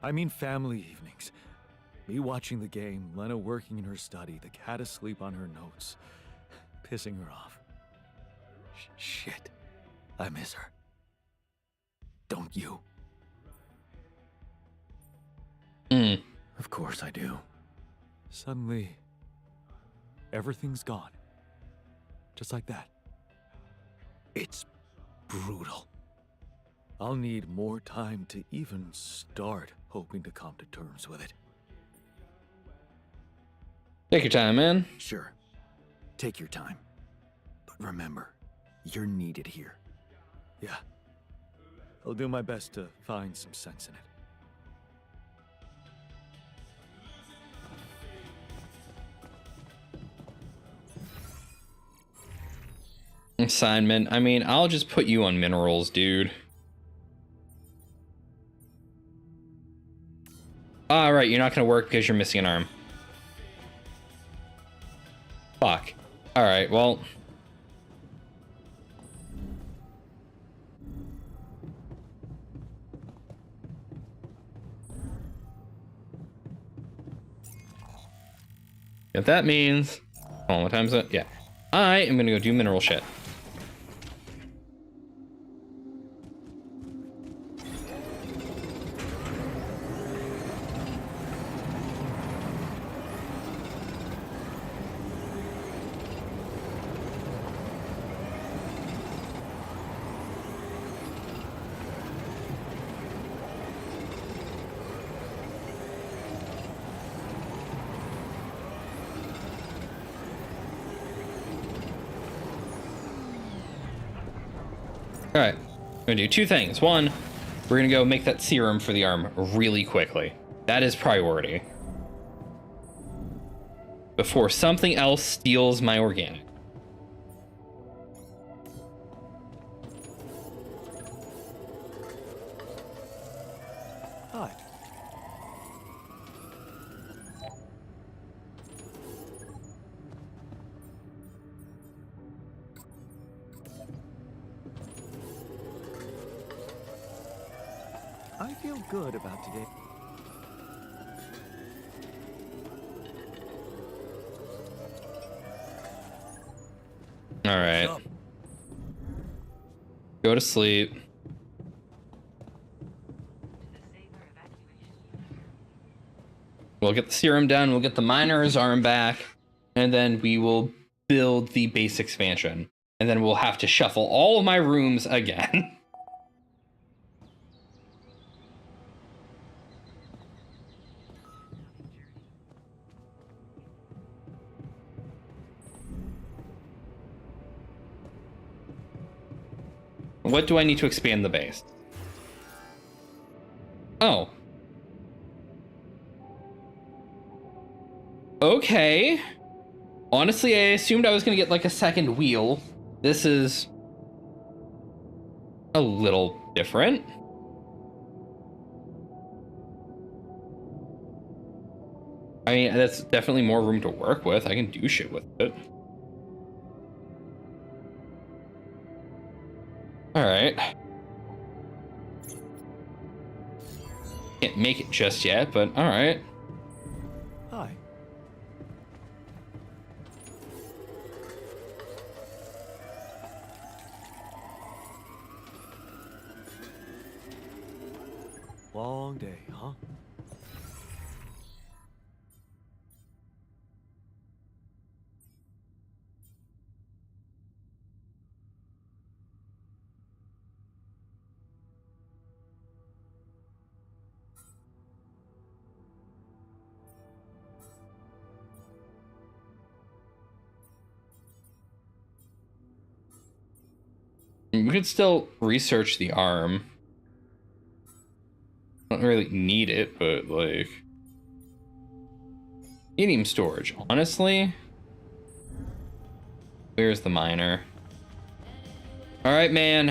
I mean family evenings. Me watching the game, Lena working in her study, the cat asleep on her notes, pissing her off. Shit. I miss her. Don't you? Of course I do. Suddenly, everything's gone. Just like that. It's brutal. I'll need more time to even start hoping to come to terms with it. Take your time, man. Sure. Take your time. But remember, you're needed here. Yeah. I'll do my best to find some sense in it. Assignment. I mean, I'll just put you on minerals, dude. All right, you're not gonna work because you're missing an arm. Fuck. All right, well. What that means. Hold on, what time is it? Yeah. I am gonna go do mineral shit. All right, we're gonna do two things. One, we're gonna go make that serum for the arm really quickly. That is priority. Before something else steals my organic. Hi. I feel good about today. All right. Go to sleep. We'll get the serum done. We'll get the miner's arm back. And then we will build the base expansion. And then we'll have to shuffle all of my rooms again. What do I need to expand the base? Oh. Okay. Honestly, I assumed I was going to get like a second wheel. This is a little different. I mean, that's definitely more room to work with. I can do shit with it. All right. Can't make it just yet, but all right. Hi. Long day, huh? We could still research the arm. Don't really need it, but like... Medium storage, honestly? Where's the miner? Alright, man.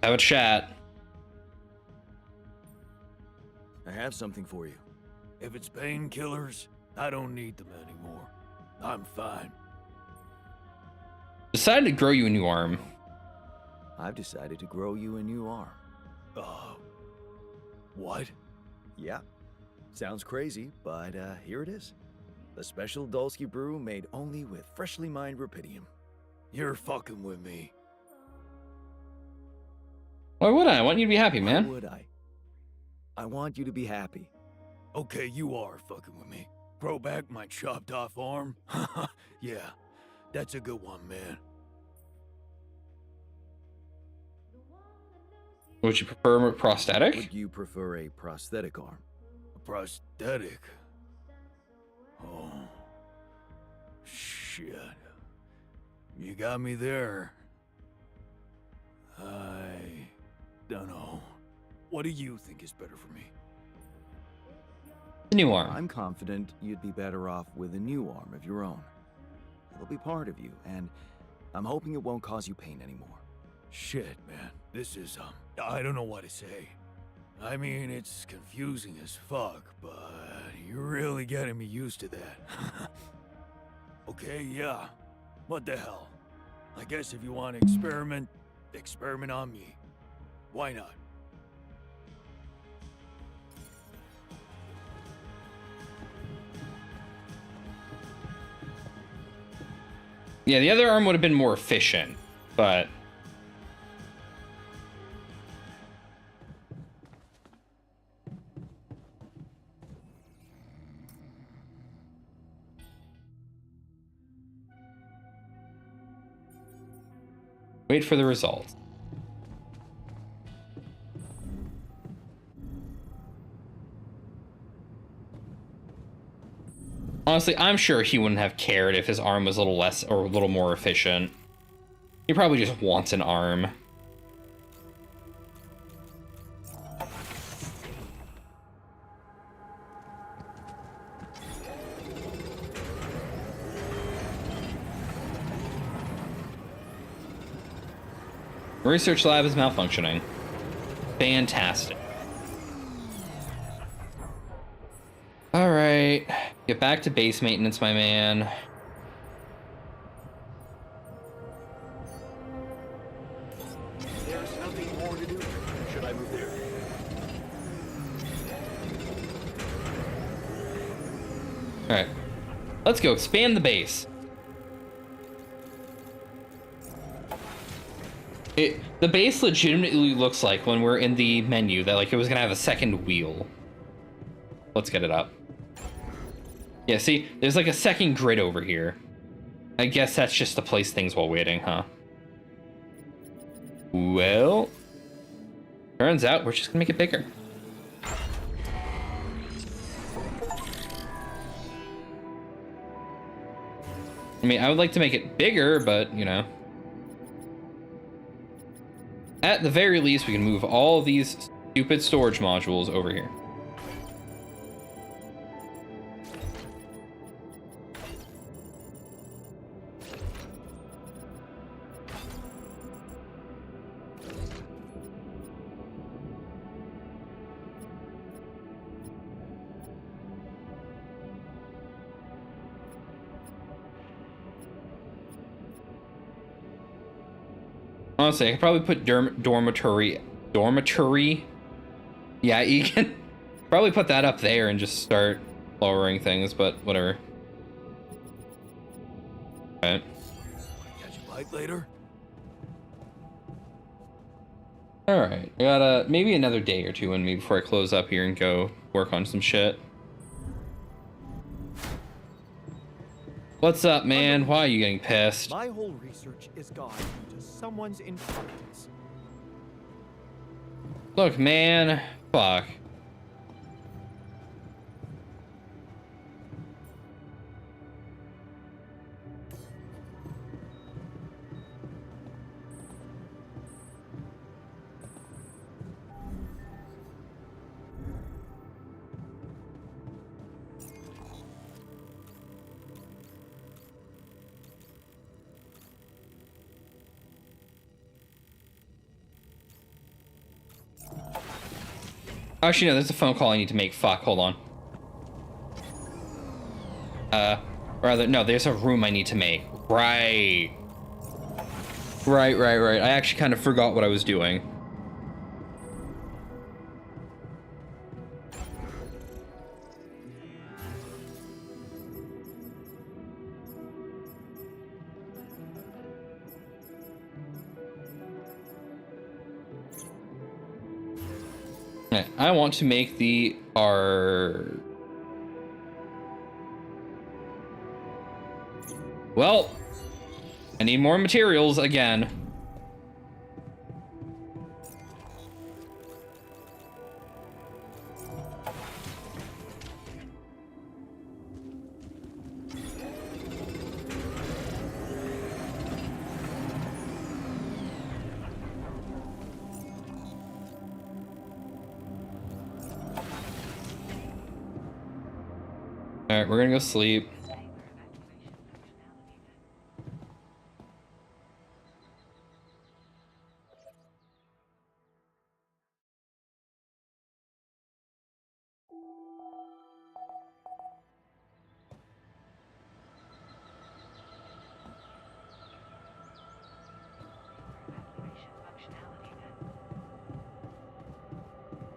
Have a chat. I have something for you. If it's painkillers, I don't need them anymore. I'm fine. Decided to grow you a new arm. I've decided to grow you a new arm. What? Yeah. Sounds crazy, but here it is. A special Dulski brew made only with freshly mined rupidium. You're fucking with me. Why would I? I want you to be happy, man. Why would I? I want you to be happy. Okay, you are fucking with me. Grow back my chopped off arm? Yeah, that's a good one, man. Would you prefer a prosthetic? Would you prefer a prosthetic arm? A prosthetic? Oh. Shit. You got me there. I don't know. What do you think is better for me? A new arm. I'm confident you'd be better off with a new arm of your own. It'll be part of you, and I'm hoping it won't cause you pain anymore. Shit, man. This is, I don't know what to say. I mean, it's confusing as fuck, but you're really getting me used to that. Okay, yeah. What the hell? I guess if you want to experiment on me. Why not? Yeah, the other arm would have been more efficient, but... Wait for the results. Honestly, I'm sure he wouldn't have cared if his arm was a little less or a little more efficient. He probably just wants an arm. Research lab is malfunctioning. Fantastic. All right, get back to base maintenance, my man. There's nothing more to do. Should I move there? All right, let's go expand the base. The base legitimately looks like, when we're in the menu, that like it was gonna have a second wheel. Let's get it up. Yeah, see, there's like a second grid over here. I guess that's just to place things while waiting, huh? Well, turns out we're just gonna make it bigger. I mean, I would like to make it bigger, but, you know. At the very least, we can move all these stupid storage modules over here. Honestly, I could probably put dormitory. Yeah, you can probably put that up there and just start lowering things, but whatever. Alright. Catch a bite later? Alright, I got maybe another day or two in me before I close up here and go work on some shit. What's up, man? Why are you getting pissed? My whole research is gone due to someone's incompetence. Look, man. Fuck. Actually, no, there's a phone call I need to make. Fuck, hold on. Rather, no, there's a room I need to make. Right. Right. I actually kind of forgot what I was doing. I want to make the Well, I need more materials again. All right, we're gonna go sleep.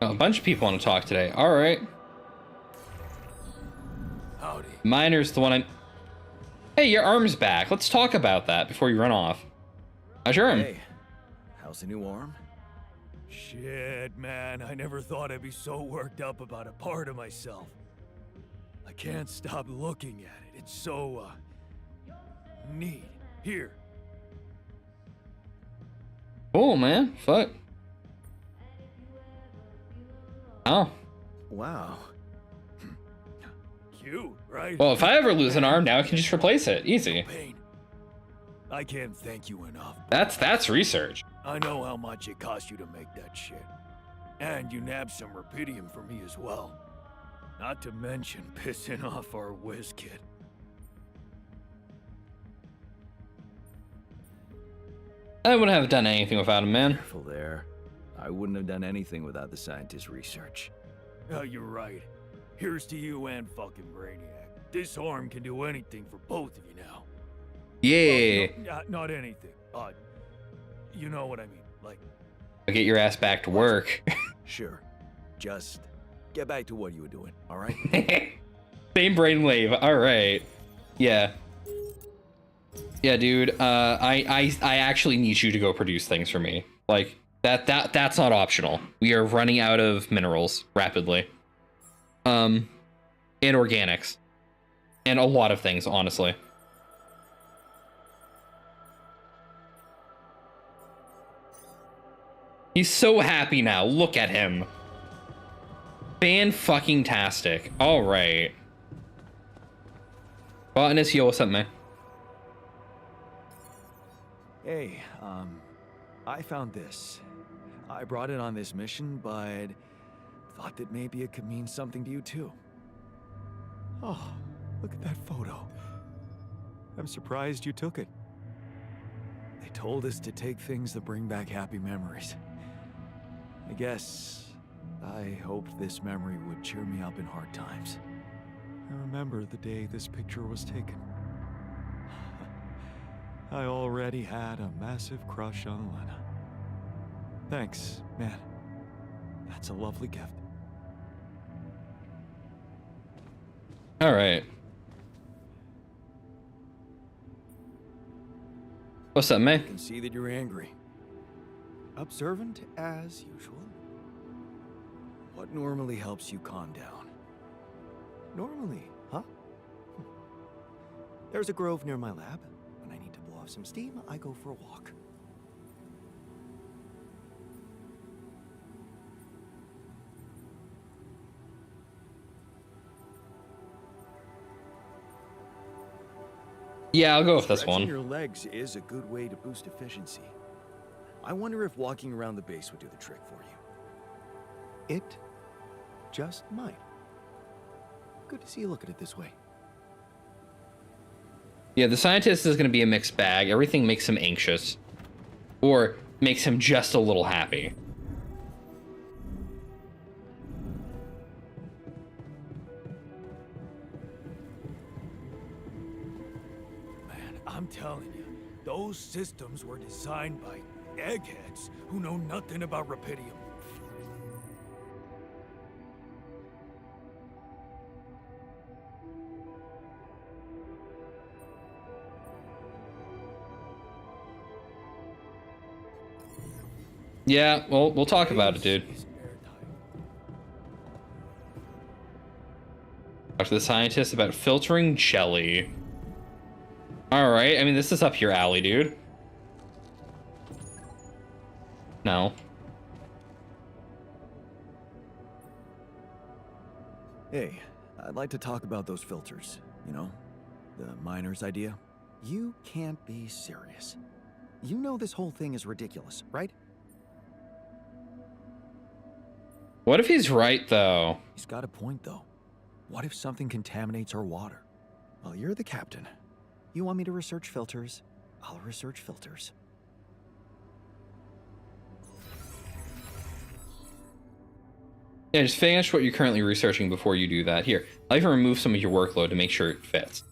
Oh, a bunch of people want to talk today. All right. Howdy. Miner's the one I'm... Hey, your arm's back. Let's talk about that before you run off. How's your arm? Hey, how's the new arm? Shit, man, I never thought I'd be so worked up about a part of myself. I can't stop looking at it. It's so, neat. Here. Cool, man. Fuck. Oh. Wow. Cute, right? Well, if I ever lose an arm now, I can just replace it. Easy. Pain. I can't thank you enough. That's research. I know how much it cost you to make that shit. And you nabbed some rupidium for me as well. Not to mention pissing off our whiz kid. I wouldn't have done anything without him, man. Careful there. I wouldn't have done anything without the scientist's research. Oh, you're right. Here's to you and fucking Brainiac. This arm can do anything for both of you now. Yeah. Not anything. You know what I mean. Like, Get your ass back to work. sure. Just get back to what you were doing, all right? Same brainwave. All right. Yeah. Yeah, dude. I actually need you to go produce things for me. Like that's not optional. We are running out of minerals rapidly. And organics. And a lot of things, honestly. He's so happy now. Look at him. Fan-fucking-tastic. All right. Botanist, yo, what's up, man? Hey, I found this. I brought it on this mission, but thought that maybe it could mean something to you too. Oh, look at that photo. I'm surprised you took it. They told us to take things that bring back happy memories. I guess I hoped this memory would cheer me up in hard times. I remember the day this picture was taken. I already had a massive crush on Lena. Thanks, man. That's a lovely gift. All right. What's up, I man? can see that you're angry. Observant as usual. What normally helps you calm down? Normally, huh? There's a grove near my lab. When I need to blow off some steam, I go for a walk. Yeah, I'll go with this Stretching one. your legs is a good way to boost efficiency. I wonder if walking around the base would do the trick for you. It just might. Good to see you look at it this way. Yeah, the scientist is going to be a mixed bag. Everything makes him anxious. Or makes him just a little happy. Man, I'm telling you, those systems were designed by eggheads who know nothing about rupidium. Yeah, well, we'll talk about it, dude. Talk to the scientist about filtering jelly. Alright, I mean, this is up your alley, dude. No. Hey, I'd like to talk about those filters. You know, the miner's idea. You can't be serious. You know this whole thing is ridiculous, right? What if he's right, though? He's got a point, though. What if something contaminates our water? Well, you're the captain. You want me to research filters? I'll research filters. Yeah, just finish what you're currently researching before you do that. Here, I'll even remove some of your workload to make sure it fits.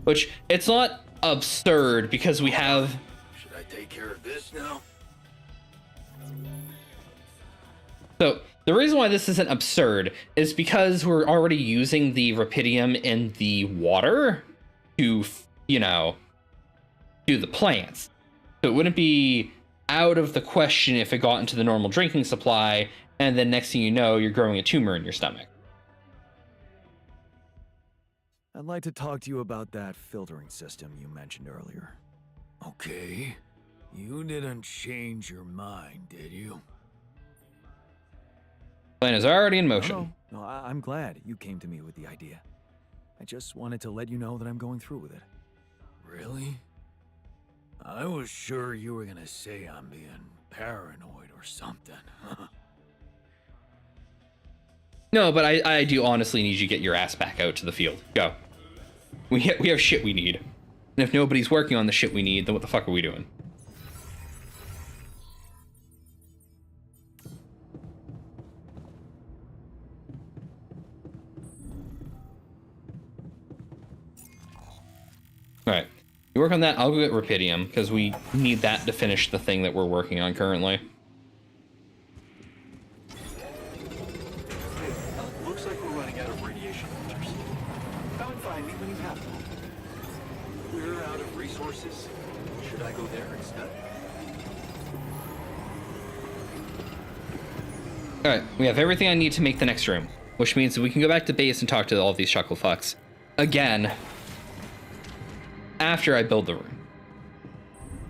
Which, it's not absurd because we have... Should I take care of this now? So, the reason why this isn't absurd is because we're already using the rupidium in the water to, you know, do the plants. So it wouldn't be out of the question if it got into the normal drinking supply, and then next thing you know, you're growing a tumor in your stomach. I'd like to talk to you about that filtering system you mentioned earlier. Okay. You didn't change your mind, did you? Plan is already in motion. No, I'm glad you came to me with the idea. I just wanted to let you know that I'm going through with it. Really? I was sure you were gonna say I'm being paranoid or something. No, but I do honestly need you to get your ass back out to the field. Go. We have shit we need. And if nobody's working on the shit we need, then what the fuck are we doing? Alright. You work on that, I'll go get Rapidium, because we need that to finish the thing that we're working on currently. Looks like we're running out of radiation filters. Come and find me when you have them. We're out of resources. Should I go there instead? Alright, we have everything I need to make the next room, which means that we can go back to base and talk to all of these chuckle fucks. Again. After I build the room.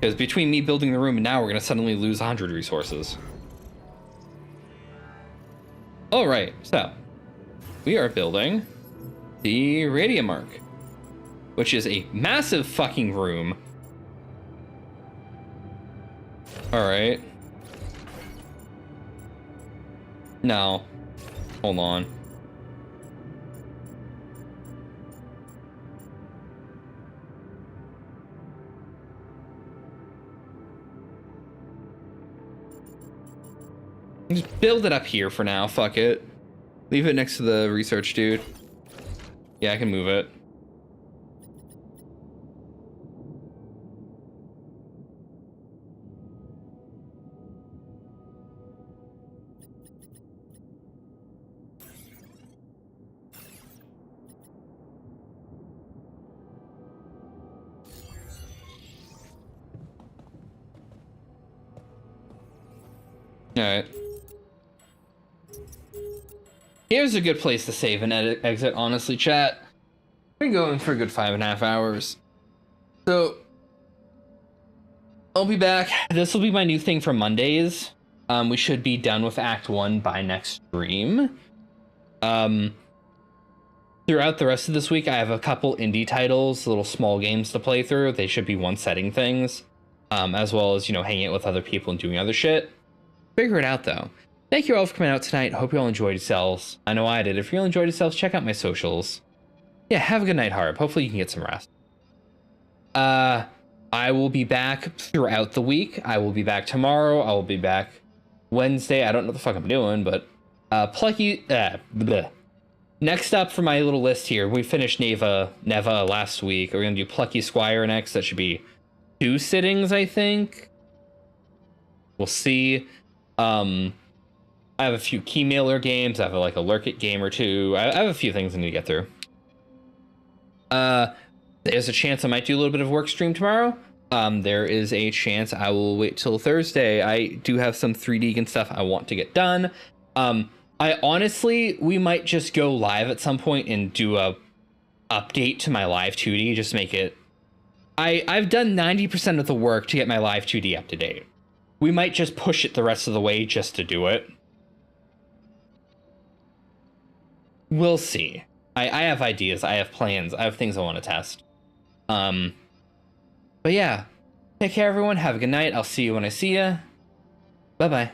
Because between me building the room and now we're going to suddenly lose 100 resources. Alright, so. We are building the Radium Arc. Which is a massive fucking room. Alright. No. Hold on. Just build it up here for now, fuck it. Leave it next to the research dude. Yeah, I can move it. Alright. Here's a good place to save and exit, honestly, chat. Been going for a good 5.5 hours. So, I'll be back. This will be my new thing for Mondays. We should be done with Act 1 by next stream. Throughout the rest of this week, I have a couple indie titles, little small games to play through. They should be one-setting things, as well as, you know, hanging out with other people and doing other shit. Figure it out, though. Thank you all for coming out tonight. Hope you all enjoyed yourselves. I know I did. If you all enjoyed yourselves, check out my socials. Yeah, have a good night, Harp. Hopefully you can get some rest. I will be back throughout the week. I will be back tomorrow. I will be back Wednesday. I don't know what the fuck I'm doing, but Plucky... bleh. Next up for my little list here, we finished Neva last week. We're going to do Plucky Squire next. That should be 2 sittings, I think. We'll see. I have a few Keymailer games. I have like a Lurk It game or 2. I have a few things I need to get through. There's a chance I might do a little bit of work stream tomorrow. There is a chance I will wait till Thursday. I do have some 3D and stuff I want to get done. I honestly, we might just go live at some point and do a update to my live 2D. Just make it. I've done 90% of the work to get my live 2D up to date. We might just push it the rest of the way just to do it. We'll see. I have ideas. I have plans. I have things I want to test. But yeah. Take care, everyone. Have a good night. I'll see you when I see you. Bye-bye.